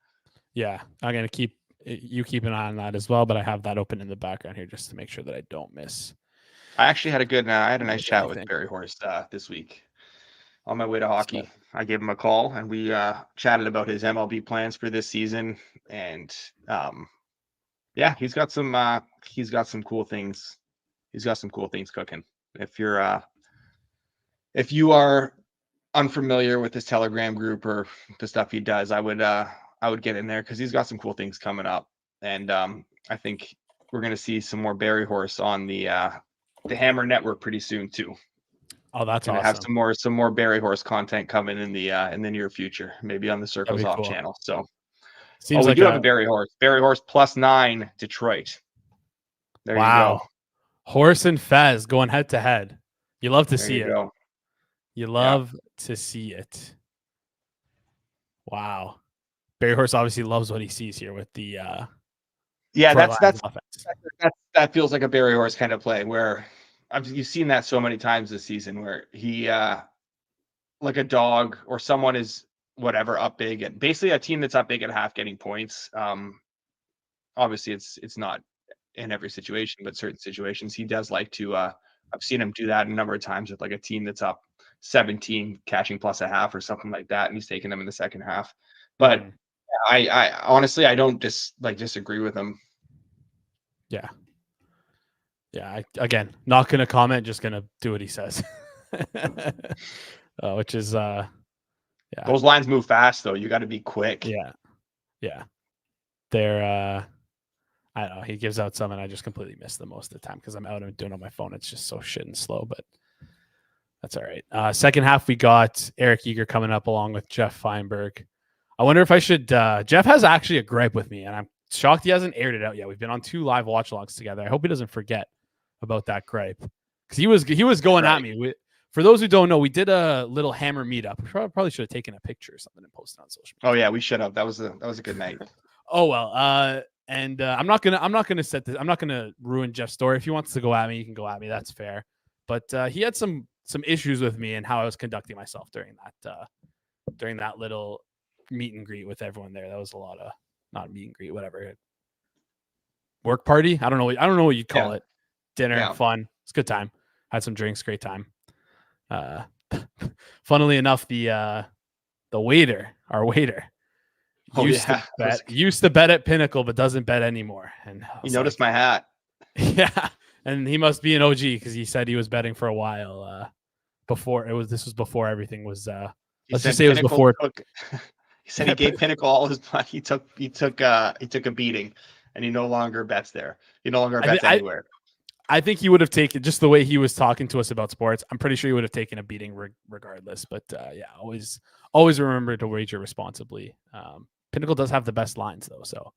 [SPEAKER 1] Yeah, I'm gonna keep an eye on that as well, but I have that open in the background here just to make sure that I don't miss.
[SPEAKER 2] I actually had I had a nice chat with Barry Horse this week on my way to hockey. I gave him a call and we chatted about his MLB plans for this season, and yeah, he's got some cool things. He's got some cool things cooking. If you are unfamiliar with his Telegram group or the stuff he does, I would get in there because he's got some cool things coming up, and I think we're gonna see some more Barry Horse on the Hammer Network pretty soon too.
[SPEAKER 1] Oh, that's
[SPEAKER 2] gonna
[SPEAKER 1] awesome.
[SPEAKER 2] have some more Barry Horse content coming in the near future, maybe on the Circles Off channel. So
[SPEAKER 1] seems
[SPEAKER 2] we do have a Barry Horse +9 Detroit. There you go.
[SPEAKER 1] Horse and Fez going head to head. You love to see it.
[SPEAKER 2] Go.
[SPEAKER 1] You love to see it. Wow. Barry Horse obviously loves what he sees here with the
[SPEAKER 2] that feels like a Barry Horse kind of play where you've seen that so many times this season where he like a dog or someone is whatever up big, and basically a team that's up big at half getting points. Obviously it's not in every situation, but certain situations he does like to I've seen him do that a number of times with like a team that's up 17 catching +0.5 or something like that, and he's taking them in the second half. But I honestly I don't disagree with him.
[SPEAKER 1] Yeah. Again, not gonna comment, just gonna do what he says. Which is
[SPEAKER 2] those lines move fast though. You got to be quick.
[SPEAKER 1] Yeah. They're I don't know. He gives out some, and I just completely miss them most of the time because I'm out and doing it on my phone. It's just so shit and slow, but that's all right. Second half, we got Eric Eager coming up along with Jeff Feinberg. I wonder if I should. Jeff has actually a gripe with me, and I'm shocked he hasn't aired it out yet. We've been on 2 live watch logs together. I hope he doesn't forget about that gripe because he was going at me. For those who don't know, we did a little Hammer meetup. We probably should have taken a picture or something and posted on social media.
[SPEAKER 2] Oh yeah, we should have. That was a good night.
[SPEAKER 1] Oh well. And I'm not gonna set this. I'm not gonna ruin Jeff's story. If he wants to go at me, he can go at me. That's fair. But he had some issues with me and how I was conducting myself during that little meet and greet with everyone there. That was a lot of not meet and greet, whatever. Work party. I don't know what you'd call it. Dinner, fun. It's a good time. Had some drinks, great time. Funnily enough, our waiter. Used to bet at Pinnacle, but doesn't bet anymore. And
[SPEAKER 2] you noticed my hat.
[SPEAKER 1] Yeah, and he must be an OG because he said he was betting for a while. This was before everything was. Let's just say Pinnacle it was before.
[SPEAKER 2] He said he gave Pinnacle all his money. He took a beating, and he no longer bets there. He no longer bets anywhere.
[SPEAKER 1] I think he would have taken, just the way he was talking to us about sports, I'm pretty sure he would have taken a beating regardless. But always remember to wager responsibly. Pinnacle does have the best lines though, so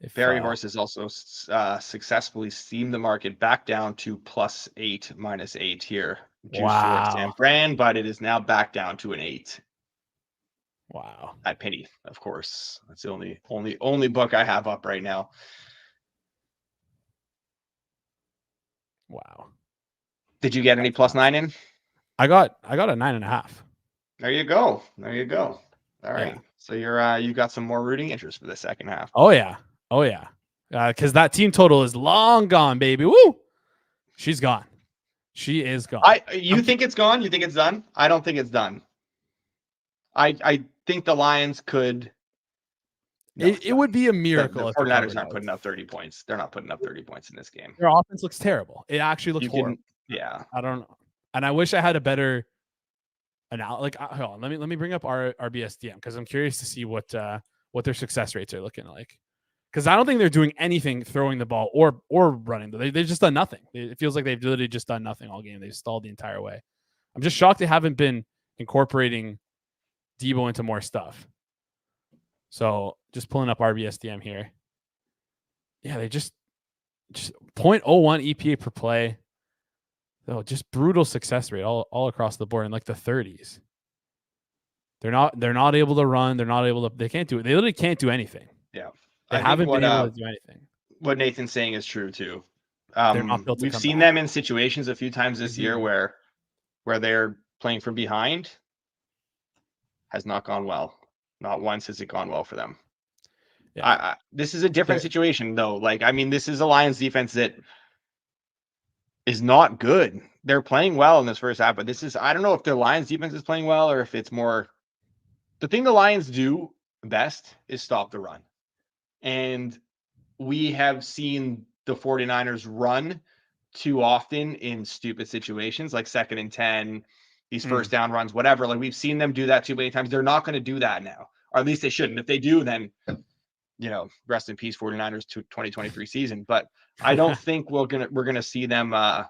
[SPEAKER 1] If,
[SPEAKER 2] Barry Horse has also successfully steamed the market back down to +8, -8 here. Juice towards
[SPEAKER 1] Wow.
[SPEAKER 2] San Fran, but it is now back down to an 8
[SPEAKER 1] Wow.
[SPEAKER 2] at Penny, of course. That's the only book I have up right now.
[SPEAKER 1] Wow.
[SPEAKER 2] Did you get any +9 in?
[SPEAKER 1] I got a 9.5.
[SPEAKER 2] There you go. There you go. All right.
[SPEAKER 1] Yeah.
[SPEAKER 2] So you're you got some more rooting interest for the second half.
[SPEAKER 1] Oh yeah. Oh yeah. Because that team total is long gone, baby. Woo! She's gone. She is gone.
[SPEAKER 2] You think it's gone? You think it's done? I don't think it's done. I think the Lions could. No,
[SPEAKER 1] it would be a miracle.
[SPEAKER 2] The
[SPEAKER 1] if they
[SPEAKER 2] 49ers
[SPEAKER 1] covered
[SPEAKER 2] aren't
[SPEAKER 1] out.
[SPEAKER 2] putting up 30 points. They're not putting up 30 points in this game.
[SPEAKER 1] Their offense looks terrible. It actually looks horrible.
[SPEAKER 2] Yeah.
[SPEAKER 1] I don't know. And I wish I had a better hold on. Let me bring up our RBSDM because I'm curious to see what their success rates are looking like. Because I don't think they're doing anything throwing the ball or running. They've just done nothing. It feels like they've literally just done nothing all game. They've stalled the entire way. I'm just shocked they haven't been incorporating Debo into more stuff. So just pulling up RBSDM here. Yeah, they just 0.01 EPA per play. Oh, just brutal success rate all across the board in like the 30s. They're not able to run. They can't do it. They literally can't do anything.
[SPEAKER 2] Yeah.
[SPEAKER 1] They haven't been able to do anything.
[SPEAKER 2] What Nathan's saying is true too.
[SPEAKER 1] They're not built to
[SPEAKER 2] We've
[SPEAKER 1] come
[SPEAKER 2] seen
[SPEAKER 1] back.
[SPEAKER 2] them in situations a few times this year where they're playing from behind. Has not gone well. Not once has it gone well for them. Yeah. This is a different situation though. Like, I mean, this is a Lions defense that is not good. They're playing well in this first half, but I don't know if the Lions defense is playing well or if it's more. The thing the Lions do best is stop the run. And we have seen the 49ers run too often in stupid situations like 2nd and 10, these first down runs, whatever. Like we've seen them do that too many times. They're not going to do that now, or at least they shouldn't. If they do, then, rest in peace 49ers to 2023 season. But I don't think we're going to see them. I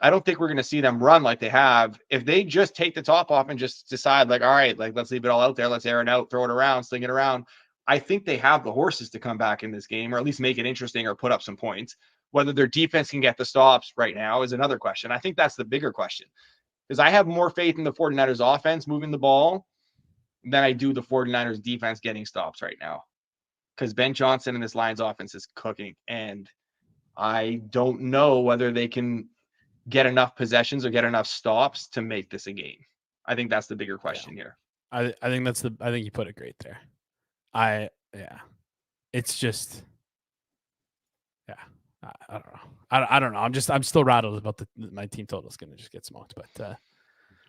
[SPEAKER 2] don't think we're going to see them run like they have. If they just take the top off and just decide like, all right, like let's leave it all out there. Let's air it out, throw it around, sling it around. I think they have the horses to come back in this game, or at least make it interesting or put up some points. Whether their defense can get the stops right now is another question. I think that's the bigger question, because I have more faith in the 49ers offense moving the ball than I do the 49ers defense getting stops right now, because Ben Johnson and this Lions offense is cooking, and I don't know whether they can get enough possessions or get enough stops to make this a game. I think that's the bigger question here.
[SPEAKER 1] I think I think you put it great there. It's just, I don't know. I don't know. I'm still rattled about my team total is going to just get smoked. But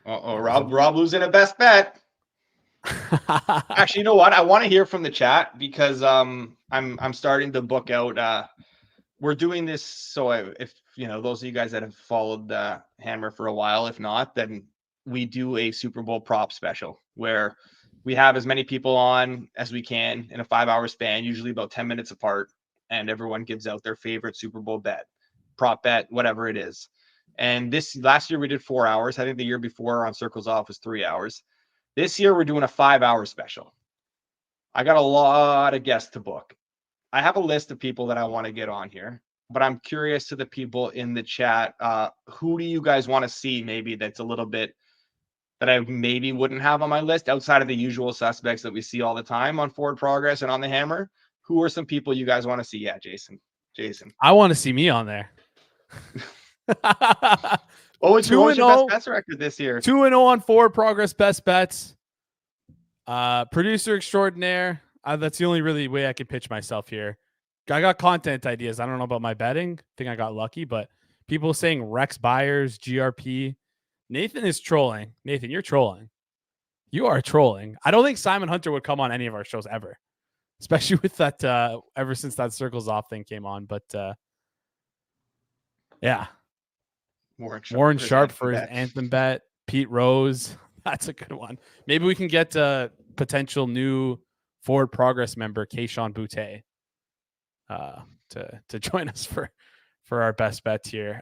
[SPEAKER 2] Rob losing a best bet. Actually, you know what? I want to hear from the chat because I'm starting to book out. We're doing this so if those of you guys that have followed the Hammer for a while, if not, then we do a Super Bowl prop special where we have as many people on as we can in a 5-hour span, usually about 10 minutes apart, and everyone gives out their favorite Super Bowl bet, prop bet, whatever it is. And last year we did 4 hours. I think the year before on Circles Off was 3 hours. This year we're doing a 5-hour special. I got a lot of guests to book. I have a list of people that I want to get on here, but I'm curious to the people in the chat. Who do you guys want to see maybe that's a little bit that I maybe wouldn't have on my list outside of the usual suspects that we see all the time on Forward Progress and on the Hammer? Who are some people you guys want to see? Yeah, Jason.
[SPEAKER 1] I want to see me on there.
[SPEAKER 2] What's your best bets record this year?
[SPEAKER 1] 2-0 on Forward Progress best bets. Producer extraordinaire. That's the only really way I could pitch myself here. I got content ideas. I don't know about my betting. I think I got lucky, but people saying Rex Byers, GRP. Nathan is trolling. Nathan, you're trolling. You are trolling. I don't think Simon Hunter would come on any of our shows ever, especially with that ever since that Circles Off thing came on. But yeah. Warren Sharp for his anthem bet. Pete Rose. That's a good one. Maybe we can get a potential new Forward Progress member, Keishon Boutte, to join us for our best bets here.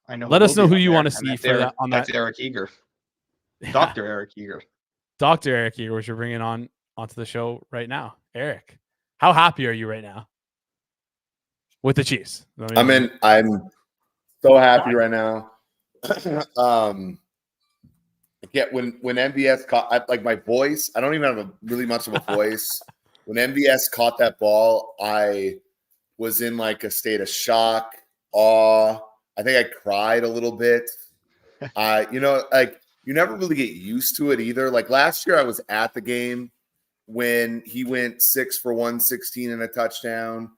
[SPEAKER 2] I know.
[SPEAKER 1] Let us know who you want to see for that.
[SPEAKER 2] That's Eric Eager, Dr. Eric Eager,
[SPEAKER 1] which we're bringing onto the show right now. Eric, How happy are you right now with the Chiefs?
[SPEAKER 6] I'm so happy right now. When MVS caught like my voice, I don't even have really much of a voice. When MVS caught that ball, I was in like a state of shock, awe. I think I cried a little bit. Like you never really get used to it either. Like last year, I was at the game when he went 6 for 116 and a touchdown.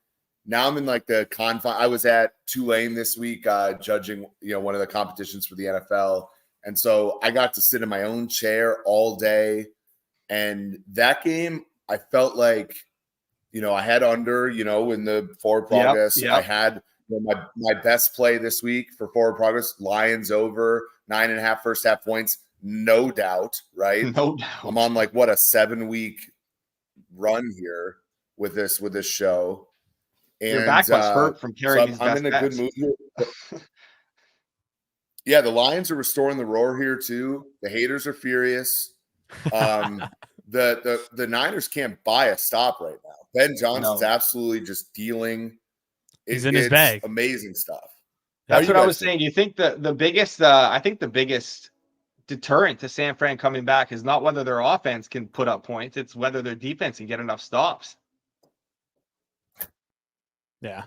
[SPEAKER 6] Now I'm in like the confine. I was at Tulane this week judging, one of the competitions for the NFL. And so I got to sit in my own chair all day. And that game, I felt like, I had under, in the forward progress.
[SPEAKER 2] Yep.
[SPEAKER 6] I had my best play this week for forward progress, Lions over 9.5 first half points. No doubt, right?
[SPEAKER 2] No doubt.
[SPEAKER 6] I'm on like what a 7-week run here with this show. And
[SPEAKER 2] your back must hurt from carrying these
[SPEAKER 6] I'm in a good mood here. Yeah, the Lions are restoring the roar here too. The haters are furious. The Niners can't buy a stop right now. Ben Johnson's absolutely just dealing.
[SPEAKER 1] He's in his bag.
[SPEAKER 6] Amazing stuff.
[SPEAKER 2] That's what I was saying. Do you think the biggest I think the biggest deterrent to San Fran coming back is not whether their offense can put up points, it's whether their defense can get enough stops.
[SPEAKER 1] Yeah.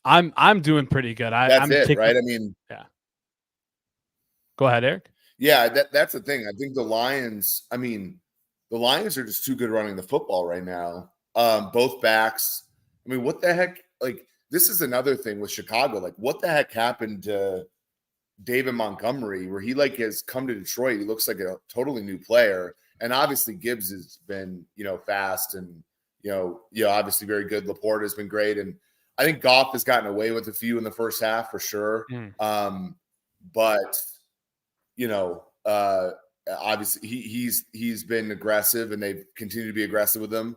[SPEAKER 1] I'm doing pretty good.
[SPEAKER 6] I'm it, right? I mean,
[SPEAKER 1] yeah. Go ahead, Eric.
[SPEAKER 6] Yeah, that's the thing. I think the Lions are just too good running the football right now. Both backs. I mean, what the heck? Like, this is another thing with Chicago. Like, what the heck happened to David Montgomery, where he has come to Detroit? He looks like a totally new player. And obviously Gibbs has been, fast and, obviously very good. Laporte has been great. And I think Goff has gotten away with a few in the first half for sure. But obviously he's been aggressive and they've continued to be aggressive with him.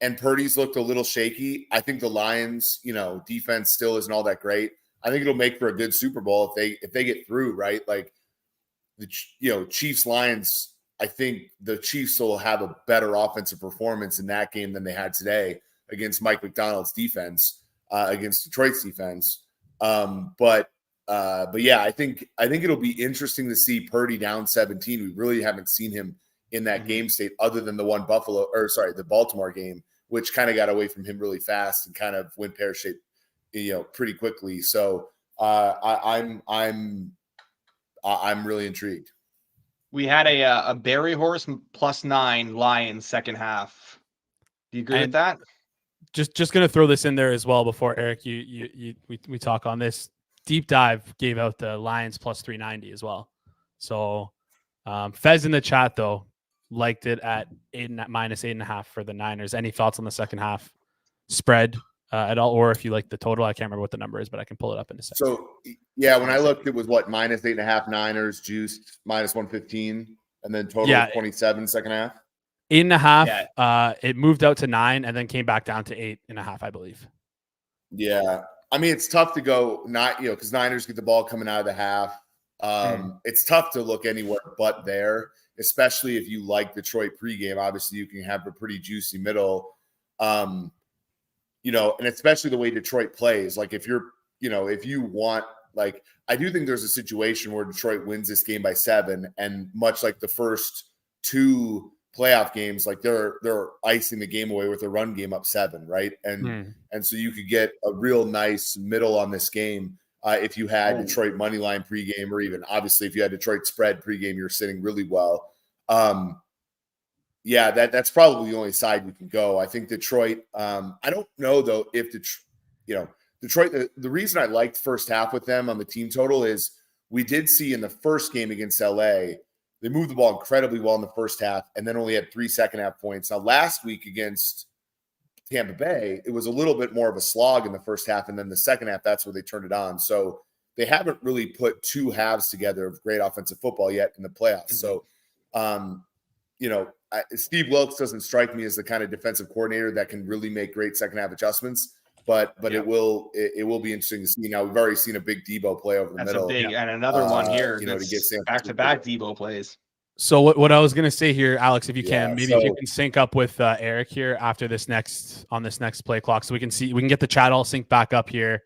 [SPEAKER 6] And Purdy's looked a little shaky. I think the Lions, defense still isn't all that great. I think it'll make for a good Super Bowl if they get through, right? Like the Chiefs Lions, I think the Chiefs will have a better offensive performance in that game than they had today against Mike McDonald's defense, against Detroit's defense. But yeah, I think it'll be interesting to see Purdy down 17. We really haven't seen him in that game state other than the Baltimore game, which kind of got away from him really fast and kind of went pear-shaped, pretty quickly. So I'm really intrigued.
[SPEAKER 2] We had a Barry horse +9 Lions second half. Do you agree with that?
[SPEAKER 1] Just going to throw this in there as well before Eric, we talk on this. Deep Dive gave out the Lions +390 as well. So Fez in the chat though liked it at -8.5 for the Niners. Any thoughts on the second half spread at all, or if you like the total? I can't remember what the number is, but I can pull it up in a second.
[SPEAKER 6] So yeah, when I looked, it was -8.5 Niners, juiced -115, and then total 27 second half.
[SPEAKER 1] 8.5. Yeah. It moved out to 9 and then came back down to 8.5, I believe.
[SPEAKER 6] Yeah. I mean, it's tough to go because Niners get the ball coming out of the half. It's tough to look anywhere but there, especially if you like Detroit pregame. Obviously, you can have a pretty juicy middle, and especially the way Detroit plays. Like if you want, like, I do think there's a situation where Detroit wins this game by 7, and much like the first 2 playoff games, like they're icing the game away with a run game up 7, right? And so you could get a real nice middle on this game if you had Detroit money line pregame, or even obviously if you had Detroit spread pregame, you're sitting really well. Yeah, that's probably the only side you can go. I think Detroit. I don't know though if Detroit. The reason I liked first half with them on the team total is we did see in the first game against LA. They moved the ball incredibly well in the first half and then only had 3 second half points. Now, last week against Tampa Bay, it was a little bit more of a slog in the first half. And then the second half, that's where they turned it on. So they haven't really put 2 halves together of great offensive football yet in the playoffs. So, Steve Wilkes doesn't strike me as the kind of defensive coordinator that can really make great second half adjustments. But it will be interesting to see. Now we've already seen a big Debo play over the middle.
[SPEAKER 2] And another one here.
[SPEAKER 6] To get
[SPEAKER 2] back-to-back Debo plays.
[SPEAKER 1] So what I was gonna say here, Alex, if you
[SPEAKER 6] Yeah,
[SPEAKER 1] can, maybe if you
[SPEAKER 6] so-
[SPEAKER 1] can sync up with Eric here after this next play clock, so we can get the chat all synced back up here.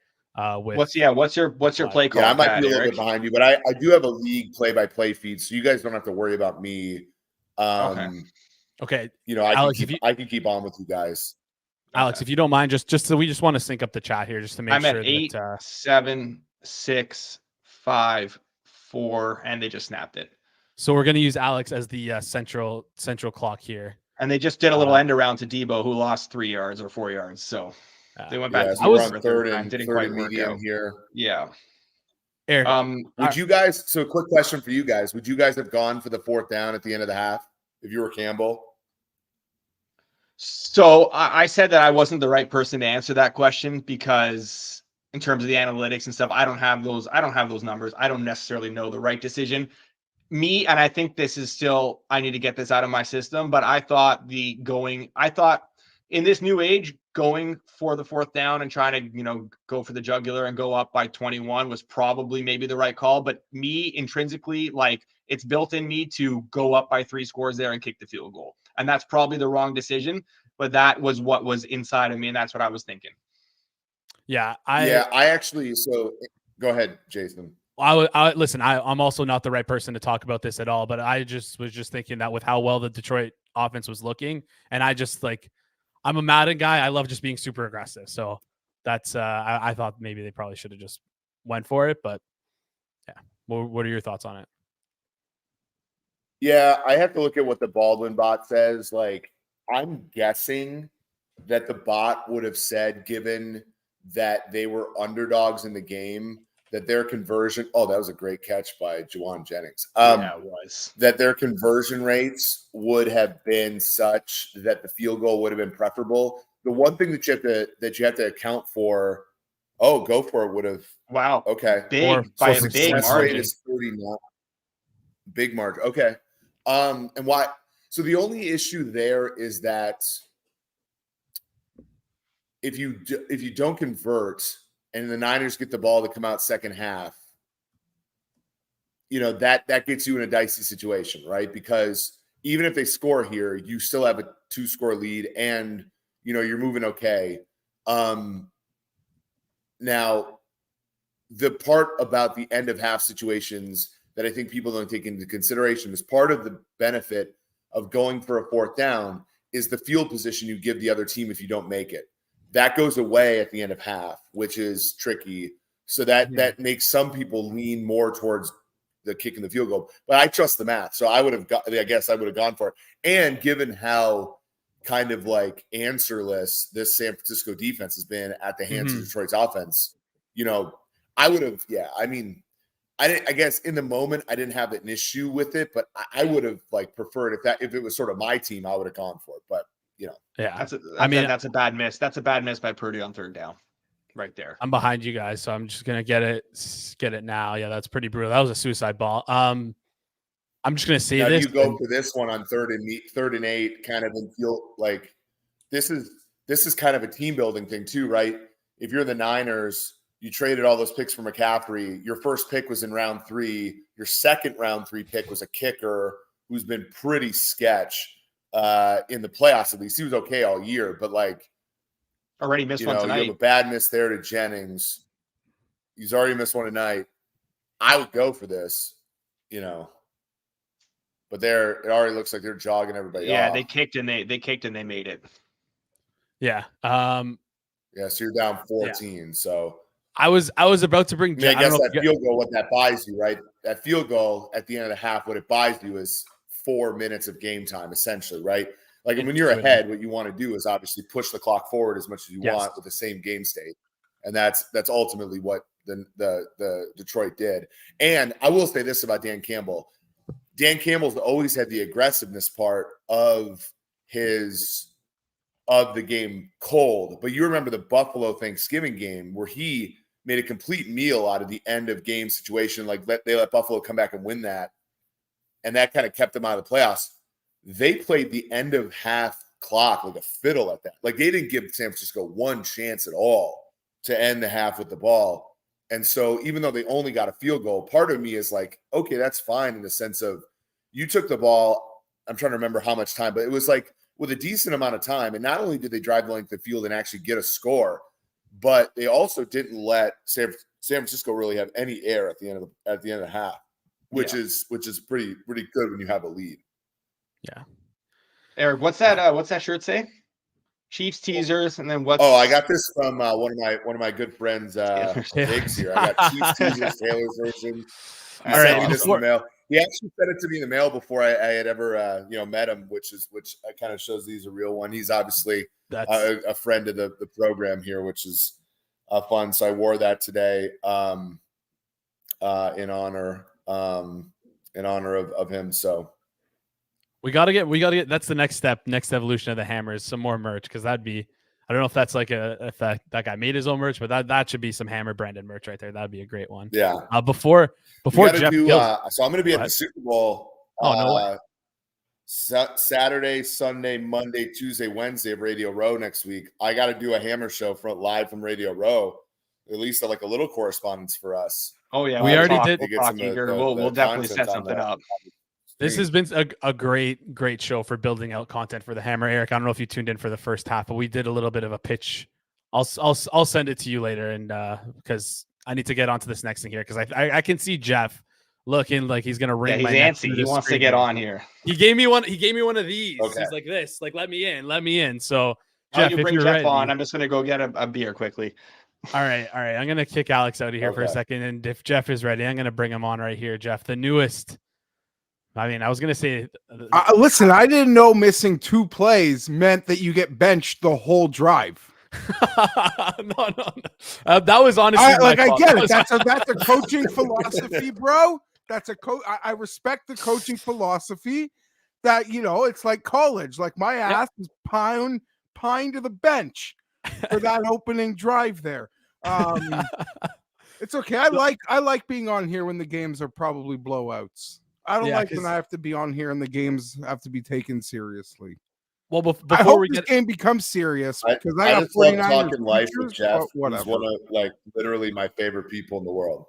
[SPEAKER 1] With
[SPEAKER 2] What's your play call?
[SPEAKER 6] Yeah, I might
[SPEAKER 2] Pat,
[SPEAKER 6] be a little
[SPEAKER 2] Eric?
[SPEAKER 6] bit behind you, but I do have a league play-by-play feed, so you guys don't have to worry about me.
[SPEAKER 1] okay,
[SPEAKER 6] You know, I
[SPEAKER 1] Alex,
[SPEAKER 6] can keep on with you guys.
[SPEAKER 1] Alex, if you don't mind, just so we just want to sync up the chat here, just to make
[SPEAKER 2] I'm
[SPEAKER 1] sure
[SPEAKER 2] at 8,
[SPEAKER 1] that
[SPEAKER 2] 7, 6, 5, 4, and they just snapped it.
[SPEAKER 1] so we're gonna use Alex as the central clock here.
[SPEAKER 2] And they just did a little end around to Debo, who lost 3 yards or 4 yards. So they went back.
[SPEAKER 6] Yeah,
[SPEAKER 2] to
[SPEAKER 6] so we're on
[SPEAKER 2] for
[SPEAKER 6] third
[SPEAKER 2] time.
[SPEAKER 6] and
[SPEAKER 2] Didn't
[SPEAKER 6] third
[SPEAKER 2] quite
[SPEAKER 6] and
[SPEAKER 2] work
[SPEAKER 6] medium
[SPEAKER 2] out.
[SPEAKER 6] here.
[SPEAKER 2] Yeah.
[SPEAKER 1] Eric,
[SPEAKER 6] Would you guys? So, quick question for you guys: would you guys have gone for the 4th down at the end of the half if you were Campbell?
[SPEAKER 2] So I said that I wasn't the right person to answer that question because in terms of the analytics and stuff, I don't have those numbers. I don't necessarily know the right decision. And I think this is still, I need to get this out of my system, but I thought in this new age, going for the 4th down and trying to, go for the jugular and go up by 21 was probably maybe the right call. But me intrinsically, like, it's built in me to go up by 3 scores there and kick the field goal. And that's probably the wrong decision, but that was what was inside of me. And that's what I was thinking.
[SPEAKER 1] Yeah,
[SPEAKER 6] I actually. So, go ahead, Jason.
[SPEAKER 1] Listen. I'm also not the right person to talk about this at all, but I was just thinking that with how well the Detroit offense was looking, and I'm a Madden guy. I love just being super aggressive. So that's I thought maybe they probably should have just went for it, but yeah. What are your thoughts on it?
[SPEAKER 6] Yeah, I have to look at what the Baldwin bot says. Like, I'm guessing that the bot would have said, given that they were underdogs in the game, that their conversion. Oh, that was a great catch by Juwan Jennings.
[SPEAKER 2] Yeah, it was.
[SPEAKER 6] That their conversion rates would have been such that the field goal would have been preferable. The one thing that you have to account for. Oh, go for it would have.
[SPEAKER 2] Wow.
[SPEAKER 6] Okay.
[SPEAKER 2] By a big
[SPEAKER 6] Success rate
[SPEAKER 2] margin.
[SPEAKER 6] is 39. Big margin. Okay. And why? So the only issue there is that if you don't convert and the Niners get the ball to come out second half, that gets you in a dicey situation, right? Because even if they score here, you still have a 2-score lead, and you're moving okay. Now, the part about the end of half situations that I think people don't take into consideration is part of the benefit of going for a 4th down is the field position you give the other team if you don't make it. That goes away at the end of half, which is tricky. So that makes some people lean more towards the kick and the field goal. But I trust the math. So I would have gone for it. And given how kind of like answerless this San Francisco defense has been at the hands of Detroit's offense, I would have, I guess in the moment I didn't have an issue with it, but I would have preferred if it was sort of my team, I would have gone for it. But
[SPEAKER 2] that's a bad miss. That's a bad miss by Purdy on 3rd down, right there.
[SPEAKER 1] I'm behind you guys, so I'm just gonna get it now. Yeah, that's pretty brutal. That was a suicide ball. I'm just gonna say this.
[SPEAKER 6] You go for this one on 3rd and 8, kind of, and feel like this is kind of a team building thing too, right? If you're the Niners. You traded all those picks for McCaffrey. Your first pick was in round 3. Your second round 3 pick was a kicker who's been pretty sketch in the playoffs. At least he was okay all year, but
[SPEAKER 2] already missed one tonight.
[SPEAKER 6] You have a bad miss there to Jennings. He's already missed one tonight. I would go for this, but it already looks like they're jogging everybody off.
[SPEAKER 2] Yeah, they kicked and they made it.
[SPEAKER 1] Yeah.
[SPEAKER 6] Yeah, so you're down 14.
[SPEAKER 1] Yeah.
[SPEAKER 6] So
[SPEAKER 1] I was about to bring.
[SPEAKER 6] I guess that field goal, what that buys you, right? That field goal at the end of the half, what it buys you is 4 minutes of game time, essentially, right? Like when you're ahead, what you want to do is obviously push the clock forward as much as you want with the same game state, and that's ultimately what the Detroit did. And I will say this about Dan Campbell: Dan Campbell's always had the aggressiveness part of the game cold, but you remember the Buffalo Thanksgiving game where he made a complete meal out of the end of game situation. They let Buffalo come back and win that. And that kind of kept them out of the playoffs. They played the end of half clock like a fiddle at that. They didn't give San Francisco one chance at all to end the half with the ball. And so even though they only got a field goal, part of me is like, okay, that's fine in the sense of you took the ball. I'm trying to remember how much time, but it was like with a decent amount of time. And not only did they drive the length of the field and actually get a score, but they also didn't let San Francisco really have any air at the end of the half, which is pretty good when you have a lead.
[SPEAKER 1] Yeah.
[SPEAKER 2] Eric, what's that shirt say? Chiefs teasers, and then what's?
[SPEAKER 6] Oh, I got this from one of my good friends, Diggs here. I got Chiefs teasers, Taylor's version. He sent me this in the mail. He actually sent it to me in the mail before I had ever met him, which kind of shows he's a real one. He's obviously a friend of the program here, which is fun. So I wore that today in honor of him. So
[SPEAKER 1] we gotta get. That's the next step, next evolution of the Hammers. Some more merch, because that'd be. I don't know if that's like if that guy made his own merch, but that should be some Hammer branded merch right there. That'd be a great one.
[SPEAKER 6] Yeah.
[SPEAKER 1] Before Jeff
[SPEAKER 6] so I'm going to be at the Super Bowl.
[SPEAKER 1] Oh, no way.
[SPEAKER 6] Saturday, Sunday, Monday, Tuesday, Wednesday of Radio Row next week. I got to do a Hammer show live from Radio Row. At least like a little correspondence for us.
[SPEAKER 2] Oh yeah,
[SPEAKER 1] we already did.
[SPEAKER 2] We'll definitely set something up.
[SPEAKER 1] This has been a great show for building out content for the Hammer. Eric, I don't know if you tuned in for the first half, but we did a little bit of a pitch. I'll send it to you later, and because I need to get onto this next thing here, because I can see Jeff looking like he's gonna ring.
[SPEAKER 2] Yeah, he's antsy. He wants to get on here.
[SPEAKER 1] He gave me one of these.
[SPEAKER 6] Okay.
[SPEAKER 1] He's like this, like let me in. So
[SPEAKER 2] Jeff,
[SPEAKER 1] Jeff,
[SPEAKER 2] you bring
[SPEAKER 1] if you're
[SPEAKER 2] Jeff
[SPEAKER 1] ready,
[SPEAKER 2] on. I'm just gonna go get a beer quickly.
[SPEAKER 1] All right. I'm gonna kick Alex out of here for a second, and if Jeff is ready, I'm gonna bring him on right here. Jeff, the newest. I mean, I was going to say...
[SPEAKER 7] listen, I didn't know missing 2 plays meant that you get benched the whole drive.
[SPEAKER 1] No. That was honestly
[SPEAKER 7] I get it. That's a coaching philosophy, bro. That's I respect the coaching philosophy that, it's like college. Like my ass is pine to the bench for that opening drive there. It's okay. I like being on here when the games are probably blowouts. I don't like when I have to be on here and the games have to be taken seriously.
[SPEAKER 1] Well, before
[SPEAKER 7] I hope this game becomes serious because I got
[SPEAKER 6] just love
[SPEAKER 7] 49ers
[SPEAKER 6] talking life with
[SPEAKER 7] features,
[SPEAKER 6] Jeff.
[SPEAKER 7] but
[SPEAKER 6] He's one of literally my favorite people in the world.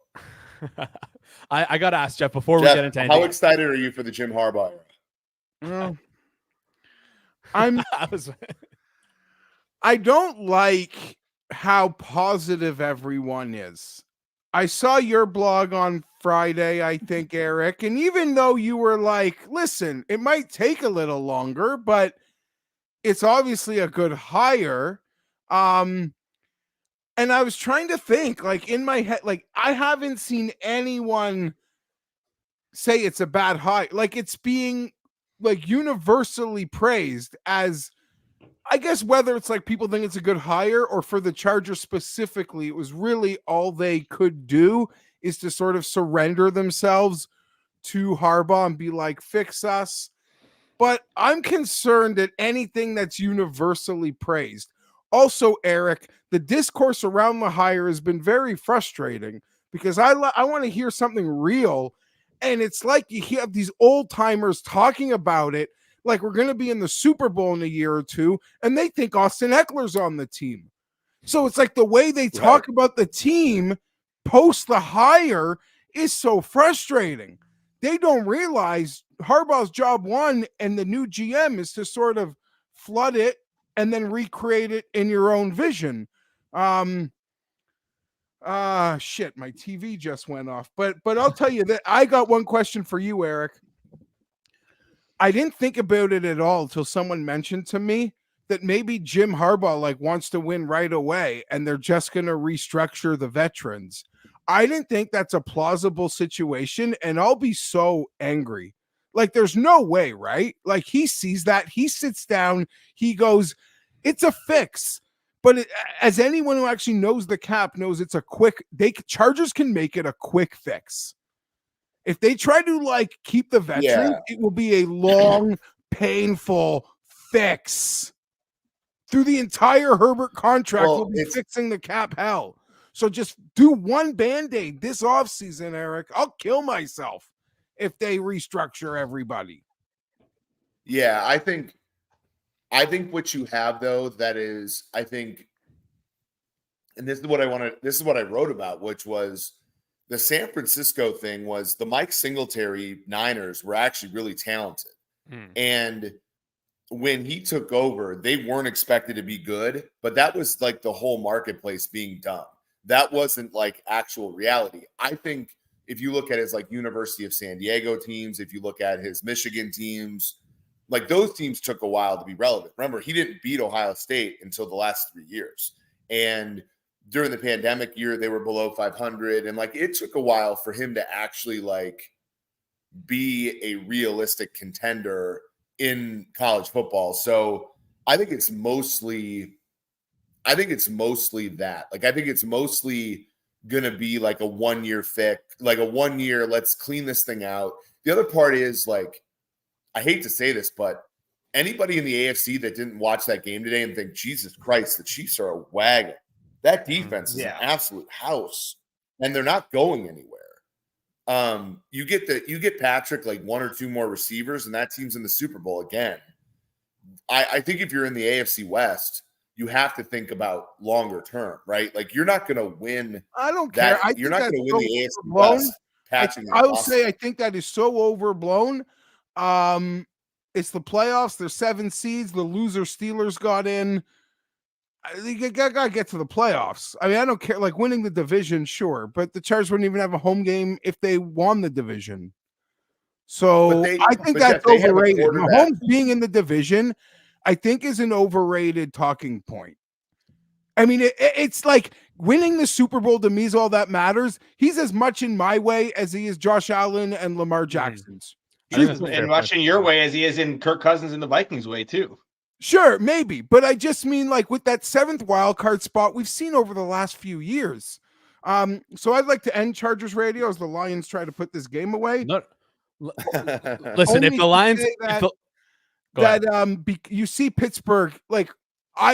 [SPEAKER 1] I got to ask Jeff before we get into anything.
[SPEAKER 6] How excited are you for the Jim Harbaugh era?
[SPEAKER 7] I don't like how positive everyone is. I saw your blog on Friday, I think, Eric, and even though you were like, listen, it might take a little longer, but it's obviously a good hire. And I was trying to think, like, in my head, like, I haven't seen anyone say it's a bad hire. Like, it's being, like, universally praised as, I guess, whether it's like people think it's a good hire or for the Chargers specifically, it was really all they could do is to sort of surrender themselves to Harbaugh and be like, fix us. But I'm concerned at anything that's universally praised. Also, Eric, the discourse around the hire has been very frustrating because I want to hear something real. And it's like you have these old timers talking about it like we're going to be in the Super Bowl in a year or two, and they think Austin Eckler's on the team. So it's like the way they talk about the team post the hire is so frustrating. They don't realize Harbaugh's job one and the new GM is to sort of flood it and then recreate it in your own vision. Shit, my TV just went off. But I'll tell you that I got one question for you, Eric. I didn't think about it at all until someone mentioned to me that maybe Jim Harbaugh wants to win right away and they're just going to restructure the veterans. I didn't think that's a plausible situation, and I'll be so angry. Like, there's no way, right? Like, he sees that, he sits down, he goes, it's a fix. But as anyone who actually knows the cap knows, it's a quick. Chargers can make it a quick fix. If they try to keep the veterans, it will be a long, painful fix. Through the entire Herbert contract, we'll be fixing the cap hell. So just do one Band-Aid this offseason, Eric. I'll kill myself if they restructure everybody.
[SPEAKER 6] Yeah, I think what you have though, that is, I think, and this is what I wrote about, which was the San Francisco thing was the Mike Singletary Niners were actually really talented. And when he took over, they weren't expected to be good, but that was like the whole marketplace being done. That wasn't like actual reality. I think if you look at his like University of San Diego teams, if you look at his Michigan teams, like those teams took a while to be relevant. Remember, he didn't beat Ohio State until the last 3 years. And during the pandemic year, they were below 500. And like, it took a while for him to actually like be a realistic contender in college football. So I think it's mostly that. Like, I think it's mostly going to be like a 1 year fix, like a 1 year, let's clean this thing out. The other part is like, I hate to say this, but anybody in the AFC that didn't watch that game today and think, Jesus Christ, the Chiefs are a wagon. That defense is an absolute house, and they're not going anywhere. You get Patrick like 1 or 2 more receivers, and that team's in the Super Bowl again. I think if you're in the AFC West, you have to think about longer term, right? Like you're not going to win.
[SPEAKER 7] I don't care.
[SPEAKER 6] You're not going to win the AFC
[SPEAKER 7] overblown.
[SPEAKER 6] West.
[SPEAKER 7] I will say I think that is so overblown. It's the playoffs. There's 7 seeds. The loser Steelers got in. You gotta get to the playoffs. I mean, I don't care. Like winning the division, sure, but the Chargers wouldn't even have a home game if they won the division. So I think that's overrated. Mahomes being in the division, I think, is an overrated talking point. I mean, it's like winning the Super Bowl to me is all that matters. He's as much in my way as he is Josh Allen and Lamar Jackson's.
[SPEAKER 2] And much in your way as he is in Kirk Cousins and the Vikings' way too.
[SPEAKER 7] Sure, maybe, but I just mean like with that 7th wild card spot we've seen over the last few years. So I'd like to end Chargers radio as the Lions try to put this game away.
[SPEAKER 1] Listen, if the Lions,
[SPEAKER 7] you see Pittsburgh, like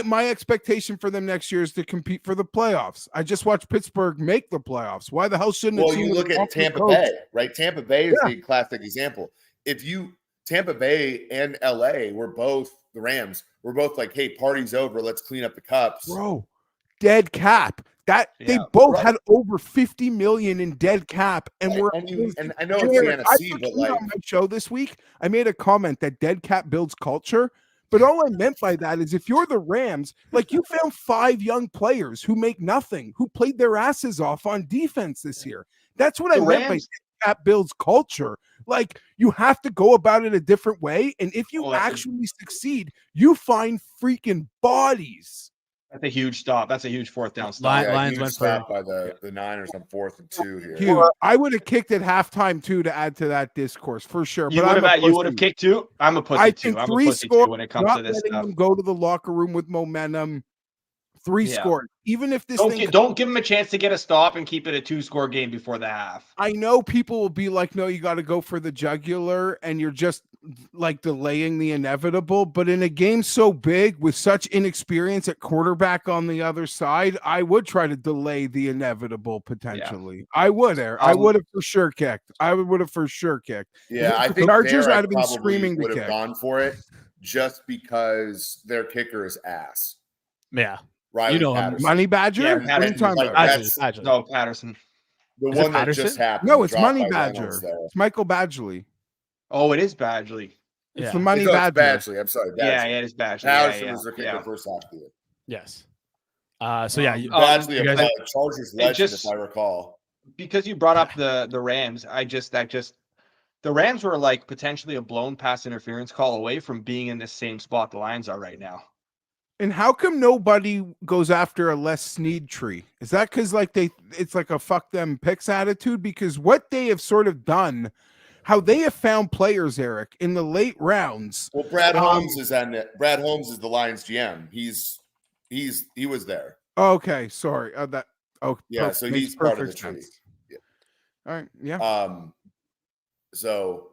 [SPEAKER 7] my expectation for them next year is to compete for the playoffs. I just watched Pittsburgh make the playoffs. Why the hell shouldn't?
[SPEAKER 6] Well, you look at Tampa Bay, right? Tampa Bay is the classic example. Tampa Bay and LA were both the Rams. We're both like, hey, party's over. Let's clean up the cups,
[SPEAKER 7] bro. Dead cap. They both had over 50 million in dead cap, and
[SPEAKER 6] I know it's the NFC, but like
[SPEAKER 7] on my show this week, I made a comment that dead cap builds culture. But all I meant by that is if you're the Rams, like you found 5 young players who make nothing, who played their asses off on defense this year. That's what I meant by dead cap builds culture. Like you have to go about it a different way. And if you actually succeed, you find freaking bodies.
[SPEAKER 2] That's a huge stop. That's a huge 4th down stop.
[SPEAKER 6] Lions went stop by the Niners on 4th and 2 here.
[SPEAKER 7] Huge. I would have kicked at halftime too to add to that discourse for sure.
[SPEAKER 2] You would have kicked too. I'm a pussy too. I'm a pussy too when it comes to this stuff.
[SPEAKER 7] Them go to the locker room with momentum. 3 scores. Even if this
[SPEAKER 2] don't give them a chance to get a stop and keep it a 2-score game before the half.
[SPEAKER 7] I know people will be like, no, you got to go for the jugular, and you're just like delaying the inevitable. But in a game so big with such inexperience at quarterback on the other side, I would try to delay the inevitable potentially. Yeah. I would have for sure kicked.
[SPEAKER 6] Yeah, I think
[SPEAKER 7] Chargers
[SPEAKER 6] would
[SPEAKER 7] have been screaming
[SPEAKER 6] would have gone for it just because their kicker is ass.
[SPEAKER 1] Yeah.
[SPEAKER 6] Riley Patterson.
[SPEAKER 7] Money Badger?
[SPEAKER 2] Yeah,
[SPEAKER 7] what are you talking about?
[SPEAKER 2] Patterson. No, Patterson.
[SPEAKER 6] The one that just happened.
[SPEAKER 7] No, it's Money Badger. It's Michael Badgley.
[SPEAKER 2] Oh, it is Badgley.
[SPEAKER 7] It's the Money Badger.
[SPEAKER 6] Badgley. I'm sorry. Badgley.
[SPEAKER 2] Yeah, it is Badgley.
[SPEAKER 6] Patterson was their kicker first half of the year.
[SPEAKER 1] Yes. So yeah,
[SPEAKER 6] Badgley, Chargers legend, if I recall.
[SPEAKER 2] Because you brought up the Rams, the Rams were like potentially a blown pass interference call away from being in the same spot the Lions are right now.
[SPEAKER 7] And how come nobody goes after a Les Snead tree? Is that because like it's like a fuck them picks attitude? Because what they have sort of done, how they have found players, Eric, in the late rounds.
[SPEAKER 6] Well, Brad Holmes is on it. Brad Holmes is the Lions GM. He was there.
[SPEAKER 7] Okay, sorry.
[SPEAKER 6] So he's part of the tree. Yeah.
[SPEAKER 7] All right. Yeah.
[SPEAKER 6] So,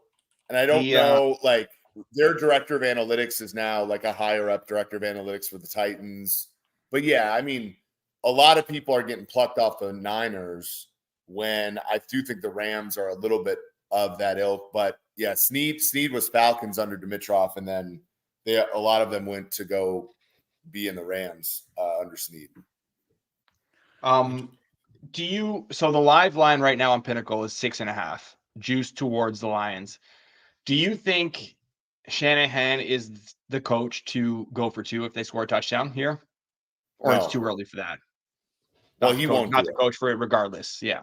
[SPEAKER 6] and I don't know, like. Their director of analytics is now like a higher up director of analytics for the Titans. But yeah, I mean, a lot of people are getting plucked off the Niners when I do think the Rams are a little bit of that ilk. But yeah, Snead was Falcons under Dimitroff, and then a lot of them went to go be in the Rams under Snead.
[SPEAKER 2] So the live line right now on Pinnacle is 6.5, juiced towards the Lions. Do you think Shanahan is the coach to go for 2 if they score a touchdown here? Or it's
[SPEAKER 6] No.
[SPEAKER 2] too early for that?
[SPEAKER 6] Well, he won't
[SPEAKER 2] not
[SPEAKER 6] do
[SPEAKER 2] to
[SPEAKER 6] it.
[SPEAKER 2] coach for it regardless. Yeah.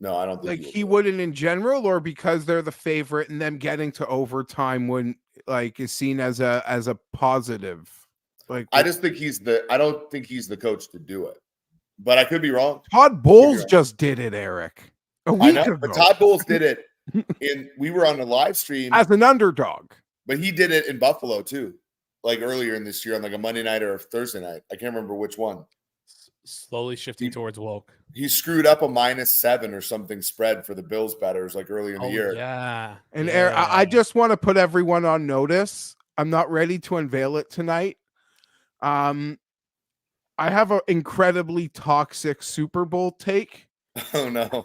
[SPEAKER 6] No, I don't think
[SPEAKER 7] Like
[SPEAKER 6] will
[SPEAKER 7] he
[SPEAKER 6] do it.
[SPEAKER 7] wouldn't in general, or because they're the favorite and them getting to overtime when like is seen as a positive. Like
[SPEAKER 6] I just think I don't think he's the coach to do it. But I could be wrong.
[SPEAKER 7] Todd Bowles just did it, Eric. A
[SPEAKER 6] I
[SPEAKER 7] week
[SPEAKER 6] know,
[SPEAKER 7] ago.
[SPEAKER 6] but Todd Bowles did it we were on a live stream
[SPEAKER 7] as an underdog.
[SPEAKER 6] But he did it in Buffalo too, like earlier in this year on like a Monday night or a Thursday night. I can't remember which one.
[SPEAKER 1] Slowly shifting towards woke.
[SPEAKER 6] He screwed up a -7 or something spread for the Bills bettors like early in the year.
[SPEAKER 1] Yeah.
[SPEAKER 7] And Eric, I just want to put everyone on notice. I'm not ready to unveil it tonight. I have an incredibly toxic Super Bowl take.
[SPEAKER 6] Oh no.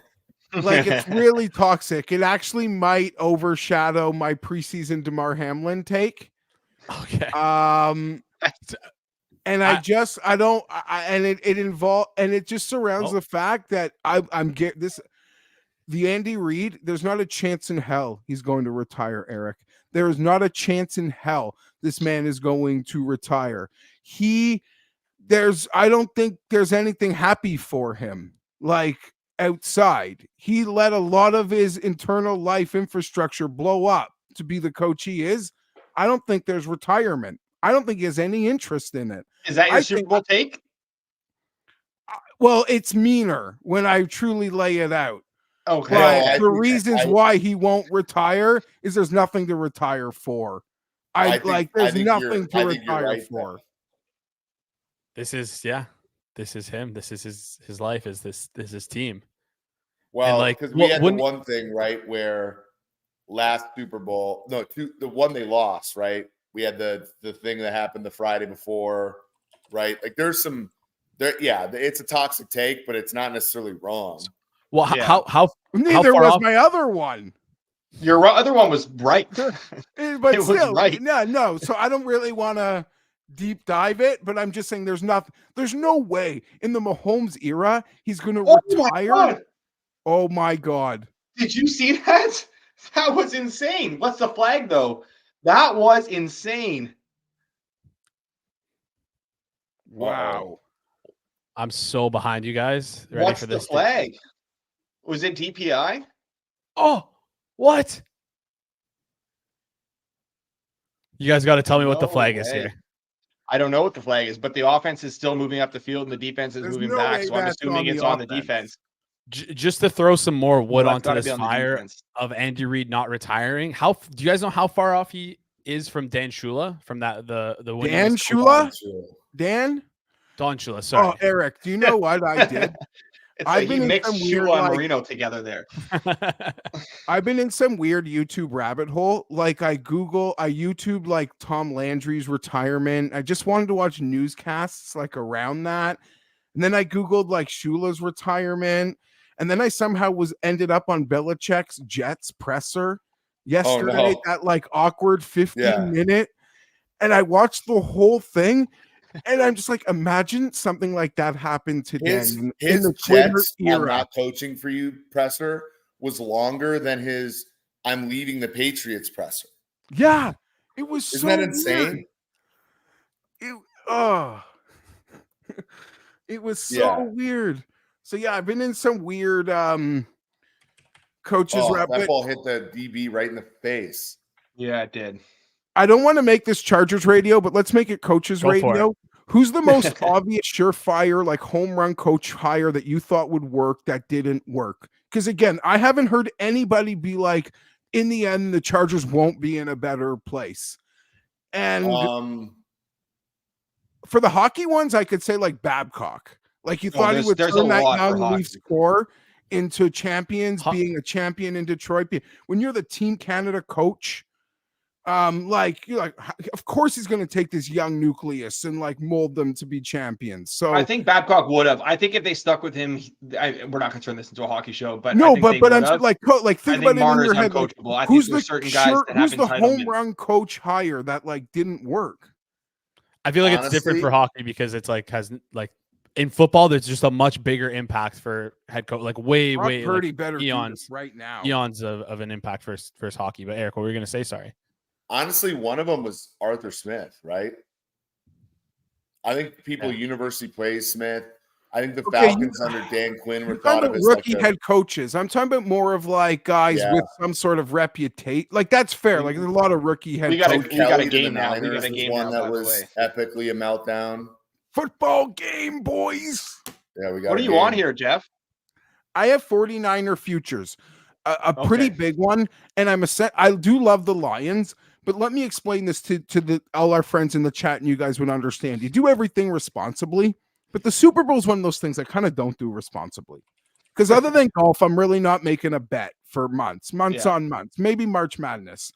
[SPEAKER 7] Like it's really toxic. It actually might overshadow my preseason DeMar Hamlin take.
[SPEAKER 1] Okay.
[SPEAKER 7] And it just surrounds the fact that the Andy Reid, there's not a chance in hell he's going to retire, Eric. There is not a chance in hell this man is going to retire. I don't think there's anything happy for him. Like outside, he let a lot of his internal life infrastructure blow up to be the coach he is. I don't think there's retirement. I don't think he has any interest in it.
[SPEAKER 2] Is that your Super Bowl take?
[SPEAKER 7] Well, it's meaner when I truly lay it out.
[SPEAKER 2] Okay.
[SPEAKER 7] But the reasons why he won't retire is there's nothing to retire for. There's nothing to retire for.
[SPEAKER 1] This is him. This is his life. Is his team.
[SPEAKER 6] Well, because we had the one thing, right, where last Super Bowl, the one they lost, right? We had the thing that happened the Friday before, right? Like it's a toxic take, but it's not necessarily wrong.
[SPEAKER 1] Well,
[SPEAKER 2] yeah.
[SPEAKER 1] how
[SPEAKER 7] neither was my other one.
[SPEAKER 2] Your other one was right,
[SPEAKER 7] but
[SPEAKER 2] it
[SPEAKER 7] still,
[SPEAKER 2] was right.
[SPEAKER 7] No. So I don't really want to deep dive it, but I'm just saying there's no way in the Mahomes era he's going to retire. Oh my God!
[SPEAKER 2] Did you see that? That was insane. What's the flag though? That was insane.
[SPEAKER 7] Wow.
[SPEAKER 1] I'm so behind you guys. Ready
[SPEAKER 2] What's
[SPEAKER 1] for this?
[SPEAKER 2] The flag? Was it DPI?
[SPEAKER 1] Oh, what? You guys got to tell me what the flag is here.
[SPEAKER 2] I don't know what the flag is, but the offense is still moving up the field and the defense is moving back. So I'm assuming it's on the defense.
[SPEAKER 1] Just to throw some more wood onto this fire of Andy Reid not retiring. Do you guys know how far off he is from Dan Shula from that the
[SPEAKER 7] Dan Shula? Don
[SPEAKER 1] Shula, sorry.
[SPEAKER 7] Oh, Eric, do you know what I did?
[SPEAKER 2] I've been mixed Shula and Marino together there.
[SPEAKER 7] I've been in some weird YouTube rabbit hole. Like I YouTube like Tom Landry's retirement. I just wanted to watch newscasts like around that. And then I Googled like Shula's retirement. And then I somehow ended up on Belichick's Jets presser yesterday, that like awkward 15-minute. And I watched the whole thing. And I'm just like, imagine something like that happened today.
[SPEAKER 6] His
[SPEAKER 7] in the
[SPEAKER 6] Jets I'm not coaching for you presser was longer than his I'm leaving the Patriots presser.
[SPEAKER 7] Yeah. It was
[SPEAKER 6] Isn't that insane?
[SPEAKER 7] It was so weird. So yeah, I've been in some weird coaches
[SPEAKER 6] that ball hit the DB right in the face.
[SPEAKER 2] Yeah, it did.
[SPEAKER 7] I don't want to make this Chargers radio, but let's make it coaches radio. Who's the most obvious surefire like home run coach hire that you thought would work that didn't work? Because again, I haven't heard anybody be like, in the end, the Chargers won't be in a better place. And for the hockey ones, I could say like Babcock. Like you thought he would turn that young Leafs core into champions, being a champion in Detroit. When you're the Team Canada coach, of course he's going to take this young nucleus and like mold them to be champions. So
[SPEAKER 2] I think Babcock would have. I think if they stuck with him, we're not going to turn this into a hockey show, but
[SPEAKER 7] no, but I'm like think about it in your head. Like,
[SPEAKER 2] who's the
[SPEAKER 7] home run coach hire that like didn't work?
[SPEAKER 1] I feel like it's different for hockey because it's like has like in football, there's just a much bigger impact for head coach, like way
[SPEAKER 7] Purdy
[SPEAKER 1] like
[SPEAKER 7] better do
[SPEAKER 1] eons
[SPEAKER 7] this right now.
[SPEAKER 1] eons of an impact for hockey. But Eric, what were you going to say? Sorry.
[SPEAKER 6] Honestly, one of them was Arthur Smith, right? I think people universally praise Smith. I think the Falcons under Dan Quinn were thought of as
[SPEAKER 7] rookie
[SPEAKER 6] like
[SPEAKER 7] head coaches. I'm talking about more of like guys with some sort of reputation. Like that's fair. Like there's a lot of rookie head coaches.
[SPEAKER 2] We got a game now. We got a game
[SPEAKER 6] one
[SPEAKER 2] now,
[SPEAKER 6] that was epically a meltdown.
[SPEAKER 7] Football game, boys.
[SPEAKER 6] Yeah, we got.
[SPEAKER 2] What do you want here, Jeff?
[SPEAKER 7] I have 49er futures, a pretty big one, and I do love the Lions. But let me explain this to all our friends in the chat, and you guys would understand. You do everything responsibly, but the Super Bowl is one of those things I kind of don't do responsibly. Because other than golf, I'm really not making a bet for months on months, maybe March Madness.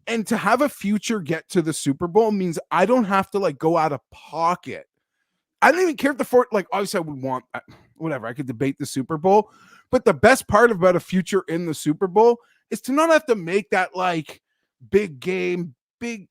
[SPEAKER 7] And to have a future get to the Super Bowl means I don't have to like go out of pocket. I don't even care if obviously I would want whatever. I could debate the Super Bowl, but the best part about a future in the Super Bowl is to not have to make that like big game, big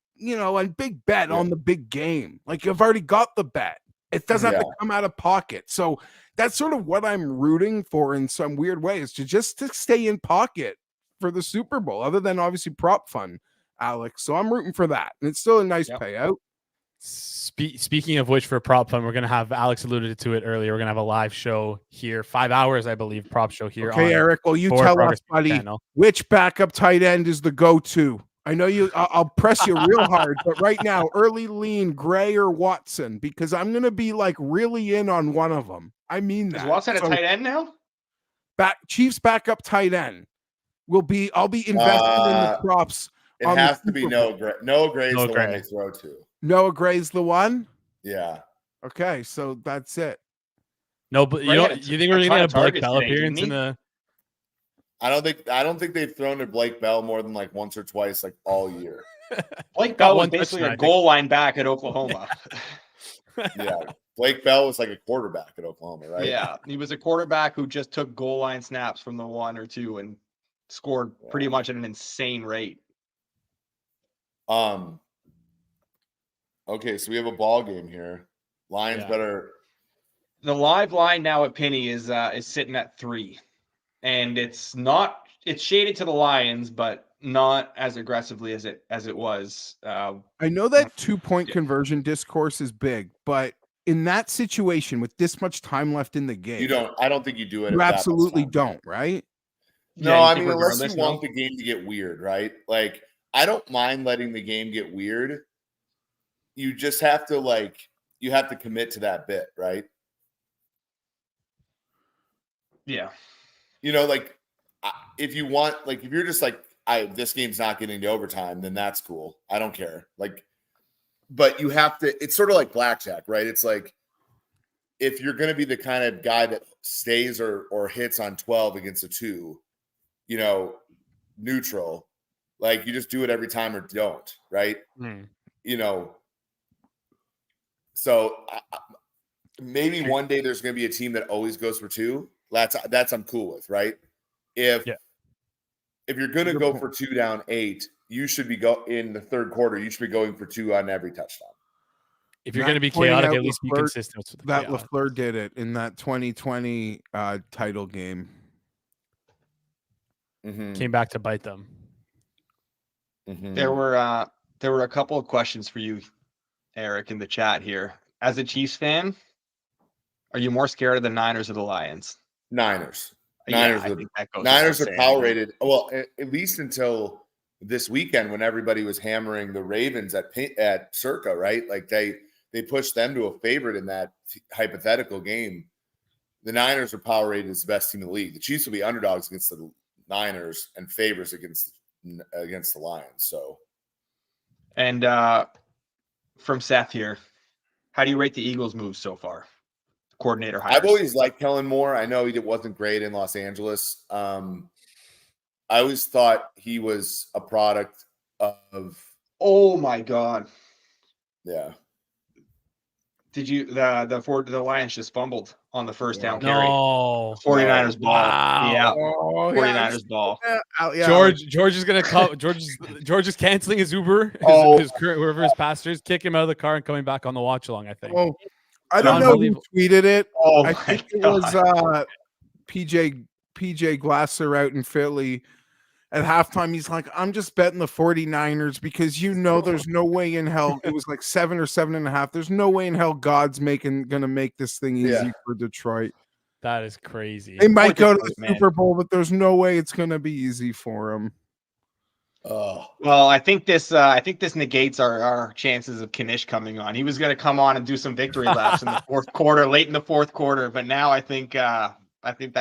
[SPEAKER 7] bet on the big game. Like you've already got the bet. It doesn't have to come out of pocket. So that's sort of what I'm rooting for in some weird way, is to stay in pocket for the Super Bowl, other than obviously prop fun, Alex. So I'm rooting for that. And it's still a nice payout.
[SPEAKER 1] Speaking of which, for prop fun, we're going to have, Alex alluded to it earlier, we're going to have a live show here, 5 hours, I believe, prop show here.
[SPEAKER 7] Okay, Eric, well, you tell us, buddy, which backup tight end is the go-to? I know I'll press you real hard, but right now, early lean, Gray or Watson, because I'm going to be like really in on one of them. I mean that.
[SPEAKER 2] Is Watson a tight end now?
[SPEAKER 7] Chiefs backup tight end I'll be invested in the props.
[SPEAKER 6] It has to be Noah Gray. Noah Gray's the one they throw to.
[SPEAKER 7] Noah Gray's the one?
[SPEAKER 6] Yeah.
[SPEAKER 7] Okay, so that's it.
[SPEAKER 1] No, but you think we're going to get a Blake Bell appearance in the...
[SPEAKER 6] I don't think they've thrown to Blake Bell more than like once or twice like all year.
[SPEAKER 2] Blake Bell was basically a goal line back at Oklahoma.
[SPEAKER 6] Yeah. Blake Bell was like a quarterback at Oklahoma, right?
[SPEAKER 2] Yeah. He was a quarterback who just took goal line snaps from the 1 or 2 and scored pretty much at an insane rate.
[SPEAKER 6] Okay, so we have a ball game here. Lions better.
[SPEAKER 2] The live line now at Penny is sitting at 3. And it's shaded to the Lions, but not as aggressively as it was.
[SPEAKER 7] I know that 2-point conversion discourse is big, but in that situation with this much time left in the game,
[SPEAKER 6] I don't think you do it.
[SPEAKER 7] You absolutely don't, right?
[SPEAKER 6] No, I mean, unless you want the game to get weird, right? Like, I don't mind letting the game get weird. You just have to you have to commit to that bit, right?
[SPEAKER 2] Yeah.
[SPEAKER 6] If you want, if you're just this game's not getting to overtime, then that's cool. I don't care. But you have to, it's sort of like blackjack, right? It's like, if you're going to be the kind of guy that stays or hits on 12 against a 2, neutral, you just do it every time or don't, right? So maybe one day there's going to be a team that always goes for 2. That's I'm cool with, right? If you're going to go for 2 down 8, you should be in the third quarter. You should be going for 2 on every touchdown.
[SPEAKER 1] If you're going to be chaotic, at least be consistent with
[SPEAKER 7] that. LaFleur did it in that 2020 title game.
[SPEAKER 6] Mm-hmm.
[SPEAKER 1] Came back to bite them.
[SPEAKER 2] Mm-hmm. There were a couple of questions for you, Eric, in the chat here. As a Chiefs fan, are you more scared of the Niners or the Lions?
[SPEAKER 6] Niners.
[SPEAKER 2] Niners
[SPEAKER 6] are power rated. Well, at least until this weekend when everybody was hammering the Ravens at Circa, right? They pushed them to a favorite in that hypothetical game. The Niners are power rated as the best team in the league. The Chiefs will be underdogs against the Niners and favors against the Lions. So,
[SPEAKER 2] and from Seth here, how do you rate the Eagles' moves so far? Coordinator hires.
[SPEAKER 6] I've always liked Kellen Moore. I know he wasn't great in Los Angeles. I always thought he was a product of.
[SPEAKER 2] Oh my God!
[SPEAKER 6] Yeah.
[SPEAKER 2] Did you the Lions just fumbled on the first down carry?
[SPEAKER 1] No.
[SPEAKER 2] 49ers ball.
[SPEAKER 1] Wow.
[SPEAKER 2] Yeah. 49ers ball.
[SPEAKER 7] Yeah.
[SPEAKER 1] George is gonna come. George is canceling his Uber. His current whoever his pastor is, kick him out of the car and coming back on the watch along. I think.
[SPEAKER 7] Oh, I don't know who
[SPEAKER 1] Unbelievable.
[SPEAKER 7] tweeted it.
[SPEAKER 2] Oh
[SPEAKER 7] I
[SPEAKER 2] my
[SPEAKER 7] think it
[SPEAKER 2] God.
[SPEAKER 7] was PJ Glasser out in Philly. At halftime, he's like, I'm just betting the 49ers because there's no way in hell. It was like 7 or 7.5. There's no way in hell God's gonna make this thing easy for Detroit.
[SPEAKER 1] That is crazy.
[SPEAKER 7] They might go to the
[SPEAKER 2] Detroit, man.
[SPEAKER 7] Super Bowl, but there's no way it's gonna be easy for them.
[SPEAKER 4] Oh,
[SPEAKER 2] Well, I think this negates our chances of Kanish coming on. He was going to come on and do some victory laps in the fourth quarter, late in the fourth quarter, but now I think that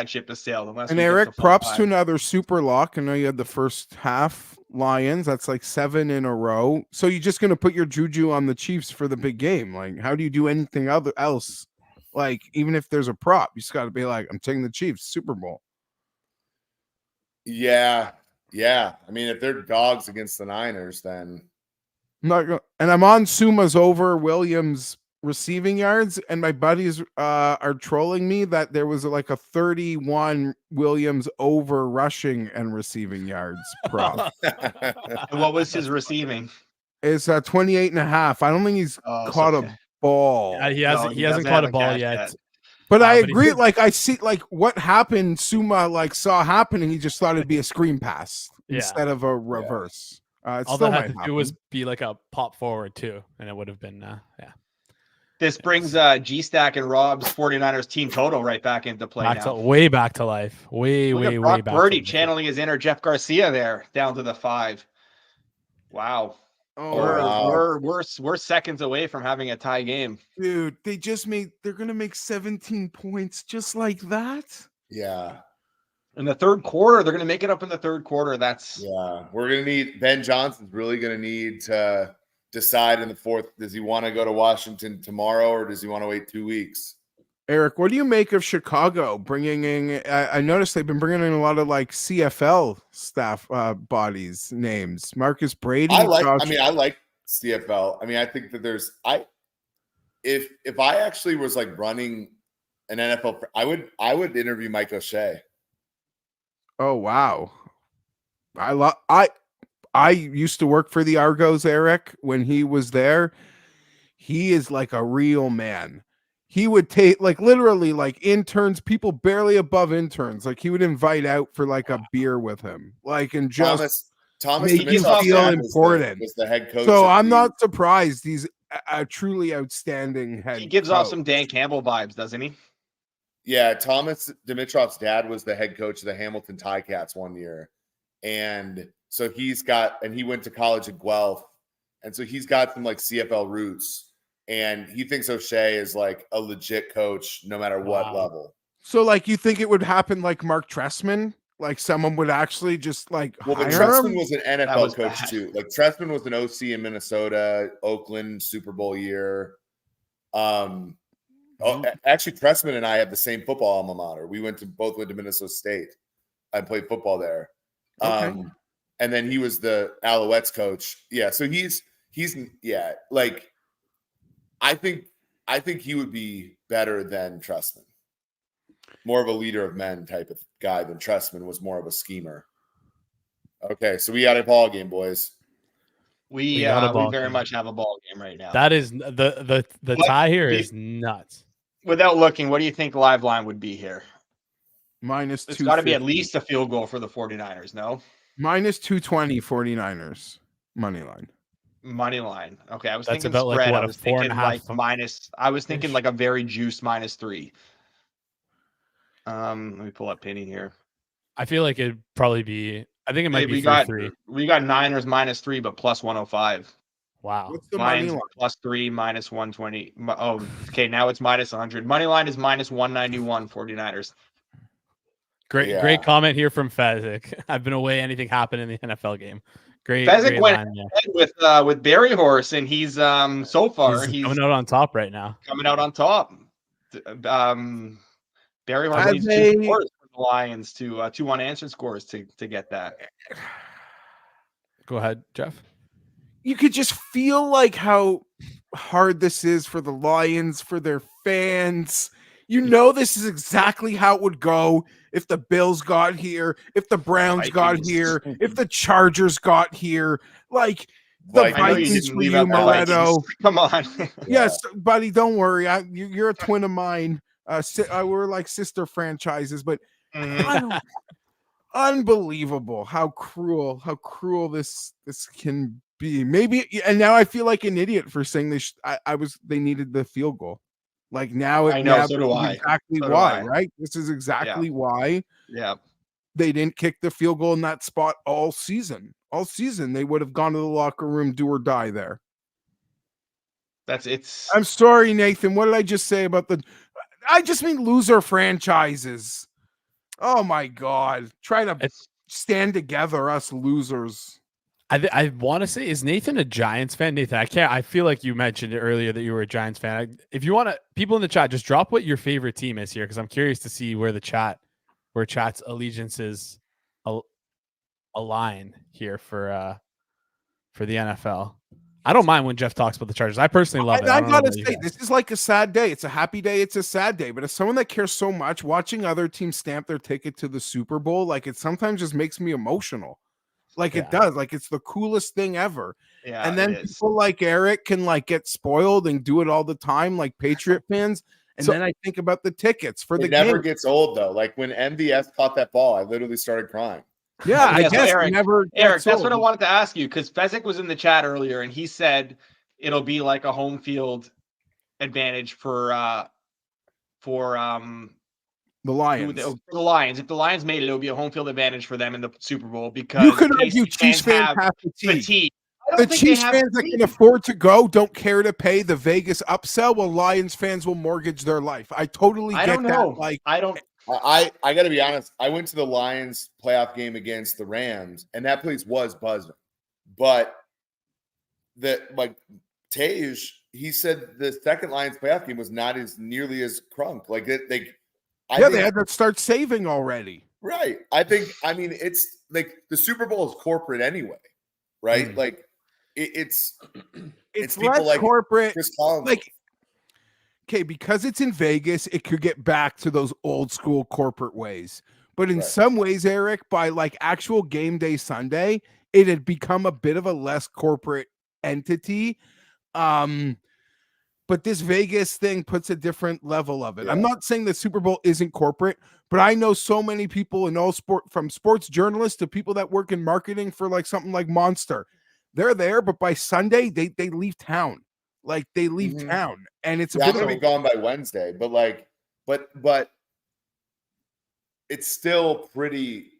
[SPEAKER 2] ship has sailed. Unless
[SPEAKER 7] And
[SPEAKER 2] we get
[SPEAKER 7] Eric,
[SPEAKER 2] to full
[SPEAKER 7] props
[SPEAKER 2] time.
[SPEAKER 7] to another super lock. I know you had the first half Lions. That's like 7 in a row. So you're just gonna put your juju on the Chiefs for the big game. Like, how do you do anything else? Like, even if there's a prop, you just got to be like, I'm taking the Chiefs Super Bowl.
[SPEAKER 6] Yeah. I mean, if they're dogs against the Niners, then
[SPEAKER 7] I'm not gonna, and I'm on Suma's over Williams receiving yards, and my buddies are trolling me that there was like a 31 Williams over rushing and receiving yards prop.
[SPEAKER 2] And what was his receiving?
[SPEAKER 7] It's 28.5. I don't think he's caught a ball.
[SPEAKER 1] He hasn't caught a ball yet.
[SPEAKER 7] But I
[SPEAKER 1] but he
[SPEAKER 7] agree.
[SPEAKER 1] did-
[SPEAKER 7] Like, I see, like, what happened. Suma saw happening. He just thought it'd be a screen pass instead of a reverse.
[SPEAKER 1] All
[SPEAKER 7] Still
[SPEAKER 1] that
[SPEAKER 7] might
[SPEAKER 1] had to
[SPEAKER 7] happen.
[SPEAKER 1] do was be like a pop forward too, and it would have been
[SPEAKER 2] This brings G-Stack and Rob's 49ers team total right back into play now.
[SPEAKER 1] way back to life. Way
[SPEAKER 2] Look at
[SPEAKER 1] way
[SPEAKER 2] Brock
[SPEAKER 1] back.
[SPEAKER 2] Purdy
[SPEAKER 1] to life.
[SPEAKER 2] channeling his inner Jeff Garcia there down to the 5. Wow. We're seconds away from having a tie game.
[SPEAKER 7] Dude, they're gonna make 17 points just like that.
[SPEAKER 6] yeah.
[SPEAKER 2] In the third quarter, they're going to make it up in the third quarter.
[SPEAKER 6] We're gonna need Ben Johnson's really gonna need to decide in the fourth. Does he want to go to Washington tomorrow or does he want to wait 2 weeks?
[SPEAKER 7] Eric, what do you make of Chicago bringing in? I noticed they've been bringing in a lot of like CFL staff bodies names. Marcus Brady.
[SPEAKER 6] I like CFL. I mean, I think that if I actually was like running an NFL, I would interview Mike O'Shea.
[SPEAKER 7] Oh wow, I used to work for the Argos, Eric, when he was there. He is like a real man. He would take like literally like interns, people barely above interns. Like he would invite out for like a beer with him, like and just
[SPEAKER 6] Thomas
[SPEAKER 7] make you
[SPEAKER 6] Dimitroff's
[SPEAKER 7] feel
[SPEAKER 6] dad
[SPEAKER 7] important.
[SPEAKER 6] Was the head coach.
[SPEAKER 7] So I'm not surprised. He's a truly outstanding head.
[SPEAKER 2] He gives off some Dan Campbell vibes, doesn't he?
[SPEAKER 6] Yeah, Thomas Dimitroff's dad was the head coach of the Hamilton Ticats one year. And so he went to college at Guelph. And so he's got some like CFL roots. And he thinks O'Shea is like a legit coach no matter what level.
[SPEAKER 7] So like you think it would happen like Mark Trestman? Like someone would actually just like
[SPEAKER 6] but
[SPEAKER 7] hire
[SPEAKER 6] Trestman
[SPEAKER 7] him?
[SPEAKER 6] was an NFL coach too. Like Trestman was an OC in Minnesota, Oakland Super Bowl year. Actually, Trestman and I have the same football alma mater. We both went to Minnesota State. I played football there.
[SPEAKER 7] Okay.
[SPEAKER 6] And then he was the Alouettes coach. Yeah, so he's like I think he would be better than Trestman. More of a leader of men type of guy than Trestman was more of a schemer. Okay, so we got a ball game, boys.
[SPEAKER 2] We very much have a ball game right now.
[SPEAKER 1] That is the tie here is nuts.
[SPEAKER 2] Without looking, what do you think the live line would be here?
[SPEAKER 7] Minus
[SPEAKER 2] It's
[SPEAKER 7] 250.
[SPEAKER 2] got to be at least a field goal for the 49ers, no?
[SPEAKER 7] Minus 220 49ers money line.
[SPEAKER 2] Money line. Okay, I was
[SPEAKER 1] That's
[SPEAKER 2] thinking
[SPEAKER 1] about like,
[SPEAKER 2] spread.
[SPEAKER 1] what,
[SPEAKER 2] I
[SPEAKER 1] a
[SPEAKER 2] was thinking
[SPEAKER 1] 4.5
[SPEAKER 2] like minus. I was thinking like a very juice -3. Let me pull up Penny here.
[SPEAKER 1] I feel like it'd probably be. I think it might be 3.
[SPEAKER 2] We got Niners -3, but plus 105.
[SPEAKER 1] Wow.
[SPEAKER 7] What's the money
[SPEAKER 2] Lions
[SPEAKER 7] line?
[SPEAKER 2] +3, minus 120. Oh, okay. Now it's minus 100. Money line is minus 191. 49ers.
[SPEAKER 1] Great comment here from Fezzik. I've been away. Anything happen in the NFL game? Great.
[SPEAKER 2] Fezzik went
[SPEAKER 1] line, yeah.
[SPEAKER 2] ahead with Barry Horse, and he's so far he's
[SPEAKER 1] coming out on top right now.
[SPEAKER 2] coming out on top. Barry Horse needs 2 scores for the Lions to 2 unanswered scores to get that.
[SPEAKER 1] Go ahead, Jeff.
[SPEAKER 7] You could just feel like how hard this is for the Lions, for their fans. You know, this is exactly how it would go if the Bills got here, if the Browns got here, if the Chargers got here. Like, The
[SPEAKER 6] Like,
[SPEAKER 2] I know you
[SPEAKER 7] Vikings
[SPEAKER 2] didn't
[SPEAKER 7] for
[SPEAKER 2] leave
[SPEAKER 7] you,
[SPEAKER 2] out the Vikings.
[SPEAKER 7] Mileto.
[SPEAKER 2] Come on.
[SPEAKER 7] Yes, buddy, don't worry. You're a twin of mine. We're like sister franchises, but
[SPEAKER 2] Mhm.
[SPEAKER 7] unbelievable how cruel this can be. Maybe, and now I feel like an idiot for saying they needed the field goal. Like now
[SPEAKER 2] I know, so
[SPEAKER 7] this
[SPEAKER 2] do
[SPEAKER 7] is
[SPEAKER 2] I.
[SPEAKER 7] exactly
[SPEAKER 2] So do
[SPEAKER 7] why,
[SPEAKER 2] I.
[SPEAKER 7] right? This is exactly why
[SPEAKER 2] Yeah.
[SPEAKER 7] they didn't kick the field goal in that spot all season. All season they would have gone to the locker room, do or die there.
[SPEAKER 2] It's
[SPEAKER 7] I'm sorry, Nathan. What did I just say about I just mean loser franchises. Oh my God. Try to stand together, us losers.
[SPEAKER 1] I want to say, is Nathan a Giants fan? Nathan, I feel like you mentioned it earlier that you were a Giants fan. If you want to, people in the chat, just drop what your favorite team is here, because I'm curious to see where chat's allegiances align here for the NFL. I don't mind when Jeff talks about the Chargers. I personally love it.
[SPEAKER 7] I gotta say, this is like a sad day. It's a happy day. It's a sad day. But as someone that cares so much, watching other teams stamp their ticket to the Super Bowl, like it sometimes just makes me emotional. Like it does. Like it's the coolest thing ever.
[SPEAKER 2] Yeah,
[SPEAKER 7] and then people like Eric can like get spoiled and do it all the time, like Patriot fans. And then I think about the tickets for the game.
[SPEAKER 6] It never gets old though. Like when MVS caught that ball, I literally started crying.
[SPEAKER 7] Yeah, I guess
[SPEAKER 2] Eric,
[SPEAKER 7] that's
[SPEAKER 2] what I wanted to ask you, because Fezzik was in the chat earlier and he said it'll be like a home field advantage for
[SPEAKER 7] the Lions.
[SPEAKER 2] The Lions. If the Lions made it, it'll be a home field advantage for them in the Super Bowl, because
[SPEAKER 7] you could argue Chiefs fans have fatigue. The Chiefs fans that can afford to go don't care to pay the Vegas upsell, while Lions fans will mortgage their life. I totally get that. Like
[SPEAKER 6] I got to be honest. I went to the Lions playoff game against the Rams, and that place was buzzing. But Tage, he said the second Lions playoff game was not as nearly as crunk. Like they had
[SPEAKER 7] to start saving already.
[SPEAKER 6] Right. I mean, it's like the Super Bowl is corporate anyway, right? Like it's
[SPEAKER 7] less like corporate.
[SPEAKER 6] Chris Collins.
[SPEAKER 7] Like, okay, because it's in Vegas, it could get back to those old school corporate ways. But in some ways, Eric, by like actual game day Sunday, it had become a bit of a less corporate entity. But this Vegas thing puts a different level of it. I'm not saying the Super Bowl isn't corporate, but I know so many people in all sport, from sports journalists to people that work in marketing for like something like Monster. They're there, but by Sunday they leave town. Like they leave town, and it's
[SPEAKER 6] I'm gonna be gone by Wednesday. But but it's still pretty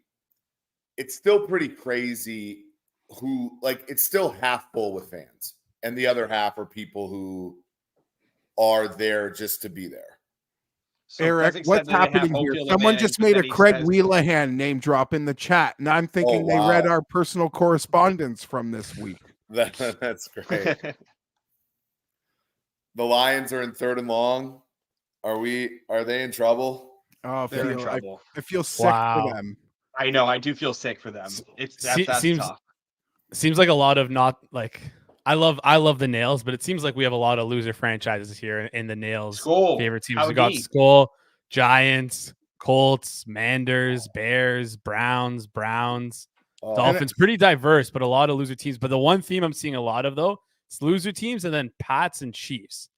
[SPEAKER 6] crazy. Who like it's still half full with fans, and the other half are people who are there just to be there.
[SPEAKER 7] So Eric, what's happening here? Someone just made a Craig Wheelahan name drop in the chat, and I'm thinking they read our personal correspondence from this week.
[SPEAKER 6] That's great. The Lions are in 3rd and long. Are they in trouble?
[SPEAKER 7] Oh,
[SPEAKER 2] they're in trouble.
[SPEAKER 7] I feel sick for them.
[SPEAKER 2] I know. I do feel sick for them. That's tough.
[SPEAKER 1] Seems like a lot of not like. I love the Nails, but it seems like we have a lot of loser franchises here in the Nails. Favorite teams. We got Skull, Giants, Colts, Manders, Bears, Browns, Dolphins. Pretty diverse, but a lot of loser teams. But the one theme I'm seeing a lot of, though, it's loser teams and then Pats and Chiefs.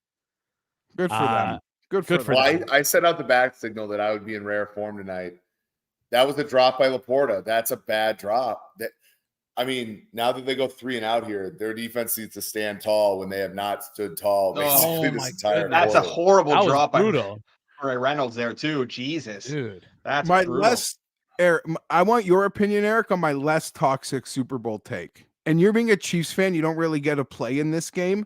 [SPEAKER 7] Good for them. Good for
[SPEAKER 6] them. I set out the back signal that I would be in rare form tonight. That was a drop by Laporta. That's a bad drop. I mean, now that they go 3 and out here, their defense needs to stand tall when they have not stood tall.
[SPEAKER 2] That's a horrible drop. Brutal. By Reynolds there too. Jesus,
[SPEAKER 1] dude,
[SPEAKER 2] that's
[SPEAKER 7] my
[SPEAKER 2] brutal.
[SPEAKER 7] Eric, I want your opinion, Eric, on my less toxic Super Bowl take. And you're being a Chiefs fan, you don't really get a play in this game,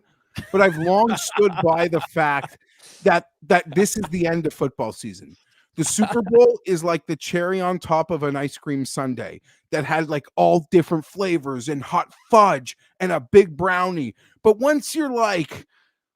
[SPEAKER 7] but I've long stood by the fact that this is the end of football season. The Super Bowl is like the cherry on top of an ice cream sundae that had like all different flavors and hot fudge and a big brownie. But once you're like,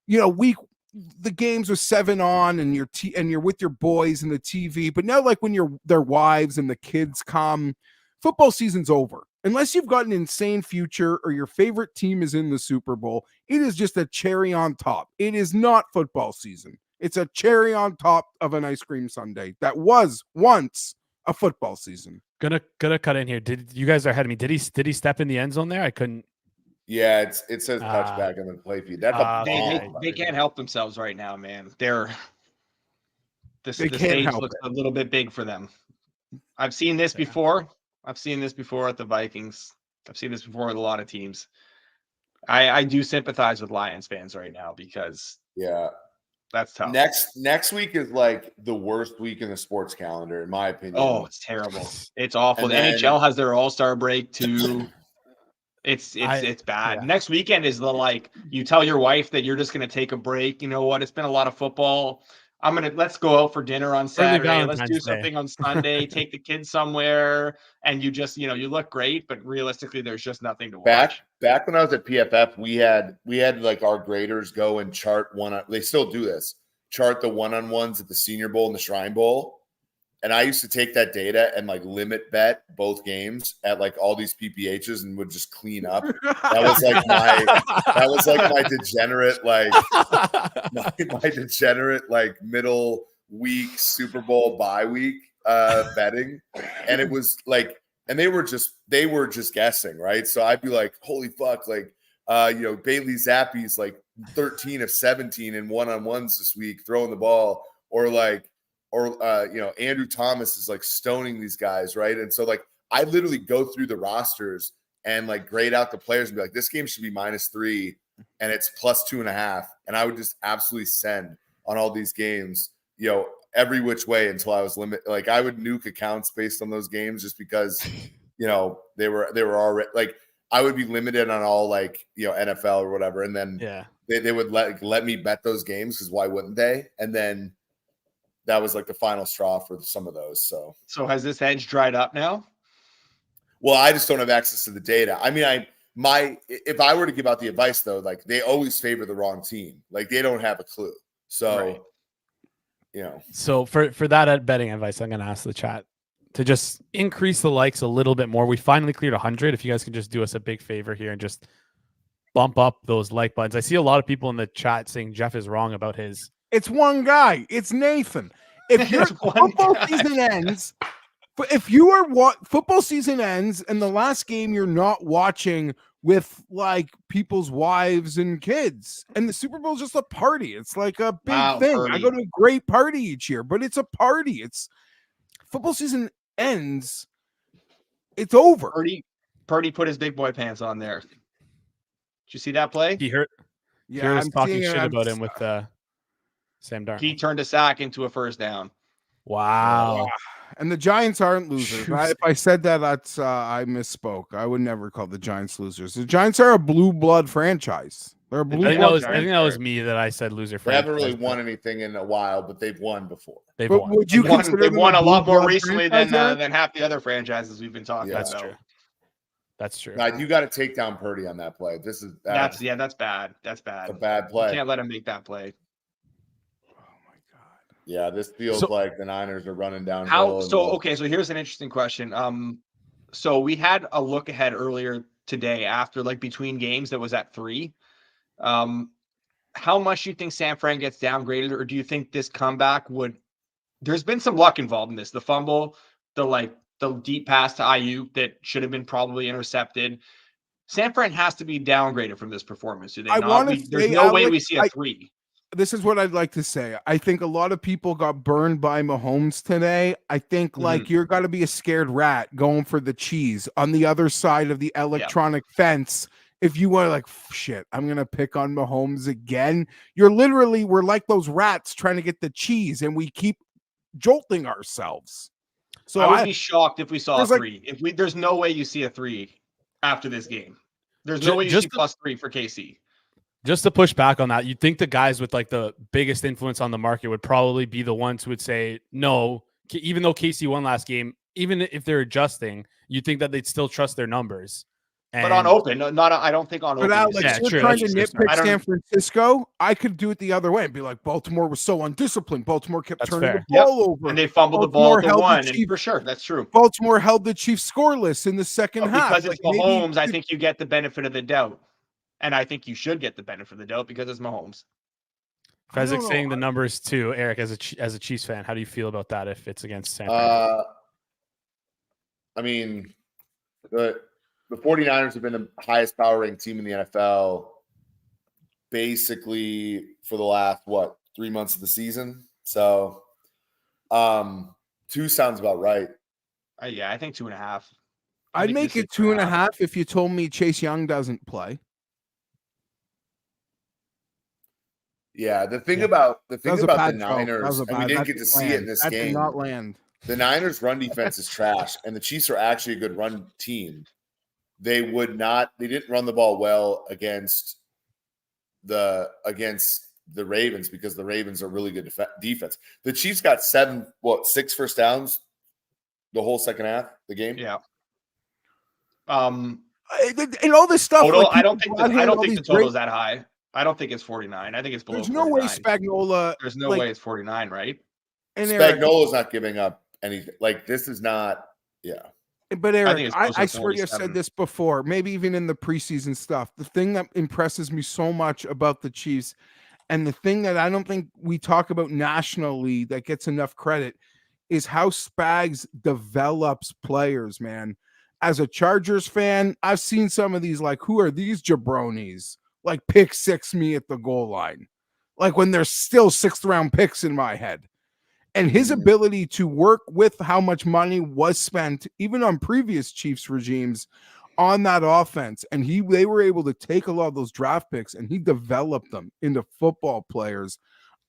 [SPEAKER 7] the games are 7 on and you're with your boys and the TV. But now, like when their wives and the kids come, football season's over. Unless you've got an insane future or your favorite team is in the Super Bowl, it is just a cherry on top. It is not football season. It's a cherry on top of an ice cream sundae that was once a football season.
[SPEAKER 1] Gonna cut in here. You guys are ahead of me. Did he step in the end zone there? I couldn't.
[SPEAKER 6] Yeah, it says touchback on the play feed. That's a bomb.
[SPEAKER 2] They can't help themselves right now, man. The
[SPEAKER 7] They can't
[SPEAKER 2] stage
[SPEAKER 7] help
[SPEAKER 2] looks a little bit big for them. I've seen this before. I've seen this before at the Vikings. I've seen this before with a lot of teams. I do sympathize with Lions fans right now because that's tough.
[SPEAKER 6] Next week is like the worst week in the sports calendar, in my opinion.
[SPEAKER 2] Oh, it's terrible. It's awful.
[SPEAKER 6] And
[SPEAKER 2] The
[SPEAKER 6] then-
[SPEAKER 2] NHL has their All-Star break too. It's bad.
[SPEAKER 1] Yeah.
[SPEAKER 2] Next weekend is you tell your wife that you're just gonna take a break. You know what? It's been a lot of football. Let's go out for dinner on Saturday. Let's do
[SPEAKER 1] Valentine's
[SPEAKER 2] something on Sunday. Take the kids somewhere, and you just you look great, but realistically, there's just nothing to watch.
[SPEAKER 6] Back when I was at PFF, we had like our graders go and chart they still do this. Chart the one-on-ones at the Senior Bowl and the Shrine Bowl. And I used to take that data and like limit bet both games at like all these PPHs and would just clean up. That was like my degenerate my degenerate like middle week Super Bowl bye week betting. And it was like, and they were just guessing, right? So I'd be like, holy fuck, like Bailey Zappi's like 13 of 17 in one-on-ones this week throwing the ball, or Andrew Thomas is like stoning these guys, right? And so like I literally go through the rosters and like grade out the players and be like, this game should be -3 and it's +2.5. And I would just absolutely send on all these games, every which way until I was like I would nuke accounts based on those games just because, they were already like I would be limited on all like, NFL or whatever. And then they would let me bet those games because why wouldn't they? And then that was like the final straw for some of those. So
[SPEAKER 2] has this edge dried up now?
[SPEAKER 6] Well, I just don't have access to the data. I mean, if I were to give out the advice though, like they always favor the wrong team. Like they don't have a clue. So,
[SPEAKER 1] So for that betting advice, I'm going to ask the chat to just increase the likes a little bit more. We finally cleared 100. If you guys could just do us a big favor here and just bump up those like buttons. I see a lot of people in the chat saying Jeff is wrong about his.
[SPEAKER 7] It's one guy. It's Nathan. If your football season ends, football season ends and the last game you're not watching with like people's wives and kids, and the Super Bowl is just a party. It's like a big thing.
[SPEAKER 2] Party.
[SPEAKER 7] I go to a great party each year, but it's a party. It's football season ends. It's over.
[SPEAKER 2] Purdy put his big boy pants on there. Did you see that play?
[SPEAKER 1] He hurt.
[SPEAKER 7] Yeah,
[SPEAKER 1] he was talking shit about him with Sam Darnold.
[SPEAKER 2] He turned a sack into a first down.
[SPEAKER 1] Wow.
[SPEAKER 7] And the Giants aren't losers. If I said that, that's I misspoke. I would never call the Giants losers. The Giants are a blue blood franchise. They're a blue blood.
[SPEAKER 1] I think that was me that I said loser.
[SPEAKER 6] They haven't really won anything in a while, but they've won before.
[SPEAKER 1] They've won.
[SPEAKER 7] Would you
[SPEAKER 2] They've won a lot more recently than half the other franchises we've been talking about.
[SPEAKER 1] That's true. That's true.
[SPEAKER 6] Now, you got to take down Purdy on that play. That's
[SPEAKER 2] bad. That's bad.
[SPEAKER 6] A bad play.
[SPEAKER 2] You can't let him make that play.
[SPEAKER 6] Yeah, this feels like the Niners are running down.
[SPEAKER 2] So here's an interesting question. So we had a look ahead earlier today after like between games that was at 3. How much do you think San Fran gets downgraded, or do you think this comeback would? There's been some luck involved in this. The fumble, the deep pass to Ayuk that should have been probably intercepted. San Fran has to be downgraded from this performance. Do they not? There's no way we see a 3.
[SPEAKER 7] This is what I'd like to say. I think a lot of people got burned by Mahomes today. I think you're got to be a scared rat going for the cheese on the other side of the electronic fence. If you want like, shit, I'm going to pick on Mahomes again. We're like those rats trying to get the cheese and we keep jolting ourselves. So
[SPEAKER 2] I would be shocked if we saw a 3. There's no way you see a 3 after this game. There's no way you see +3 for KC.
[SPEAKER 1] Just to push back on that, you'd think the guys with like the biggest influence on the market would probably be the ones who would say no, even though KC won last game, even if they're adjusting, you'd think that they'd still trust their numbers.
[SPEAKER 2] But on open, I don't think on open.
[SPEAKER 7] But Alex, you're trying to nitpick San Francisco. I could do it the other way and be like, Baltimore was so undisciplined. Baltimore kept turning the ball over.
[SPEAKER 2] And they fumbled the ball to 1. And for sure, that's true.
[SPEAKER 7] Baltimore held the Chiefs scoreless in the second half.
[SPEAKER 2] Because it's Mahomes, I think you get the benefit of the doubt. And I think you should get the benefit of the doubt because it's Mahomes.
[SPEAKER 1] Fezzik's saying the numbers too. Eric, as a Chiefs fan, how do you feel about that if it's against San Fran?
[SPEAKER 6] I mean, the 49ers have been the highest power ranked team in the NFL basically for the last 3 months of the season. So 2 sounds about right.
[SPEAKER 2] Yeah, I think 2.5.
[SPEAKER 7] I'd make it 2.5 if you told me Chase Young doesn't play.
[SPEAKER 6] Yeah, the thing about the
[SPEAKER 7] bad
[SPEAKER 6] Niners,
[SPEAKER 7] joke.
[SPEAKER 6] and we didn't get to see it in this
[SPEAKER 7] that
[SPEAKER 6] game.
[SPEAKER 7] Did not land.
[SPEAKER 6] The Niners' run defense is trash, and the Chiefs are actually a good run team. They didn't run the ball well against the Ravens because the Ravens are really good defense. The Chiefs got 6 first downs the whole second half, the game.
[SPEAKER 2] Yeah.
[SPEAKER 7] And all this stuff.
[SPEAKER 2] Total,
[SPEAKER 7] like,
[SPEAKER 2] I don't think the total is that high. I don't think it's 49. I think it's below.
[SPEAKER 7] There's no
[SPEAKER 2] 49.
[SPEAKER 7] way Spagnuolo.
[SPEAKER 2] There's no way it's 49, right?
[SPEAKER 7] And
[SPEAKER 6] Spagnuolo's not giving up anything. Like, this is not. Yeah.
[SPEAKER 7] But Eric, I
[SPEAKER 2] to
[SPEAKER 7] swear you said this before, maybe even in the preseason stuff. The thing that impresses me so much about the Chiefs, and the thing that I don't think we talk about nationally that gets enough credit, is how Spags develops players, man. As a Chargers fan, I've seen some of these, like, who are these jabronis? Like, pick 6 me at the goal line. Like, when there's still 6th round picks in my head. And his ability to work with how much money was spent, even on previous Chiefs regimes, on that offense. And they were able to take a lot of those draft picks and he developed them into football players.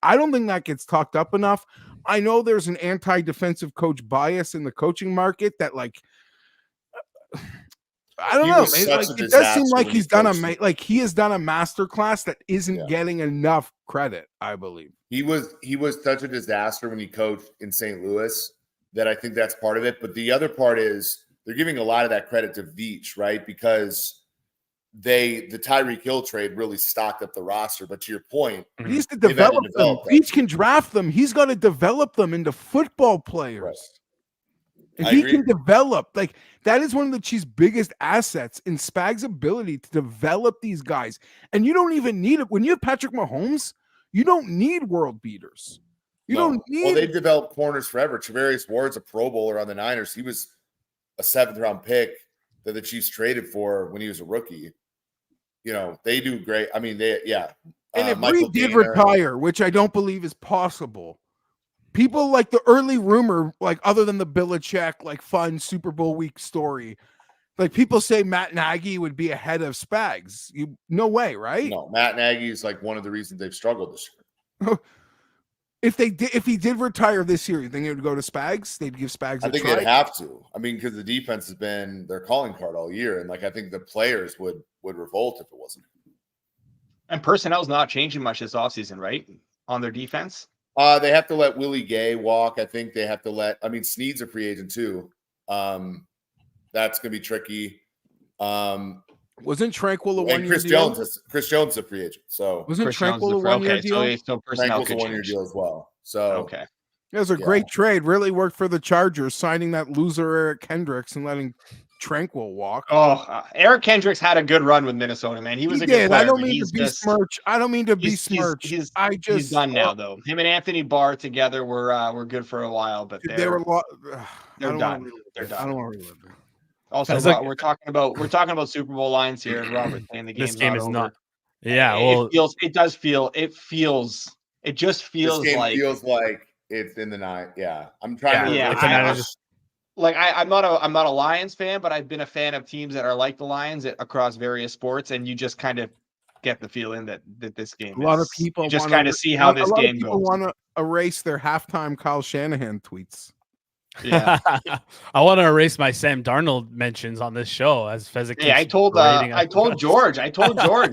[SPEAKER 7] I don't think that gets talked up enough. I know there's an anti-defensive coach bias in the coaching market that, like, I don't know. Like, it does seem like he has done a masterclass that isn't getting enough credit, I believe.
[SPEAKER 6] He was such a disaster when he coached in St. Louis that I think that's part of it. But the other part is they're giving a lot of that credit to Veach, right? Because the Tyreek Hill trade really stocked up the roster. But to your point,
[SPEAKER 7] he needs to develop them. Veach can draft them. He's got to develop them into football players.
[SPEAKER 6] Right.
[SPEAKER 7] If he can develop, like, that is one of the Chiefs' biggest assets in Spags' ability to develop these guys. And you don't even need it. When you have Patrick Mahomes, you don't need world beaters. You don't need.
[SPEAKER 6] Well, they've developed corners forever. Travarius Ward's a Pro Bowler on the Niners. He was a 7th round pick that the Chiefs traded for when he was a rookie. You know, they do great. I mean, And
[SPEAKER 7] if Reed did retire, which I don't believe is possible, people like the early rumor, like, other than the Belichick, like, fun Super Bowl week story, like, people say Matt Nagy would be ahead of Spags. No way, right?
[SPEAKER 6] No, Matt Nagy is like one of the reasons they've struggled this year.
[SPEAKER 7] If he did retire this year, you think it would go to Spags? They'd give Spags a try?
[SPEAKER 6] I think they'd have to. I mean, because the defense has been their calling card all year. And, like, I think the players would revolt if it wasn't.
[SPEAKER 2] And personnel's not changing much this offseason, right? On their defense?
[SPEAKER 6] They have to let Willie Gay walk. I think they have to Snead's a free agent too. That's going to be tricky.
[SPEAKER 7] Wasn't Tranquil a 1 year
[SPEAKER 6] deal? Chris Jones is a free agent. So
[SPEAKER 7] wasn't Tranquil a 1 year deal?
[SPEAKER 2] So personnel
[SPEAKER 6] Tranquil's a 1 year deal as well. So
[SPEAKER 2] okay.
[SPEAKER 7] It was a great trade. Really worked for the Chargers, signing that loser Eric Kendricks and letting Tranquil walk.
[SPEAKER 2] Eric Kendricks had a good run with Minnesota, man. He was a good player.
[SPEAKER 7] I don't mean to be smirch. I don't mean to be smirch.
[SPEAKER 2] He's done now, though. Him and Anthony Barr together were good for a while, but they're done. They're done.
[SPEAKER 7] I don't want to relive it.
[SPEAKER 2] Also, we're talking about Super Bowl lines here, and Robert saying the game's
[SPEAKER 1] this game
[SPEAKER 2] not
[SPEAKER 1] is
[SPEAKER 2] over.
[SPEAKER 1] not. Yeah, well,
[SPEAKER 2] it just feels
[SPEAKER 6] this game
[SPEAKER 2] like
[SPEAKER 6] feels like it's in the night. Yeah, I'm trying to.
[SPEAKER 2] I'm not a Lions fan, but I've been a fan of teams that are like the Lions across various sports, and you just kind of get the feeling that this game.
[SPEAKER 7] A lot of people
[SPEAKER 2] just kind of see how this game goes.
[SPEAKER 7] Want to erase their halftime Kyle Shanahan tweets.
[SPEAKER 2] Yeah,
[SPEAKER 1] I want to erase my Sam Darnold mentions on this show as Fezzik.
[SPEAKER 2] Hey, I told George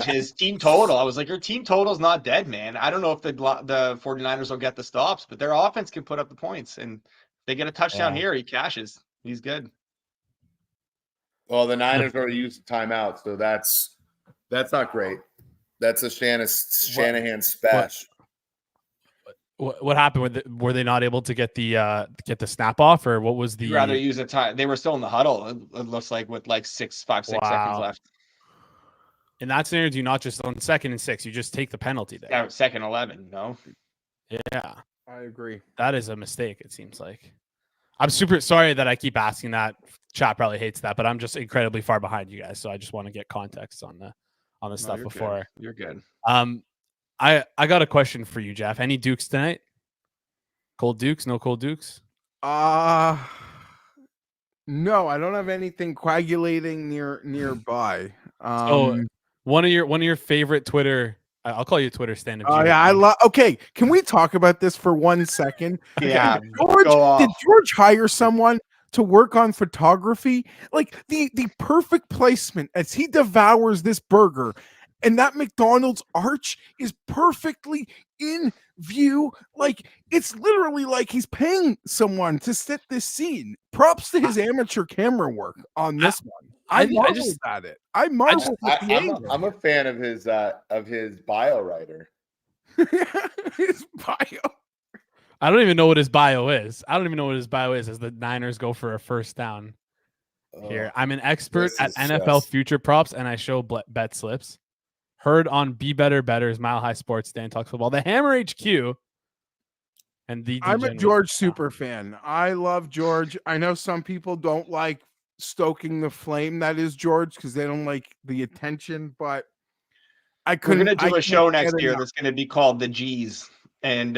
[SPEAKER 2] his team total. I was like, your team total's not dead, man. I don't know if the 49ers will get the stops, but their offense can put up the points, and if they get a touchdown here, he cashes. He's good.
[SPEAKER 6] Well, the Niners already used the timeout, so that's not great. That's a Shanahan spash.
[SPEAKER 1] What happened? Were they not able to get the snap off, or what was the?
[SPEAKER 2] You'd rather use a time. They were still in the huddle. It looks like with like 6 seconds left.
[SPEAKER 1] In that scenario, do you not just on 2nd and 6, you just take the penalty there?
[SPEAKER 2] Yeah, 2nd 11. No.
[SPEAKER 1] Yeah,
[SPEAKER 7] I agree.
[SPEAKER 1] That is a mistake. It seems like. I'm super sorry that I keep asking that. Chat probably hates that, but I'm just incredibly far behind you guys, so I just want to get context on the stuff
[SPEAKER 2] you're
[SPEAKER 1] before.
[SPEAKER 2] good. You're good.
[SPEAKER 1] I got a question for you, Jeff. Any Dukes tonight? Cold Dukes? No cold Dukes?
[SPEAKER 7] No, I don't have anything coagulating nearby.
[SPEAKER 1] So one of your favorite Twitter, I'll call you Twitter stand-up.
[SPEAKER 7] Oh yeah, I love. Okay, can we talk about this for 1 second?
[SPEAKER 2] Yeah,
[SPEAKER 7] George,
[SPEAKER 2] go off.
[SPEAKER 7] did George hire someone to work on photography? Like the perfect placement as he devours this burger, and that McDonald's arch is perfectly in view. Like it's literally like he's paying someone to set this scene. Props to his amateur camera work on this one. I marveled at it. I marveled at the angle.
[SPEAKER 6] I'm a fan of his bio writer.
[SPEAKER 7] His bio.
[SPEAKER 1] I don't even know what his bio is. As the Niners go for a first down. Here, I'm an expert at NFL future props, and I show bet slips. Heard on Be Better Better's Mile High Sports Dan Talks Football, the Hammer HQ, and the.
[SPEAKER 7] I'm a George super fan. I love George. I know some people don't like stoking the flame that is George because they don't like the attention, but I couldn't.
[SPEAKER 2] We're gonna do a show next year that's gonna be called the G's. And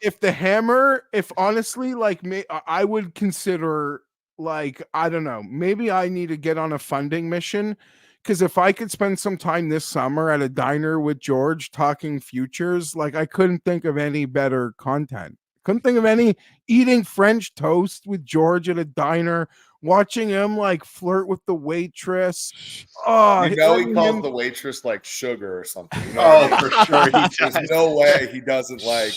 [SPEAKER 7] if the Hammer, if honestly, like me, I would consider, like, I don't know, maybe I need to get on a funding mission, because if I could spend some time this summer at a diner with George talking futures, like I couldn't think of any better content. Couldn't think of any eating French toast with George at a diner, watching him like flirt with the waitress. Oh,
[SPEAKER 6] he calls the waitress like sugar or something. You know
[SPEAKER 2] oh, for sure. He does.
[SPEAKER 6] There's no way he doesn't like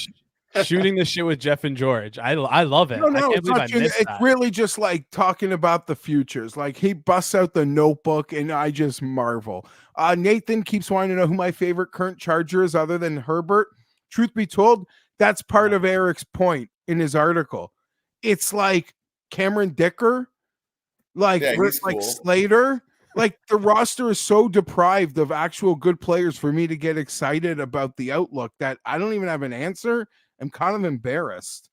[SPEAKER 1] shooting the shit with Jeff and George. I love it.
[SPEAKER 7] No,
[SPEAKER 1] I can't
[SPEAKER 7] it's
[SPEAKER 1] believe
[SPEAKER 7] not
[SPEAKER 1] I
[SPEAKER 7] shooting,
[SPEAKER 1] missed
[SPEAKER 7] it's
[SPEAKER 1] that.
[SPEAKER 7] really just like talking about the futures. Like he busts out the notebook and I just marvel. Nathan keeps wanting to know who my favorite current Charger is other than Herbert. Truth be told, that's part of Eric's point in his article. It's like Cameron Dicker, like
[SPEAKER 6] cool.
[SPEAKER 7] Slater. Like the roster is so deprived of actual good players for me to get excited about the outlook that I don't even have an answer. I'm kind of embarrassed.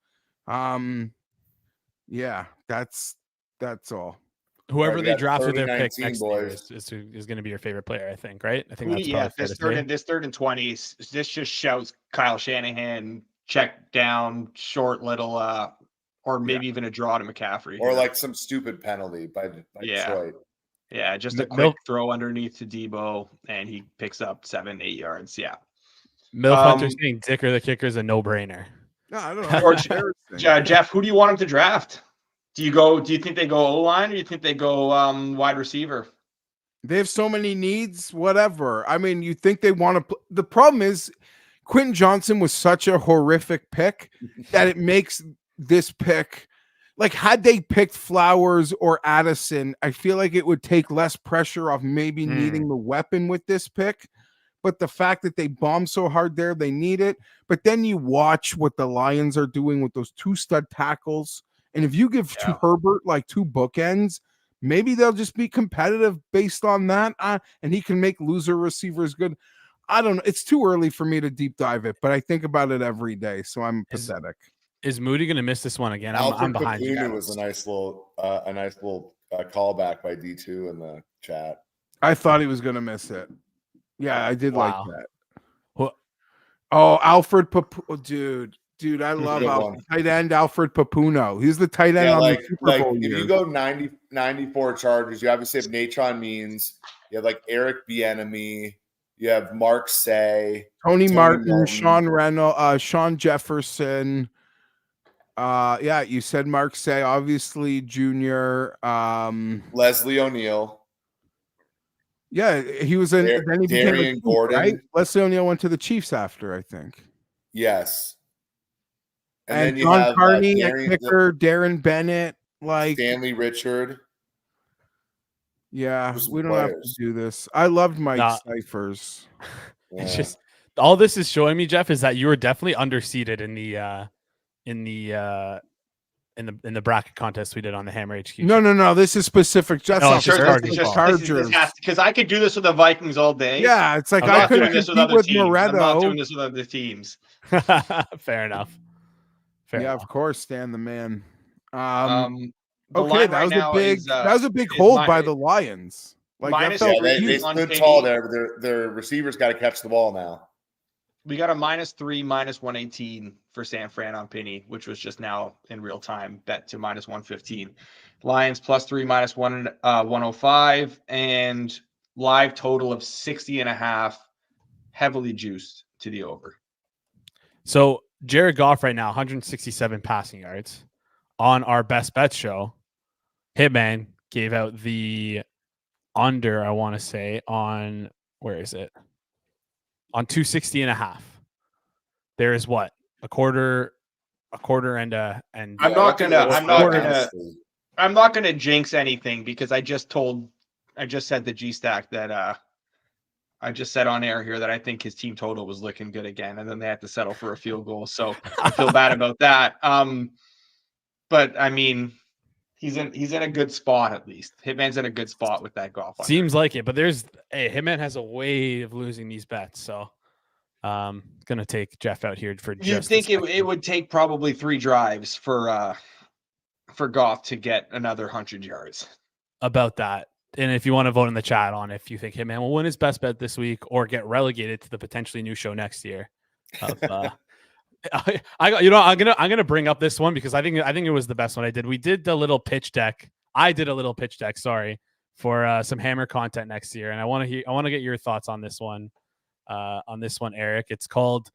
[SPEAKER 7] Yeah, that's all.
[SPEAKER 1] Whoever they draft with their pick next year
[SPEAKER 6] boys.
[SPEAKER 1] is going to be your favorite player, I think, right? I think that's
[SPEAKER 2] this third and 20s. This just shouts Kyle Shanahan, check down, short little, or maybe even a draw to McCaffrey,
[SPEAKER 6] or like some stupid penalty by Detroit.
[SPEAKER 2] Yeah, just a quick throw underneath to Debo, and he picks up 7-8 yards. Yeah.
[SPEAKER 1] Milf Hunter saying Dicker the kicker is a no-brainer.
[SPEAKER 7] No, I don't know.
[SPEAKER 2] Jeff, who do you want him to draft? Do you think they go O-line, or do you think they go wide receiver?
[SPEAKER 7] They have so many needs, whatever. I mean, you think they want to the problem is Quentin Johnson was such a horrific pick that it makes this pick, like had they picked Flowers or Addison, I feel like it would take less pressure off maybe needing the weapon with this pick. But the fact that they bombed so hard there, they need it. But then you watch what the Lions are doing with those 2 stud tackles. And if you give to Herbert like 2 bookends, maybe they'll just be competitive based on that. And he can make loser receivers good. I don't know. It's too early for me to deep dive it, but I think about it every day. So I'm pathetic.
[SPEAKER 1] Is Moody going to miss this one again?
[SPEAKER 6] I'm
[SPEAKER 1] behind you.
[SPEAKER 6] It was a nice little callback by D2 in the chat.
[SPEAKER 7] I thought he was going to miss it. Yeah, I did like that.
[SPEAKER 1] What?
[SPEAKER 7] Oh, Alfred Papuno, dude, I love tight end Alfred Papuno. He's the tight end on the Super Bowl
[SPEAKER 6] if you go 94 Chargers, you obviously have Natron Means, you have like Eric Bieniemy, you have Mark Say,
[SPEAKER 7] Tony Martin, Sean Reynolds, Sean Jefferson. Yeah, you said Mark Say, obviously Junior.
[SPEAKER 6] Leslie O'Neal.
[SPEAKER 7] Yeah, he was in. Then he became a Chief,
[SPEAKER 6] Gordon.
[SPEAKER 7] Right? Leslie O'Neal went to the Chiefs after, I think.
[SPEAKER 6] Yes.
[SPEAKER 7] And then John Carney at kicker, Darren Bennett, like
[SPEAKER 6] Stanley Richard.
[SPEAKER 7] Yeah, we don't have to do this. I loved Mike Cyphers.
[SPEAKER 1] It's just all this is showing me, Jeff, is that you were definitely underseeded in the bracket contest we did on the Hammer HQ.
[SPEAKER 7] No. This is specific. Just Chargers.
[SPEAKER 2] Because I could do this with the Vikings all day.
[SPEAKER 7] Yeah, it's like I couldn't compete with Moretto.
[SPEAKER 2] I'm not doing this with other teams.
[SPEAKER 1] Fair enough.
[SPEAKER 7] Of course, Stan the man.
[SPEAKER 2] The
[SPEAKER 7] Okay,
[SPEAKER 2] line
[SPEAKER 7] that
[SPEAKER 2] right
[SPEAKER 7] was
[SPEAKER 2] now
[SPEAKER 7] a big
[SPEAKER 2] is
[SPEAKER 7] that was a big
[SPEAKER 2] is
[SPEAKER 7] hold
[SPEAKER 2] mi-
[SPEAKER 7] by the Lions. Like that
[SPEAKER 2] minus
[SPEAKER 7] felt
[SPEAKER 6] Yeah, they
[SPEAKER 7] huge.
[SPEAKER 2] on
[SPEAKER 6] stood
[SPEAKER 2] Penny.
[SPEAKER 6] tall there. But their receivers got to catch the ball now.
[SPEAKER 2] We got a -3, -118 for San Fran on Penny, which was just now in real time bet to -115. Lions +3, -105, and live total of 60.5, heavily juiced to the over.
[SPEAKER 1] So Jared Goff right now, 167 passing yards. On our best bet show, Hitman gave out the under, I want to say, on where is it? On 260.5. There is what? A quarter and
[SPEAKER 2] I'm
[SPEAKER 6] Yeah,
[SPEAKER 2] not
[SPEAKER 6] that's a
[SPEAKER 2] gonna.
[SPEAKER 6] little
[SPEAKER 2] I'm not
[SPEAKER 6] spread,
[SPEAKER 2] gonna.
[SPEAKER 6] honestly.
[SPEAKER 2] I'm not gonna jinx anything because I just said the G Stack that I just said on air here that I think his team total was looking good again, and then they had to settle for a field goal. So I feel bad about that. But I mean, he's in a good spot at least. Hitman's in a good spot with that golf.
[SPEAKER 1] Seems like it, but Hitman has a way of losing these bets, so gonna take Jeff out here for
[SPEAKER 2] You
[SPEAKER 1] just.
[SPEAKER 2] think it would take probably 3 drives for Goff to get another 100 yards?
[SPEAKER 1] About that. And if you want to vote in the chat on if you think Hitman will win his best bet this week or get relegated to the potentially new show next year. I'm gonna bring up this one because I think it was the best one I did. We did the little pitch deck. I did a little pitch deck, sorry, for some Hammer content next year, and I want to get your thoughts on this one. Eric. It's called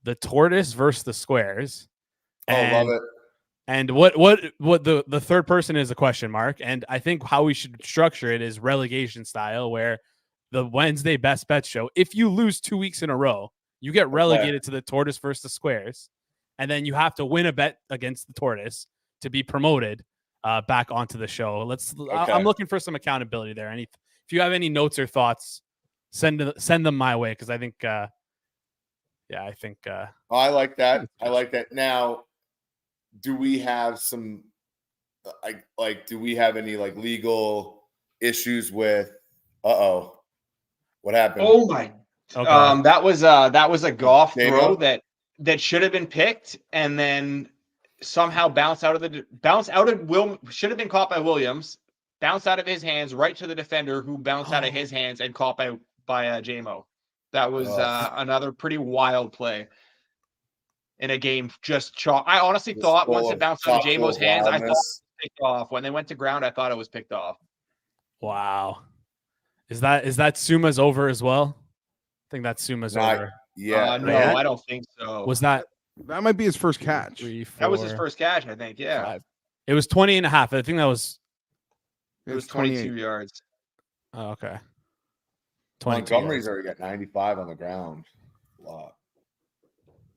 [SPEAKER 1] the tortoise versus the squares.
[SPEAKER 6] Love it.
[SPEAKER 1] And what the third person is a question mark. And I think how we should structure it is relegation style, where the Wednesday best bet show, if you lose 2 weeks in a row, you get relegated to the tortoise versus the squares. And then you have to win a bet against the tortoise to be promoted back onto the show. I'm looking for some accountability there. If you have any notes or thoughts, send them my way. Cause I think, I
[SPEAKER 6] like that. I like that. Now, do we have some do we have any legal issues with what happened?
[SPEAKER 2] Oh my.
[SPEAKER 1] Okay.
[SPEAKER 2] That was a golf throw
[SPEAKER 6] Daniel?
[SPEAKER 2] that should have been picked and then somehow should have been caught by Williams, bounced out of his hands right to the defender who bounced out of his hands and caught by JMO. That was another pretty wild play in a game. I honestly thought once it bounced out of JMO's hands, I thought it was picked off. When they went to ground, I thought it was picked off.
[SPEAKER 1] Wow. Is that Suma's over as well? I think that's Suma's over.
[SPEAKER 6] Yeah.
[SPEAKER 2] No, I don't think so.
[SPEAKER 1] Was that
[SPEAKER 7] might be his first catch.
[SPEAKER 1] 3, 4,
[SPEAKER 2] that was his first catch, I think. Yeah.
[SPEAKER 1] 5. It was 20.5. I think that was.
[SPEAKER 2] It was 22 yards.
[SPEAKER 1] Oh, okay.
[SPEAKER 6] Montgomery's already got 95 on the ground. A lot.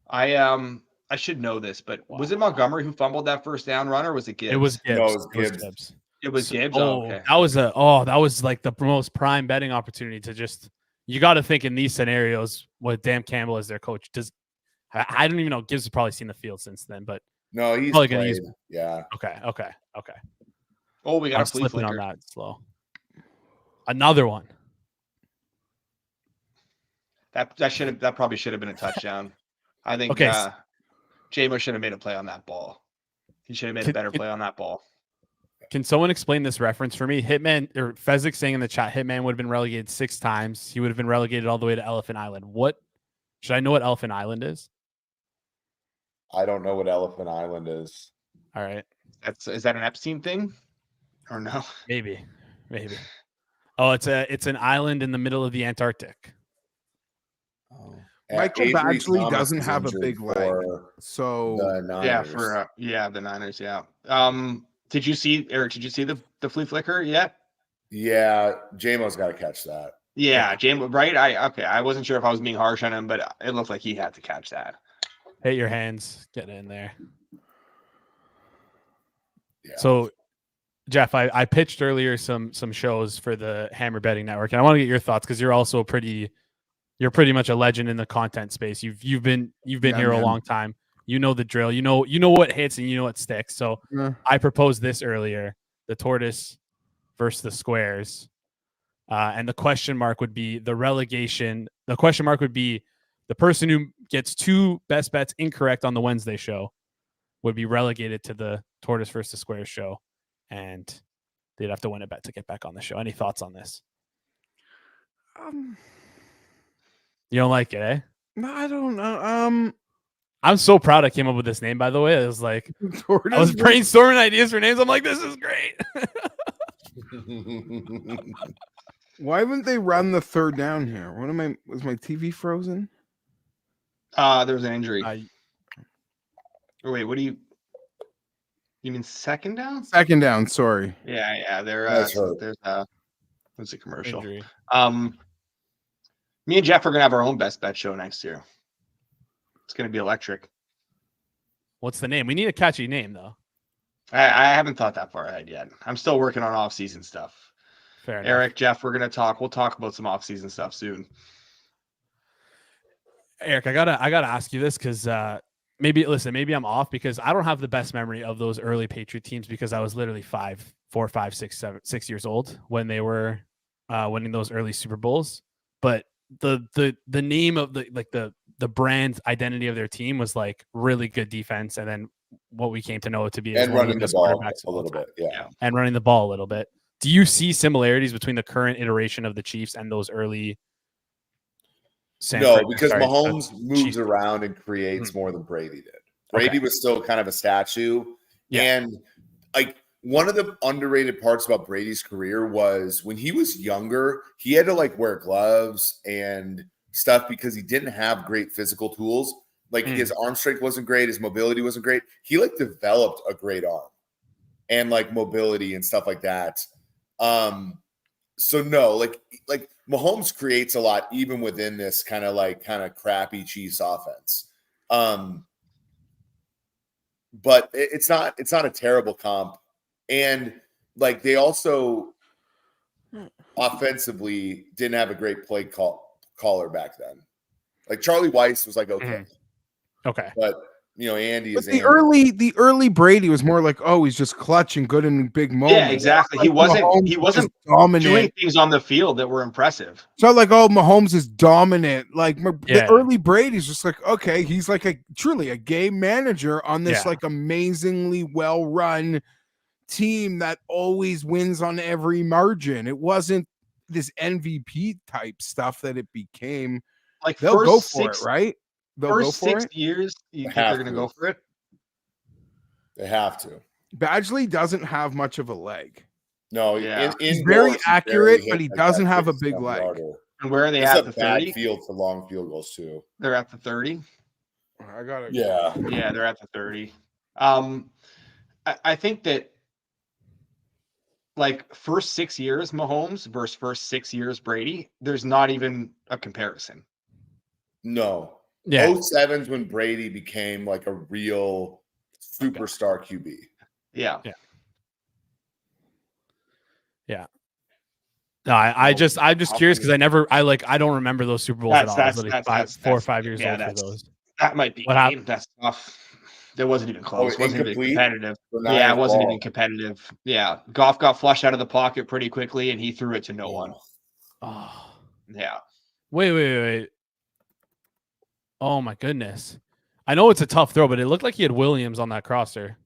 [SPEAKER 2] I should know this, but was it Montgomery who fumbled that first down run, or was it Gibbs?
[SPEAKER 1] It was Gibbs.
[SPEAKER 6] No, it was Gibbs.
[SPEAKER 2] It was Gibbs.
[SPEAKER 1] Okay.
[SPEAKER 2] Okay.
[SPEAKER 1] That was like the most prime betting opportunity to just. You got to think in these scenarios with Dan Campbell as their coach. I don't even know. Gibbs has probably seen the field since then, but
[SPEAKER 6] no, he's
[SPEAKER 1] probably
[SPEAKER 6] played.
[SPEAKER 1] gonna use.
[SPEAKER 6] Yeah.
[SPEAKER 1] Okay.
[SPEAKER 2] Oh, we got
[SPEAKER 1] I'm
[SPEAKER 2] a flea
[SPEAKER 1] slipping
[SPEAKER 2] flicker.
[SPEAKER 1] on that slow. Another one.
[SPEAKER 2] That probably should have been a touchdown. I think
[SPEAKER 1] Okay.
[SPEAKER 2] JMO should have made a play on that ball. He should have made a better play on that ball.
[SPEAKER 1] Can someone explain this reference for me? Hitman or Fezzik saying in the chat, Hitman would have been relegated 6 times. He would have been relegated all the way to Elephant Island. What should I know what Elephant Island is?
[SPEAKER 6] I don't know what Elephant Island is.
[SPEAKER 1] All right.
[SPEAKER 2] Is that an Epstein thing? Or no?
[SPEAKER 1] Maybe. Oh, it's an island in the middle of the Antarctic.
[SPEAKER 6] Oh.
[SPEAKER 7] Michael
[SPEAKER 6] Avery
[SPEAKER 7] Badgley
[SPEAKER 6] Thomas
[SPEAKER 7] doesn't
[SPEAKER 6] is
[SPEAKER 7] have a
[SPEAKER 6] injured
[SPEAKER 7] big leg.
[SPEAKER 6] for
[SPEAKER 7] So
[SPEAKER 6] the Niners.
[SPEAKER 2] The Niners. Yeah. Did you see Eric? Did you see the flea flicker yet?
[SPEAKER 6] Yeah, JMO's got to catch that.
[SPEAKER 2] Yeah, JMO. Right. I wasn't sure if I was being harsh on him, but it looked like he had to catch that.
[SPEAKER 1] Hit your hands. Get in there.
[SPEAKER 6] Yeah.
[SPEAKER 1] So, Jeff, I pitched earlier some shows for the Hammer Betting Network, and I want to get your thoughts because you're pretty much a legend in the content space. You've been here a long time. You know the drill. You know what hits and you know what sticks. So I proposed this earlier: the tortoise versus the squares, and the question mark would be the relegation. The question mark would be the person who gets 2 best bets incorrect on the Wednesday show would be relegated to the Tortoise versus Square show, and they'd have to win a bet to get back on the show. Any thoughts on this? You don't like it, eh?
[SPEAKER 7] No, I don't know.
[SPEAKER 1] I'm so proud I came up with this name, by the way. It was like I was brainstorming ideas for names. I'm like, this is great.
[SPEAKER 7] Why wouldn't they run the third down here? Was my TV frozen?
[SPEAKER 2] There was an injury. Wait, what do you mean second down?
[SPEAKER 7] Second down, sorry.
[SPEAKER 2] Yeah. There's a commercial.
[SPEAKER 1] Injury.
[SPEAKER 2] Me and Jeff are gonna have our own best bet show next year. It's gonna be electric.
[SPEAKER 1] What's the name? We need a catchy name, though.
[SPEAKER 2] I haven't thought that far ahead yet. I'm still working on off-season stuff.
[SPEAKER 1] Fair enough.
[SPEAKER 2] Eric, Jeff, we'll talk about some off-season stuff soon.
[SPEAKER 1] Eric, I gotta ask you this because maybe I'm off because I don't have the best memory of those early Patriot teams because I was literally 6 years old when they were winning those early Super Bowls. But the name of the brand identity of their team was like really good defense, and then what we came to know it to be
[SPEAKER 6] and running the ball a little bit,
[SPEAKER 1] and running the ball a little bit. Do you see similarities between the current iteration of the Chiefs and those early?
[SPEAKER 6] Mahomes moves around and creates more than Brady did. Brady was still kind of a statue, and like one of the underrated parts about Brady's career was when he was younger, he had to like wear gloves and stuff because he didn't have great physical tools. Like his arm strength wasn't great. His mobility wasn't great. He like developed a great arm and like mobility and stuff like that. So no, like Mahomes creates a lot even within this kind of crappy Chiefs offense. But it's not a terrible comp. And like they also offensively didn't have a great play caller back then. Like Charlie Weiss was like okay, but Andy is.
[SPEAKER 7] The early Brady was more like, oh, he's just clutch and good in big moments.
[SPEAKER 2] Yeah, exactly. He wasn't
[SPEAKER 7] dominant.
[SPEAKER 2] Doing things on the field that were impressive.
[SPEAKER 7] It's not like, oh, Mahomes is dominant. Like the early Brady's just like, okay, he's like truly a game manager on this like amazingly well run team that always wins on every margin. It wasn't this MVP type stuff that it became.
[SPEAKER 2] Like
[SPEAKER 7] they'll go for it, right? They'll
[SPEAKER 2] first
[SPEAKER 7] go for
[SPEAKER 2] 6 years, you think they're going to go for it?
[SPEAKER 6] They have to.
[SPEAKER 7] Badgley doesn't have much of a leg.
[SPEAKER 6] No,
[SPEAKER 7] he's very accurate, but he doesn't have a big leg.
[SPEAKER 2] And where are they at? The 30
[SPEAKER 6] field for long field goals too.
[SPEAKER 2] They're at the 30.
[SPEAKER 7] I got it.
[SPEAKER 6] Yeah,
[SPEAKER 2] they're at the 30. I think that like first 6 years Mahomes versus first 6 years Brady, there's not even a comparison.
[SPEAKER 6] No.
[SPEAKER 1] Yeah.
[SPEAKER 6] 07's when Brady became like a real superstar QB.
[SPEAKER 2] Yeah.
[SPEAKER 1] No, I'm just curious because I don't remember those Super Bowls at all. I was 4 or 5 years old for those.
[SPEAKER 2] That might be that's tough. That wasn't even close. It wasn't even competitive. Yeah, it wasn't even competitive. Yeah. Goff got flushed out of the pocket pretty quickly and he threw it to no one.
[SPEAKER 1] Oh.
[SPEAKER 2] Yeah.
[SPEAKER 1] Wait. Oh my goodness. I know it's a tough throw, but it looked like he had Williams on that crosser.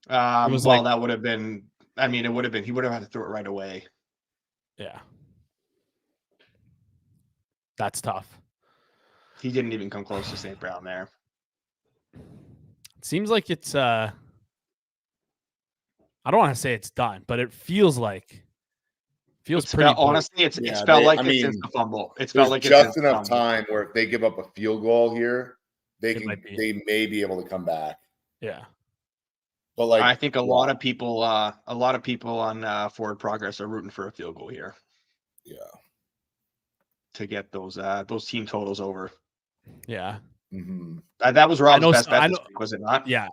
[SPEAKER 2] That would have been, he would have had to throw it right away.
[SPEAKER 1] Yeah. That's tough.
[SPEAKER 2] He didn't even come close to St. Brown there.
[SPEAKER 1] It seems like it's I don't want to say it's done, but it feels pretty
[SPEAKER 2] honestly, it's felt like it since the fumble. It's felt like
[SPEAKER 6] just enough time where if they give up a field goal here, they may be able to come back.
[SPEAKER 1] Yeah.
[SPEAKER 2] But like I think a lot of people on Forward Progress are rooting for a field goal here.
[SPEAKER 6] Yeah.
[SPEAKER 2] To get those team totals over.
[SPEAKER 1] Yeah.
[SPEAKER 6] Mm-hmm.
[SPEAKER 2] That was Rob's best bet this week, was it not?
[SPEAKER 1] Yeah.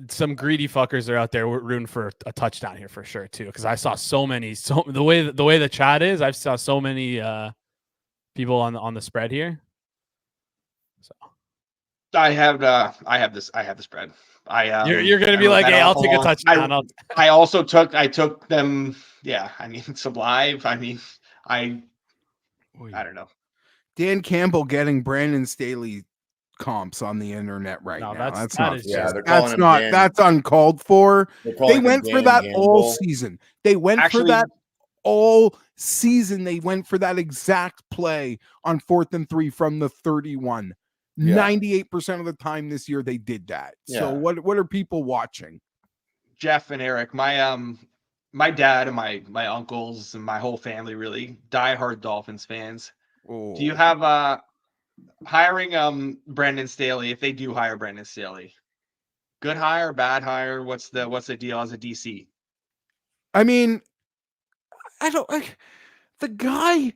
[SPEAKER 1] Some greedy fuckers are out there rooting for a touchdown here for sure too, because I saw the way the chat is, I've saw so many people on the spread here. So
[SPEAKER 2] I have the spread.
[SPEAKER 1] You're gonna be like, hey, I'll take a touchdown.
[SPEAKER 2] I took them. Yeah, it's live. I don't know.
[SPEAKER 7] Dan Campbell getting Brandon Staley comps on the internet right
[SPEAKER 1] No,
[SPEAKER 7] now.
[SPEAKER 1] that
[SPEAKER 7] not
[SPEAKER 1] is
[SPEAKER 6] Yeah,
[SPEAKER 1] just
[SPEAKER 6] they're calling
[SPEAKER 7] that's
[SPEAKER 6] him
[SPEAKER 7] not
[SPEAKER 6] Dan.
[SPEAKER 7] that's uncalled for.
[SPEAKER 6] They're
[SPEAKER 7] They
[SPEAKER 6] calling him
[SPEAKER 7] went for
[SPEAKER 6] Dan
[SPEAKER 7] that all
[SPEAKER 6] Gamble.
[SPEAKER 7] season. They went for
[SPEAKER 2] Actually,
[SPEAKER 7] that all season. They went for that exact play on 4th and 3 from the 31.
[SPEAKER 6] Yeah.
[SPEAKER 7] 98% of the time this year they did that. So
[SPEAKER 6] Yeah.
[SPEAKER 7] what are people watching?
[SPEAKER 2] Jeff and Eric, my dad and my uncles and my whole family really diehard Dolphins fans.
[SPEAKER 7] Oh.
[SPEAKER 2] Do you have hiring Brandon Staley, if they do hire Brandon Staley? Good hire, bad hire? What's the deal as a DC?
[SPEAKER 7] I mean, the guy,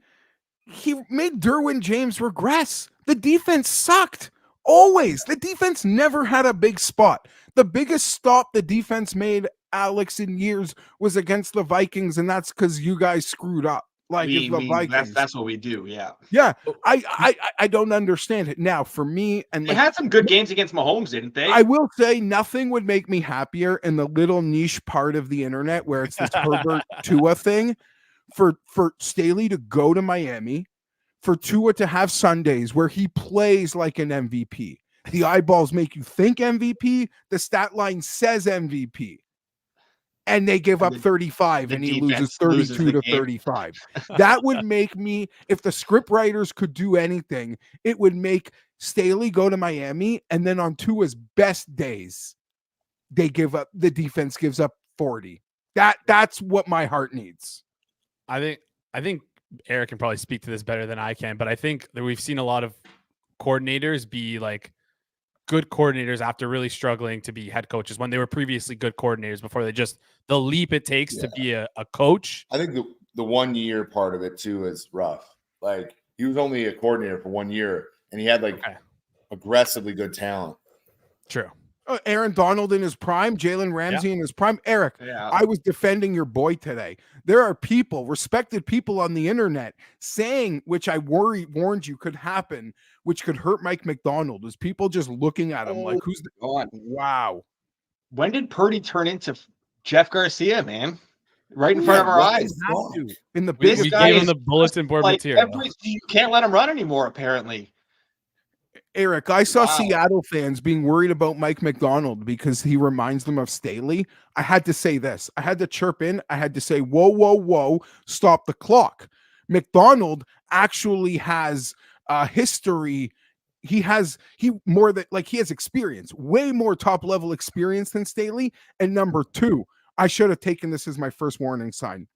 [SPEAKER 7] he made Derwin James regress. The defense sucked. Always. The defense never had a big spot. The biggest stop the defense made, Alex, in years was against the Vikings, and that's because you guys screwed up. Like it's the Vikings.
[SPEAKER 2] That's what we do, yeah.
[SPEAKER 7] Yeah. I don't understand it. Now, for me, and
[SPEAKER 2] They had some good games against Mahomes, didn't they?
[SPEAKER 7] I will say nothing would make me happier in the little niche part of the internet where it's this Herbert Tua thing for Staley to go to Miami, for Tua to have Sundays where he plays like an MVP. The eyeballs make you think MVP. The stat line says MVP. And they give up 35 and he loses 32 to 35. That would make me, if the script writers could do anything, it would make Staley go to Miami, and then on Tua's best days, the defense gives up 40. That's what my heart needs.
[SPEAKER 1] I think Eric can probably speak to this better than I can, but I think that we've seen a lot of coordinators be like good coordinators after really struggling to be head coaches when they were previously good coordinators before the leap it takes to be a coach.
[SPEAKER 6] I think the 1 year part of it too is rough. Like he was only a coordinator for 1 year and he had aggressively good talent.
[SPEAKER 1] True.
[SPEAKER 7] Aaron Donald in his prime, Jalen Ramsey in his prime. Eric, I was defending your boy today. There are people, respected people on the internet saying, which I warned you could happen, which could hurt Mike McDonald, is people just looking at him like, who's the
[SPEAKER 2] God?
[SPEAKER 7] Wow.
[SPEAKER 2] When did Purdy turn into Jeff Garcia, man? Right in front of our eyes.
[SPEAKER 7] In the
[SPEAKER 1] We
[SPEAKER 7] biggest
[SPEAKER 1] gave him the bulletin board material.
[SPEAKER 2] You can't let him run anymore, apparently.
[SPEAKER 7] Eric, I saw Seattle fans being worried about Mike McDonald because he reminds them of Staley. I had to say this. I had to chirp in. I had to say, whoa, whoa, whoa, stop the clock. McDonald actually has history. He has experience, way more top level experience than Staley. And number two, I should have taken this as my first warning sign.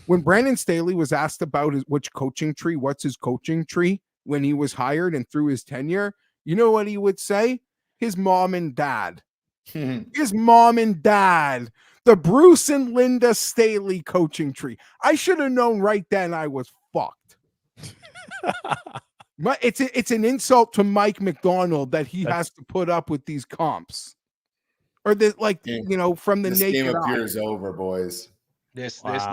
[SPEAKER 7] When Brandon Staley was asked about what's his coaching tree when he was hired and through his tenure, you know what he would say? His mom and dad. His mom and dad. The Bruce and Linda Staley coaching tree. I should have known right then I was fucked. It's an insult to Mike McDonald that he has to put up with these comps. Or from the
[SPEAKER 6] this
[SPEAKER 7] naked
[SPEAKER 6] game
[SPEAKER 7] eye.
[SPEAKER 6] appears over, boys.
[SPEAKER 2] This looks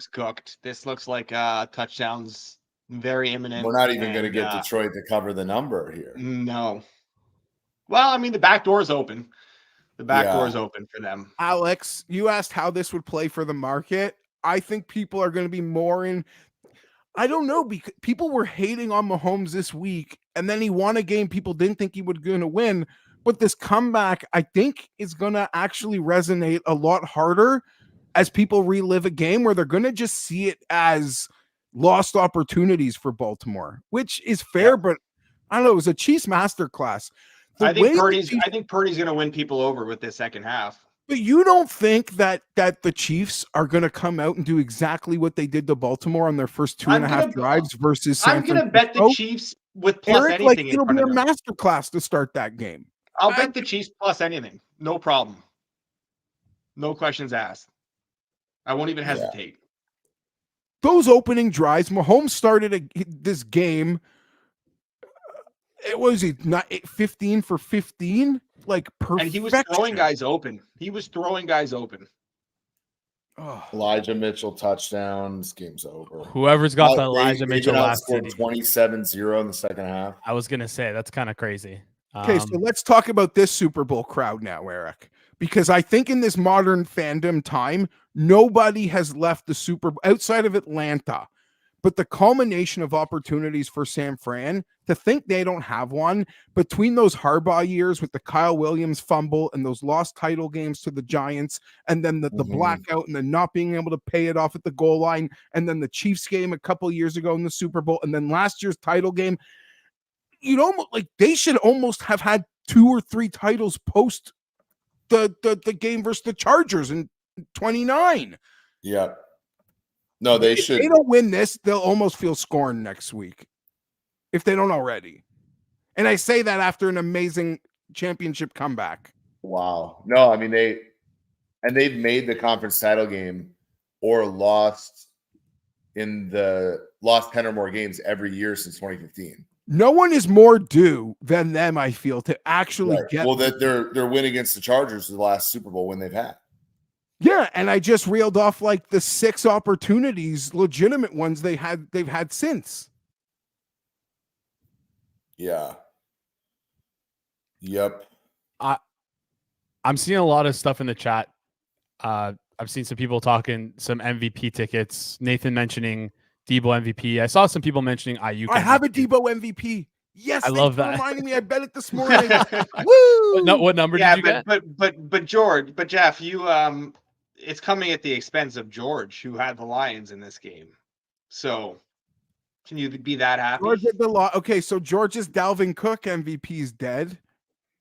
[SPEAKER 2] cooked. This looks like touchdowns very imminent.
[SPEAKER 6] We're not even going to get Detroit to cover the number here.
[SPEAKER 2] No. Well, I mean, the back door is open. The back door is open for them.
[SPEAKER 7] Alex, you asked how this would play for the market. I think people are going to be more in. I don't know, because people were hating on Mahomes this week, and then he won a game people didn't think he was going to win. But this comeback, I think, is going to actually resonate a lot harder as people relive a game where they're going to just see it as lost opportunities for Baltimore, which is fair, but I don't know. It was a Chiefs masterclass.
[SPEAKER 2] I think Purdy's going to win people over with this second half.
[SPEAKER 7] But you don't think that the Chiefs are going to come out and do exactly what they did to Baltimore on their first 2.5 drives versus San Francisco?
[SPEAKER 2] I'm going to bet the Chiefs with plus anything.
[SPEAKER 7] It'll be a masterclass to start that game.
[SPEAKER 2] I'll bet the Chiefs plus anything. No problem. No questions asked. I won't even hesitate.
[SPEAKER 7] Those opening drives, Mahomes started this game. It was not 15 for 15, like perfection.
[SPEAKER 2] And he was throwing guys open.
[SPEAKER 7] Oh.
[SPEAKER 6] Elijah Mitchell touchdowns. Game's over.
[SPEAKER 1] Whoever's got the Elijah Mitchell last
[SPEAKER 6] scored 27-0 in the second half.
[SPEAKER 1] I was gonna say that's kind of crazy.
[SPEAKER 7] Okay, so let's talk about this Super Bowl crowd now, Eric, because I think in this modern fandom time, nobody has left the Super Bowl outside of Atlanta. but the culmination of opportunities for San Fran, to think they don't have one between those Harbaugh years with the Kyle Williams fumble and those lost title games to the Giants, and then the blackout and then not being able to pay it off at the goal line, and then the Chiefs game a couple years ago in the Super Bowl, and then last year's title game. You'd almost like they should almost have had 2 or 3 titles post the game versus the Chargers in 29.
[SPEAKER 6] Yeah. No, they
[SPEAKER 7] If
[SPEAKER 6] should.
[SPEAKER 7] they don't win this, they'll almost feel scorned next week, if they don't already. And I say that after an amazing championship comeback.
[SPEAKER 6] Wow. No, I mean they've made the conference title game or lost 10 or more games every year since 2015.
[SPEAKER 7] No one is more due than them, I feel, to actually get.
[SPEAKER 6] Well, that their win against the Chargers is the last Super Bowl win they've had.
[SPEAKER 7] Yeah, and I just reeled off like the 6 opportunities, legitimate ones they've had since.
[SPEAKER 6] Yeah. Yep.
[SPEAKER 1] I'm seeing a lot of stuff in the chat. I've seen some people talking some MVP tickets. Nathan mentioning Debo MVP. I saw some people mentioning Ayuk.
[SPEAKER 7] I have a Debo MVP. Yes,
[SPEAKER 1] I love that.
[SPEAKER 7] Reminding me, I bet it this morning. Woo!
[SPEAKER 1] What number did you get?
[SPEAKER 2] But Jeff, you it's coming at the expense of George, who had the Lions in this game. So, can you be that happy?
[SPEAKER 7] George did okay, so George's Dalvin Cook MVP is dead.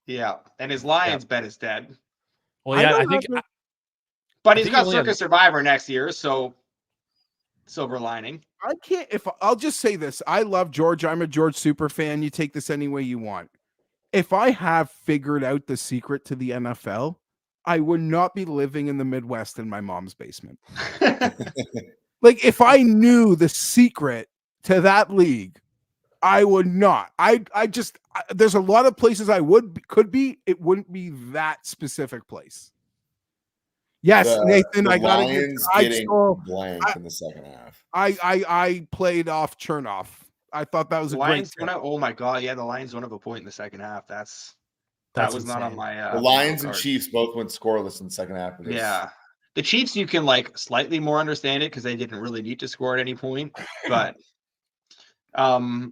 [SPEAKER 2] Yeah, and his Lions bet is dead.
[SPEAKER 1] Well, yeah,
[SPEAKER 2] but he's got Circa Survivor next year, so silver lining.
[SPEAKER 7] I can't. I'll just say this: I love George. I'm a George super fan. You take this any way you want. If I have figured out the secret to the NFL, I would not be living in the Midwest in my mom's basement. Like, if I knew the secret to that league, I would not. There's a lot of places I could be. It wouldn't be that specific place. Yes, Nathan, I got
[SPEAKER 6] getting blank in the second half.
[SPEAKER 7] I played off Chernoff. I thought that was a great.
[SPEAKER 2] Oh my god, yeah, the Lions don't have a point in the second half. That was insane. Not on my.
[SPEAKER 6] The Lions and Chiefs both went scoreless in the second half.
[SPEAKER 2] Yeah, the Chiefs you can like slightly more understand it because they didn't really need to score at any point, but I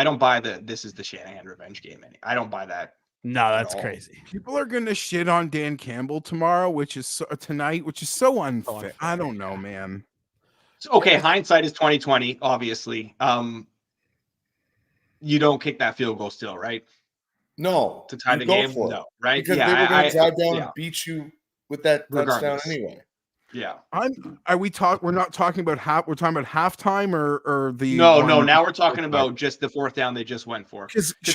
[SPEAKER 2] don't buy this is the Shanahan revenge game. I don't buy that.
[SPEAKER 1] No, that's crazy.
[SPEAKER 7] People are gonna shit on Dan Campbell tomorrow, which is tonight, which is so unfair. I don't know, man.
[SPEAKER 2] Okay, hindsight is 2020. Obviously, you don't kick that field goal still, right?
[SPEAKER 6] No,
[SPEAKER 2] to tie the game. No, right?
[SPEAKER 6] Because they were going to drive down and beat you with that touchdown anyway.
[SPEAKER 2] Yeah.
[SPEAKER 7] We're not talking about we're talking about halftime or the.
[SPEAKER 2] No. Now we're talking about just the fourth down they just went for.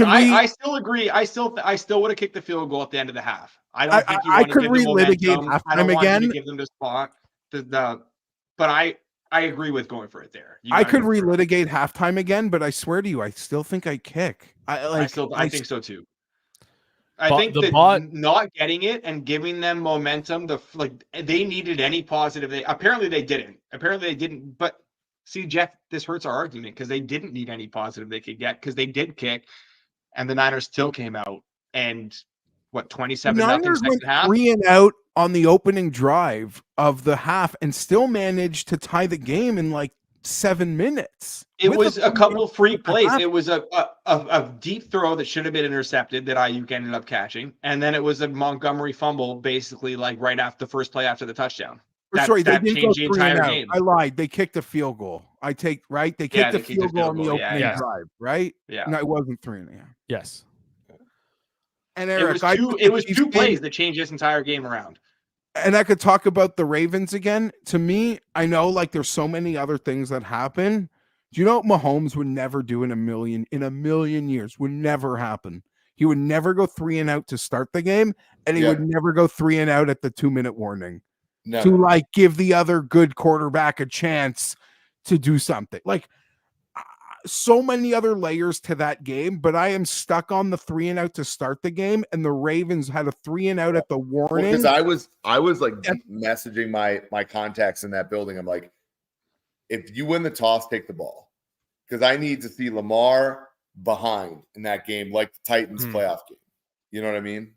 [SPEAKER 2] I still agree. I still would have kicked the field goal at the end of the half. I don't think you want to give them momentum. I don't want you to give them the spot. But I agree with going for it there.
[SPEAKER 7] I could relitigate halftime again, but I swear to you, I still think I kick. I
[SPEAKER 2] think so too. I think that not getting it and giving them momentum, they needed any positive. Apparently they didn't. But see, Jeff, this hurts our argument because they didn't need any positive they could get because they did kick, and the Niners still came out and 27-0 second half.
[SPEAKER 7] 3-and-out on the opening drive of the half and still managed to tie the game in like 7 minutes.
[SPEAKER 2] It was a couple freak plays. It was a deep throw that should have been intercepted that Ayuk ended up catching, and then it was a Montgomery fumble, basically like right after the first play after the touchdown.
[SPEAKER 7] They didn't changed the entire game. I lied. They kicked a field goal. They kicked the field goal on the opening drive, right?
[SPEAKER 2] Yeah.
[SPEAKER 7] No, it wasn't 3-and-a-half.
[SPEAKER 1] Yes.
[SPEAKER 7] And Eric,
[SPEAKER 2] it was two plays that changed this entire game around.
[SPEAKER 7] And I could talk about the Ravens again. To me, I know like there's so many other things that happen. Do you know what Mahomes would never do in a million years? Would never happen. He would never go 3-and-out to start the game, and he would never go 3-and-out at the 2-minute warning to like give the other good quarterback a chance to do something. Like so many other layers to that game, but I am stuck on the 3-and-out to start the game, and the Ravens had a 3-and-out at the warning.
[SPEAKER 6] Because I was like messaging my contacts in that building. I'm like, if you win the toss, take the ball, because I need to see Lamar behind in that game, like the Titans playoff game. You know what I mean?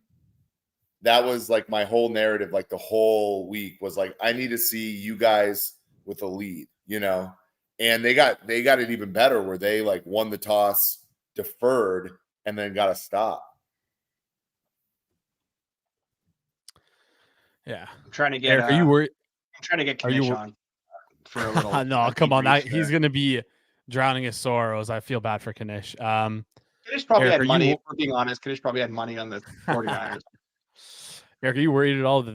[SPEAKER 6] That was like my whole narrative. Like the whole week was like, I need to see you guys with a lead. you know, and they got it even better where they like won the toss, deferred, and then got a stop.
[SPEAKER 1] Yeah.
[SPEAKER 2] I'm trying to get.
[SPEAKER 1] Eric, are you worried?
[SPEAKER 2] I'm trying to get
[SPEAKER 1] Are you
[SPEAKER 2] Kanish
[SPEAKER 1] wor-
[SPEAKER 2] on for a little.
[SPEAKER 1] No, come on.
[SPEAKER 2] debrief
[SPEAKER 1] He's
[SPEAKER 2] there.
[SPEAKER 1] going to be drowning his sorrows. I feel bad for Kanish.
[SPEAKER 2] Kanish probably
[SPEAKER 1] Eric,
[SPEAKER 2] had
[SPEAKER 1] are
[SPEAKER 2] money.
[SPEAKER 1] you-
[SPEAKER 2] If we're being honest, Kanish probably had money on the 49ers.
[SPEAKER 1] Eric, are you worried at all that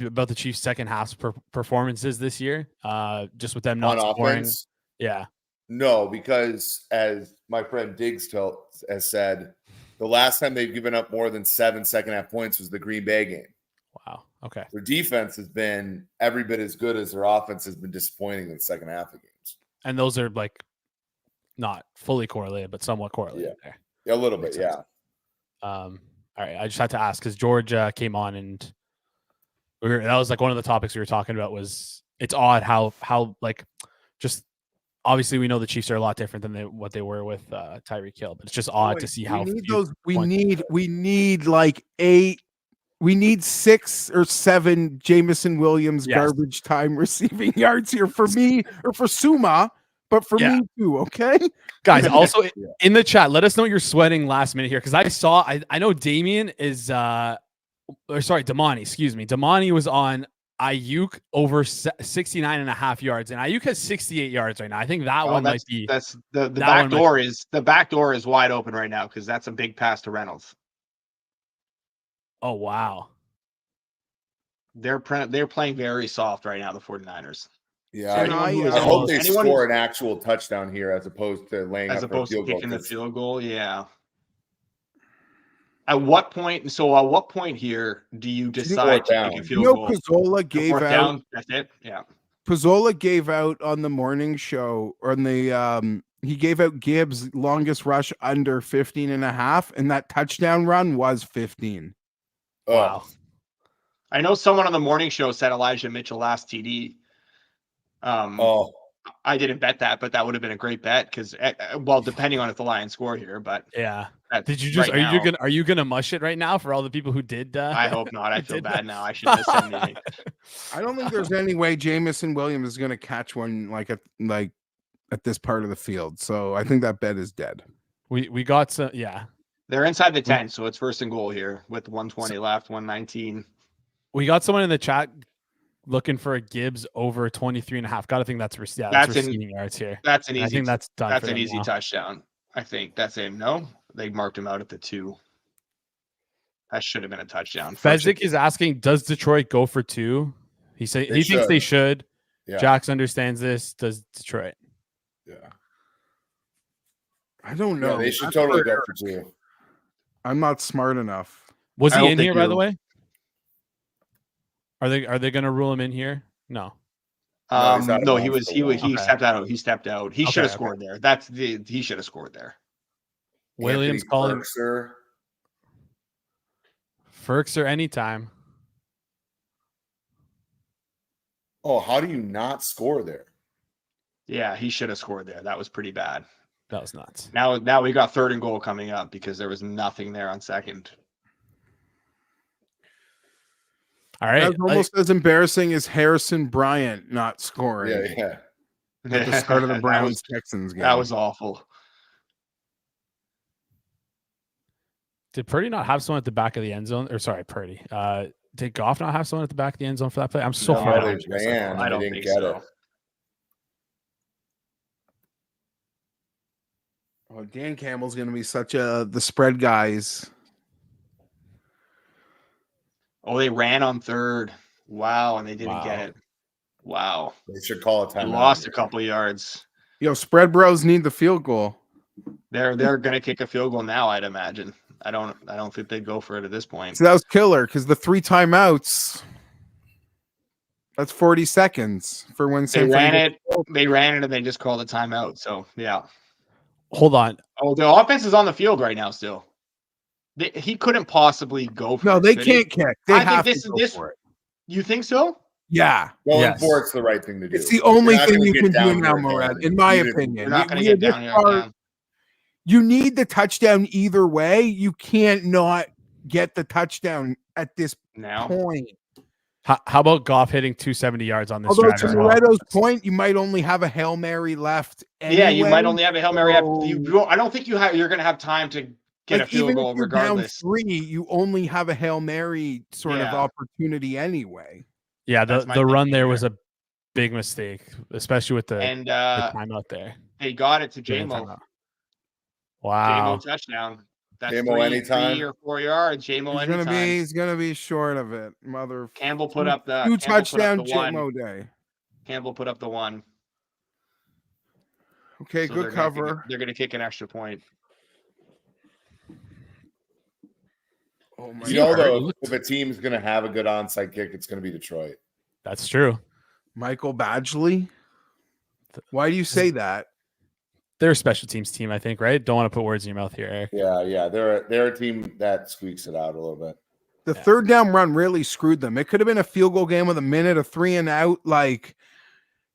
[SPEAKER 1] about the Chiefs' second half performances this year? Just with them not
[SPEAKER 6] On
[SPEAKER 1] scoring.
[SPEAKER 6] offense,
[SPEAKER 1] Yeah.
[SPEAKER 6] no, because as my friend Diggs has said, the last time they've given up more than 7 second-half points was the Green Bay game.
[SPEAKER 1] Wow. Okay.
[SPEAKER 6] Their defense has been every bit as good as their offense has been disappointing in the second half of games.
[SPEAKER 1] And those are like not fully correlated, but somewhat correlated there.
[SPEAKER 6] Yeah, a little bit,
[SPEAKER 1] Makes sense. All right. I just had to ask because George came on and that was like one of the topics we were talking about was it's odd how like just obviously we know the Chiefs are a lot different than what they were with Tyreek Hill, but it's just odd to see how
[SPEAKER 7] we need like 8. We need 6 or 7 Jameson Williams garbage time receiving yards here for me or for Suma, but for me too. Okay,
[SPEAKER 1] guys. Also in the chat, let us know you're sweating last minute here because I know Damien is Damani. Excuse me, Damani was on Ayuk over 69.5 yards, and Ayuk has 68 yards right now. I think might be
[SPEAKER 2] that's the back door is wide open right now because that's a big pass to Reynolds.
[SPEAKER 1] Oh wow.
[SPEAKER 2] They're playing very soft right now, the 49ers.
[SPEAKER 6] Yeah,
[SPEAKER 2] So
[SPEAKER 6] I hope they score an actual touchdown here as opposed to laying up a field goal.
[SPEAKER 2] Kicking the field goal, yeah. At what point here do you decide to kick a field goal?
[SPEAKER 7] Pizzola gave out.
[SPEAKER 2] Down, that's it. Yeah.
[SPEAKER 7] Pizzola gave out on the morning show on the he gave out Gibbs longest rush under 15.5, and that touchdown run was 15.
[SPEAKER 1] Wow.
[SPEAKER 2] I know someone on the morning show said Elijah Mitchell last TD. I didn't bet that, but that would have been a great bet because, depending on if the Lions score here, but
[SPEAKER 1] yeah. Did you just are you gonna mush it right now for all the people who did?
[SPEAKER 2] I hope not. I feel bad now. I shouldn't have said anything.
[SPEAKER 7] I don't think there's any way Jameson Williams is gonna catch one at this part of the field. So I think that bet is dead.
[SPEAKER 1] We got some. Yeah.
[SPEAKER 2] They're inside the 10, so it's first and goal here with 120 left, 119.
[SPEAKER 1] We got someone in the chat looking for a Gibbs over 23.5. Got to think that's receiving yards here.
[SPEAKER 2] That's an easy.
[SPEAKER 1] I think that's done.
[SPEAKER 2] That's an easy touchdown. I think that's him. No, they marked him out at the 2. That should have been a touchdown.
[SPEAKER 1] Fezzik is asking, does Detroit go for 2? He thinks they should. Yeah. Jax understands this. Does Detroit?
[SPEAKER 6] Yeah.
[SPEAKER 7] I don't know.
[SPEAKER 6] Yeah, they should totally go for 2.
[SPEAKER 7] I'm not smart enough.
[SPEAKER 1] Was he in here, by the way? Are they going to rule him in here? No.
[SPEAKER 2] No, he stepped out. He stepped out. He should have scored there. He should have scored there.
[SPEAKER 1] Williams calling Ferkser anytime.
[SPEAKER 6] Oh, how do you not score there?
[SPEAKER 2] Yeah, he should have scored there. That was pretty bad.
[SPEAKER 1] That was nuts.
[SPEAKER 2] Now we got 3rd and goal coming up because there was nothing there on 2nd.
[SPEAKER 1] All right.
[SPEAKER 7] That's almost as embarrassing as Harrison Bryant not scoring.
[SPEAKER 6] Yeah.
[SPEAKER 7] At the start of the Browns Texans game.
[SPEAKER 2] That was awful.
[SPEAKER 1] Did Purdy not have someone at the back of the end zone? Or sorry, Purdy. Did Goff not have someone at the back of the end zone for that play? I'm so far.
[SPEAKER 2] I don't think so.
[SPEAKER 7] Oh, Dan Campbell's going to be such the spread guys.
[SPEAKER 2] Oh, they ran on 3rd. Wow, and they didn't get it. Wow.
[SPEAKER 6] They should call it time.
[SPEAKER 2] They lost a couple yards.
[SPEAKER 7] Spread bros need the field goal.
[SPEAKER 2] They're going to kick a field goal now, I'd imagine. I don't think they'd go for it at this point.
[SPEAKER 7] So that was killer because the 3 timeouts. That's 40 seconds for when
[SPEAKER 2] they ran it. They ran it and they just called a timeout. So yeah.
[SPEAKER 1] Hold on.
[SPEAKER 2] Oh, the offense is on the field right now still. He couldn't possibly go for it.
[SPEAKER 7] No, they can't kick. They have to go for it.
[SPEAKER 2] You think so?
[SPEAKER 7] Yeah.
[SPEAKER 6] Going for it's the right thing to do.
[SPEAKER 7] It's the only thing you can do now, Morad, in my opinion.
[SPEAKER 2] You're not going to get down here again.
[SPEAKER 7] You need the touchdown either way. You can't not get the touchdown at this point.
[SPEAKER 1] How about Goff hitting 270 yards on this
[SPEAKER 7] Although
[SPEAKER 1] drive
[SPEAKER 7] to
[SPEAKER 1] as well?
[SPEAKER 7] Loretto's point, you might only have a Hail Mary left anyway.
[SPEAKER 2] Yeah, you might only have a Hail Mary.
[SPEAKER 7] so-
[SPEAKER 2] I don't think you're going to have time to get a field
[SPEAKER 7] even
[SPEAKER 2] goal
[SPEAKER 7] if you're
[SPEAKER 2] regardless.
[SPEAKER 7] down 3, you only have a Hail Mary sort of
[SPEAKER 2] Yeah.
[SPEAKER 7] opportunity anyway.
[SPEAKER 1] Yeah,
[SPEAKER 2] That's my
[SPEAKER 1] the run
[SPEAKER 2] thinking
[SPEAKER 1] there
[SPEAKER 2] here.
[SPEAKER 1] was a big mistake, especially with the
[SPEAKER 2] And
[SPEAKER 1] timeout there.
[SPEAKER 2] they got it to
[SPEAKER 1] During
[SPEAKER 2] JMO.
[SPEAKER 1] timeout. Wow.
[SPEAKER 2] JMO touchdown. That's
[SPEAKER 6] JMO anytime.
[SPEAKER 2] 3 or 4 yards. JMO anytime.
[SPEAKER 7] He's gonna be short of it, mother.
[SPEAKER 2] Campbell put up the
[SPEAKER 7] 2
[SPEAKER 2] Campbell put up
[SPEAKER 7] touchdown
[SPEAKER 2] the one.
[SPEAKER 7] JMO day.
[SPEAKER 2] Campbell put up the 1.
[SPEAKER 7] Okay,
[SPEAKER 2] So
[SPEAKER 7] good cover.
[SPEAKER 2] They're going to kick an extra point.
[SPEAKER 7] Oh my
[SPEAKER 6] You know,
[SPEAKER 7] God.
[SPEAKER 6] though, if a team's going to have a good onside kick, it's going to be Detroit.
[SPEAKER 1] That's true.
[SPEAKER 7] Michael Badgley. Why do you say that?
[SPEAKER 1] They're a special teams team, I think, right? Don't want to put words in your mouth here, Eric.
[SPEAKER 6] Yeah, they're a team that squeaks it out a little bit.
[SPEAKER 7] The third down run really screwed them. It could have been a field goal game with a minute, a 3 and out. Like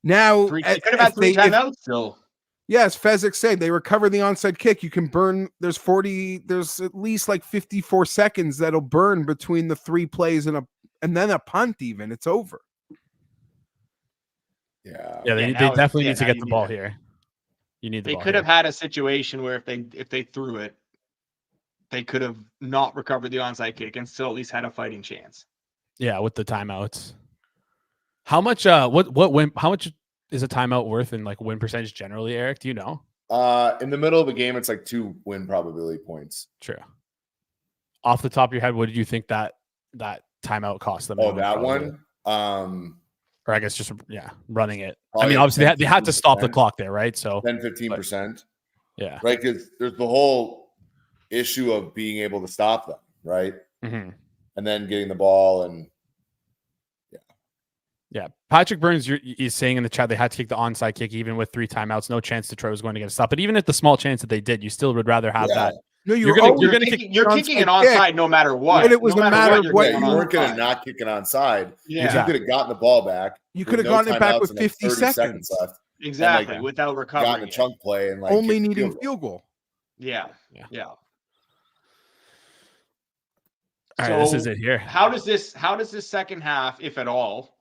[SPEAKER 7] now,
[SPEAKER 2] They could have had 3 timeouts still.
[SPEAKER 7] Yes, Fezzik said they recover the onside kick. You can burn. There's at least like 54 seconds that'll burn between the 3 plays and then a punt. Even it's over.
[SPEAKER 6] Yeah.
[SPEAKER 1] Yeah, they definitely need to get the ball here. You need the
[SPEAKER 2] They
[SPEAKER 1] ball
[SPEAKER 2] could
[SPEAKER 1] here.
[SPEAKER 2] have had a situation where if they threw it, they could have not recovered the onside kick and still at least had a fighting chance.
[SPEAKER 1] Yeah, with the timeouts. How much how much is a timeout worth in like win percentage generally, Eric? Do you know?
[SPEAKER 6] In the middle of a game, it's like 2 win probability points.
[SPEAKER 1] True. Off the top of your head, what did you think that timeout cost them?
[SPEAKER 6] Oh, that one?
[SPEAKER 1] Or I guess just running it.
[SPEAKER 6] Probably
[SPEAKER 1] I mean, obviously they had to stop the
[SPEAKER 6] 10%.
[SPEAKER 1] clock there, right? So
[SPEAKER 6] 10-15%.
[SPEAKER 1] Yeah.
[SPEAKER 6] Right, because there's the whole issue of being able to stop them, right?
[SPEAKER 1] Mm-hmm.
[SPEAKER 6] And then getting the ball and
[SPEAKER 1] yeah. Patrick Burns is saying in the chat they had to kick the onside kick even with 3 timeouts. No chance Detroit was going to get a stop. But even at the small chance that they did, you still would rather have that.
[SPEAKER 7] No,
[SPEAKER 2] You're kicking an onside no matter what.
[SPEAKER 7] But it was
[SPEAKER 2] no
[SPEAKER 7] a matter of what
[SPEAKER 6] you weren't going to not kick it onside.
[SPEAKER 2] Yeah.
[SPEAKER 6] You could have gotten the ball back.
[SPEAKER 7] You could have gotten it back with 50
[SPEAKER 6] seconds left.
[SPEAKER 2] Exactly,
[SPEAKER 6] and,
[SPEAKER 2] without recovering.
[SPEAKER 6] Gotten a chunk play and like
[SPEAKER 7] only needing field goal.
[SPEAKER 2] Yeah.
[SPEAKER 1] All right, this is it here.
[SPEAKER 2] How does this second half, if at all,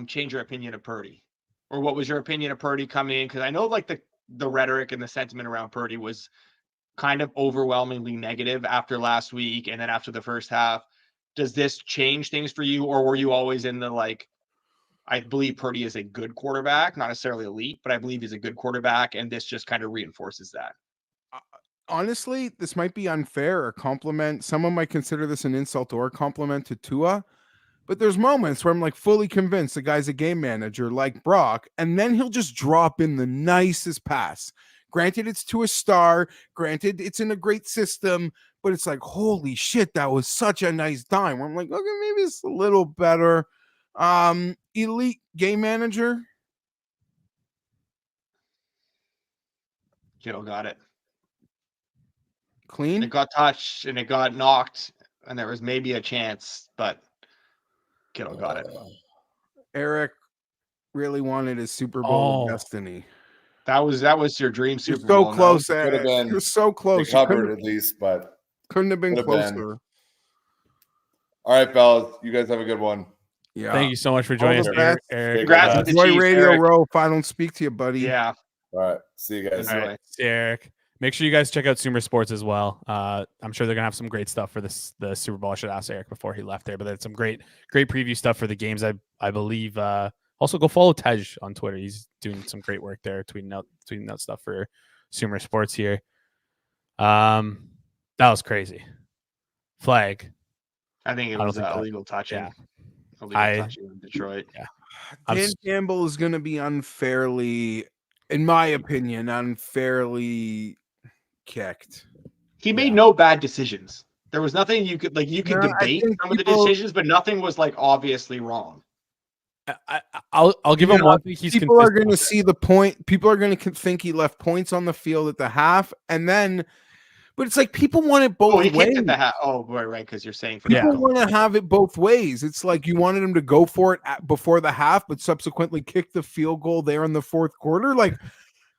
[SPEAKER 2] change your opinion of Purdy? Or what was your opinion of Purdy coming in? Because I know like the rhetoric and the sentiment around Purdy was kind of overwhelmingly negative after last week and then after the first half. Does this change things for you, or were you always in the like, I believe Purdy is a good quarterback, not necessarily elite, but I believe he's a good quarterback, and this just kind of reinforces that?
[SPEAKER 7] Honestly, this might be unfair or compliment. Someone might consider this an insult or a compliment to Tua, but there's moments where I'm like fully convinced the guy's a game manager like Brock, and then he'll just drop in the nicest pass. Granted, it's to a star. Granted, it's in a great system, but it's like, holy shit, that was such a nice dime. Where I'm like, okay, maybe it's a little better. Elite game manager.
[SPEAKER 2] Kittle got it.
[SPEAKER 7] Clean.
[SPEAKER 2] It got touched and it got knocked, and there was maybe a chance, but Kittle got it.
[SPEAKER 7] Eric really wanted his Super Bowl of destiny.
[SPEAKER 2] That was your dream Super
[SPEAKER 7] You're so
[SPEAKER 2] Bowl.
[SPEAKER 7] close.
[SPEAKER 6] Could have been.
[SPEAKER 7] You're so close.
[SPEAKER 6] Covered at least, but
[SPEAKER 7] couldn't have been
[SPEAKER 6] could have
[SPEAKER 7] closer.
[SPEAKER 6] been. All right, fellas. You guys have a good one.
[SPEAKER 7] Yeah.
[SPEAKER 1] Thank you so much for joining us,
[SPEAKER 7] the best.
[SPEAKER 1] Eric.
[SPEAKER 2] Congrats to the
[SPEAKER 7] Enjoy
[SPEAKER 2] Chiefs,
[SPEAKER 7] Radio
[SPEAKER 2] Eric.
[SPEAKER 7] Row. If I don't speak to you, buddy.
[SPEAKER 2] Yeah.
[SPEAKER 6] All right. See you guys.
[SPEAKER 1] All right, Eric. Make sure you guys check out Sumer Sports as well. I'm sure they're gonna have some great stuff for the Super Bowl. I should ask Eric before he left there, but that's some great preview stuff for the games. I believe. Also, go follow Tej on Twitter. He's doing some great work there, tweeting out stuff for Sumer Sports here. That was crazy. Flag.
[SPEAKER 2] I think it was illegal touching.
[SPEAKER 1] Yeah.
[SPEAKER 2] Illegal touching in Detroit.
[SPEAKER 1] Yeah.
[SPEAKER 7] Dan Campbell is going to be unfairly, in my opinion, unfairly kicked.
[SPEAKER 2] He made no bad decisions. There was nothing you could debate some of the decisions, but nothing was like obviously wrong.
[SPEAKER 1] I'll give him one thing.
[SPEAKER 7] People are going to see the point. People are going to think he left points on the field at the half, and then, but it's like people want it both ways.
[SPEAKER 2] Kicked at the half. Oh, right, because you're saying
[SPEAKER 7] people want to have it both ways. It's like you wanted him to go for it before the half, but subsequently kick the field goal there in the fourth quarter. Like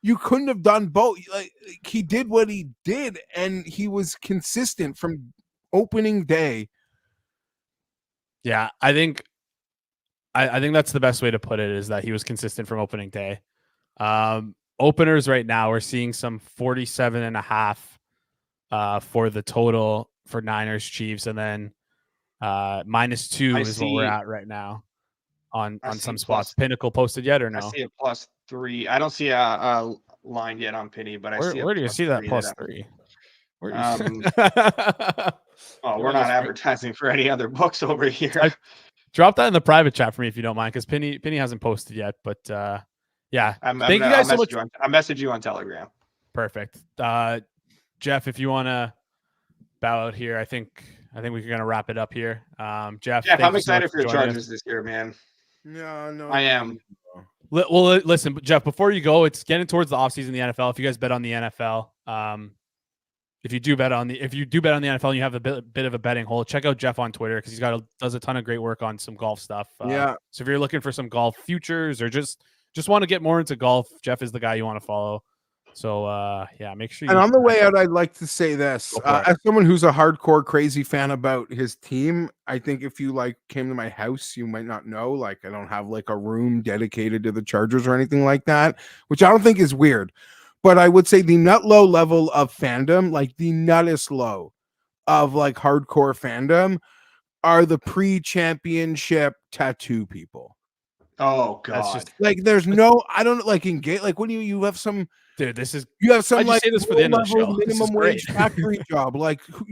[SPEAKER 7] you couldn't have done both. Like he did what he did, and he was consistent from opening day.
[SPEAKER 1] Yeah, I think I think that's the best way to put it, is that he was consistent from opening day. Openers right now, we're seeing some 47.5 for the total for Niners Chiefs, and then -2
[SPEAKER 2] I
[SPEAKER 1] is what we're
[SPEAKER 2] see-
[SPEAKER 1] at right now on
[SPEAKER 2] I
[SPEAKER 1] some
[SPEAKER 2] see
[SPEAKER 1] spots.
[SPEAKER 2] plus-
[SPEAKER 1] Pinnacle posted yet or
[SPEAKER 2] I
[SPEAKER 1] no?
[SPEAKER 2] see a +3. I don't see a line yet on Penny, but I see a
[SPEAKER 1] Where do you see that
[SPEAKER 2] +3 that
[SPEAKER 1] +3? Where do you see?
[SPEAKER 2] Oh, we're not advertising for any other books over here.
[SPEAKER 1] Drop that in the private chat for me if you don't mind, because Penny hasn't posted yet. But yeah, thank you guys so much.
[SPEAKER 2] I'll message you on Telegram.
[SPEAKER 1] Perfect. Jeff, if you want to bow out here, I think we're gonna wrap it up here. Jeff,
[SPEAKER 2] I'm excited for your Chargers this year, man.
[SPEAKER 7] No,
[SPEAKER 2] I am.
[SPEAKER 1] Well, listen, Jeff, before you go, it's getting towards the offseason in the NFL. If you guys bet on the NFL, if you do bet on the NFL and you have a bit of a betting hole, check out Jeff on Twitter, because does a ton of great work on some golf stuff.
[SPEAKER 7] Yeah.
[SPEAKER 1] So if you're looking for some golf futures or just want to get more into golf, Jeff is the guy you want to follow. So yeah, make sure.
[SPEAKER 7] And on the way out, I'd like to say this: as someone who's a hardcore crazy fan about his team, I think if you came to my house, you might not know. I don't have a room dedicated to the Chargers or anything like that, which I don't think is weird. But I would say the nut low level of fandom, the nuttest low of hardcore fandom, are the pre-championship tattoo people.
[SPEAKER 2] Oh God!
[SPEAKER 1] That's just
[SPEAKER 7] there's no, I don't engage. When you have some.
[SPEAKER 1] Dude,
[SPEAKER 7] you have some
[SPEAKER 1] say this for the end of the show.
[SPEAKER 7] minimum wage factory job.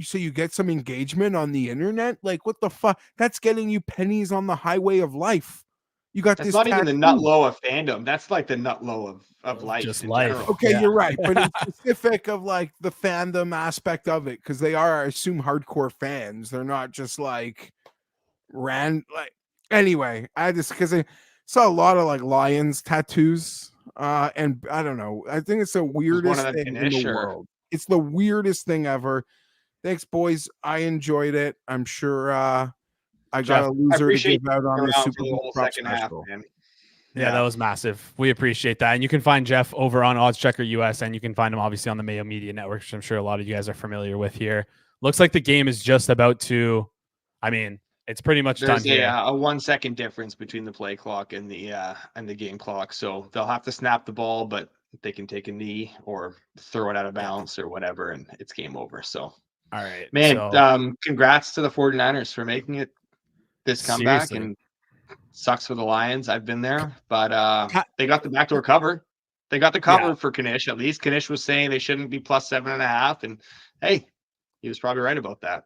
[SPEAKER 7] So you get some engagement on the internet. What the fuck? That's getting you pennies on the highway of life. You got
[SPEAKER 2] That's
[SPEAKER 7] this.
[SPEAKER 2] not even the nut low of fandom. That's the nut low of life.
[SPEAKER 1] Just
[SPEAKER 2] in
[SPEAKER 1] life.
[SPEAKER 2] general.
[SPEAKER 7] Okay, you're right, but it's specific of the fandom aspect of it, because they are, I assume, hardcore fans. They're not just Anyway, I just because I saw a lot of Lions tattoos. And I don't know. I think it's the weirdest thing in the world. It's the weirdest thing ever. Thanks, boys. I enjoyed it. I'm sure I got a loser to give out on the Super Bowl prop special.
[SPEAKER 2] Man.
[SPEAKER 1] Yeah, that was massive. We appreciate that. And you can find Jeff over on Odds Checker US, and you can find him obviously on the Mayo Media Network, which I'm sure a lot of you guys are familiar with here. Looks like the game is just about to, it's pretty much done here.
[SPEAKER 2] There's a 1 second difference between the play clock and the game clock. So they'll have to snap the ball, but they can take a knee or throw it out of bounds or whatever, and it's game over. So
[SPEAKER 1] all right.
[SPEAKER 2] Man, congrats to the 49ers for making it this comeback.
[SPEAKER 1] Seriously.
[SPEAKER 2] And sucks for the Lions. I've been there, but they got the backdoor cover. They got the cover for Kanish. At least Kanish was saying they shouldn't be +7.5. And hey, he was probably right about that.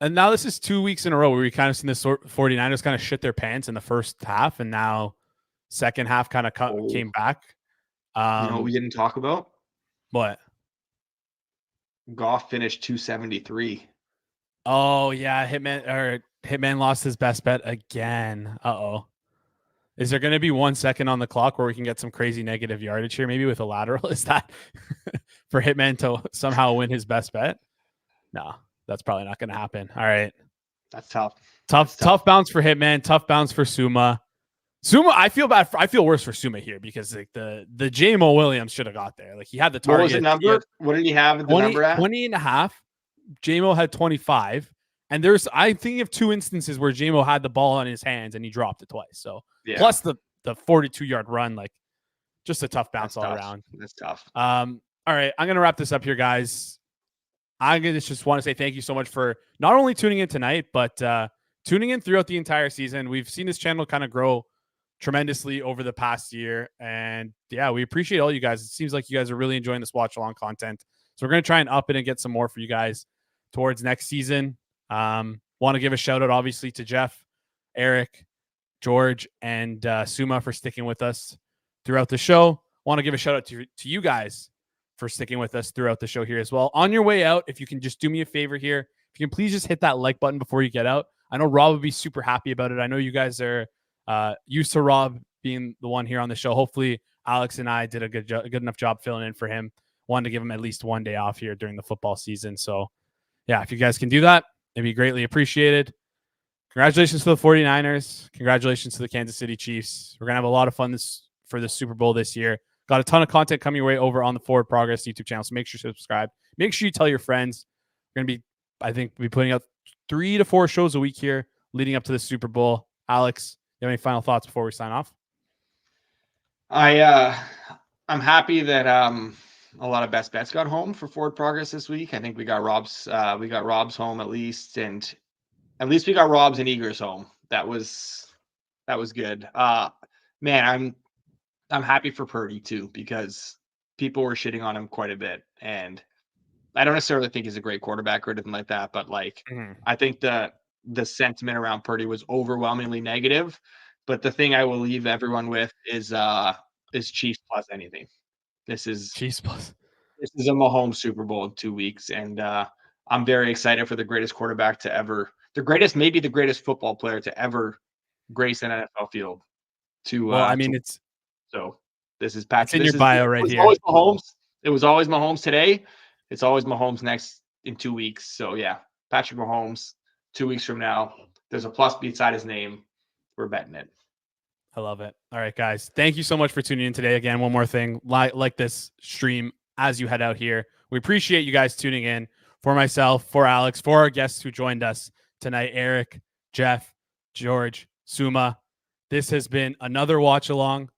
[SPEAKER 1] And now this is 2 weeks in a row where we kind of seen the 49ers kind of shit their pants in the first half, and now second half kind of came back.
[SPEAKER 2] You know what we didn't talk about?
[SPEAKER 1] What?
[SPEAKER 2] Goff finished 273.
[SPEAKER 1] Oh yeah, Hitman lost his best bet again. Is there going to be 1 second on the clock where we can get some crazy negative yardage here, maybe with a lateral? Is that for Hitman to somehow win his best bet? No. That's probably not going to happen. All right.
[SPEAKER 2] That's tough.
[SPEAKER 1] Tough bounce for Hitman. Tough bounce for Suma. I feel bad. I feel worse for Suma here, because the JMO Williams should have got there. He had the target.
[SPEAKER 2] What was the number? What did he have the number at?
[SPEAKER 1] 20.5. JMO had 25. And I'm thinking of 2 instances where JMO had the ball in his hands and he dropped it twice. So plus the 42-yard run, just a tough bounce all around.
[SPEAKER 2] That's tough.
[SPEAKER 1] All right. I'm going to wrap this up here, guys. I just want to say thank you so much for not only tuning in tonight, but tuning in throughout the entire season. We've seen this channel kind of grow tremendously over the past year. And yeah, we appreciate all you guys. It seems like you guys are really enjoying this watch along content. So we're going to try and up it and get some more for you guys towards next season. Want to give a shout out, obviously, to Jeff, Eric, George, and Suma for sticking with us throughout the show. Want to give a shout out to you guys for sticking with us throughout the show here as well. On your way out, if you can just do me a favor here, if you can please just hit that like button before you get out. I know Rob would be super happy about it. I know you guys are used to Rob being the one here on the show. Hopefully Alex and I did a good enough job filling in for him. Wanted to give him at least one day off here during the football season. So yeah, if you guys can do that, it'd be greatly appreciated. Congratulations to the 49ers. Congratulations to the Kansas City Chiefs. We're going to have a lot of fun for the Super Bowl this year. Got a ton of content coming your way over on the Forward Progress YouTube channel, so make sure you subscribe. Make sure you tell your friends. We're going to be putting out 3 to 4 shows a week here leading up to the Super Bowl. Alex, You have any final thoughts before we sign off?
[SPEAKER 2] I'm happy that a lot of best bets got home for Forward Progress this week. I think we got Rob's home at least, and at least we got Rob's and Eager's home. That was good. Man, I'm happy for Purdy too, because people were shitting on him quite a bit, and I don't necessarily think he's a great quarterback or anything like that, but like I think the sentiment around Purdy was overwhelmingly negative. But the thing I will leave everyone with is Chiefs plus anything. This is
[SPEAKER 1] Chiefs plus.
[SPEAKER 2] This is a Mahomes Super Bowl in 2 weeks, and I'm very excited for the greatest quarterback to ever, maybe the greatest football player to ever grace an NFL field. So this is Patrick.
[SPEAKER 1] It's in your bio right here.
[SPEAKER 2] Always Mahomes. It was always Mahomes today. It's always Mahomes next in 2 weeks. So yeah, Patrick Mahomes 2 weeks from now. There's a plus beside his name. We're betting it.
[SPEAKER 1] I love it. All right, guys. Thank you so much for tuning in today. Again, one more thing, like this stream as you head out here. We appreciate you guys tuning in. For myself, for Alex, for our guests who joined us tonight, Eric, Jeff, George, Suma. This has been another watch along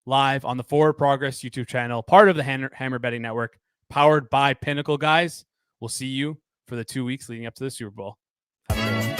[SPEAKER 1] live on the Forward Progress YouTube channel, part of the Hammer Betting Network, powered by Pinnacle, guys. We'll see you for the 2 weeks leading up to the Super Bowl. Have a good one.